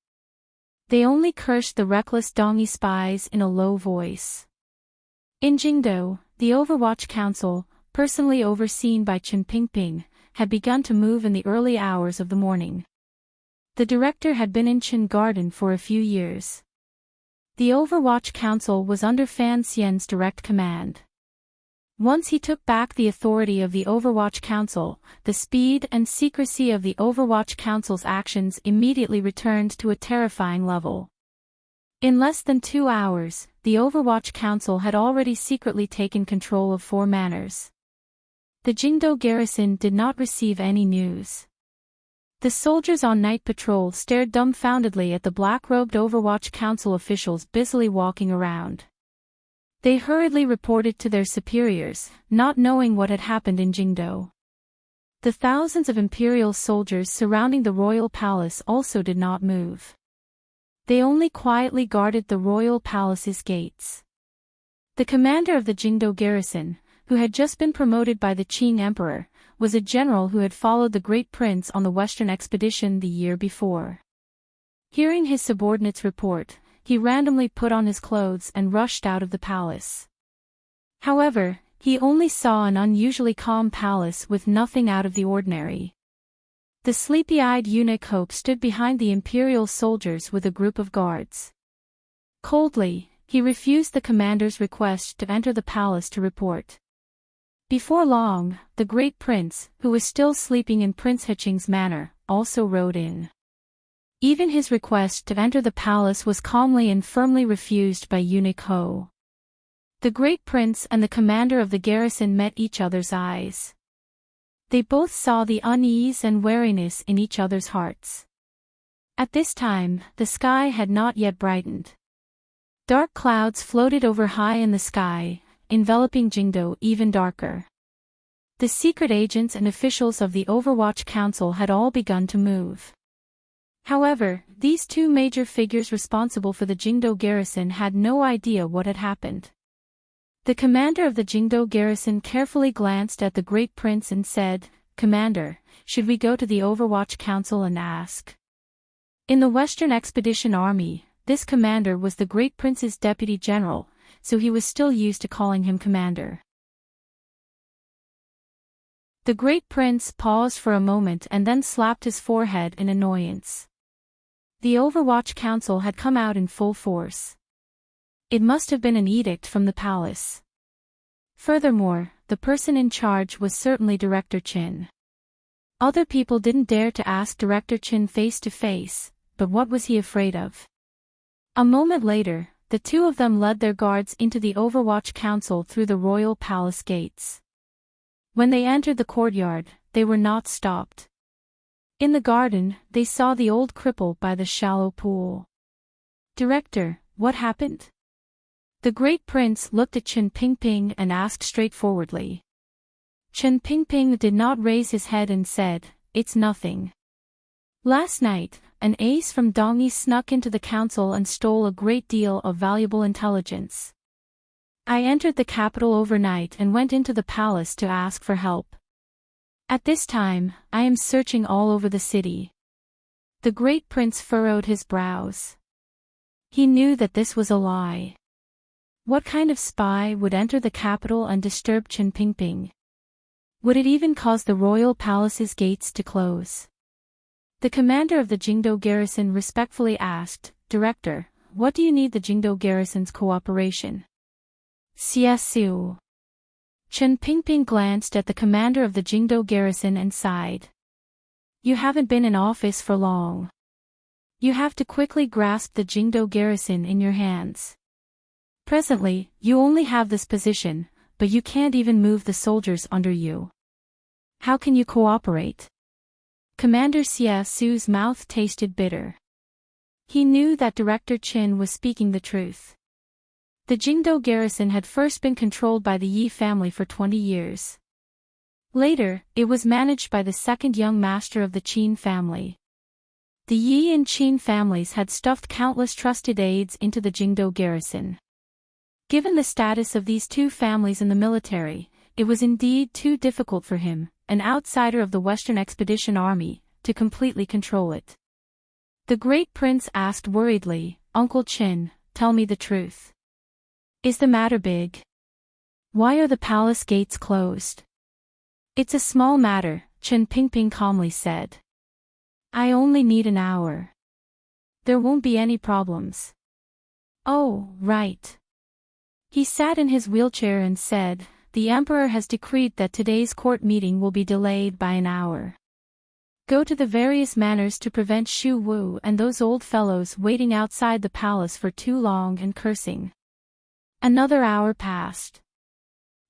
They only cursed the reckless Dongyi spies in a low voice. In Jingdo, the Overwatch Council, personally overseen by Chen Pingping, had begun to move in the early hours of the morning. The director had been in Chen Garden for a few years. The Overwatch Council was under Fan Xian's direct command. Once he took back the authority of the Overwatch Council, the speed and secrecy of the Overwatch Council's actions immediately returned to a terrifying level. In less than 2 hours, the Overwatch Council had already secretly taken control of 4 manors. The Jingdo garrison did not receive any news. The soldiers on night patrol stared dumbfoundedly at the black-robed Overwatch Council officials busily walking around. They hurriedly reported to their superiors, not knowing what had happened in Jingdo. The thousands of imperial soldiers surrounding the royal palace also did not move. They only quietly guarded the royal palace's gates. The commander of the Jingdo garrison, who had just been promoted by the Qing emperor, was a general who had followed the great prince on the western expedition the year before. Hearing his subordinates report, he randomly put on his clothes and rushed out of the palace. However, he only saw an unusually calm palace with nothing out of the ordinary. The sleepy-eyed eunuch Hope stood behind the imperial soldiers with a group of guards. Coldly, he refused the commander's request to enter the palace to report. Before long, the great prince, who was still sleeping in Prince Hiching's manor, also rode in. Even his request to enter the palace was calmly and firmly refused by eunuch Ho. The great prince and the commander of the garrison met each other's eyes. They both saw the unease and wariness in each other's hearts. At this time, the sky had not yet brightened. Dark clouds floated over high in the sky, enveloping Jingdo even darker. The secret agents and officials of the Overwatch Council had all begun to move. However, these 2 major figures responsible for the Jingdo garrison had no idea what had happened. The commander of the Jingdo garrison carefully glanced at the great prince and said, "Commander, should we go to the Overwatch Council and ask?" In the Western Expedition Army, this commander was the Great Prince's deputy general, so he was still used to calling him commander. The Great Prince paused for a moment and then slapped his forehead in annoyance. The Overwatch Council had come out in full force. It must have been an edict from the palace. Furthermore, the person in charge was certainly Director Chin. Other people didn't dare to ask Director Chin face to face, but what was he afraid of? A moment later, the two of them led their guards into the Overwatch Council through the royal palace gates. When they entered the courtyard, they were not stopped. In the garden, they saw the old cripple by the shallow pool. "Director, what happened?" The Great Prince looked at Chen Pingping and asked straightforwardly. Chen Pingping did not raise his head and said, "It's nothing. Last night, an ace from Dongyi snuck into the council and stole a great deal of valuable intelligence. I entered the capital overnight and went into the palace to ask for help. At this time, I am searching all over the city." The Great Prince furrowed his brows. He knew that this was a lie. What kind of spy would enter the capital and disturb Chen Pingping? Would it even cause the royal palace's gates to close? The commander of the Jingdo garrison respectfully asked, "Director, what do you need the Jingdo garrison's cooperation?" "Siasu." Chen Pingping glanced at the commander of the Jingdo garrison and sighed. "You haven't been in office for long. You have to quickly grasp the Jingdo garrison in your hands. Presently, you only have this position, but you can't even move the soldiers under you. How can you cooperate?" Commander Xia Su's mouth tasted bitter. He knew that Director Chin was speaking the truth. The Jingdo garrison had first been controlled by the Yi family for 20 years. Later, it was managed by the second young master of the Qin family. The Yi and Qin families had stuffed countless trusted aides into the Jingdo garrison. Given the status of these two families in the military, it was indeed too difficult for him, an outsider of the Western Expedition Army, to completely control it. The Great Prince asked worriedly, "Uncle Qin, tell me the truth. Is the matter big? Why are the palace gates closed?" "It's a small matter," Chen Pingping calmly said. "I only need an hour. There won't be any problems." "Oh, right." He sat in his wheelchair and said, "The emperor has decreed that today's court meeting will be delayed by an hour. Go to the various manors to prevent Xu Wu and those old fellows waiting outside the palace for too long and cursing." Another hour passed.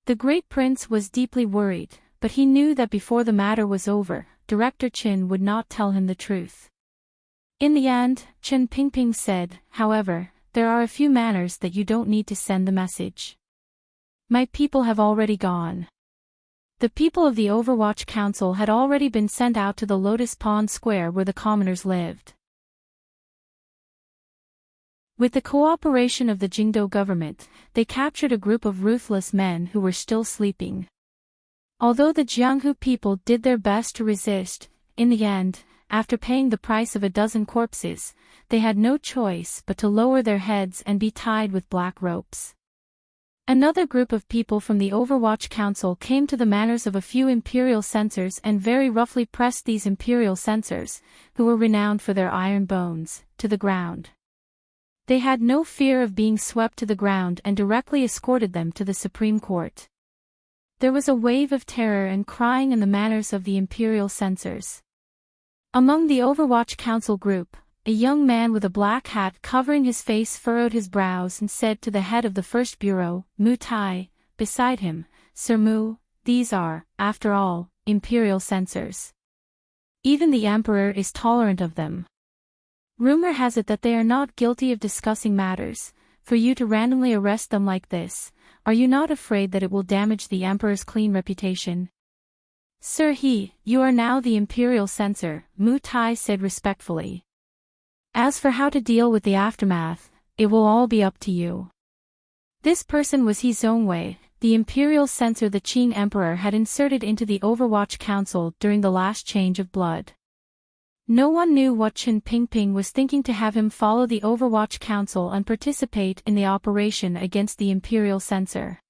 The Great Prince was deeply worried, but he knew that before the matter was over, Director Chin would not tell him the truth. In the end, Chen Pingping said, "However, there are a few manors that you don't need to send the message. My people have already gone." The people of the Overwatch Council had already been sent out to the Lotus Pond Square where the commoners lived. With the cooperation of the Jingdo government, they captured a group of ruthless men who were still sleeping. Although the Jianghu people did their best to resist, in the end, after paying the price of a dozen corpses, they had no choice but to lower their heads and be tied with black ropes. Another group of people from the Overwatch Council came to the manors of a few imperial censors and very roughly pressed these imperial censors, who were renowned for their iron bones, to the ground. They had no fear of being swept to the ground and directly escorted them to the Supreme Court. There was a wave of terror and crying in the manors of the imperial censors. Among the Overwatch Council group, a young man with a black hat covering his face furrowed his brows and said to the head of the first bureau, Mu Tai, beside him, "Sir Mu, these are, after all, imperial censors. Even the emperor is tolerant of them. Rumor has it that they are not guilty of discussing matters. For you to randomly arrest them like this, are you not afraid that it will damage the emperor's clean reputation?" "Sir He, you are now the imperial censor," Mu Tai said respectfully. "As for how to deal with the aftermath, it will all be up to you." This person was He Zhongwei, the imperial censor the Qing emperor had inserted into the Overwatch Council during the last change of blood. No one knew what Qin Pingping was thinking to have him follow the Overwatch Council and participate in the operation against the Imperial Censor.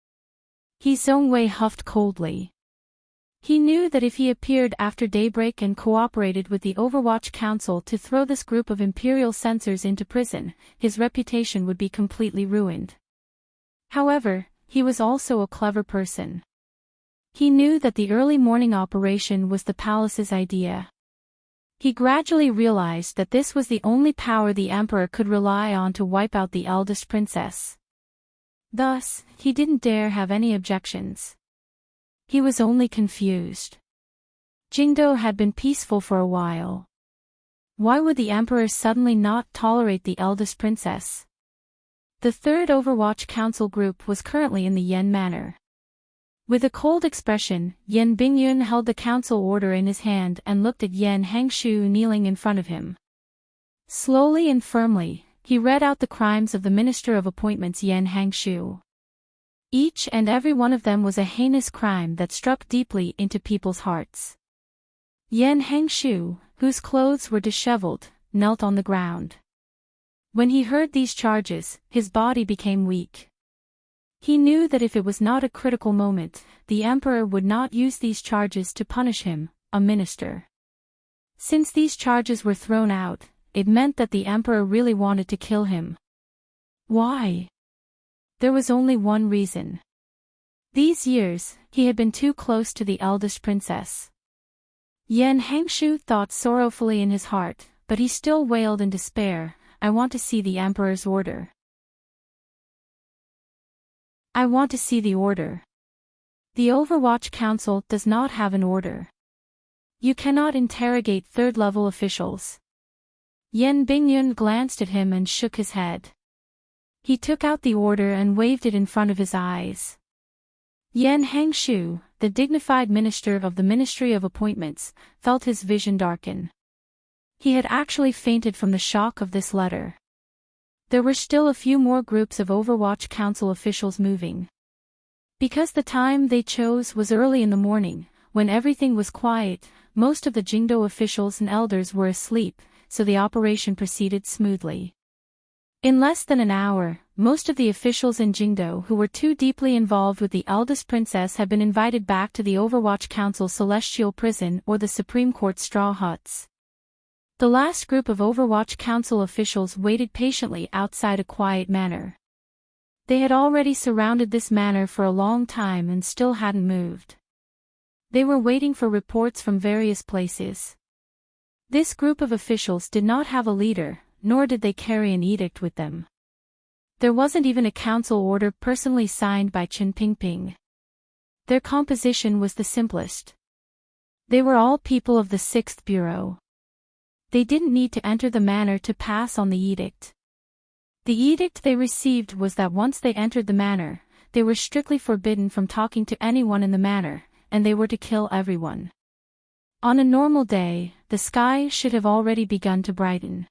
He Zhongwei huffed coldly. He knew that if he appeared after daybreak and cooperated with the Overwatch Council to throw this group of Imperial censors into prison, his reputation would be completely ruined. However, he was also a clever person. He knew that the early morning operation was the palace's idea. He gradually realized that this was the only power the emperor could rely on to wipe out the eldest princess. Thus, he didn't dare have any objections. He was only confused. Jingdo had been peaceful for a while. Why would the emperor suddenly not tolerate the eldest princess? The third Overwatch Council group was currently in the Yen Manor. With a cold expression, Yen Bingyun held the council order in his hand and looked at Yen Hangshu kneeling in front of him. Slowly and firmly, he read out the crimes of the Minister of Appointments Yen Hangshu. Each and every one of them was a heinous crime that struck deeply into people's hearts. Yen Hangshu, whose clothes were disheveled, knelt on the ground. When he heard these charges, his body became weak. He knew that if it was not a critical moment, the emperor would not use these charges to punish him, a minister. Since these charges were thrown out, it meant that the emperor really wanted to kill him. Why? There was only one reason. These years, he had been too close to the eldest princess. Yen Hangshu thought sorrowfully in his heart, but he still wailed in despair, "I want to see the emperor's order. I want to see the order. The Overwatch Council does not have an order. You cannot interrogate third-level officials." Yen Bingyun glanced at him and shook his head. He took out the order and waved it in front of his eyes. Yen Hangshu, the dignified minister of the Ministry of Appointments, felt his vision darken. He had actually fainted from the shock of this letter. There were still a few more groups of Overwatch Council officials moving. Because the time they chose was early in the morning, when everything was quiet, most of the Jingdo officials and elders were asleep, so the operation proceeded smoothly. In less than an hour, most of the officials in Jingdo who were too deeply involved with the eldest princess had been invited back to the Overwatch Council Celestial Prison or the Supreme Court straw huts. The last group of Overwatch Council officials waited patiently outside a quiet manor. They had already surrounded this manor for a long time and still hadn't moved. They were waiting for reports from various places. This group of officials did not have a leader, nor did they carry an edict with them. There wasn't even a council order personally signed by Qin Pingping. Their composition was the simplest. They were all people of the 6th Bureau. They didn't need to enter the manor to pass on the edict. The edict they received was that once they entered the manor, they were strictly forbidden from talking to anyone in the manor, and they were to kill everyone. On a normal day, the sky should have already begun to brighten.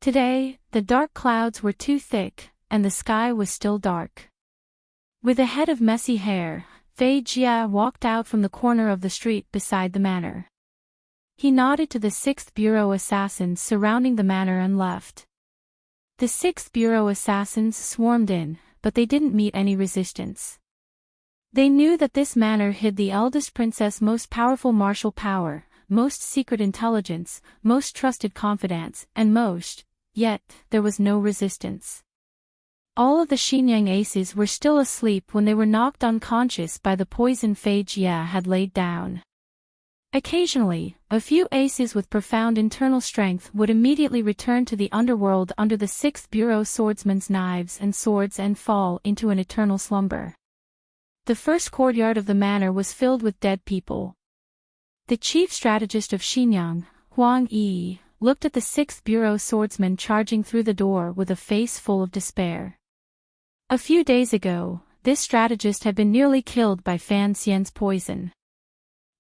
Today, the dark clouds were too thick, and the sky was still dark. With a head of messy hair, Fei Jia walked out from the corner of the street beside the manor. He nodded to the 6th Bureau assassins surrounding the manor and left. The 6th Bureau assassins swarmed in, but they didn't meet any resistance. They knew that this manor hid the eldest princess' most powerful martial power, most secret intelligence, most trusted confidants, and yet, there was no resistance. All of the Xinyang aces were still asleep when they were knocked unconscious by the poison Fei Jia had laid down. Occasionally, a few aces with profound internal strength would immediately return to the underworld under the 6th Bureau swordsmen's knives and swords and fall into an eternal slumber. The first courtyard of the manor was filled with dead people. The chief strategist of Xinyang, Huang Yi, looked at the 6th Bureau swordsman charging through the door with a face full of despair. A few days ago, this strategist had been nearly killed by Fan Xian's poison.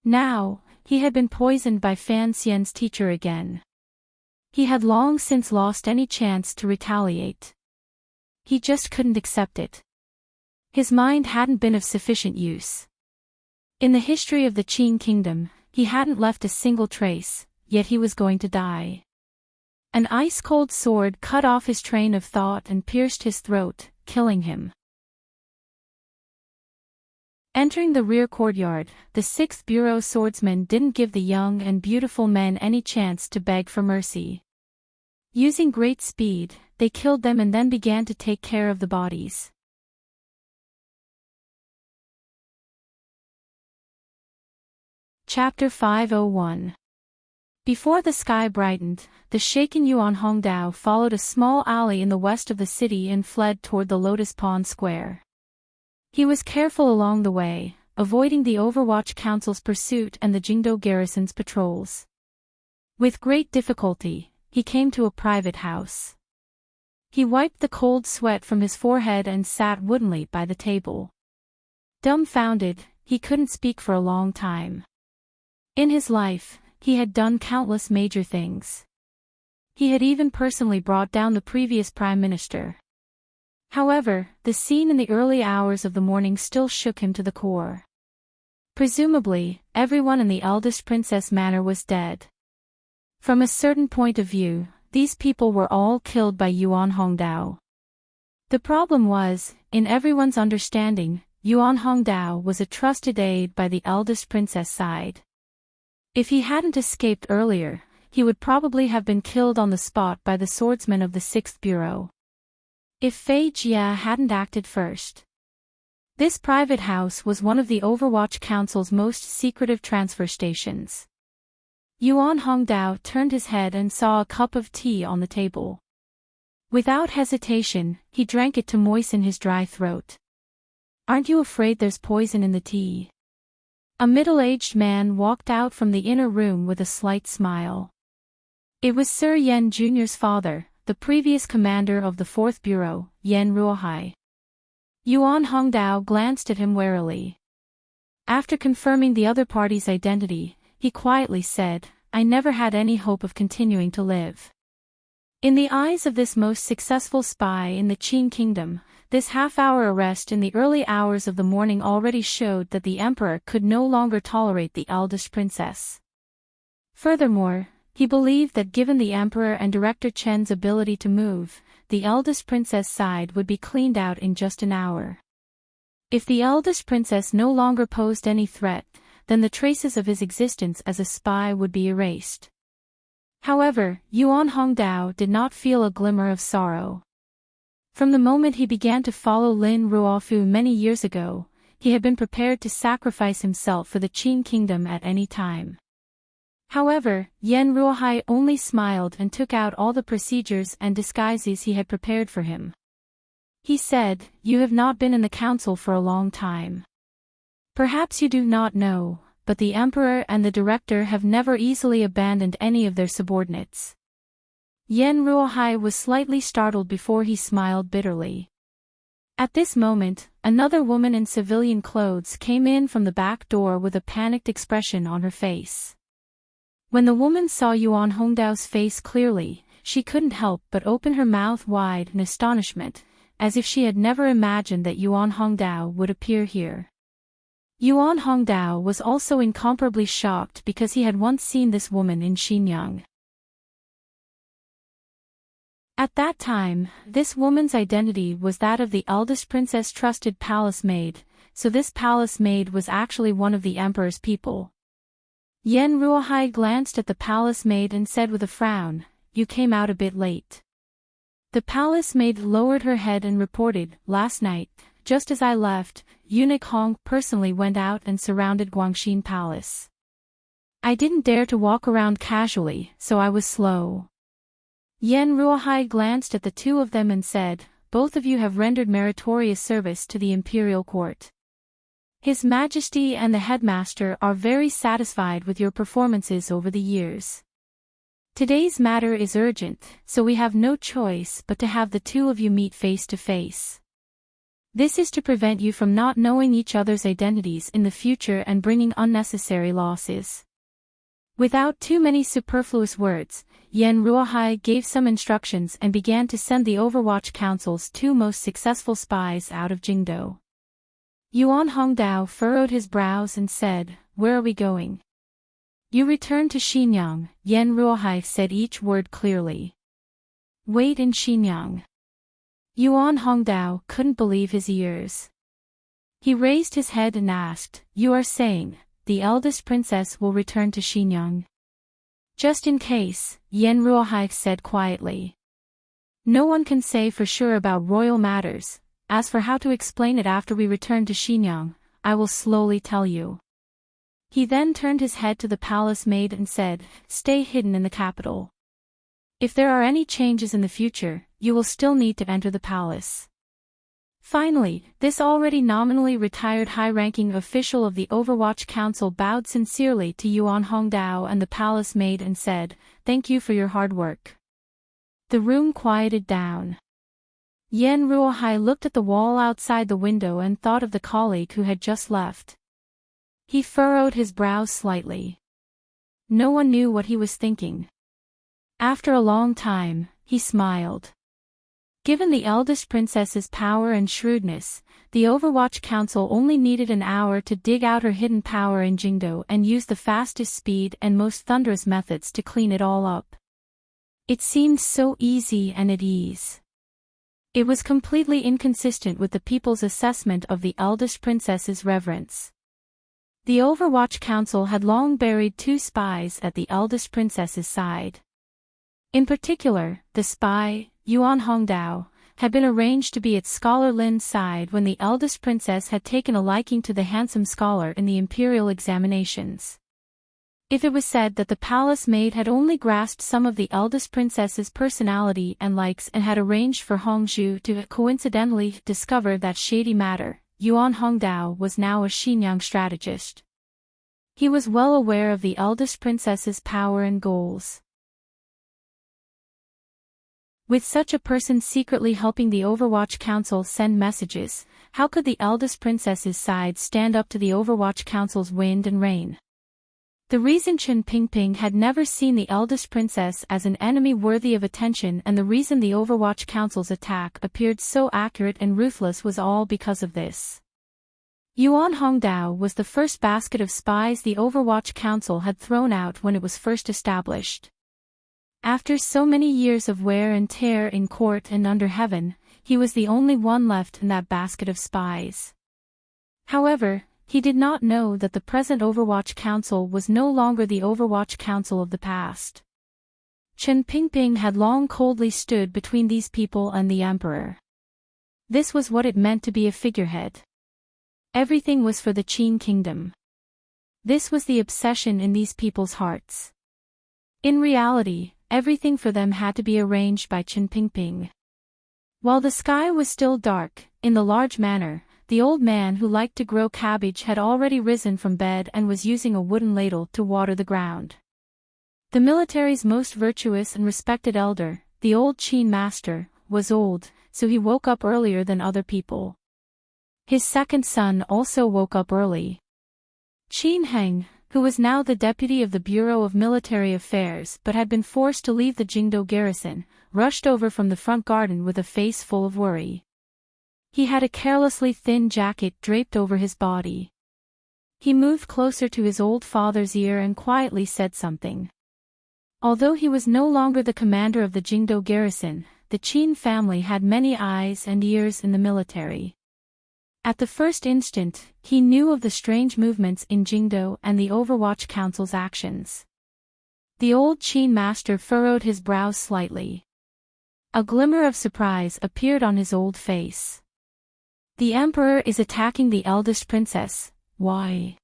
Now, he had been poisoned by Fan Xian's teacher again. He had long since lost any chance to retaliate. He just couldn't accept it. His mind hadn't been of sufficient use. In the history of the Qin kingdom, he hadn't left a single trace, yet he was going to die. An ice-cold sword cut off his train of thought and pierced his throat, killing him. Entering the rear courtyard, the 6th Bureau swordsmen didn't give the young and beautiful men any chance to beg for mercy. Using great speed, they killed them and then began to take care of the bodies. Chapter 501. Before the sky brightened, the shaken Yuan Hongdao followed a small alley in the west of the city and fled toward the Lotus Pond Square. He was careful along the way, avoiding the Overwatch Council's pursuit and the Jingdo garrison's patrols. With great difficulty, he came to a private house. He wiped the cold sweat from his forehead and sat woodenly by the table. Dumbfounded, he couldn't speak for a long time. In his life, he had done countless major things. He had even personally brought down the previous prime minister. However, the scene in the early hours of the morning still shook him to the core. Presumably, everyone in the eldest princess manor was dead. From a certain point of view, these people were all killed by Yuan Hongdao. The problem was, in everyone's understanding, Yuan Hongdao was a trusted aide by the eldest princess side. If he hadn't escaped earlier, he would probably have been killed on the spot by the swordsmen of the 6th Bureau. If Fei Jia hadn't acted first. This private house was one of the Overwatch Council's most secretive transfer stations. Yuan Hongdao turned his head and saw a cup of tea on the table. Without hesitation, he drank it to moisten his dry throat. "Aren't you afraid there's poison in the tea?" A middle-aged man walked out from the inner room with a slight smile. It was Sir Yen Jr.'s father, the previous commander of the 4th Bureau, Yen Ruohai. Yuan Hongdao glanced at him warily. After confirming the other party's identity, he quietly said, "I never had any hope of continuing to live." In the eyes of this most successful spy in the Qin kingdom, this half-hour arrest in the early hours of the morning already showed that the emperor could no longer tolerate the eldest princess. Furthermore, he believed that given the emperor and Director Chen's ability to move, the eldest princess side would be cleaned out in just an hour. If the eldest princess no longer posed any threat, then the traces of his existence as a spy would be erased. However, Yuan Hongdao did not feel a glimmer of sorrow. From the moment he began to follow Lin Ruofu many years ago, he had been prepared to sacrifice himself for the Qin kingdom at any time. However, Yen Ruohai only smiled and took out all the procedures and disguises he had prepared for him. He said, "You have not been in the council for a long time. Perhaps you do not know, but the emperor and the director have never easily abandoned any of their subordinates." Yen Ruohai was slightly startled before he smiled bitterly. At this moment, another woman in civilian clothes came in from the back door with a panicked expression on her face. When the woman saw Yuan Hongdao's face clearly, she couldn't help but open her mouth wide in astonishment, as if she had never imagined that Yuan Hongdao would appear here. Yuan Hongdao was also incomparably shocked because he had once seen this woman in Xinyang. At that time, this woman's identity was that of the eldest princess' trusted palace maid, so this palace maid was actually one of the emperor's people. Yen Ruohai glanced at the palace maid and said with a frown, "You came out a bit late." The palace maid lowered her head and reported, "Last night, just as I left, Eunuch Hong personally went out and surrounded Guangxin Palace. I didn't dare to walk around casually, so I was slow." Yen Ruohai glanced at the two of them and said, "Both of you have rendered meritorious service to the imperial court. His Majesty and the headmaster are very satisfied with your performances over the years. Today's matter is urgent, so we have no choice but to have the two of you meet face to face. This is to prevent you from not knowing each other's identities in the future and bringing unnecessary losses." Without too many superfluous words, Yen Ruohai gave some instructions and began to send the Overwatch Council's two most successful spies out of Jingdo. Yuan Hongdao furrowed his brows and said, "Where are we going?" You return to Xinyang, Yan Ruohai said each word clearly. Wait in Xinyang. Yuan Hongdao couldn't believe his ears. He raised his head and asked, You are saying, the eldest princess will return to Xinyang? Just in case, Yan Ruohai said quietly. No one can say for sure about royal matters. As for how to explain it after we return to Xinyang, I will slowly tell you. He then turned his head to the palace maid and said, Stay hidden in the capital. If there are any changes in the future, you will still need to enter the palace. Finally, this already nominally retired high-ranking official of the Overwatch Council bowed sincerely to Yuan Hongdao and the palace maid and said, Thank you for your hard work. The room quieted down. Yan Ruohai looked at the wall outside the window and thought of the colleague who had just left. He furrowed his brows slightly. No one knew what he was thinking. After a long time, he smiled. Given the eldest princess's power and shrewdness, the Overwatch Council only needed an hour to dig out her hidden power in Jingdo and use the fastest speed and most thunderous methods to clean it all up. It seemed so easy and at ease. It was completely inconsistent with the people's assessment of the eldest princess's reverence. The Overwatch Council had long buried 2 spies at the eldest princess's side. In particular, the spy, Yuan Hongdao, had been arranged to be at Scholar Lin's side when the eldest princess had taken a liking to the handsome scholar in the imperial examinations. If it was said that the palace maid had only grasped some of the eldest princess's personality and likes and had arranged for Hongzhu to coincidentally discover that shady matter, Yuan Hongdao was now a Xinyang strategist. He was well aware of the eldest princess's power and goals. With such a person secretly helping the Overwatch Council send messages, how could the eldest princess's side stand up to the Overwatch Council's wind and rain? The reason Chen Pingping had never seen the eldest princess as an enemy worthy of attention and the reason the Overwatch Council's attack appeared so accurate and ruthless was all because of this. Yuan Hongdao was the first basket of spies the Overwatch Council had thrown out when it was first established. After so many years of wear and tear in court and under heaven, he was the only one left in that basket of spies. However, he did not know that the present Overwatch Council was no longer the Overwatch Council of the past. Chen Pingping had long coldly stood between these people and the emperor. This was what it meant to be a figurehead. Everything was for the Qin kingdom. This was the obsession in these people's hearts. In reality, everything for them had to be arranged by Chen Pingping. While the sky was still dark, in the large manor, the old man who liked to grow cabbage had already risen from bed and was using a wooden ladle to water the ground. The military's most virtuous and respected elder, the old Qin master, was old, so he woke up earlier than other people. His second son also woke up early. Qin Heng, who was now the deputy of the Bureau of Military Affairs but had been forced to leave the Jingdo garrison, rushed over from the front garden with a face full of worry. He had a carelessly thin jacket draped over his body. He moved closer to his old father's ear and quietly said something. Although he was no longer the commander of the Jingdo garrison, the Qin family had many eyes and ears in the military. At the first instant, he knew of the strange movements in Jingdo and the Overwatch Council's actions. The old Qin master furrowed his brows slightly. A glimmer of surprise appeared on his old face. The emperor is attacking the eldest princess, why?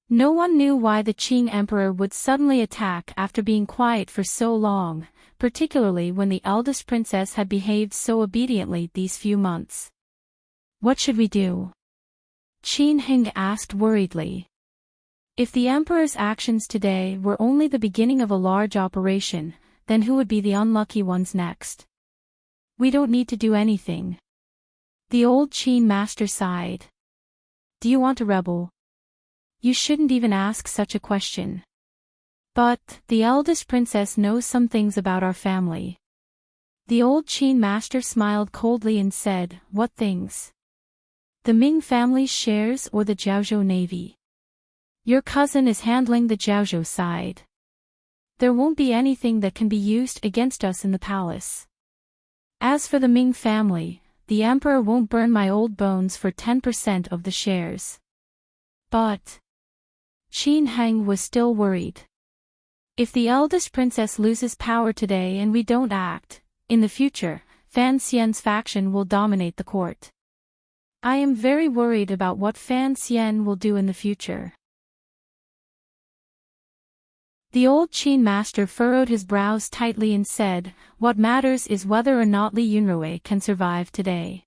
No one knew why the Qing emperor would suddenly attack after being quiet for so long, particularly when the eldest princess had behaved so obediently these few months. What should we do? Qin Heng asked worriedly. If the emperor's actions today were only the beginning of a large operation, then who would be the unlucky ones next? We don't need to do anything. The old Qin master sighed. Do you want to rebel? You shouldn't even ask such a question. But, the eldest princess knows some things about our family. The old Qin master smiled coldly and said, What things? The Ming family's shares or the Jiaozhou navy? Your cousin is handling the Jiaozhou side. There won't be anything that can be used against us in the palace. As for the Ming family, the emperor won't burn my old bones for 10% of the shares. But Qin Heng was still worried. If the eldest princess loses power today and we don't act, in the future, Fan Xian's faction will dominate the court. I am very worried about what Fan Xian will do in the future. The old Qin master furrowed his brows tightly and said, "What matters is whether or not Li Yunrui can survive today."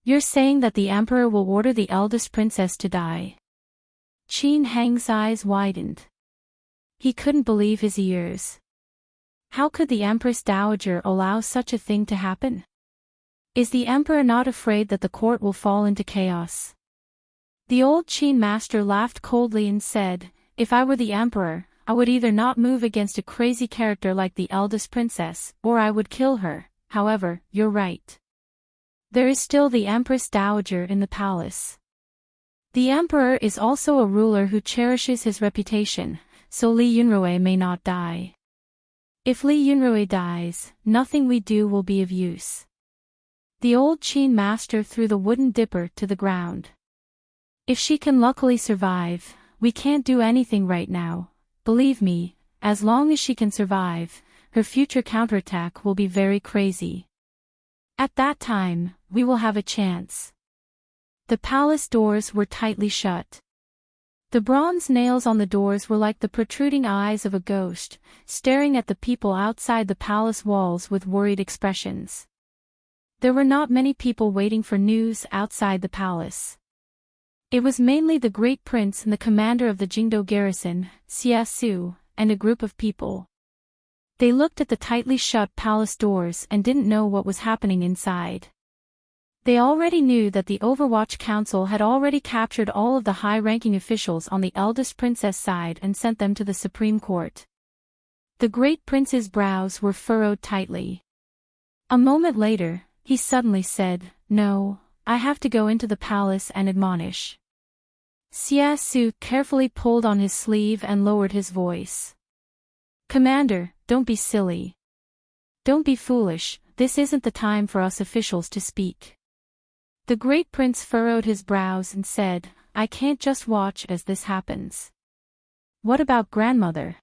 You're saying that the emperor will order the eldest princess to die? Qin Heng's eyes widened. He couldn't believe his ears. How could the Empress Dowager allow such a thing to happen? Is the emperor not afraid that the court will fall into chaos? The old Qin master laughed coldly and said, "If I were the emperor, I would either not move against a crazy character like the eldest princess, or I would kill her. However, you're right. There is still the Empress Dowager in the palace. The emperor is also a ruler who cherishes his reputation, so Li Yunrui may not die. If Li Yunrui dies, nothing we do will be of use." The old Qin master threw the wooden dipper to the ground. "If she can luckily survive, we can't do anything right now. Believe me, as long as she can survive, her future counterattack will be very crazy. At that time, we will have a chance." The palace doors were tightly shut. The bronze nails on the doors were like the protruding eyes of a ghost, staring at the people outside the palace walls with worried expressions. There were not many people waiting for news outside the palace. It was mainly the great prince and the commander of the Jingdo garrison, Xia Su, and a group of people. They looked at the tightly shut palace doors and didn't know what was happening inside. They already knew that the Overwatch Council had already captured all of the high-ranking officials on the eldest princess side and sent them to the Supreme Court. The great prince's brows were furrowed tightly. A moment later, he suddenly said, "No, I have to go into the palace and admonish." Xia Su carefully pulled on his sleeve and lowered his voice. "Commander, don't be silly. Don't be foolish, this isn't the time for us officials to speak." The great prince furrowed his brows and said, "I can't just watch as this happens." "What about grandmother?"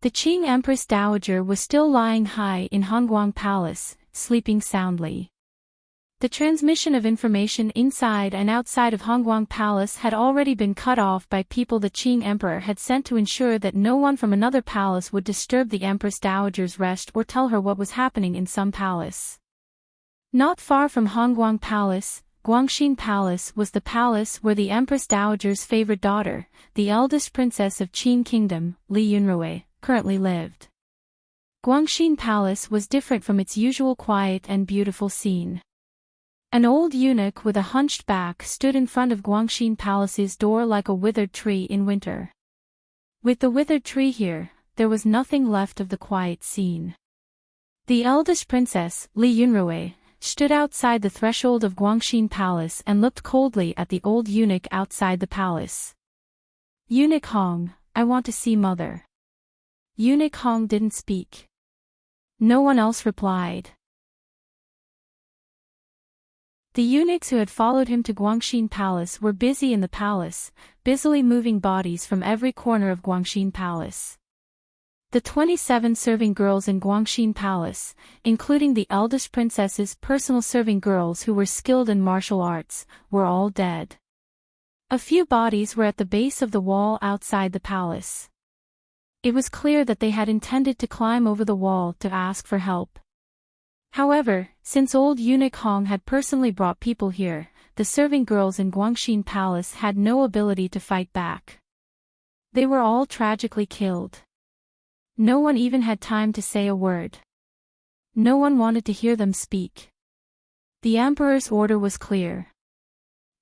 The Qing Empress Dowager was still lying high in Hongguang Palace, sleeping soundly. The transmission of information inside and outside of Hongguang Palace had already been cut off by people the Qing Emperor had sent to ensure that no one from another palace would disturb the Empress Dowager's rest or tell her what was happening in some palace. Not far from Hongguang Palace, Guangxin Palace was the palace where the Empress Dowager's favorite daughter, the eldest princess of Qin Kingdom, Li Yunrui, currently lived. Guangxin Palace was different from its usual quiet and beautiful scene. An old eunuch with a hunched back stood in front of Guangxin Palace's door like a withered tree in winter. With the withered tree here, there was nothing left of the quiet scene. The eldest princess, Li Yunrui, stood outside the threshold of Guangxin Palace and looked coldly at the old eunuch outside the palace. "Eunuch Hong, I want to see mother." Eunuch Hong didn't speak. No one else replied. The eunuchs who had followed him to Guangxin Palace were busy in the palace, busily moving bodies from every corner of Guangxin Palace. The 27 serving girls in Guangxin Palace, including the eldest princess's personal serving girls who were skilled in martial arts, were all dead. A few bodies were at the base of the wall outside the palace. It was clear that they had intended to climb over the wall to ask for help. However, since old eunuch Hong had personally brought people here, the serving girls in Guangxin Palace had no ability to fight back. They were all tragically killed. No one even had time to say a word. No one wanted to hear them speak. The emperor's order was clear.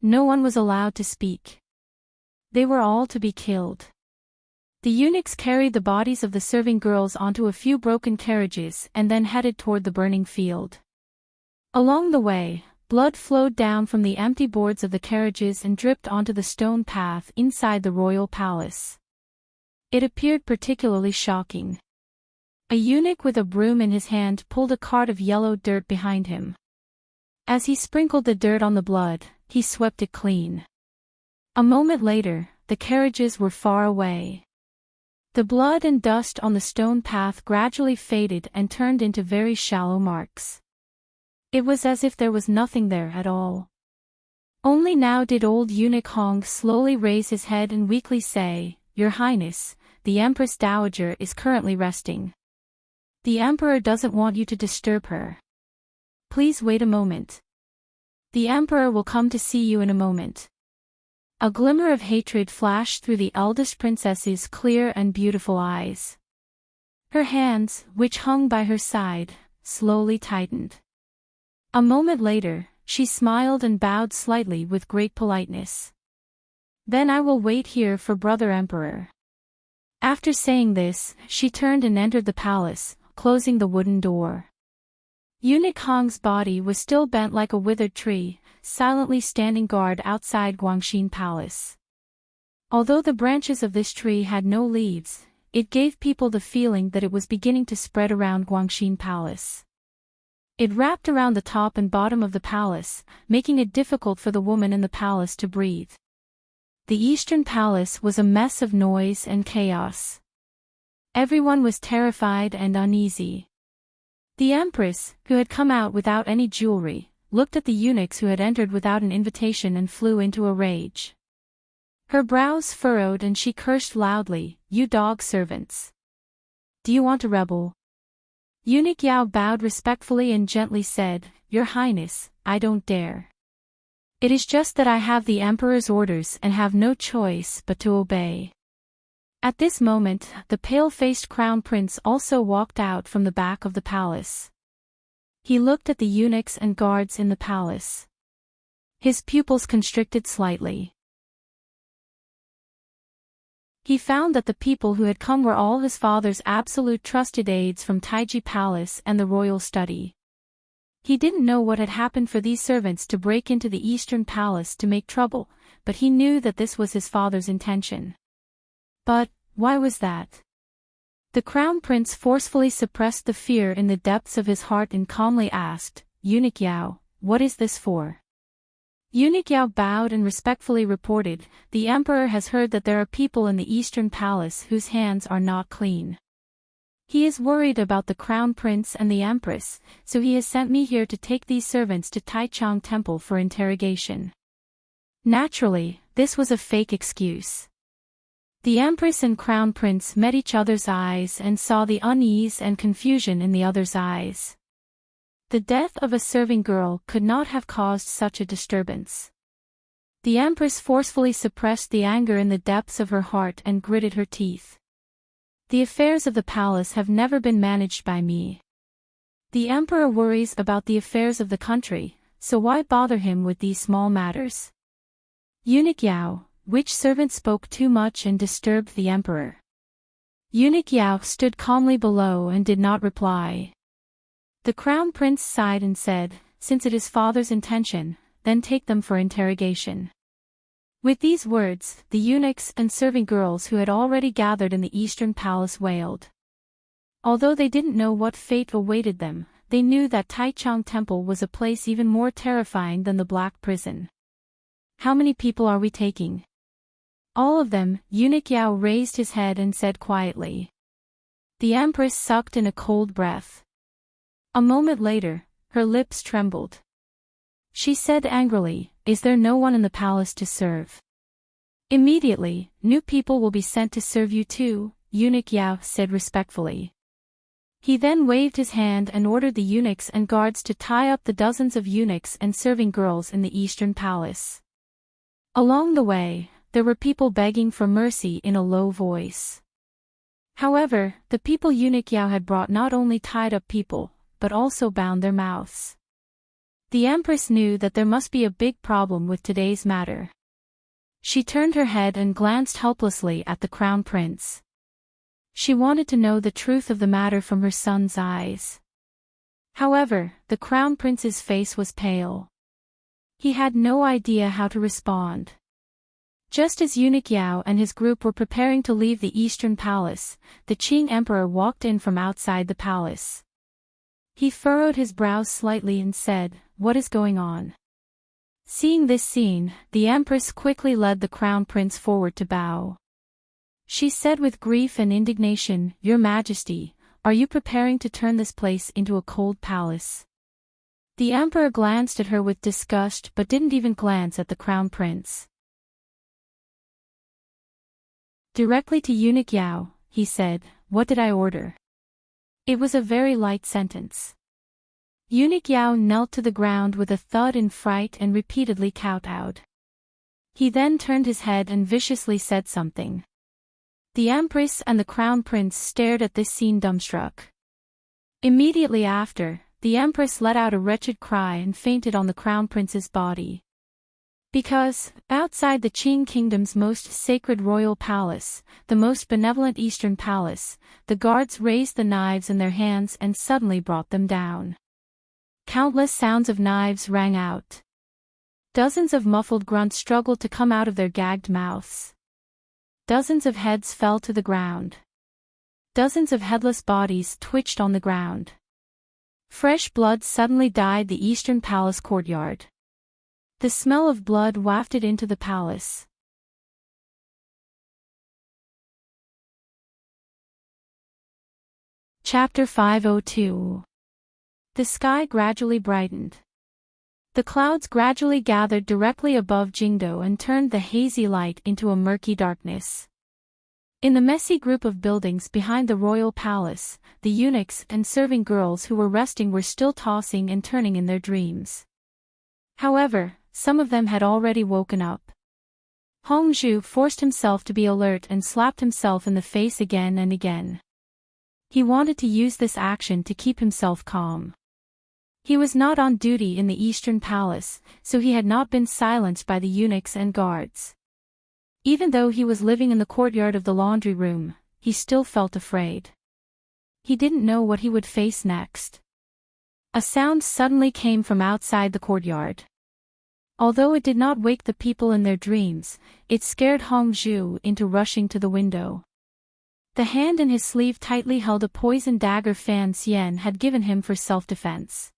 No one was allowed to speak. They were all to be killed. The eunuchs carried the bodies of the serving girls onto a few broken carriages and then headed toward the burning field. Along the way, Blood flowed down from the empty boards of the carriages and dripped onto the stone path inside the royal palace. It appeared particularly shocking. A eunuch with a broom in his hand pulled a cart of yellow dirt behind him. As he sprinkled the dirt on the blood, he swept it clean. A moment later, the carriages were far away. The blood and dust on the stone path gradually faded and turned into very shallow marks. It was as if there was nothing there at all. Only now did old eunuch Hong slowly raise his head and weakly say, "Your Highness, the Empress Dowager is currently resting. The Emperor doesn't want you to disturb her. Please wait a moment. The Emperor will come to see you in a moment." A glimmer of hatred flashed through the eldest princess's clear and beautiful eyes. Her hands, which hung by her side, slowly tightened. A moment later, she smiled and bowed slightly with great politeness. "Then I will wait here for Brother Emperor." After saying this, she turned and entered the palace, closing the wooden door. Eunuch Hong's body was still bent like a withered tree, silently standing guard outside Guangxin Palace. Although the branches of this tree had no leaves, it gave people the feeling that it was beginning to spread around Guangxin Palace. It wrapped around the top and bottom of the palace, making it difficult for the woman in the palace to breathe. The Eastern Palace was a mess of noise and chaos. Everyone was terrified and uneasy. The Empress, who had come out without any jewelry, looked at the eunuchs who had entered without an invitation and flew into a rage. Her brows furrowed and she cursed loudly, "You dog servants! Do you want to rebel?" Eunuch Yao bowed respectfully and gently said, "Your Highness, I don't dare. It is just that I have the Emperor's orders and have no choice but to obey." At this moment, the pale-faced crown prince also walked out from the back of the palace. He looked at the eunuchs and guards in the palace. His pupils constricted slightly. He found that the people who had come were all his father's absolute trusted aides from Taiji Palace and the royal study. He didn't know what had happened for these servants to break into the Eastern Palace to make trouble, but he knew that this was his father's intention. But, why was that? The crown prince forcefully suppressed the fear in the depths of his heart and calmly asked, "Eunuch Yao, what is this for?" Eunuch Yao bowed and respectfully reported, "The Emperor has heard that there are people in the Eastern Palace whose hands are not clean. He is worried about the crown prince and the Empress, so he has sent me here to take these servants to Taichung Temple for interrogation." Naturally, this was a fake excuse. The Empress and Crown Prince met each other's eyes and saw the unease and confusion in the other's eyes. The death of a serving girl could not have caused such a disturbance. The Empress forcefully suppressed the anger in the depths of her heart and gritted her teeth. "The affairs of the palace have never been managed by me. The Emperor worries about the affairs of the country, so why bother him with these small matters?" Eunuch Yao, which servant spoke too much and disturbed the Emperor? Eunuch Yao stood calmly below and did not reply. The Crown Prince sighed and said, "Since it is father's intention, then take them for interrogation." With these words, the eunuchs and serving girls who had already gathered in the Eastern Palace wailed. Although they didn't know what fate awaited them, they knew that Taichung Temple was a place even more terrifying than the Black Prison. "How many people are we taking?" "All of them," Eunuch Yao raised his head and said quietly. The Empress sucked in a cold breath. A moment later, her lips trembled. She said angrily, "Is there no one in the palace to serve?" "Immediately, new people will be sent to serve you too," Eunuch Yao said respectfully. He then waved his hand and ordered the eunuchs and guards to tie up the dozens of eunuchs and serving girls in the Eastern Palace. Along the way, there were people begging for mercy in a low voice. However, the people Eunuch Yao had brought not only tied up people, but also bound their mouths. The Empress knew that there must be a big problem with today's matter. She turned her head and glanced helplessly at the Crown Prince. She wanted to know the truth of the matter from her son's eyes. However, the Crown Prince's face was pale. He had no idea how to respond. Just as Eunuch Yao and his group were preparing to leave the Eastern Palace, the Qing Emperor walked in from outside the palace. He furrowed his brows slightly and said, "What is going on?" Seeing this scene, the Empress quickly led the Crown Prince forward to bow. She said with grief and indignation, "Your Majesty, are you preparing to turn this place into a cold palace?" The Emperor glanced at her with disgust but didn't even glance at the Crown Prince. Directly to Eunuch Yao, he said, "What did I order?" It was a very light sentence. Eunuch Yao knelt to the ground with a thud in fright and repeatedly kowtowed. He then turned his head and viciously said something. The Empress and the Crown Prince stared at this scene dumbstruck. Immediately after, the Empress let out a wretched cry and fainted on the Crown Prince's body. Because, outside the Qing kingdom's most sacred royal palace, the most benevolent Eastern palace, the guards raised the knives in their hands and suddenly brought them down. Countless sounds of knives rang out. Dozens of muffled grunts struggled to come out of their gagged mouths. Dozens of heads fell to the ground. Dozens of headless bodies twitched on the ground. Fresh blood suddenly dyed the Eastern Palace courtyard. The smell of blood wafted into the palace. Chapter 502. The sky gradually brightened. The clouds gradually gathered directly above Jingdo and turned the hazy light into a murky darkness. In the messy group of buildings behind the royal palace, the eunuchs and serving girls who were resting were still tossing and turning in their dreams. However, some of them had already woken up. Hongzhu forced himself to be alert and slapped himself in the face again and again. He wanted to use this action to keep himself calm. He was not on duty in the Eastern Palace, so he had not been silenced by the eunuchs and guards. Even though he was living in the courtyard of the laundry room, he still felt afraid. He didn't know what he would face next. A sound suddenly came from outside the courtyard. Although it did not wake the people in their dreams, it scared Hongzhu into rushing to the window. The hand in his sleeve tightly held a poison dagger Fan Xian had given him for self-defense.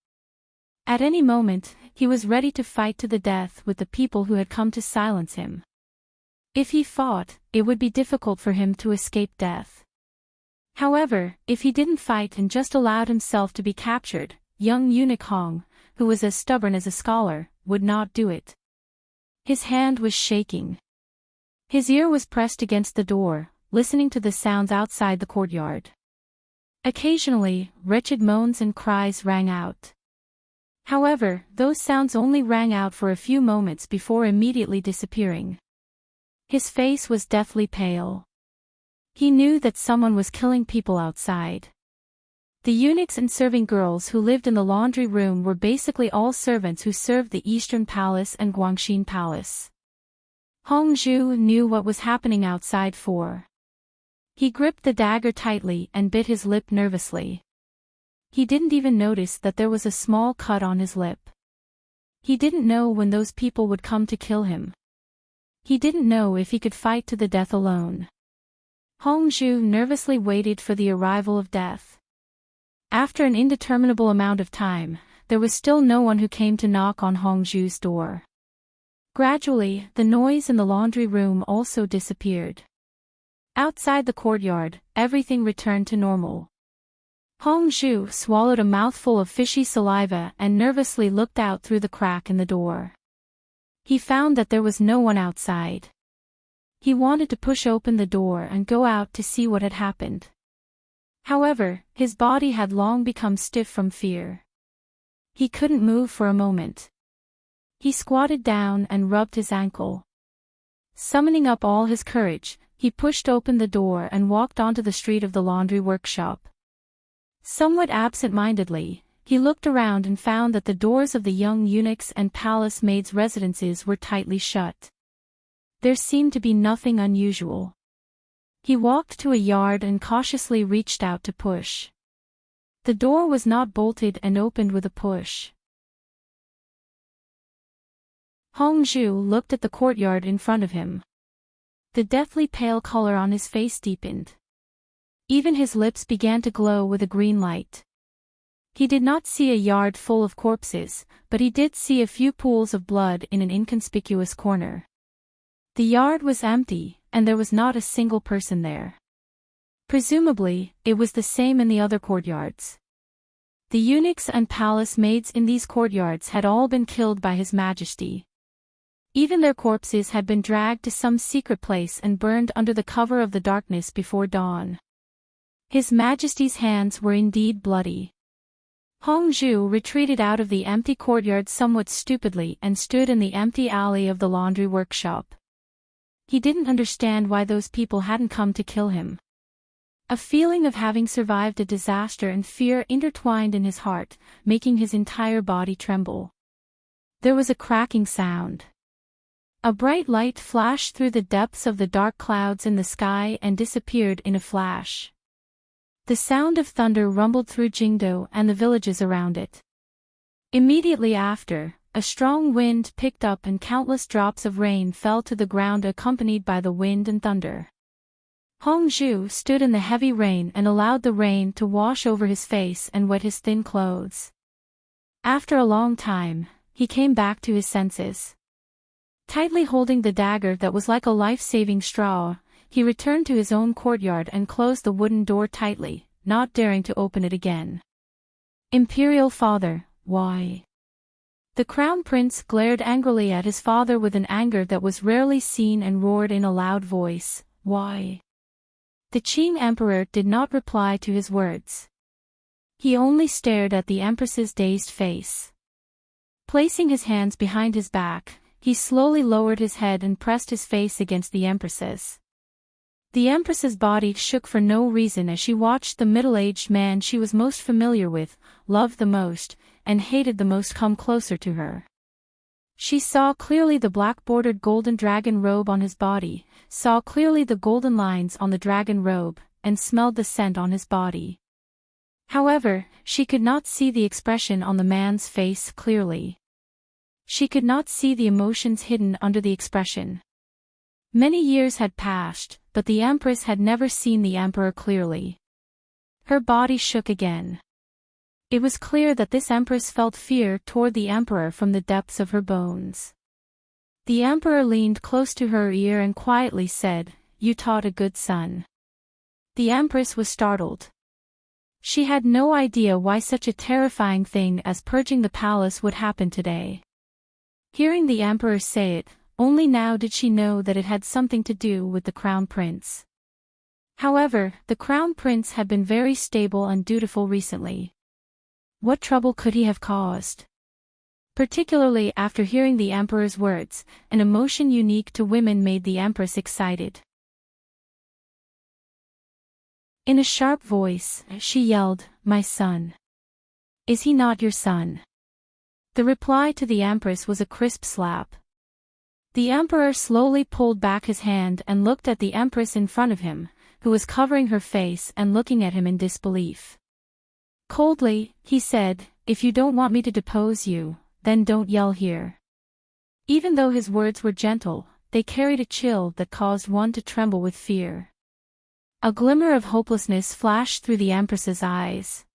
At any moment, he was ready to fight to the death with the people who had come to silence him. If he fought, it would be difficult for him to escape death. However, if he didn't fight and just allowed himself to be captured, young eunuch Hong, who was as stubborn as a scholar, would not do it. His hand was shaking. His ear was pressed against the door, listening to the sounds outside the courtyard. Occasionally, wretched moans and cries rang out. However, those sounds only rang out for a few moments before immediately disappearing. His face was deathly pale. He knew that someone was killing people outside. The eunuchs and serving girls who lived in the laundry room were basically all servants who served the Eastern Palace and Guangxin Palace. Hongzhu knew what was happening outside for. He gripped the dagger tightly and bit his lip nervously. He didn't even notice that there was a small cut on his lip. He didn't know when those people would come to kill him. He didn't know if he could fight to the death alone. Hongzhu nervously waited for the arrival of death. After an indeterminable amount of time, there was still no one who came to knock on Hongzhu's door. Gradually, the noise in the laundry room also disappeared. Outside the courtyard, everything returned to normal. Hongzhu swallowed a mouthful of fishy saliva and nervously looked out through the crack in the door. He found that there was no one outside. He wanted to push open the door and go out to see what had happened. However, his body had long become stiff from fear. He couldn't move for a moment. He squatted down and rubbed his ankle. Summoning up all his courage, he pushed open the door and walked onto the street of the laundry workshop. Somewhat absent-mindedly, he looked around and found that the doors of the young eunuchs and palace maids' residences were tightly shut. There seemed to be nothing unusual. He walked to a yard and cautiously reached out to push. The door was not bolted and opened with a push. Hongzhu looked at the courtyard in front of him. The deathly pale color on his face deepened. Even his lips began to glow with a green light. He did not see a yard full of corpses, but he did see a few pools of blood in an inconspicuous corner. The yard was empty, and there was not a single person there. Presumably, it was the same in the other courtyards. The eunuchs and palace maids in these courtyards had all been killed by His Majesty. Even their corpses had been dragged to some secret place and burned under the cover of the darkness before dawn. His Majesty's hands were indeed bloody. Hongzhu retreated out of the empty courtyard somewhat stupidly and stood in the empty alley of the laundry workshop. He didn't understand why those people hadn't come to kill him. A feeling of having survived a disaster and fear intertwined in his heart, making his entire body tremble. There was a cracking sound. A bright light flashed through the depths of the dark clouds in the sky and disappeared in a flash. The sound of thunder rumbled through Jingdo and the villages around it. Immediately after, a strong wind picked up and countless drops of rain fell to the ground accompanied by the wind and thunder. Hongzhu stood in the heavy rain and allowed the rain to wash over his face and wet his thin clothes. After a long time, he came back to his senses. Tightly holding the dagger that was like a life-saving straw, he returned to his own courtyard and closed the wooden door tightly, not daring to open it again. Imperial Father, why? The Crown Prince glared angrily at his father with an anger that was rarely seen and roared in a loud voice, why? The Qing Emperor did not reply to his words. He only stared at the Empress's dazed face. Placing his hands behind his back, he slowly lowered his head and pressed his face against the Empress's. The Empress's body shook for no reason as she watched the middle-aged man she was most familiar with, loved the most, and hated the most come closer to her. She saw clearly the black-bordered golden dragon robe on his body, saw clearly the golden lines on the dragon robe, and smelled the scent on his body. However, she could not see the expression on the man's face clearly. She could not see the emotions hidden under the expression. Many years had passed, but the Empress had never seen the Emperor clearly. Her body shook again. It was clear that this Empress felt fear toward the Emperor from the depths of her bones. The Emperor leaned close to her ear and quietly said, "You taught a good son." The Empress was startled. She had no idea why such a terrifying thing as purging the palace would happen today. Hearing the Emperor say it, only now did she know that it had something to do with the Crown Prince. However, the Crown Prince had been very stable and dutiful recently. What trouble could he have caused? Particularly after hearing the Emperor's words, an emotion unique to women made the Empress excited. In a sharp voice, she yelled, "My son. Is he not your son?" The reply to the Empress was a crisp slap. The Emperor slowly pulled back his hand and looked at the Empress in front of him, who was covering her face and looking at him in disbelief. Coldly, he said, "If you don't want me to depose you, then don't yell here." Even though his words were gentle, they carried a chill that caused one to tremble with fear. A glimmer of hopelessness flashed through the Empress's eyes.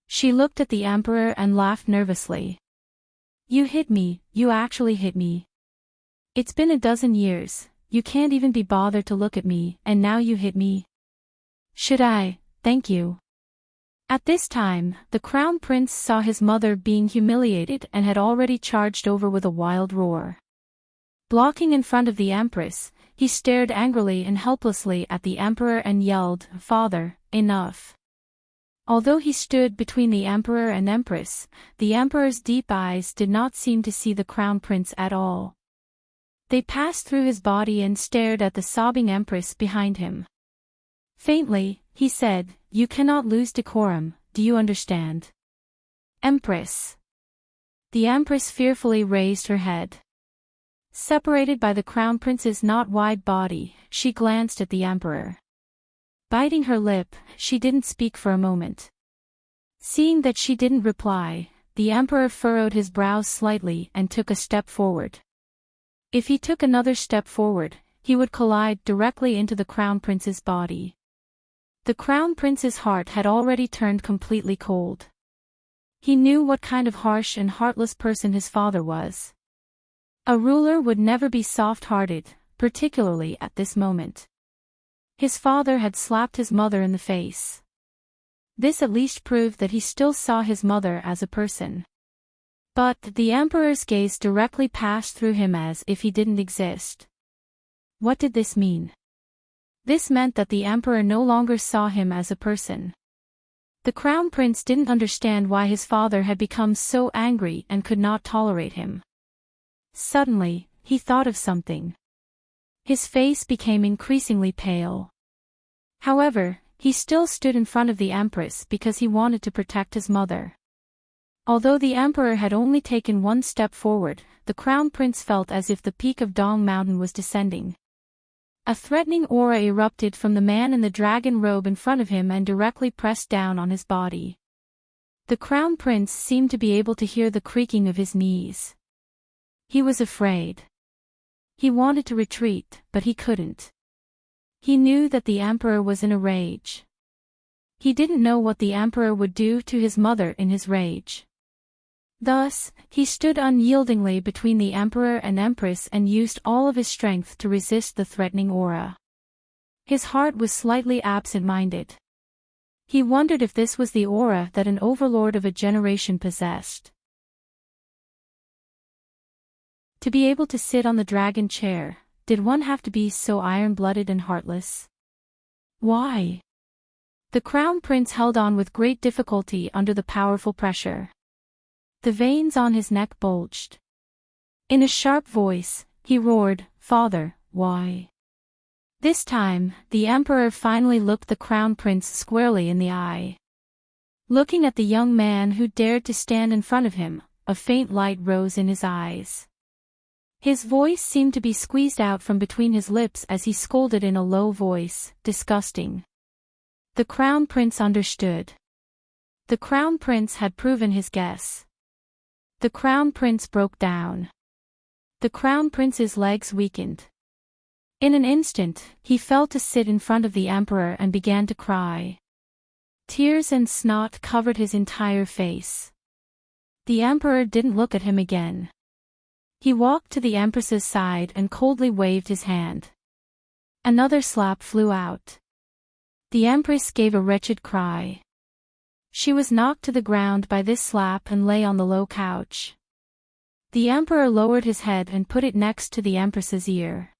She looked at the Emperor and laughed nervously. "You hit me, you actually hit me. It's been a dozen years, you can't even be bothered to look at me, and now you hit me. Should I, thank you?" At this time, the Crown Prince saw his mother being humiliated and had already charged over with a wild roar. Blocking in front of the Empress, he stared angrily and helplessly at the Emperor and yelled, "Father, enough." Although he stood between the Emperor and Empress, the Emperor's deep eyes did not seem to see the Crown Prince at all. They passed through his body and stared at the sobbing Empress behind him. Faintly, he said, "You cannot lose decorum, do you understand?" "Empress." The Empress fearfully raised her head. Separated by the Crown Prince's not wide body, she glanced at the Emperor. Biting her lip, she didn't speak for a moment. Seeing that she didn't reply, the Emperor furrowed his brows slightly and took a step forward. If he took another step forward, he would collide directly into the Crown Prince's body. The Crown Prince's heart had already turned completely cold. He knew what kind of harsh and heartless person his father was. A ruler would never be soft-hearted, particularly at this moment. His father had slapped his mother in the face. This at least proved that he still saw his mother as a person. But the Emperor's gaze directly passed through him as if he didn't exist. What did this mean? This meant that the Emperor no longer saw him as a person. The Crown Prince didn't understand why his father had become so angry and could not tolerate him. Suddenly, he thought of something. His face became increasingly pale. However, he still stood in front of the Empress because he wanted to protect his mother. Although the Emperor had only taken one step forward, the Crown Prince felt as if the peak of Dong Mountain was descending. A threatening aura erupted from the man in the dragon robe in front of him and directly pressed down on his body. The Crown Prince seemed to be able to hear the creaking of his knees. He was afraid. He wanted to retreat, but he couldn't. He knew that the Emperor was in a rage. He didn't know what the Emperor would do to his mother in his rage. Thus, he stood unyieldingly between the Emperor and Empress and used all of his strength to resist the threatening aura. His heart was slightly absent-minded. He wondered if this was the aura that an overlord of a generation possessed. To be able to sit on the dragon chair, did one have to be so iron-blooded and heartless? Why? The Crown Prince held on with great difficulty under the powerful pressure. The veins on his neck bulged. In a sharp voice, he roared, "Father, why?" This time, the Emperor finally looked the Crown Prince squarely in the eye. Looking at the young man who dared to stand in front of him, a faint light rose in his eyes. His voice seemed to be squeezed out from between his lips as he scolded in a low voice, "Disgusting." The Crown Prince understood. The Crown Prince had proven his guess. The Crown Prince broke down. The Crown Prince's legs weakened. In an instant, he fell to sit in front of the Emperor and began to cry. Tears and snot covered his entire face. The Emperor didn't look at him again. He walked to the Empress's side and coldly waved his hand. Another slap flew out. The Empress gave a wretched cry. She was knocked to the ground by this slap and lay on the low couch. The Emperor lowered his head and put it next to the Empress's ear.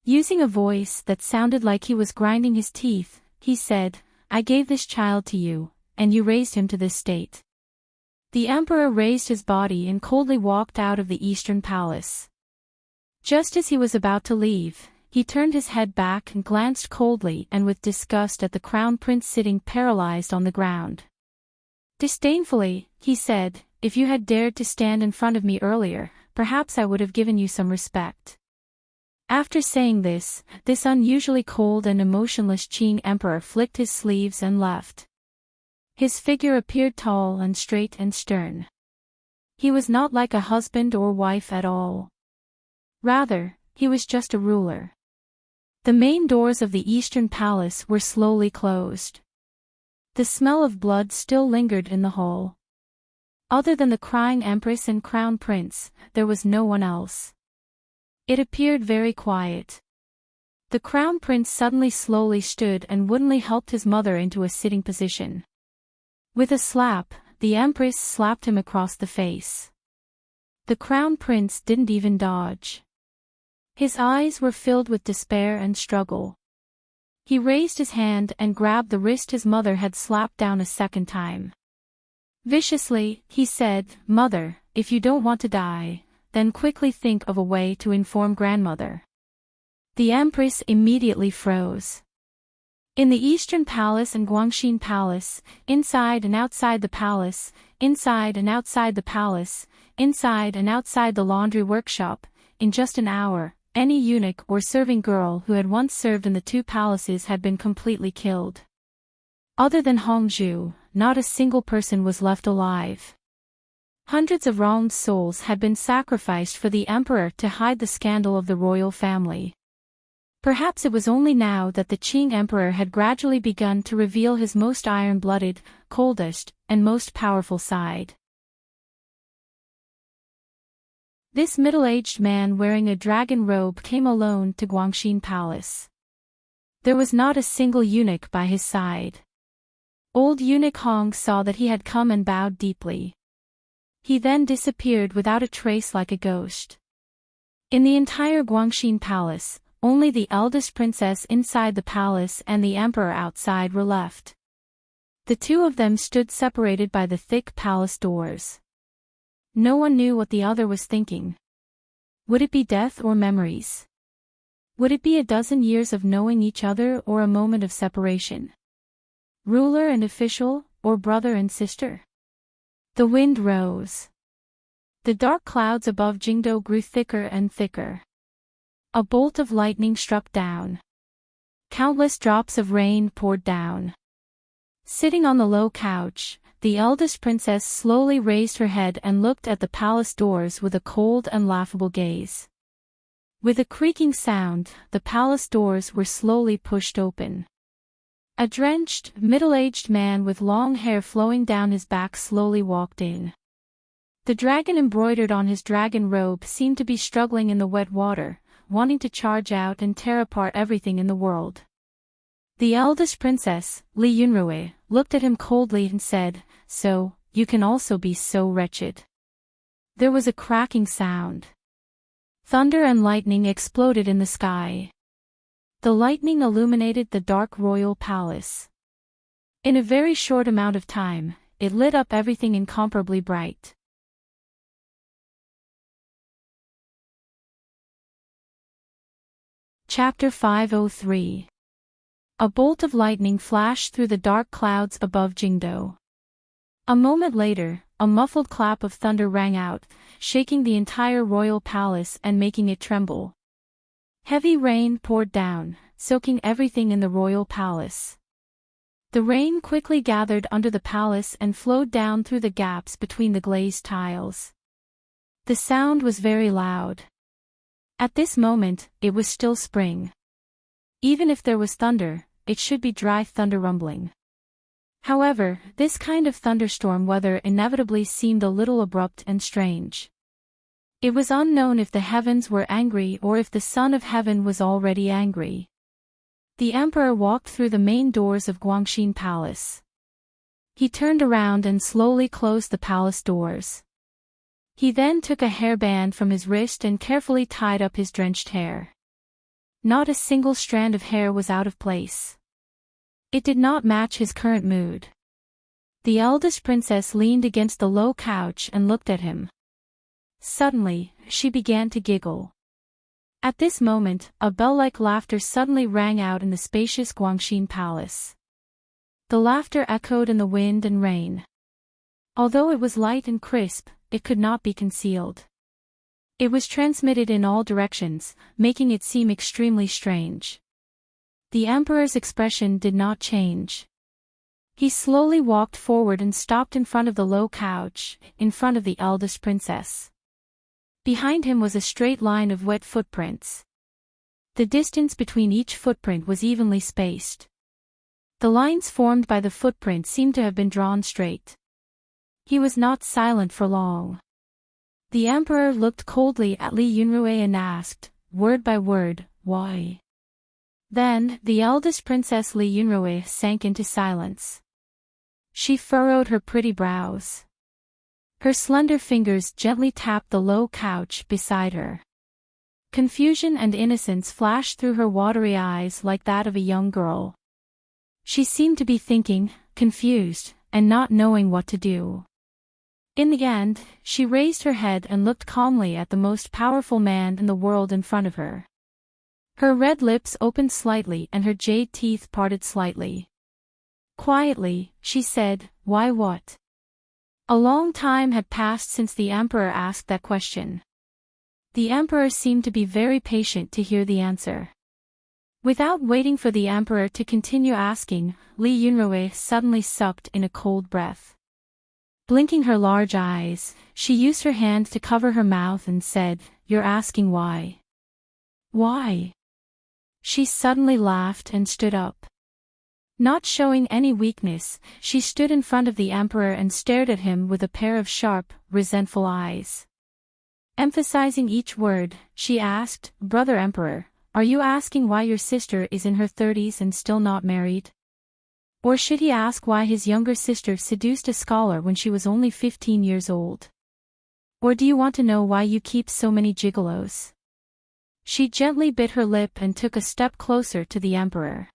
Using a voice that sounded like he was grinding his teeth, he said, "I gave this child to you, and you raised him to this state." The Emperor raised his body and coldly walked out of the Eastern Palace. Just as he was about to leave, he turned his head back and glanced coldly and with disgust at the Crown Prince sitting paralyzed on the ground. Disdainfully, he said, "If you had dared to stand in front of me earlier, perhaps I would have given you some respect." After saying this unusually cold and emotionless Qing Emperor flicked his sleeves and left. His figure appeared tall and straight and stern. He was not like a husband or wife at all. Rather, he was just a ruler. The main doors of the Eastern Palace were slowly closed. The smell of blood still lingered in the hall. Other than the crying Empress and Crown Prince, there was no one else. It appeared very quiet. The Crown Prince suddenly slowly stood and woodenly helped his mother into a sitting position. With a slap, the Empress slapped him across the face. The Crown Prince didn't even dodge. His eyes were filled with despair and struggle. He raised his hand and grabbed the wrist his mother had slapped down a second time. Viciously, he said, "Mother, if you don't want to die, then quickly think of a way to inform grandmother." The Empress immediately froze. In the Eastern Palace and Guangxin Palace, inside and outside the palace, inside and outside the palace, inside and outside the laundry workshop, in just an hour, any eunuch or serving girl who had once served in the two palaces had been completely killed. Other than Hongzhu, not a single person was left alive. Hundreds of wronged souls had been sacrificed for the emperor to hide the scandal of the royal family. Perhaps it was only now that the Qing emperor had gradually begun to reveal his most iron-blooded, coldest, and most powerful side. This middle-aged man wearing a dragon robe came alone to Guangxin Palace. There was not a single eunuch by his side. Old eunuch Hong saw that he had come and bowed deeply. He then disappeared without a trace like a ghost. In the entire Guangxin Palace, only the eldest princess inside the palace and the emperor outside were left. The two of them stood separated by the thick palace doors. No one knew what the other was thinking. Would it be death or memories? Would it be a dozen years of knowing each other or a moment of separation? Ruler and official, or brother and sister? The wind rose. The dark clouds above Jingdo grew thicker and thicker. A bolt of lightning struck down. Countless drops of rain poured down. Sitting on the low couch, the eldest princess slowly raised her head and looked at the palace doors with a cold and laughable gaze. With a creaking sound, the palace doors were slowly pushed open. A drenched, middle-aged man with long hair flowing down his back slowly walked in. The dragon embroidered on his dragon robe seemed to be struggling in the wet water, wanting to charge out and tear apart everything in the world. The eldest princess, Li Yunrui, looked at him coldly and said, "So, you can also be so wretched." There was a cracking sound. Thunder and lightning exploded in the sky. The lightning illuminated the dark royal palace. In a very short amount of time, it lit up everything incomparably bright. Chapter 503. A bolt of lightning flashed through the dark clouds above Jingdo. A moment later, a muffled clap of thunder rang out, shaking the entire royal palace and making it tremble. Heavy rain poured down, soaking everything in the royal palace. The rain quickly gathered under the palace and flowed down through the gaps between the glazed tiles. The sound was very loud. At this moment, it was still spring. Even if there was thunder, it should be dry thunder rumbling. However, this kind of thunderstorm weather inevitably seemed a little abrupt and strange. It was unknown if the heavens were angry or if the Son of Heaven was already angry. The emperor walked through the main doors of Guangxin Palace. He turned around and slowly closed the palace doors. He then took a hairband from his wrist and carefully tied up his drenched hair. Not a single strand of hair was out of place. It did not match his current mood. The eldest princess leaned against the low couch and looked at him. Suddenly, she began to giggle. At this moment, a bell-like laughter suddenly rang out in the spacious Guangxin Palace. The laughter echoed in the wind and rain. Although it was light and crisp, it could not be concealed. It was transmitted in all directions, making it seem extremely strange. The emperor's expression did not change. He slowly walked forward and stopped in front of the low couch, in front of the eldest princess. Behind him was a straight line of wet footprints. The distance between each footprint was evenly spaced. The lines formed by the footprint seemed to have been drawn straight. He was not silent for long. The emperor looked coldly at Li Yunrui and asked, word by word, "Why?" Then, the eldest princess Li Yunrui sank into silence. She furrowed her pretty brows. Her slender fingers gently tapped the low couch beside her. Confusion and innocence flashed through her watery eyes like that of a young girl. She seemed to be thinking, confused, and not knowing what to do. In the end, she raised her head and looked calmly at the most powerful man in the world in front of her. Her red lips opened slightly and her jade teeth parted slightly. Quietly, she said, "Why what?" A long time had passed since the emperor asked that question. The emperor seemed to be very patient to hear the answer. Without waiting for the emperor to continue asking, Li Yunrui suddenly sucked in a cold breath. Blinking her large eyes, she used her hand to cover her mouth and said, "You're asking why?" "Why?" She suddenly laughed and stood up. Not showing any weakness, she stood in front of the emperor and stared at him with a pair of sharp, resentful eyes. Emphasizing each word, she asked, "Brother Emperor, are you asking why your sister is in her 30s and still not married? Or should he ask why his younger sister seduced a scholar when she was only 15 years old? Or do you want to know why you keep so many gigolos?" She gently bit her lip and took a step closer to the emperor.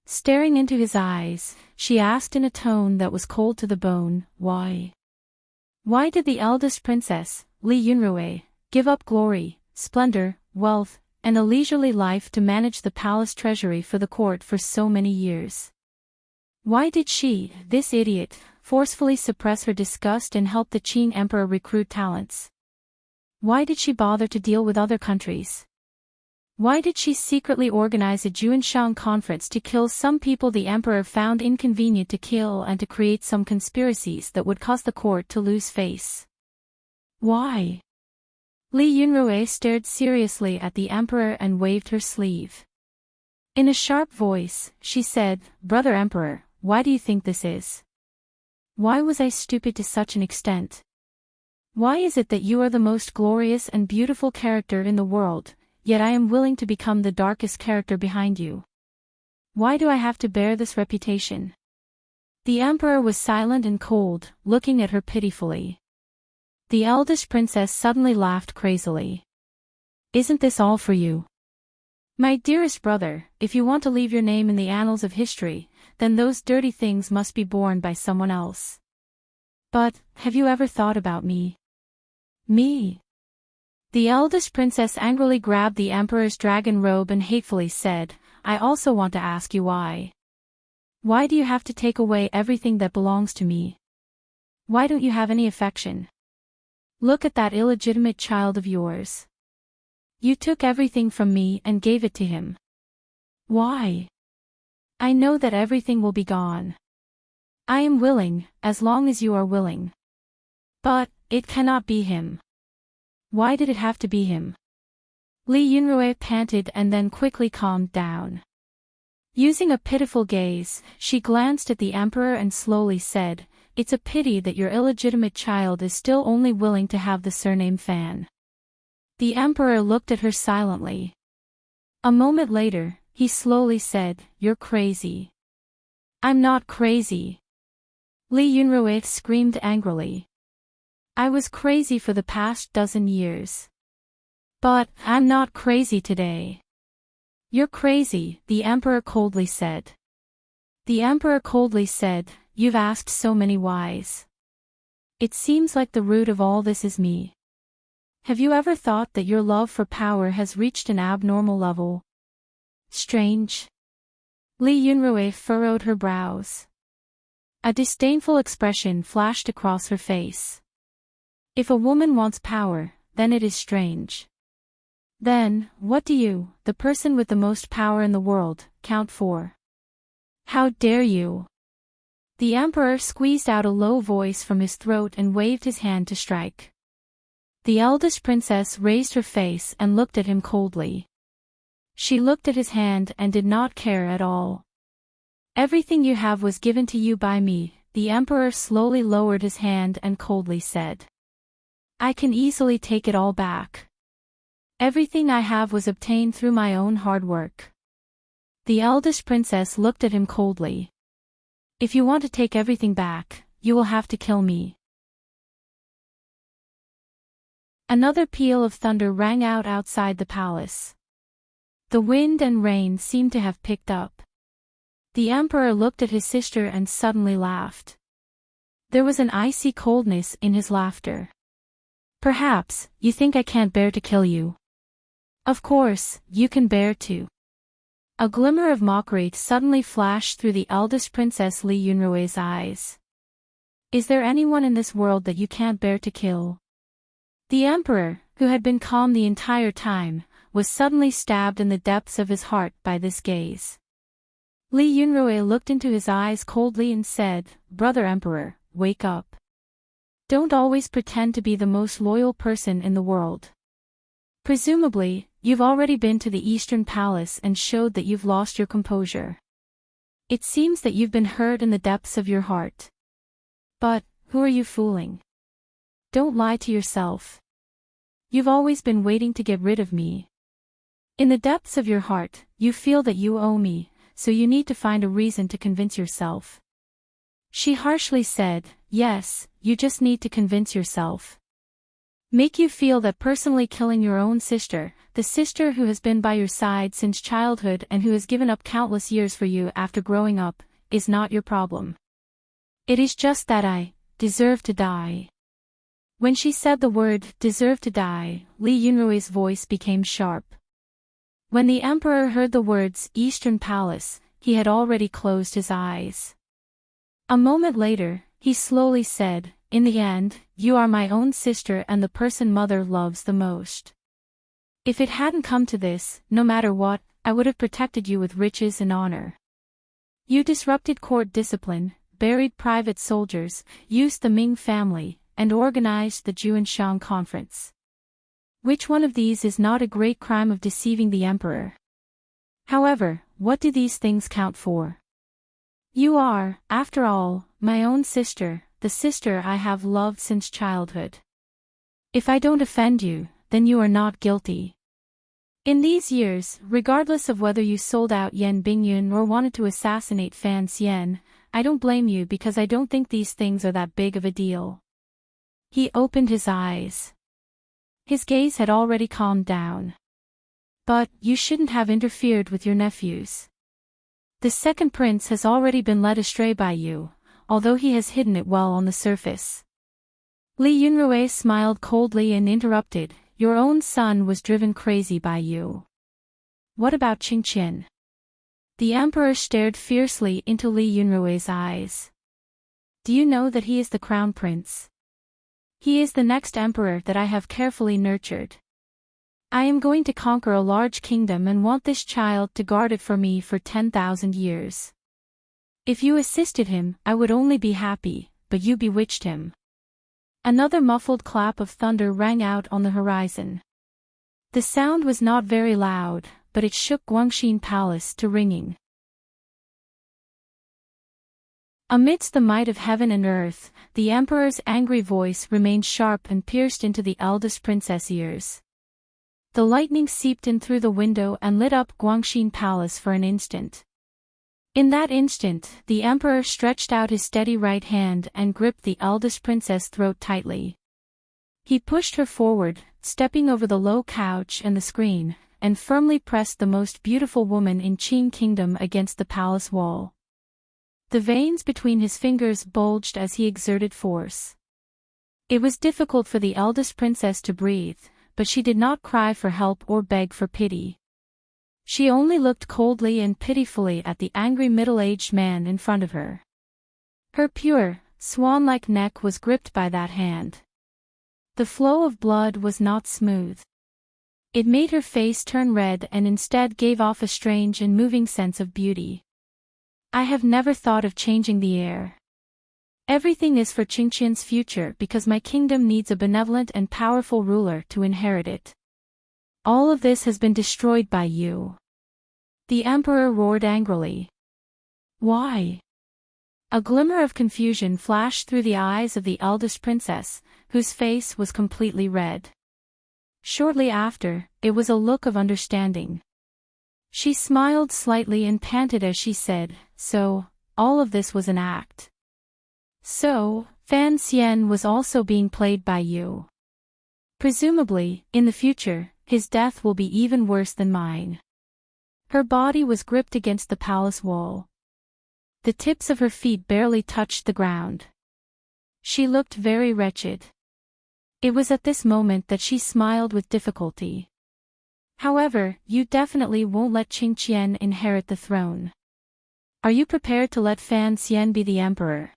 Staring into his eyes, she asked in a tone that was cold to the bone, "Why? Why did the eldest princess, Li Yunrui, give up glory, splendor, wealth, and a leisurely life to manage the palace treasury for the court for so many years? Why did she, this idiot, forcefully suppress her disgust and help the Qing emperor recruit talents? Why did she bother to deal with other countries? Why did she secretly organize a Juanshang conference to kill some people the emperor found inconvenient to kill and to create some conspiracies that would cause the court to lose face? Why?" Li Yunrui stared seriously at the emperor and waved her sleeve. In a sharp voice, she said, "Brother Emperor, why do you think this is? Why was I stupid to such an extent? Why is it that you are the most glorious and beautiful character in the world, yet I am willing to become the darkest character behind you? Why do I have to bear this reputation?" The emperor was silent and cold, looking at her pitifully. The eldest princess suddenly laughed crazily. "Isn't this all for you? My dearest brother, if you want to leave your name in the annals of history, then those dirty things must be borne by someone else. But, have you ever thought about me? Me?" The eldest princess angrily grabbed the emperor's dragon robe and hatefully said, "I also want to ask you why. Why do you have to take away everything that belongs to me? Why don't you have any affection? Look at that illegitimate child of yours. You took everything from me and gave it to him. Why? I know that everything will be gone. I am willing, as long as you are willing. But, it cannot be him. Why did it have to be him?" Li Yunrui panted and then quickly calmed down. Using a pitiful gaze, she glanced at the emperor and slowly said, "It's a pity that your illegitimate child is still only willing to have the surname Fan." The emperor looked at her silently. A moment later, he slowly said, "You're crazy." "I'm not crazy." Li Yunrui screamed angrily. "I was crazy for the past dozen years. But, I'm not crazy today." "You're crazy," the emperor coldly said. The emperor coldly said, "You've asked so many whys. It seems like the root of all this is me. Have you ever thought that your love for power has reached an abnormal level? Strange." Li Yunrui furrowed her brows. A disdainful expression flashed across her face. If a woman wants power, then it is strange. Then, what do you, the person with the most power in the world, count for? How dare you? The emperor squeezed out a low voice from his throat and waved his hand to strike. The eldest princess raised her face and looked at him coldly. She looked at his hand and did not care at all. "Everything you have was given to you by me," the emperor slowly lowered his hand and coldly said. "I can easily take it all back. Everything I have was obtained through my own hard work." The eldest princess looked at him coldly. "If you want to take everything back, you will have to kill me." Another peal of thunder rang out outside the palace. The wind and rain seemed to have picked up. The emperor looked at his sister and suddenly laughed. There was an icy coldness in his laughter. "Perhaps, you think I can't bear to kill you. Of course, you can bear to." A glimmer of mockery suddenly flashed through the eldest princess Li Yunrui's eyes. "Is there anyone in this world that you can't bear to kill?" The emperor, who had been calm the entire time, was suddenly stabbed in the depths of his heart by this gaze. Li Yunrui looked into his eyes coldly and said, "Brother Emperor, wake up. Don't always pretend to be the most loyal person in the world. Presumably, you've already been to the Eastern Palace and showed that you've lost your composure. It seems that you've been hurt in the depths of your heart. But, who are you fooling? Don't lie to yourself. You've always been waiting to get rid of me. In the depths of your heart, you feel that you owe me, so you need to find a reason to convince yourself." She harshly said, "Yes, you just need to convince yourself. Make you feel that personally killing your own sister, the sister who has been by your side since childhood and who has given up countless years for you after growing up, is not your problem. It is just that I deserve to die." When she said the word deserve to die, Li Yunrui's voice became sharp. When the emperor heard the words Eastern Palace, he had already closed his eyes. A moment later, he slowly said, "In the end, you are my own sister and the person mother loves the most. If it hadn't come to this, no matter what, I would have protected you with riches and honor. You disrupted court discipline, buried private soldiers, used the Ming family, and organized the Juanshang conference. Which one of these is not a great crime of deceiving the emperor? However, what do these things count for? You are, after all, my own sister, the sister I have loved since childhood. If I don't offend you, then you are not guilty. In these years, regardless of whether you sold out Yan Bingyun or wanted to assassinate Fan Xian, I don't blame you because I don't think these things are that big of a deal." He opened his eyes. His gaze had already calmed down. "But, you shouldn't have interfered with your nephews. The second prince has already been led astray by you, although he has hidden it well on the surface." Li Yunrui smiled coldly and interrupted, "Your own son was driven crazy by you. What about Qingqian?" The emperor stared fiercely into Li Yunrui's eyes. "Do you know that he is the crown prince? He is the next emperor that I have carefully nurtured. I am going to conquer a large kingdom and want this child to guard it for me for 10,000 years. If you assisted him, I would only be happy, but you bewitched him." Another muffled clap of thunder rang out on the horizon. The sound was not very loud, but it shook Guangxin Palace to ringing. Amidst the might of heaven and earth, the emperor's angry voice remained sharp and pierced into the eldest princess' ears. The lightning seeped in through the window and lit up Guangxin Palace for an instant. In that instant, the emperor stretched out his steady right hand and gripped the eldest princess' throat tightly. He pushed her forward, stepping over the low couch and the screen, and firmly pressed the most beautiful woman in Qing Kingdom against the palace wall. The veins between his fingers bulged as he exerted force. It was difficult for the eldest princess to breathe, but she did not cry for help or beg for pity. She only looked coldly and pitifully at the angry middle-aged man in front of her. Her pure, swan-like neck was gripped by that hand. The flow of blood was not smooth. It made her face turn red and instead gave off a strange and moving sense of beauty. "I have never thought of changing the heir. Everything is for Qingqian's future because my kingdom needs a benevolent and powerful ruler to inherit it. All of this has been destroyed by you." The emperor roared angrily. "Why?" A glimmer of confusion flashed through the eyes of the eldest princess, whose face was completely red. Shortly after, it was a look of understanding. She smiled slightly and panted as she said, "So, all of this was an act. So, Fan Xian was also being played by you. Presumably, in the future, his death will be even worse than mine." Her body was gripped against the palace wall. The tips of her feet barely touched the ground. She looked very wretched. It was at this moment that she smiled with difficulty. "However, you definitely won't let Qingqian inherit the throne. Are you prepared to let Fan Xian be the emperor?"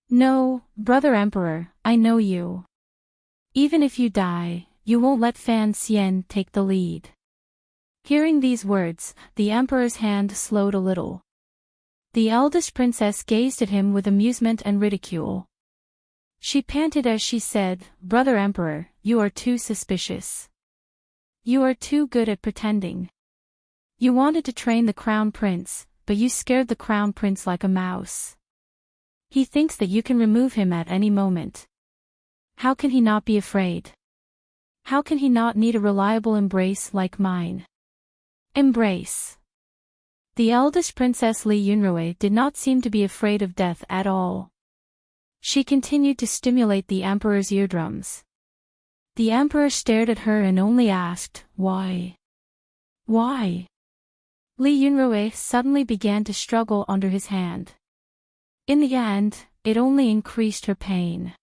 "No, brother emperor, I know you. Even if you die, you won't let Fan Xian take the lead." Hearing these words, the emperor's hand slowed a little. The eldest princess gazed at him with amusement and ridicule. She panted as she said, "Brother Emperor, you are too suspicious. You are too good at pretending. You wanted to train the crown prince, but you scared the crown prince like a mouse. He thinks that you can remove him at any moment. How can he not be afraid? How can he not need a reliable embrace like mine?" Embrace. The eldest princess Li Yunrui did not seem to be afraid of death at all. She continued to stimulate the emperor's eardrums. The emperor stared at her and only asked, "Why? Why?" Li Yunrui suddenly began to struggle under his hand. In the end, it only increased her pain.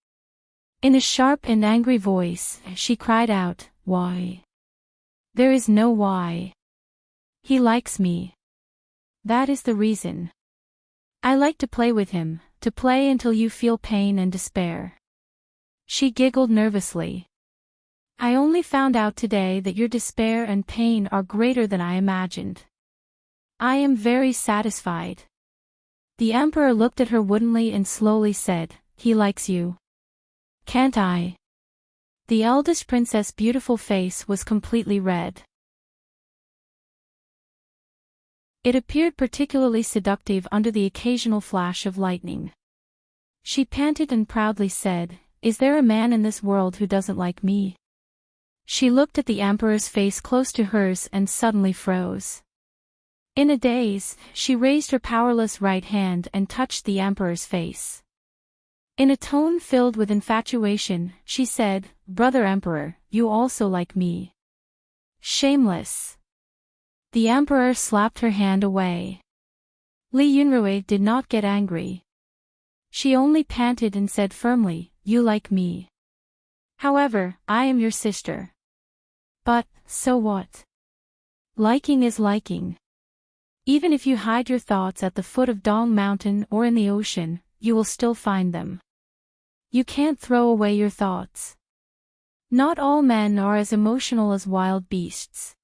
In a sharp and angry voice, she cried out, "Why? There is no why. He likes me. That is the reason. I like to play with him, to play until you feel pain and despair." She giggled nervously. "I only found out today that your despair and pain are greater than I imagined. I am very satisfied." The emperor looked at her woodenly and slowly said, "He likes you. Can't I?" The eldest princess' beautiful face was completely red. It appeared particularly seductive under the occasional flash of lightning. She panted and proudly said, "Is there a man in this world who doesn't like me?" She looked at the emperor's face close to hers and suddenly froze. In a daze, she raised her powerless right hand and touched the emperor's face. In a tone filled with infatuation, she said, "Brother Emperor, you also like me. Shameless." The emperor slapped her hand away. Li Yunrui did not get angry. She only panted and said firmly, "You like me. However, I am your sister. But, so what? Liking is liking. Even if you hide your thoughts at the foot of Dong Mountain or in the ocean, you will still find them. You can't throw away your thoughts. Not all men are as emotional as wild beasts."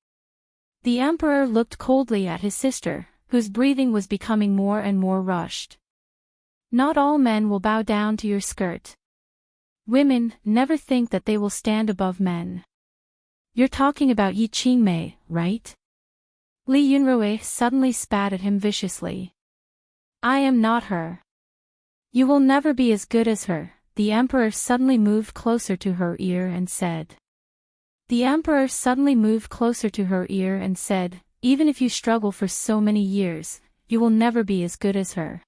The emperor looked coldly at his sister, whose breathing was becoming more and more rushed. "Not all men will bow down to your skirt. Women never think that they will stand above men. You're talking about Yi Qingmei, right?" Li Yunrui suddenly spat at him viciously. "I am not her. You will never be as good as her." The emperor suddenly moved closer to her ear and said. "Even if you struggle for so many years, you will never be as good as her.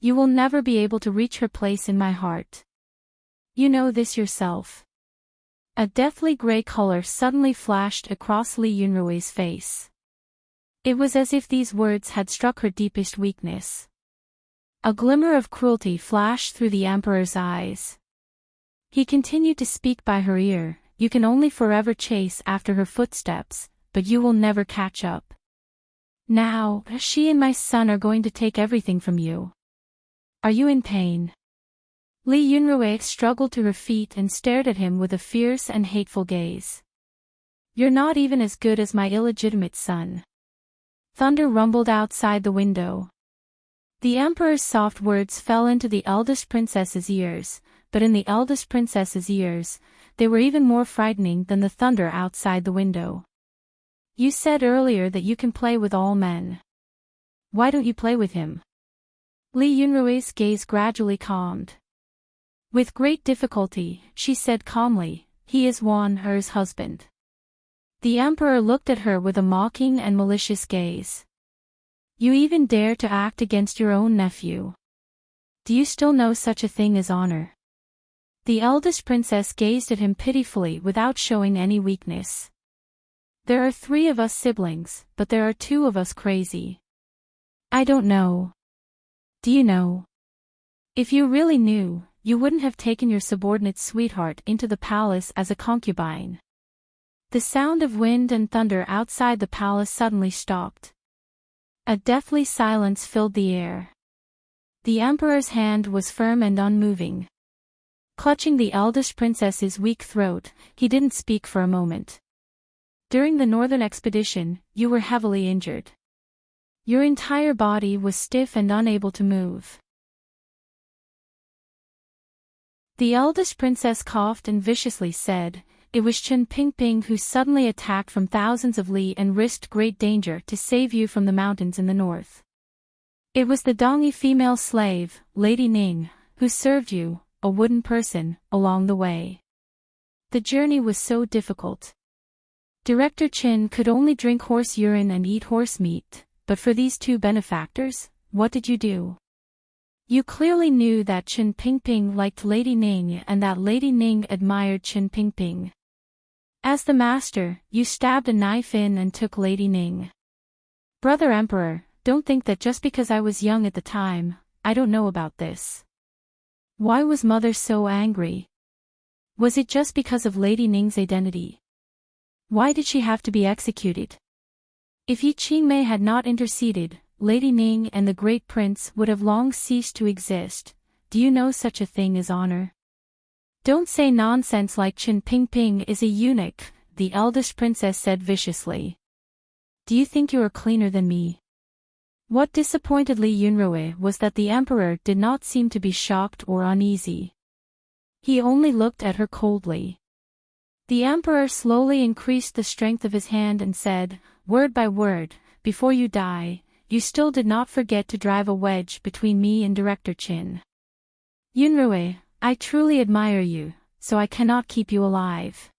You will never be able to reach her place in my heart. You know this yourself." A deathly gray color suddenly flashed across Li Yunrui's face. It was as if these words had struck her deepest weakness. A glimmer of cruelty flashed through the emperor's eyes. He continued to speak by her ear, "You can only forever chase after her footsteps, but you will never catch up. Now, she and my son are going to take everything from you. Are you in pain?" Li Yunrui struggled to her feet and stared at him with a fierce and hateful gaze. "You're not even as good as my illegitimate son." Thunder rumbled outside the window. The emperor's soft words fell into the eldest princess's ears, but in the eldest princess's ears, they were even more frightening than the thunder outside the window. "You said earlier that you can play with all men. Why don't you play with him?" Li Yunrui's gaze gradually calmed. With great difficulty, she said calmly, "He is Wan Er's husband." The emperor looked at her with a mocking and malicious gaze. "You even dare to act against your own nephew. Do you still know such a thing as honor?" The eldest princess gazed at him pitifully without showing any weakness. "There are 3 of us siblings, but there are 2 of us crazy. I don't know. Do you know? If you really knew, you wouldn't have taken your subordinate's sweetheart into the palace as a concubine." The sound of wind and thunder outside the palace suddenly stopped. A deathly silence filled the air. The emperor's hand was firm and unmoving. Clutching the eldest princess's weak throat, he didn't speak for a moment. "During the northern expedition, you were heavily injured. Your entire body was stiff and unable to move. The eldest princess coughed and viciously said, "It was Chen Pingping who suddenly attacked from thousands of li and risked great danger to save you from the mountains in the north. It was the Dongyi female slave, Lady Ning, who served you, a wooden person, along the way. The journey was so difficult. Director Chin could only drink horse urine and eat horse meat, but for these two benefactors, what did you do? You clearly knew that Chen Pingping liked Lady Ning and that Lady Ning admired Chen Pingping. As the master, you stabbed a knife in and took Lady Ning. Brother Emperor, don't think that just because I was young at the time, I don't know about this. Why was Mother so angry? Was it just because of Lady Ning's identity? Why did she have to be executed? If Yi Qingmei had not interceded, Lady Ning and the great prince would have long ceased to exist. Do you know such a thing as honor? Don't say nonsense like Chen Pingping is a eunuch, the eldest princess said viciously. Do you think you are cleaner than me? What disappointed Li Yunrui was that the emperor did not seem to be shocked or uneasy. He only looked at her coldly. The emperor slowly increased the strength of his hand and said, word by word, before you die, you still did not forget to drive a wedge between me and Director Chin. Yunrui, I truly admire you, so I cannot keep you alive.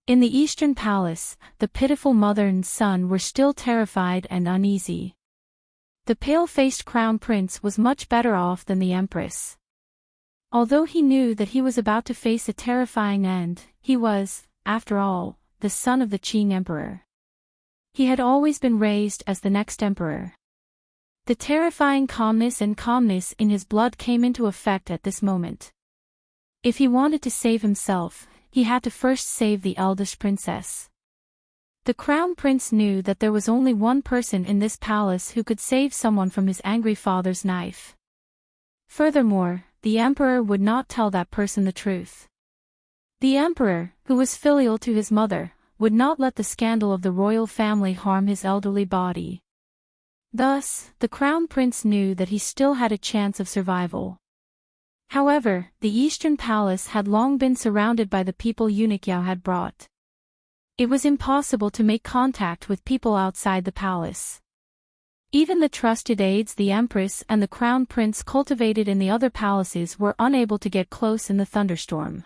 In the Eastern Palace, the pitiful mother and son were still terrified and uneasy. The pale-faced crown prince was much better off than the empress. Although he knew that he was about to face a terrifying end, he was, after all, the son of the Qing emperor. He had always been raised as the next emperor. The terrifying calmness in his blood came into effect at this moment. If he wanted to save himself, he had to first save the eldest princess. The crown prince knew that there was only one person in this palace who could save someone from his angry father's knife. Furthermore, the emperor would not tell that person the truth. The emperor, who was filial to his mother, would not let the scandal of the royal family harm his elderly body. Thus, the crown prince knew that he still had a chance of survival. However, the Eastern Palace had long been surrounded by the people Eunuch Yao had brought. It was impossible to make contact with people outside the palace. Even the trusted aides the empress and the crown prince cultivated in the other palaces were unable to get close in the thunderstorm.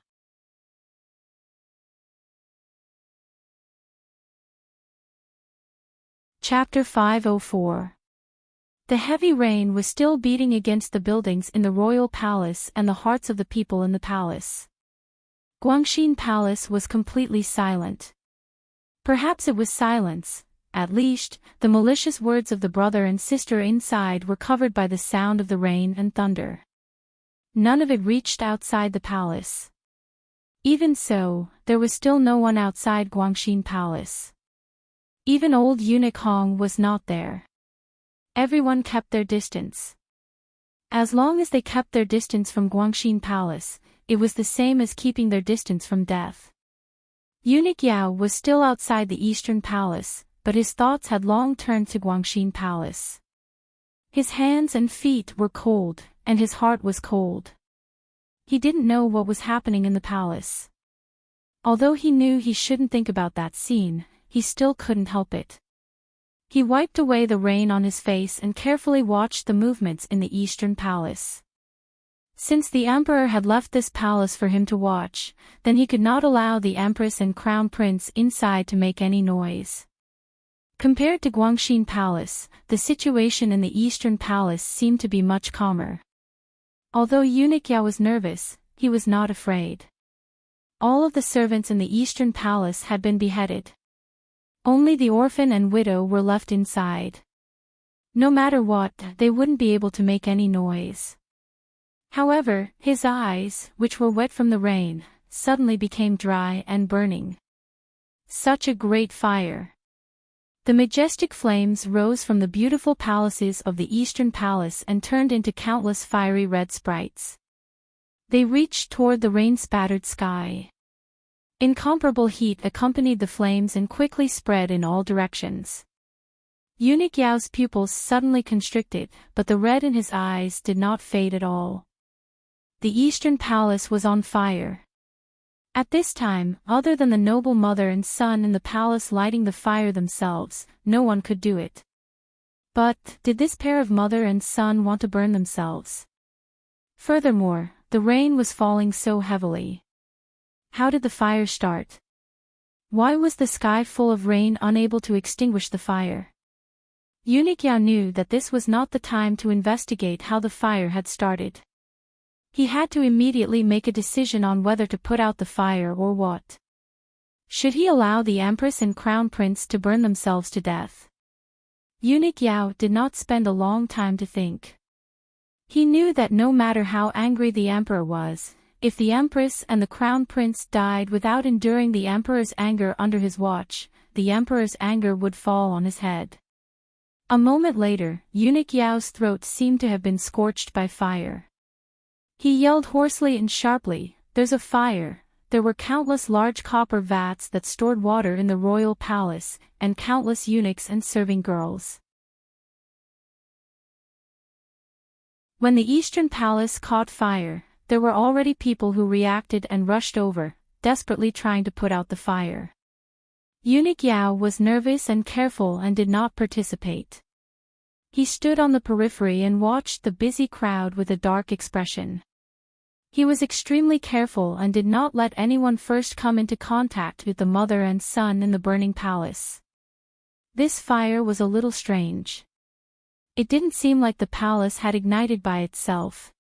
Chapter 504. The heavy rain was still beating against the buildings in the royal palace and the hearts of the people in the palace. Guangxin Palace was completely silent. Perhaps it was silence, at least, the malicious words of the brother and sister inside were covered by the sound of the rain and thunder. None of it reached outside the palace. Even so, there was still no one outside Guangxin Palace. Even old eunuch Hong was not there. Everyone kept their distance. As long as they kept their distance from Guangxin Palace, it was the same as keeping their distance from death. Eunuch Yao was still outside the Eastern Palace, but his thoughts had long turned to Guangxin Palace. His hands and feet were cold, and his heart was cold. He didn't know what was happening in the palace. Although he knew he shouldn't think about that scene, he still couldn't help it. He wiped away the rain on his face and carefully watched the movements in the Eastern Palace. Since the emperor had left this palace for him to watch, then he could not allow the empress and crown prince inside to make any noise. Compared to Guangxin Palace, the situation in the Eastern Palace seemed to be much calmer. Although Eunuch Yao was nervous, he was not afraid. All of the servants in the Eastern Palace had been beheaded. Only the orphan and widow were left inside. No matter what, they wouldn't be able to make any noise. However, his eyes, which were wet from the rain, suddenly became dry and burning. Such a great fire! The majestic flames rose from the beautiful palaces of the Eastern Palace and turned into countless fiery red sprites. They reached toward the rain-spattered sky. Incomparable heat accompanied the flames and quickly spread in all directions. Eunuch Yao's pupils suddenly constricted, but the red in his eyes did not fade at all. The Eastern Palace was on fire. At this time, other than the noble mother and son in the palace lighting the fire themselves, no one could do it. But, did this pair of mother and son want to burn themselves? Furthermore, the rain was falling so heavily. How did the fire start? Why was the sky full of rain unable to extinguish the fire? Eunuch Yao knew that this was not the time to investigate how the fire had started. He had to immediately make a decision on whether to put out the fire or what. Should he allow the Empress and Crown Prince to burn themselves to death? Eunuch Yao did not spend a long time to think. He knew that no matter how angry the Emperor was, if the Empress and the Crown Prince died without enduring the Emperor's anger under his watch, the Emperor's anger would fall on his head. A moment later, Eunuch Yao's throat seemed to have been scorched by fire. He yelled hoarsely and sharply, "There's a fire!" There were countless large copper vats that stored water in the royal palace, and countless eunuchs and serving girls. When the Eastern Palace caught fire, there were already people who reacted and rushed over, desperately trying to put out the fire. Eunuch Yao was nervous and careful and did not participate. He stood on the periphery and watched the busy crowd with a dark expression. He was extremely careful and did not let anyone first come into contact with the mother and son in the burning palace. This fire was a little strange. It didn't seem like the palace had ignited by itself.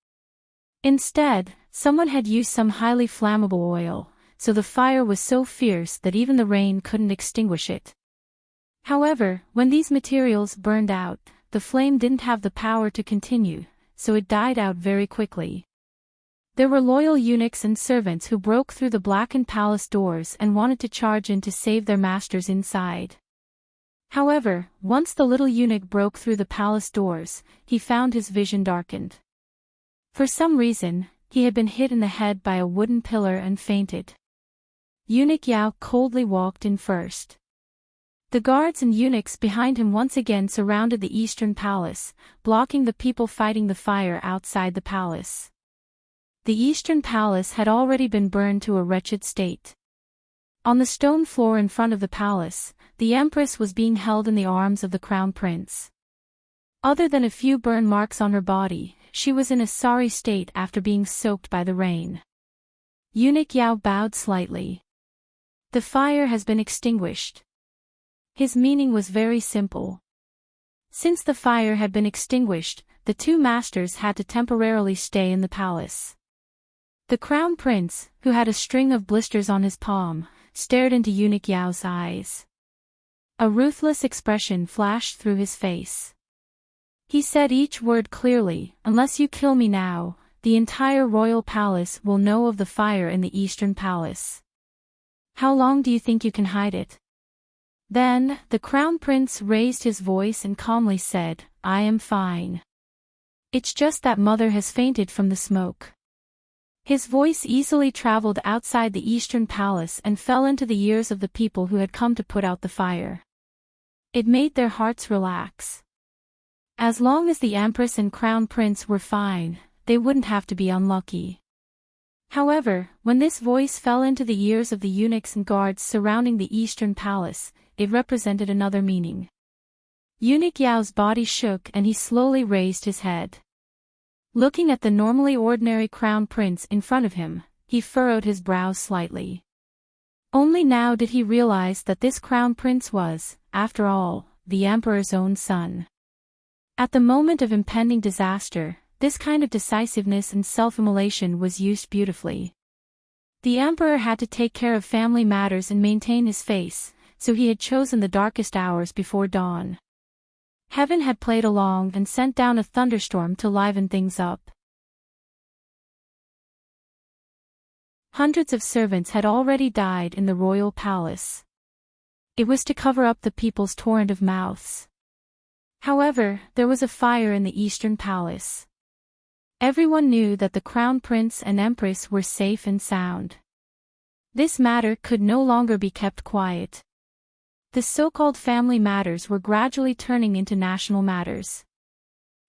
Instead, someone had used some highly flammable oil, so the fire was so fierce that even the rain couldn't extinguish it. However, when these materials burned out, the flame didn't have the power to continue, so it died out very quickly. There were loyal eunuchs and servants who broke through the blackened palace doors and wanted to charge in to save their masters inside. However, once the little eunuch broke through the palace doors, he found his vision darkened. For some reason, he had been hit in the head by a wooden pillar and fainted. Eunuch Yao coldly walked in first. The guards and eunuchs behind him once again surrounded the Eastern Palace, blocking the people fighting the fire outside the palace. The Eastern Palace had already been burned to a wretched state. On the stone floor in front of the palace, the Empress was being held in the arms of the Crown Prince. Other than a few burn marks on her body, she was in a sorry state after being soaked by the rain. Eunuch Yao bowed slightly. The fire has been extinguished. His meaning was very simple. Since the fire had been extinguished, the two masters had to temporarily stay in the palace. The Crown Prince, who had a string of blisters on his palm, stared into Eunuch Yao's eyes. A ruthless expression flashed through his face. He said each word clearly, "Unless you kill me now, the entire royal palace will know of the fire in the Eastern Palace. How long do you think you can hide it?" Then, the Crown Prince raised his voice and calmly said, "I am fine. It's just that mother has fainted from the smoke." His voice easily traveled outside the Eastern Palace and fell into the ears of the people who had come to put out the fire. It made their hearts relax. As long as the Empress and Crown Prince were fine, they wouldn't have to be unlucky. However, when this voice fell into the ears of the eunuchs and guards surrounding the Eastern Palace, it represented another meaning. Eunuch Yao's body shook and he slowly raised his head. Looking at the normally ordinary Crown Prince in front of him, he furrowed his brows slightly. Only now did he realize that this Crown Prince was, after all, the Emperor's own son. At the moment of impending disaster, this kind of decisiveness and self-immolation was used beautifully. The Emperor had to take care of family matters and maintain his face, so he had chosen the darkest hours before dawn. Heaven had played along and sent down a thunderstorm to liven things up. Hundreds of servants had already died in the royal palace. It was to cover up the people's torrent of mouths. However, there was a fire in the Eastern Palace. Everyone knew that the Crown Prince and Empress were safe and sound. This matter could no longer be kept quiet. The so-called family matters were gradually turning into national matters.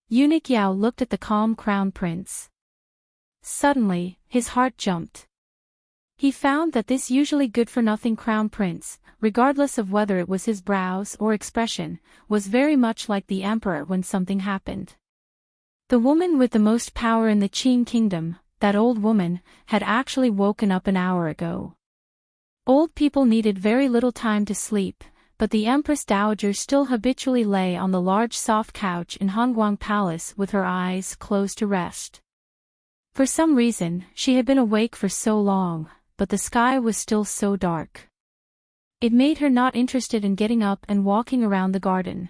Eunuch Yao looked at the calm crown prince. Suddenly, his heart jumped. He found that this usually good-for-nothing crown prince, regardless of whether it was his brows or expression, was very much like the emperor when something happened. The woman with the most power in the Qing kingdom, that old woman, had actually woken up an hour ago. Old people needed very little time to sleep, but the Empress Dowager still habitually lay on the large soft couch in Hongguang Palace with her eyes closed to rest. For some reason, she had been awake for so long, but the sky was still so dark. It made her not interested in getting up and walking around the garden.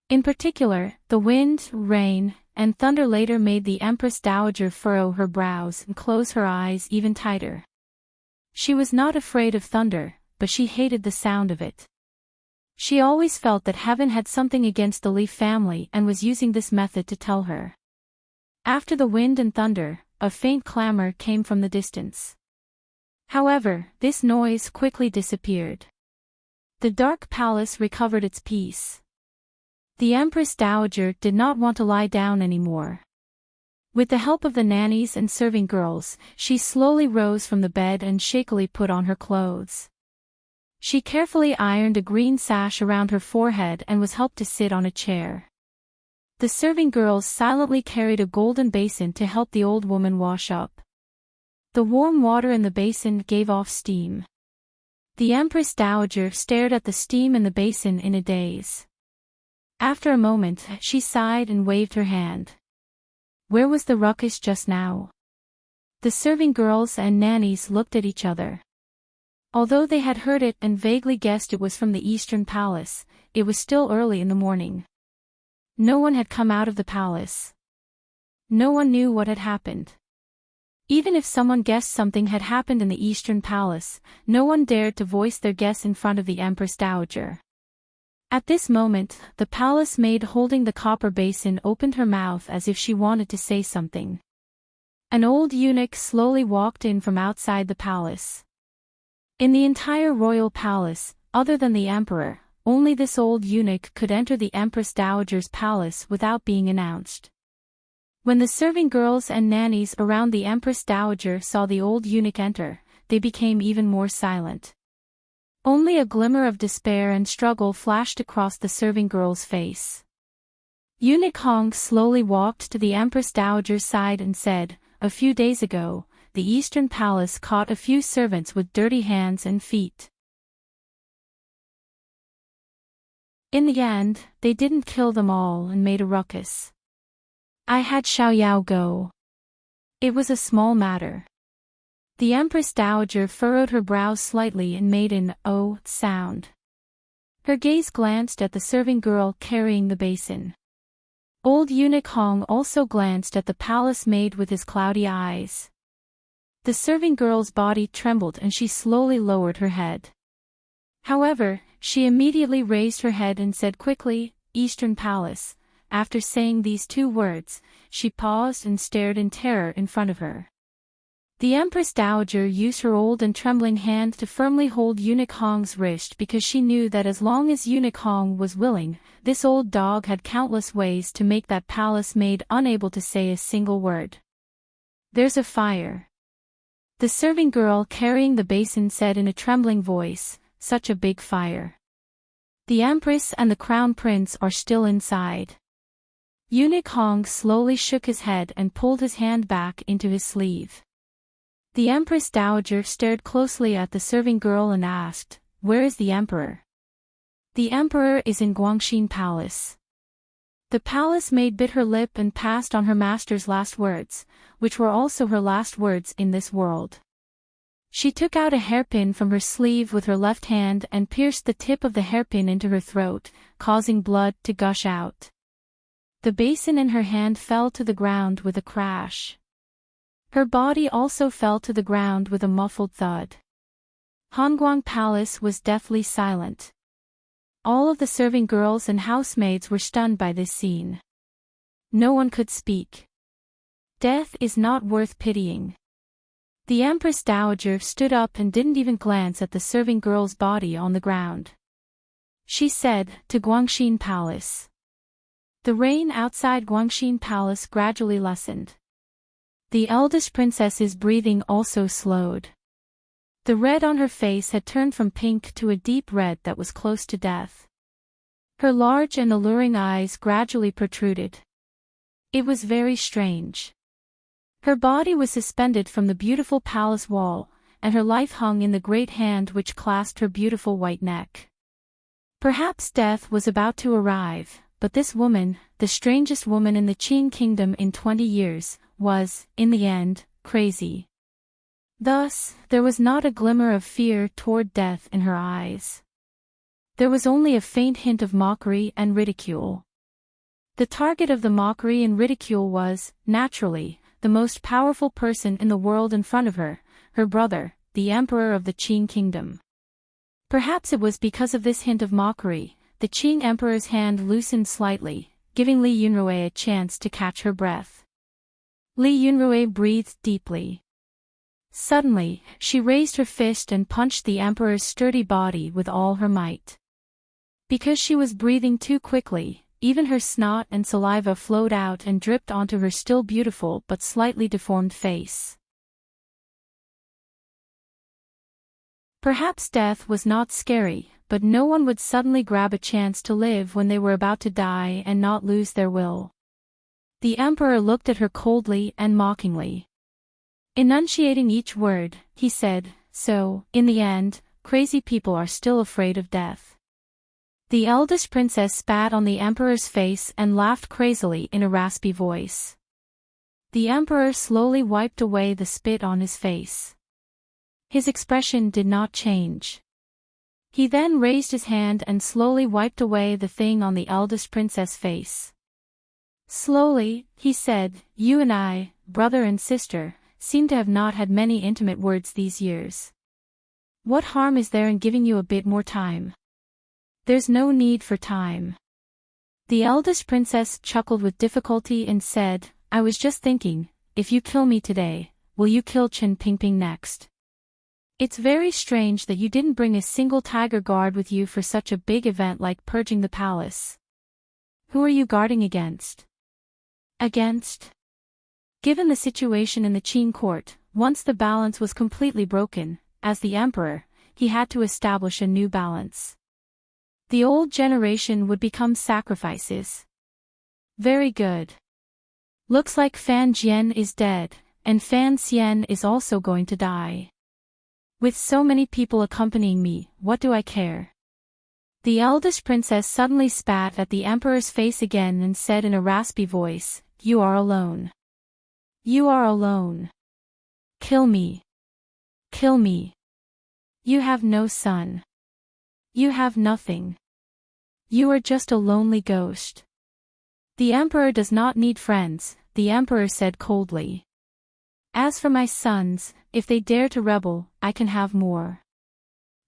In particular, the wind, rain, and thunder later made the Empress Dowager furrow her brows and close her eyes even tighter. She was not afraid of thunder, but she hated the sound of it. She always felt that heaven had something against the Li family and was using this method to tell her. After the wind and thunder, a faint clamor came from the distance. However, this noise quickly disappeared. The dark palace recovered its peace. The Empress Dowager did not want to lie down anymore. With the help of the nannies and serving girls, she slowly rose from the bed and shakily put on her clothes. She carefully ironed a green sash around her forehead and was helped to sit on a chair. The serving girls silently carried a golden basin to help the old woman wash up. The warm water in the basin gave off steam. The Empress Dowager stared at the steam in the basin in a daze. After a moment, she sighed and waved her hand. Where was the ruckus just now? The serving girls and nannies looked at each other. Although they had heard it and vaguely guessed it was from the Eastern Palace, it was still early in the morning. No one had come out of the palace. No one knew what had happened. Even if someone guessed something had happened in the Eastern Palace, no one dared to voice their guess in front of the Empress Dowager. At this moment, the palace maid holding the copper basin opened her mouth as if she wanted to say something. An old eunuch slowly walked in from outside the palace. In the entire royal palace, other than the emperor, only this old eunuch could enter the Empress Dowager's palace without being announced. When the serving girls and nannies around the Empress Dowager saw the old eunuch enter, they became even more silent. Only a glimmer of despair and struggle flashed across the serving girl's face. Eunuch Hong slowly walked to the Empress Dowager's side and said, "A few days ago, the Eastern Palace caught a few servants with dirty hands and feet. In the end, they didn't kill them all and made a ruckus. I had Xiao Yao go. It was a small matter." The Empress Dowager furrowed her brows slightly and made an "oh" sound. Her gaze glanced at the serving girl carrying the basin. Old eunuch Hong also glanced at the palace maid with his cloudy eyes. The serving girl's body trembled and she slowly lowered her head. However, she immediately raised her head and said quickly, "Eastern Palace." After saying these two words, she paused and stared in terror in front of her. The Empress Dowager used her old and trembling hand to firmly hold Eunuch Hong's wrist because she knew that as long as Eunuch Hong was willing, this old dog had countless ways to make that palace maid unable to say a single word. "There's a fire." The serving girl carrying the basin said in a trembling voice, "Such a big fire. The Empress and the Crown Prince are still inside." Eunuch Hong slowly shook his head and pulled his hand back into his sleeve. The Empress Dowager stared closely at the serving girl and asked, "Where is the Emperor?" "The Emperor is in Guangxin Palace." The palace maid bit her lip and passed on her master's last words, which were also her last words in this world. She took out a hairpin from her sleeve with her left hand and pierced the tip of the hairpin into her throat, causing blood to gush out. The basin in her hand fell to the ground with a crash. Her body also fell to the ground with a muffled thud. Hongguang Palace was deathly silent. All of the serving girls and housemaids were stunned by this scene. No one could speak. Death is not worth pitying. The Empress Dowager stood up and didn't even glance at the serving girl's body on the ground. she said, to Guangxin Palace. The rain outside Guangxin Palace gradually lessened. The eldest princess's breathing also slowed. The red on her face had turned from pink to a deep red that was close to death. Her large and alluring eyes gradually protruded. It was very strange. Her body was suspended from the beautiful palace wall, and her life hung in the great hand which clasped her beautiful white neck. Perhaps death was about to arrive, but this woman, the strangest woman in the Qing kingdom in 20 years, was, in the end, crazy. Thus, there was not a glimmer of fear toward death in her eyes. There was only a faint hint of mockery and ridicule. The target of the mockery and ridicule was, naturally, the most powerful person in the world in front of her, her brother, the emperor of the Qing kingdom. Perhaps it was because of this hint of mockery, the Qing emperor's hand loosened slightly, giving Li Yunrui a chance to catch her breath. Li Yunrui breathed deeply. Suddenly, she raised her fist and punched the emperor's sturdy body with all her might. Because she was breathing too quickly, even her snot and saliva flowed out and dripped onto her still beautiful but slightly deformed face. Perhaps death was not scary, but no one would suddenly grab a chance to live when they were about to die and not lose their will. The emperor looked at her coldly and mockingly. Enunciating each word, he said, "So, in the end, crazy people are still afraid of death." The eldest princess spat on the emperor's face and laughed crazily in a raspy voice. The emperor slowly wiped away the spit on his face. His expression did not change. He then raised his hand and slowly wiped away the thing on the eldest princess' face. Slowly, he said, "You and I, brother and sister, seem to have not had many intimate words these years. What harm is there in giving you a bit more time?" "There's no need for time." The eldest princess chuckled with difficulty and said, "I was just thinking, if you kill me today, will you kill Chen Pingping next? It's very strange that you didn't bring a single tiger guard with you for such a big event like purging the palace. Who are you guarding against?" Against? Given the situation in the Qing court, once the balance was completely broken, as the emperor, he had to establish a new balance. The old generation would become sacrifices. Very good. Looks like Fan Jian is dead, and Fan Xian is also going to die. With so many people accompanying me, what do I care? The eldest princess suddenly spat at the emperor's face again and said in a raspy voice, "You are alone. You are alone. Kill me. Kill me. You have no son. You have nothing. You are just a lonely ghost." "The emperor does not need friends," the emperor said coldly. "As for my sons, if they dare to rebel, I can have more."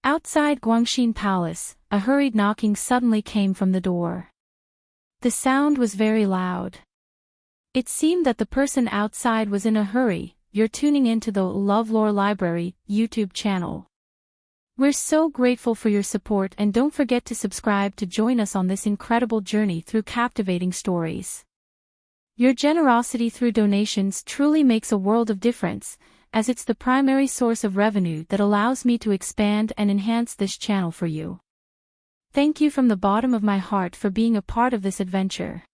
Outside Guangxin Palace, a hurried knocking suddenly came from the door. The sound was very loud. It seemed that the person outside was in a hurry. "You're tuning into the LoveLore Library YouTube channel. We're so grateful for your support, and don't forget to subscribe to join us on this incredible journey through captivating stories. Your generosity through donations truly makes a world of difference, as it's the primary source of revenue that allows me to expand and enhance this channel for you. Thank you from the bottom of my heart for being a part of this adventure.